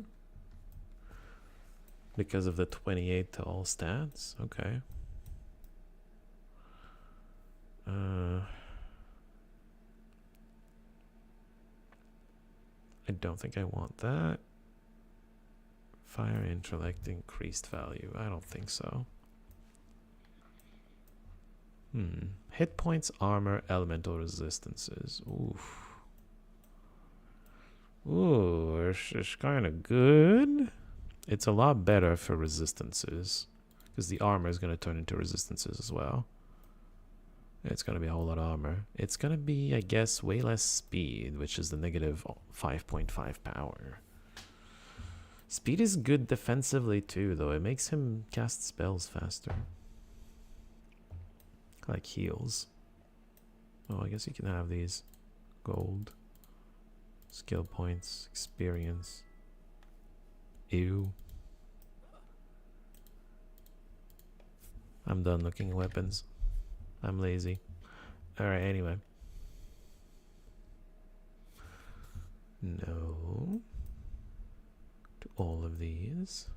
Because of the 28 to all stats? Okay. I don't think I want that. Fire intellect increased value. I don't think so. Hit points, armor, elemental resistances. Oof. Ooh, it's kind of good. It's a lot better for resistances, because the armor is going to turn into resistances as well. It's going to be a whole lot of armor. It's going to be, I guess, way less speed, which is the negative 5.5 power. Speed is good defensively too, though. It makes him cast spells faster. Like heals. Oh, I guess you can have these. Gold. Skill points. Experience. Ew. I'm done looking at weapons. I'm lazy. Alright, anyway. No. To all of these.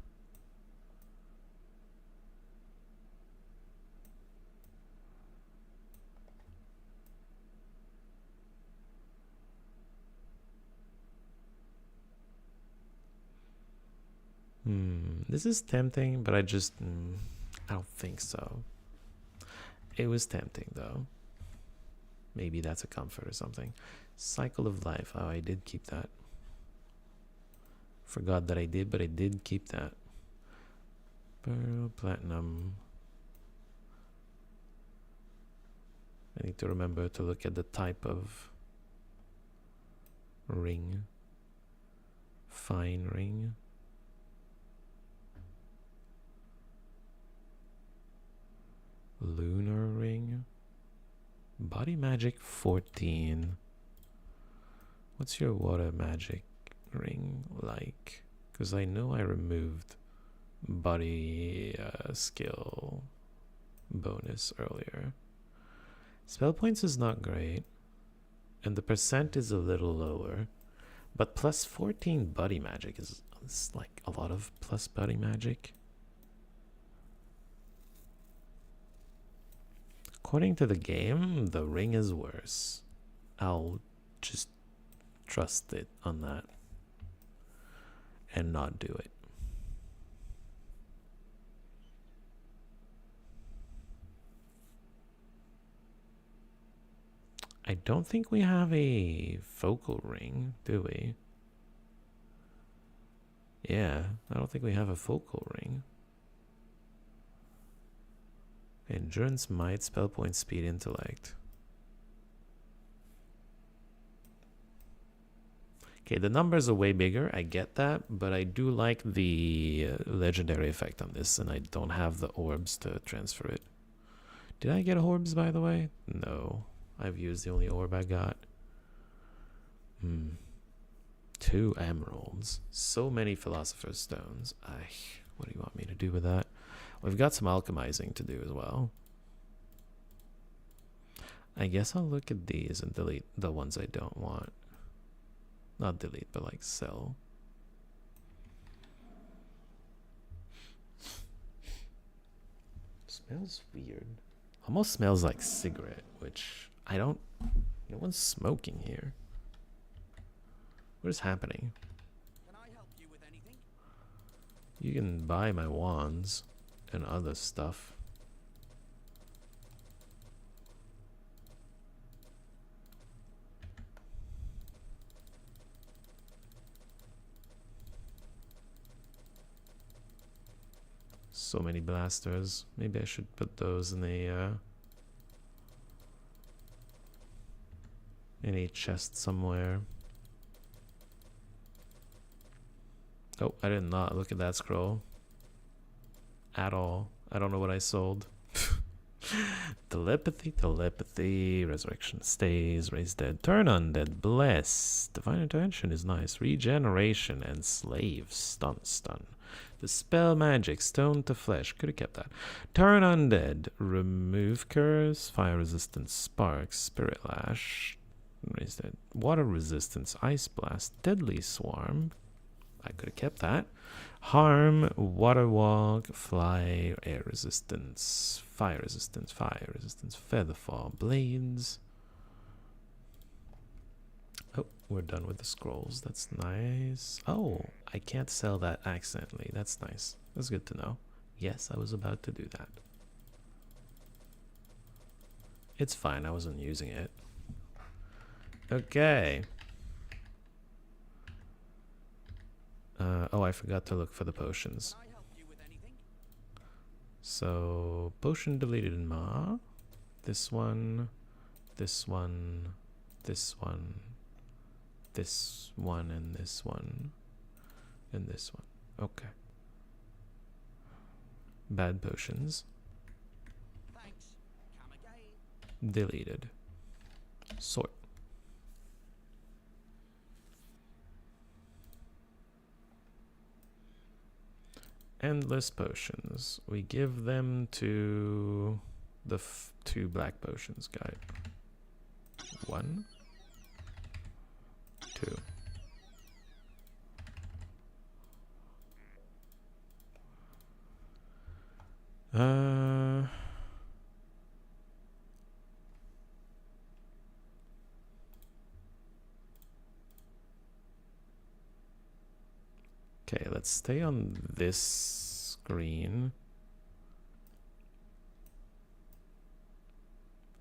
This is tempting, but I don't think so. It was tempting though. Maybe that's a comfort or something. Cycle of life. Oh, I did keep that. Forgot that I did, but I did keep that. Pearl, platinum. I need to remember to look at the type of ring. Fine ring. Lunar ring. Body magic 14. What's your water magic ring like? Because I know I removed body skill bonus earlier. Spell points is not great, and the percent is a little lower, but plus 14 body magic is like a lot of plus body magic. According to the game, the ring is worse. I'll just trust it on that and not do it. I don't think we have a focal ring, do we? Yeah, I don't think we have a focal ring. Endurance, might, spell point, speed, intellect. Okay, the numbers are way bigger, I get that, but I do like the legendary effect on this, and I don't have the orbs to transfer it. Did I get orbs, by the way? No. I've used the only orb I got. 2 emeralds. So many philosopher's stones. What do you want me to do with that? We've got some alchemizing to do as well. I guess I'll look at these and delete the ones I don't want. Not delete, but like sell. Smells weird. Almost smells like cigarette, which I don't... No one's smoking here. What is happening? Can I help you with anything? You can buy my wands and other stuff. So many blasters. Maybe I should put those in a chest somewhere. Oh, I did not look at that scroll at all. I don't know what I sold. Telepathy, resurrection stays, raise dead, turn undead, bless. Divine intervention is nice. Regeneration, enslave, stun. Dispel magic, stone to flesh. Could have kept that. Turn undead, remove curse, fire resistance, sparks, spirit lash, raise dead, water resistance, ice blast, deadly swarm. I could have kept that. Harm, water walk, fly, air resistance, fire resistance, feather fall, blades. Oh, we're done with the scrolls. That's nice. Oh, I can't sell that accidentally. That's nice. That's good to know. Yes, I was about to do that. It's fine. I wasn't using it. Okay. Oh, I forgot to look for the potions. Can I help you with anything? So, potion deleted in MAW. This one, this one, this one, this one, and this one, and this one. Okay. Bad potions. Thanks. Come again. Deleted. Sort. Endless potions. We give them to the two black potions guy. 1, 2. Okay, let's stay on this screen.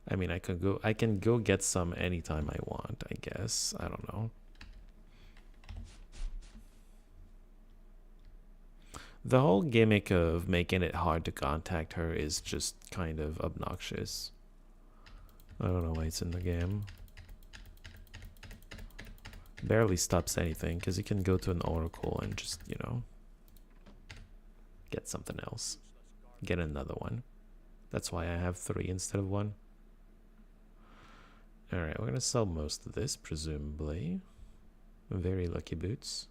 I mean, I can go get some anytime I want, I guess. I don't know. The whole gimmick of making it hard to contact her is just kind of obnoxious. I don't know why it's in the game. Barely stops anything because you can go to an oracle and just, you know, get something else. Get another one. That's why I have 3 instead of 1. Alright, we're going to sell most of this, presumably. Very lucky boots.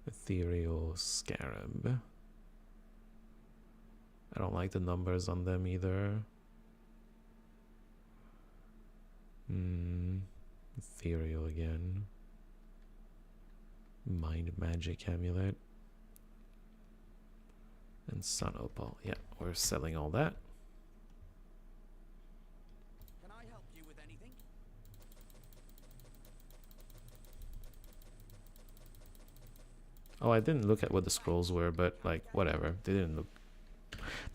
Ethereal scarab. I don't like the numbers on them either. Ethereal again. Mind magic amulet. And sun opal. Yeah, we're selling all that. Can I help you with anything? Oh, I didn't look at what the scrolls were, but like whatever. They didn't look.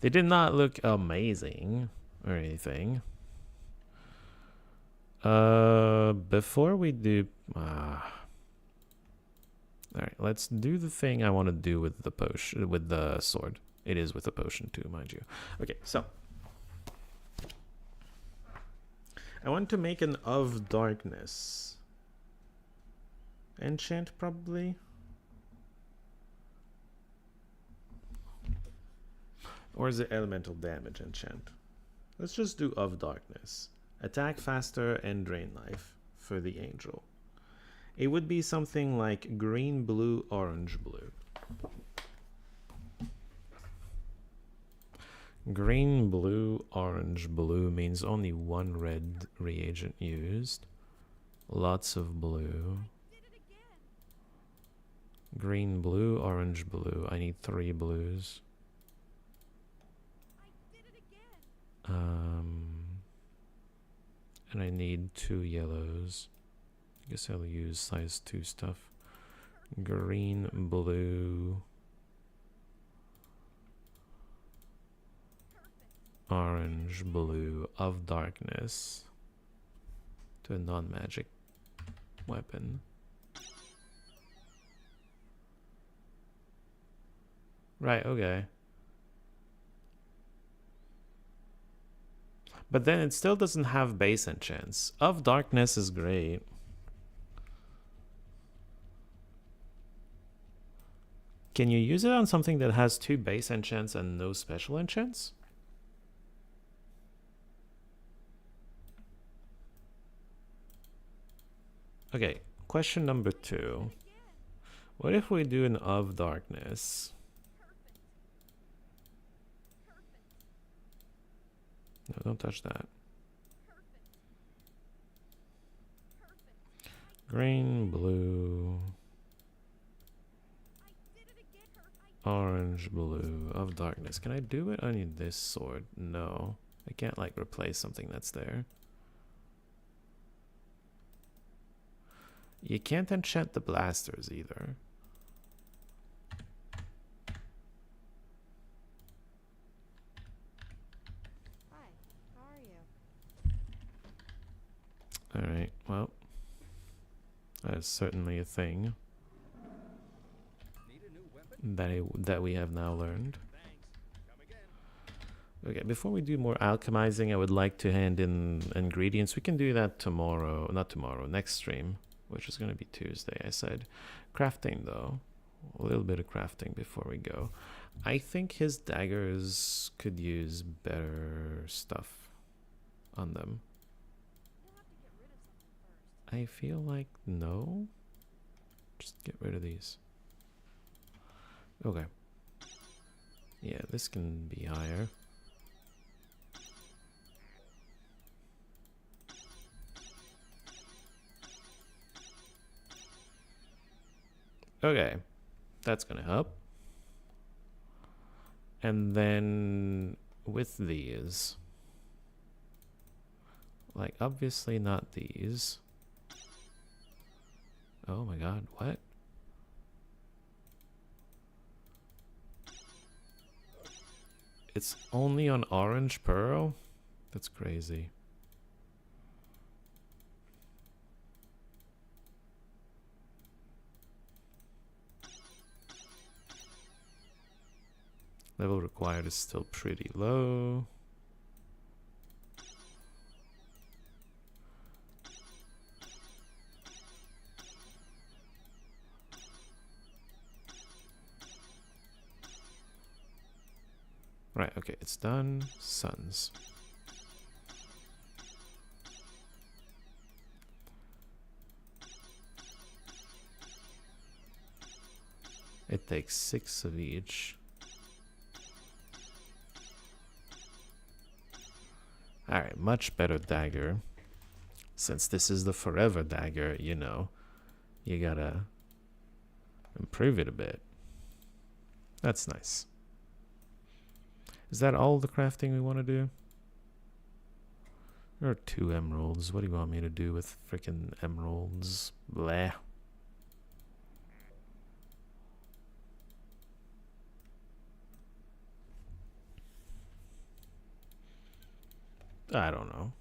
They did not look amazing or anything. Before we do, all right, let's do the thing I want to do with the potion, with the sword. It is with a potion too, mind you. Okay, so I want to make an of darkness enchant, probably. Or is it elemental damage enchant? Let's just do of darkness. Attack faster and drain life for the angel. It would be something like green, blue, orange, blue. Green, blue, orange, blue means only one red reagent used. Lots of blue. Green, blue, orange, blue. I need 3 blues. And I need 2 yellows. I guess I'll use size 2 stuff. Green, blue, orange, blue of darkness to a non-magic weapon. Right, okay. But then it still doesn't have base enchants. Of darkness is great. Can you use it on something that has 2 base enchants and no special enchants? Okay, question number 2. What if we do an of darkness? No, don't touch that. Green, blue, orange, blue of darkness. Can I do it? I need this sword. No, I can't like replace something that's there. You can't enchant the blasters either. Hi, how are you? Alright, well, that's certainly a thing that we have now learned. Okay, before we do more alchemizing, I would like to hand in ingredients. We can do that tomorrow, not tomorrow, next stream, which is going to be Tuesday, I said. Crafting, though. A little bit of crafting before we go. I think his daggers could use better stuff on them. I feel like no. Just get rid of these. Okay. Yeah, this can be higher. Okay, that's gonna help. And then with these, like obviously not these. Oh my god, what? It's only on orange pearl? That's crazy. Level required is still pretty low. Right, okay, it's done. Suns. It takes 6 of each. Alright, much better dagger. Since this is the forever dagger, you know, you gotta improve it a bit. That's nice. Is that all the crafting we want to do? There are 2 emeralds. What do you want me to do with freaking emeralds? Bleh. I don't know.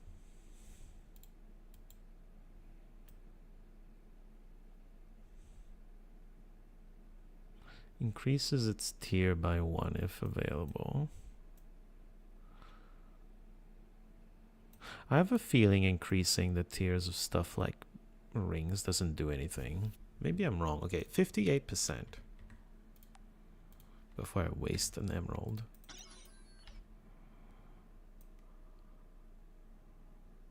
Increases its tier by 1 if available. I have a feeling increasing the tiers of stuff like rings doesn't do anything. Maybe I'm wrong. Okay, 58%. Before I waste an emerald.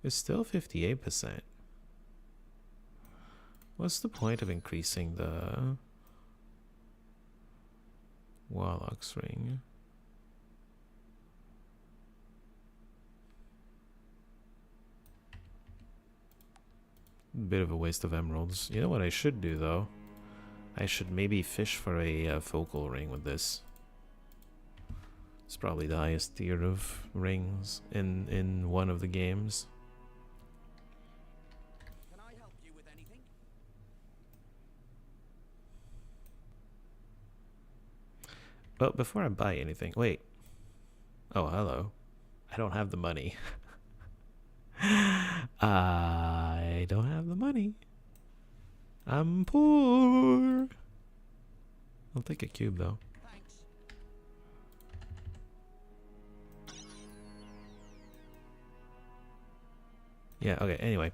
It's still 58%. What's the point of increasing the Warlock's ring? bit of a waste of emeralds. You know what I should do though? I should maybe fish for a focal ring with this. It's probably the highest tier of rings in one of the games. Can I help you with anything? But before I buy anything, wait. Oh, hello. I don't have the money. I don't have the money. I'm poor. I'll take a cube though. Thanks. Yeah, okay, anyway.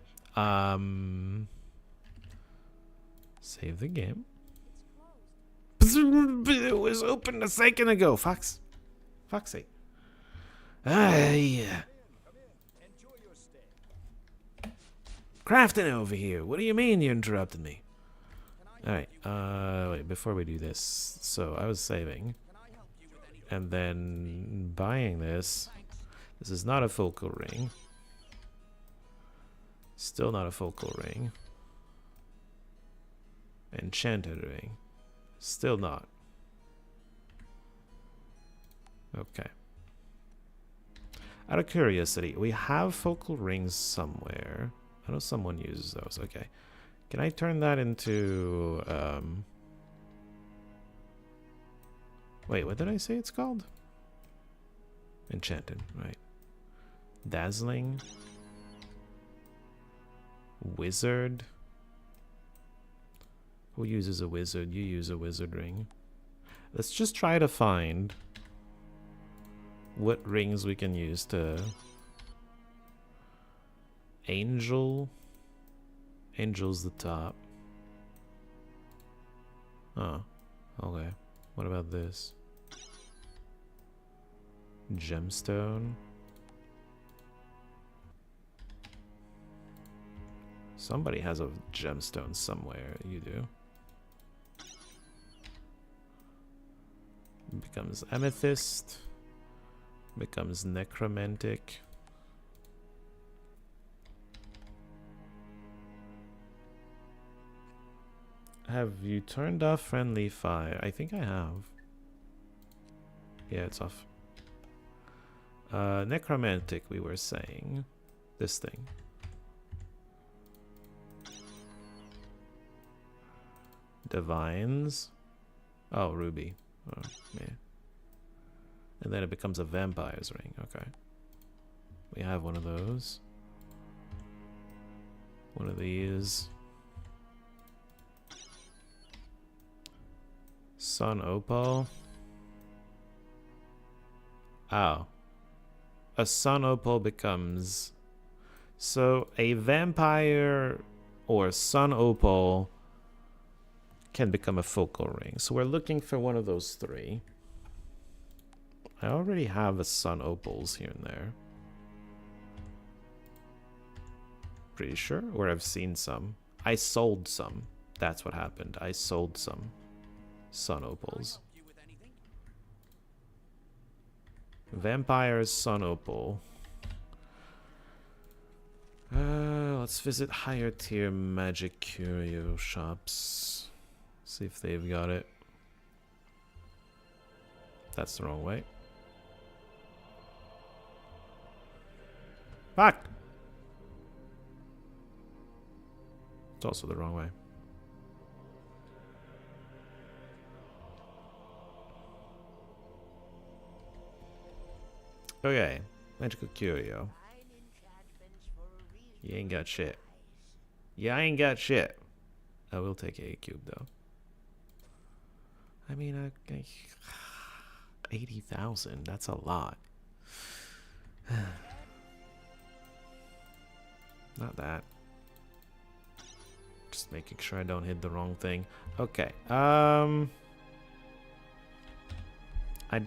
Save the game. It was open a second ago. Fuck's sake. Ah, yeah. Enjoy your stay. Crafting over here. What do you mean you interrupted me? Alright, wait, before we do this. So, I was saving. Can I help you with anything? And then buying this. This is not a focal ring. Still not a focal ring. Enchanted ring. Still not. Okay. Out of curiosity, we have focal rings somewhere. I know someone uses those. Okay. Can I turn that into... Wait, what did I say it's called? Enchanted, right. Dazzling. Wizard. Who uses a wizard? You use a wizard ring. Let's just try to find what rings we can use to... Angel. Angel's the top. Oh, okay. What about this? Gemstone. Somebody has a gemstone somewhere. You do. Becomes amethyst. Becomes necromantic. Have you turned off friendly fire? I think I have. Yeah, it's off. Necromantic, we were saying. This thing. Divines. Oh, ruby. Oh, yeah. And then it becomes a vampire's ring. Okay. We have one of those. One of these. Sun opal. Oh. A sun opal becomes... So, a vampire or sun opal can become a focal ring. So we're looking for one of those three. I already have a sun opals here and there. Pretty sure? Or I've seen some. I sold some. That's what happened. I sold some sun opals. Help you with anything? Vampire's sun opal. Let's visit higher tier magic curio shops. See if they've got it. That's the wrong way. Fuck! It's also the wrong way. Okay, magical curio. You ain't got shit. Yeah, I ain't got shit. I will take a cube though. I mean, 80,000. That's a lot. Not that. Just making sure I don't hit the wrong thing. Okay. I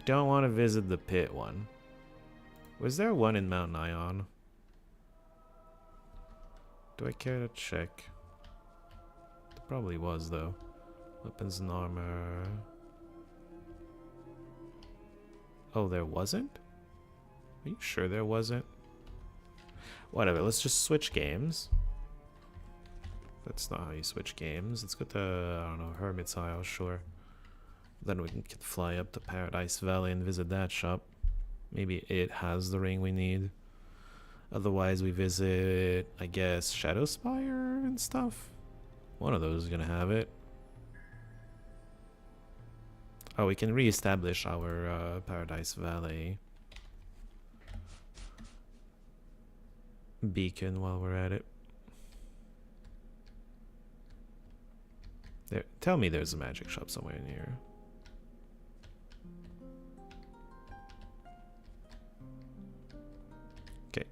don't want to visit the pit one. Was there one in Mount Ion? Do I care to check? There probably was though. Weapons and armor. Oh, there wasn't? Are you sure there wasn't? Whatever, let's just switch games. That's not how you switch games. Let's go to, I don't know, Hermit's Isle, sure. Then we can fly up to Paradise Valley and visit that shop. Maybe it has the ring we need. Otherwise, we visit, I guess, Shadowspire and stuff. One of those is gonna have it. Oh, we can re-establish our Paradise Valley beacon while we're at it. There, tell me there's a magic shop somewhere in here. Okay.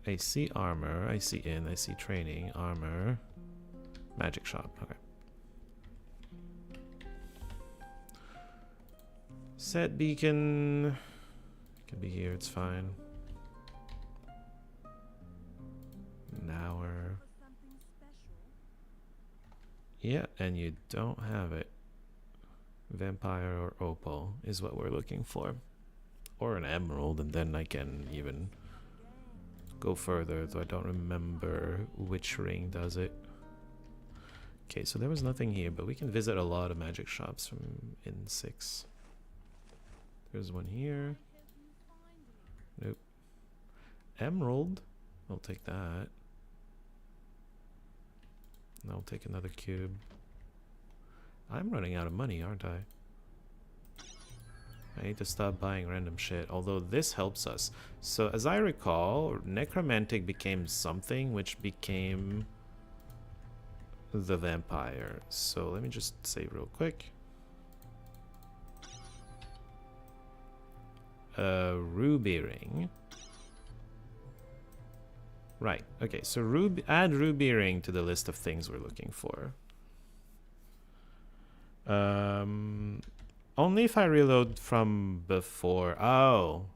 I see armor, I see inn, I see training, armor, magic shop. Okay. Set beacon. Could be here, it's fine. An hour. Yeah, and you don't have it. Vampire or opal is what we're looking for. Or an emerald, and then I can even go further, though I don't remember which ring does it. Okay, so there was nothing here, but we can visit a lot of magic shops from in 6. There's one here. Nope. Emerald. I'll take that. And I'll take another cube. I'm running out of money, aren't I? I need to stop buying random shit. Although this helps us. So as I recall, Necromantic became something which became the vampire. So let me just save real quick. Ruby ring. Right. Okay. So add ruby ring to the list of things we're looking for. Only if I reload from before. Oh,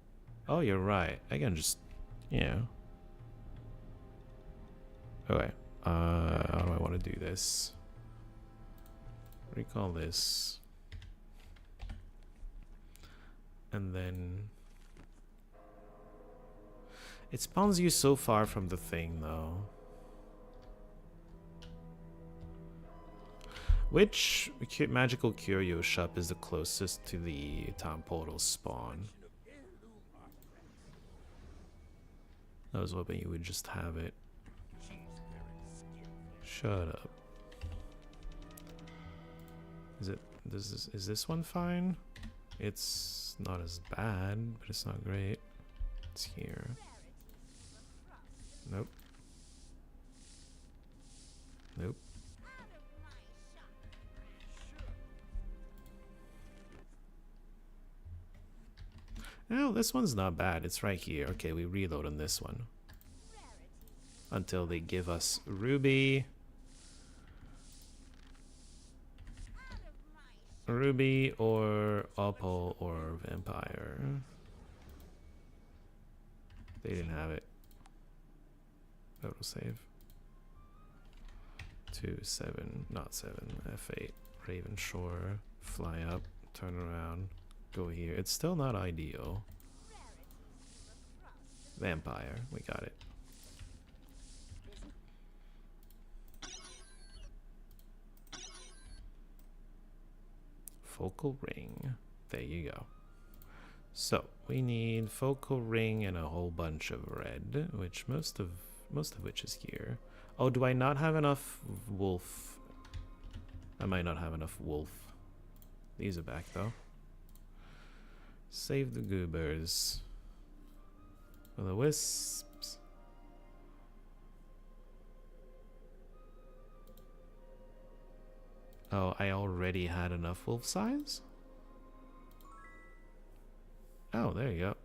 you're right. I can just, yeah. Okay. How do I want to do this? Recall this. And then it spawns you so far from the thing, though. Which magical curio shop is the closest to the town portal spawn? I was hoping you would just have it. Shut up. Is this one fine? It's not as bad, but it's not great. It's here. Nope. Nope. No, this one's not bad. It's right here. Okay, we reload on this one. Until they give us ruby. Ruby or opal or vampire. They didn't have it. Auto save. 2, 7, not 7, F8. Raven Shore. Fly up, turn around, go here. It's still not ideal. Vampire, we got it. Focal ring. There you go. So we need focal ring and a whole bunch of red, which most of which is here. Oh, do I not have enough wolf? I might not have enough wolf. These are back though. Save the goobers. For the wisps. Oh, I already had enough wolf size? Oh, there you go.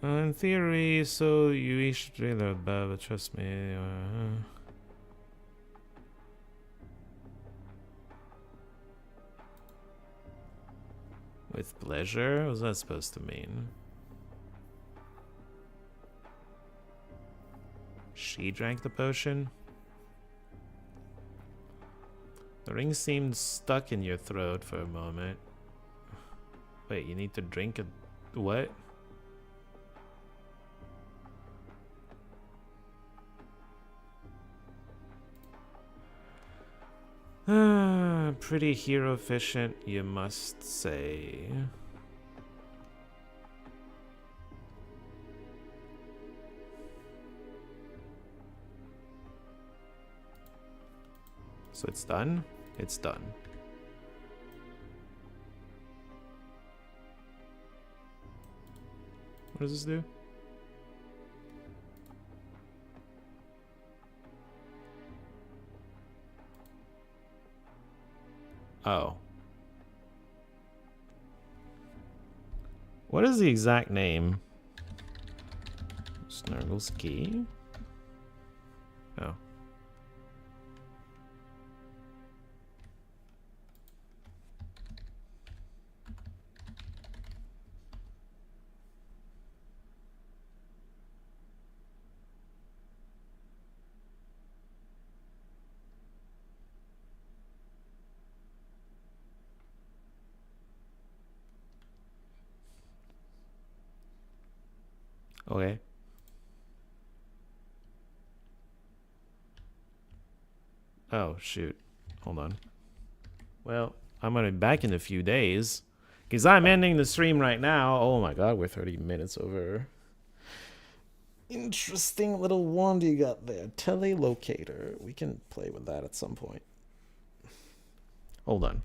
In theory, so you each do that, but trust me. With pleasure? What's that supposed to mean? She drank the potion? The ring seemed stuck in your throat for a moment. Wait, you need to drink a... what? pretty hero efficient, you must say. So it's done? It's done. What does this do? Oh. What is the exact name? Snargleski? Oh. Okay. Oh, shoot. Hold on. Well, I'm gonna be back in a few days. Because I'm ending the stream right now. Oh my god, we're 30 minutes over. Interesting little wand you got there. Telelocator. We can play with that at some point. Hold on.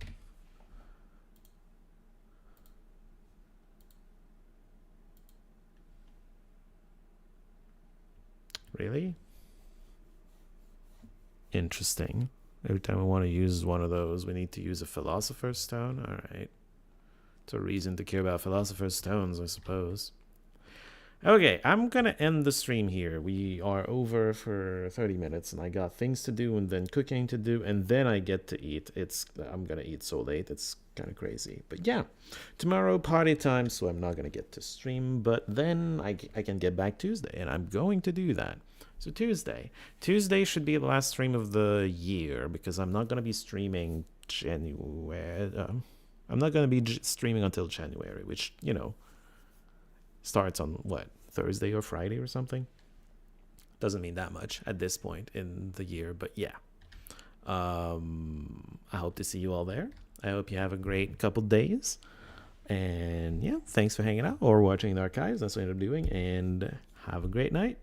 Really? Interesting. Every time we want to use one of those, we need to use a Philosopher's Stone. Alright. It's a reason to care about Philosopher's Stones, I suppose. Okay, I'm gonna end the stream here. We are over for 30 minutes, and I got things to do, and then cooking to do, and then I get to eat. I'm gonna eat so late, it's kind of crazy. But yeah, tomorrow party time, so I'm not gonna get to stream, but then I can get back Tuesday, and I'm going to do that. So Tuesday should be the last stream of the year, because I'm not gonna be streaming January. I'm not gonna be streaming until January, which, you know, starts on what, Thursday or Friday or something. Doesn't mean that much at this point in the year, but yeah. I hope to see you all there. I hope you have a great couple days, and yeah, thanks for hanging out or watching the archives. That's what I'm doing, and have a great night.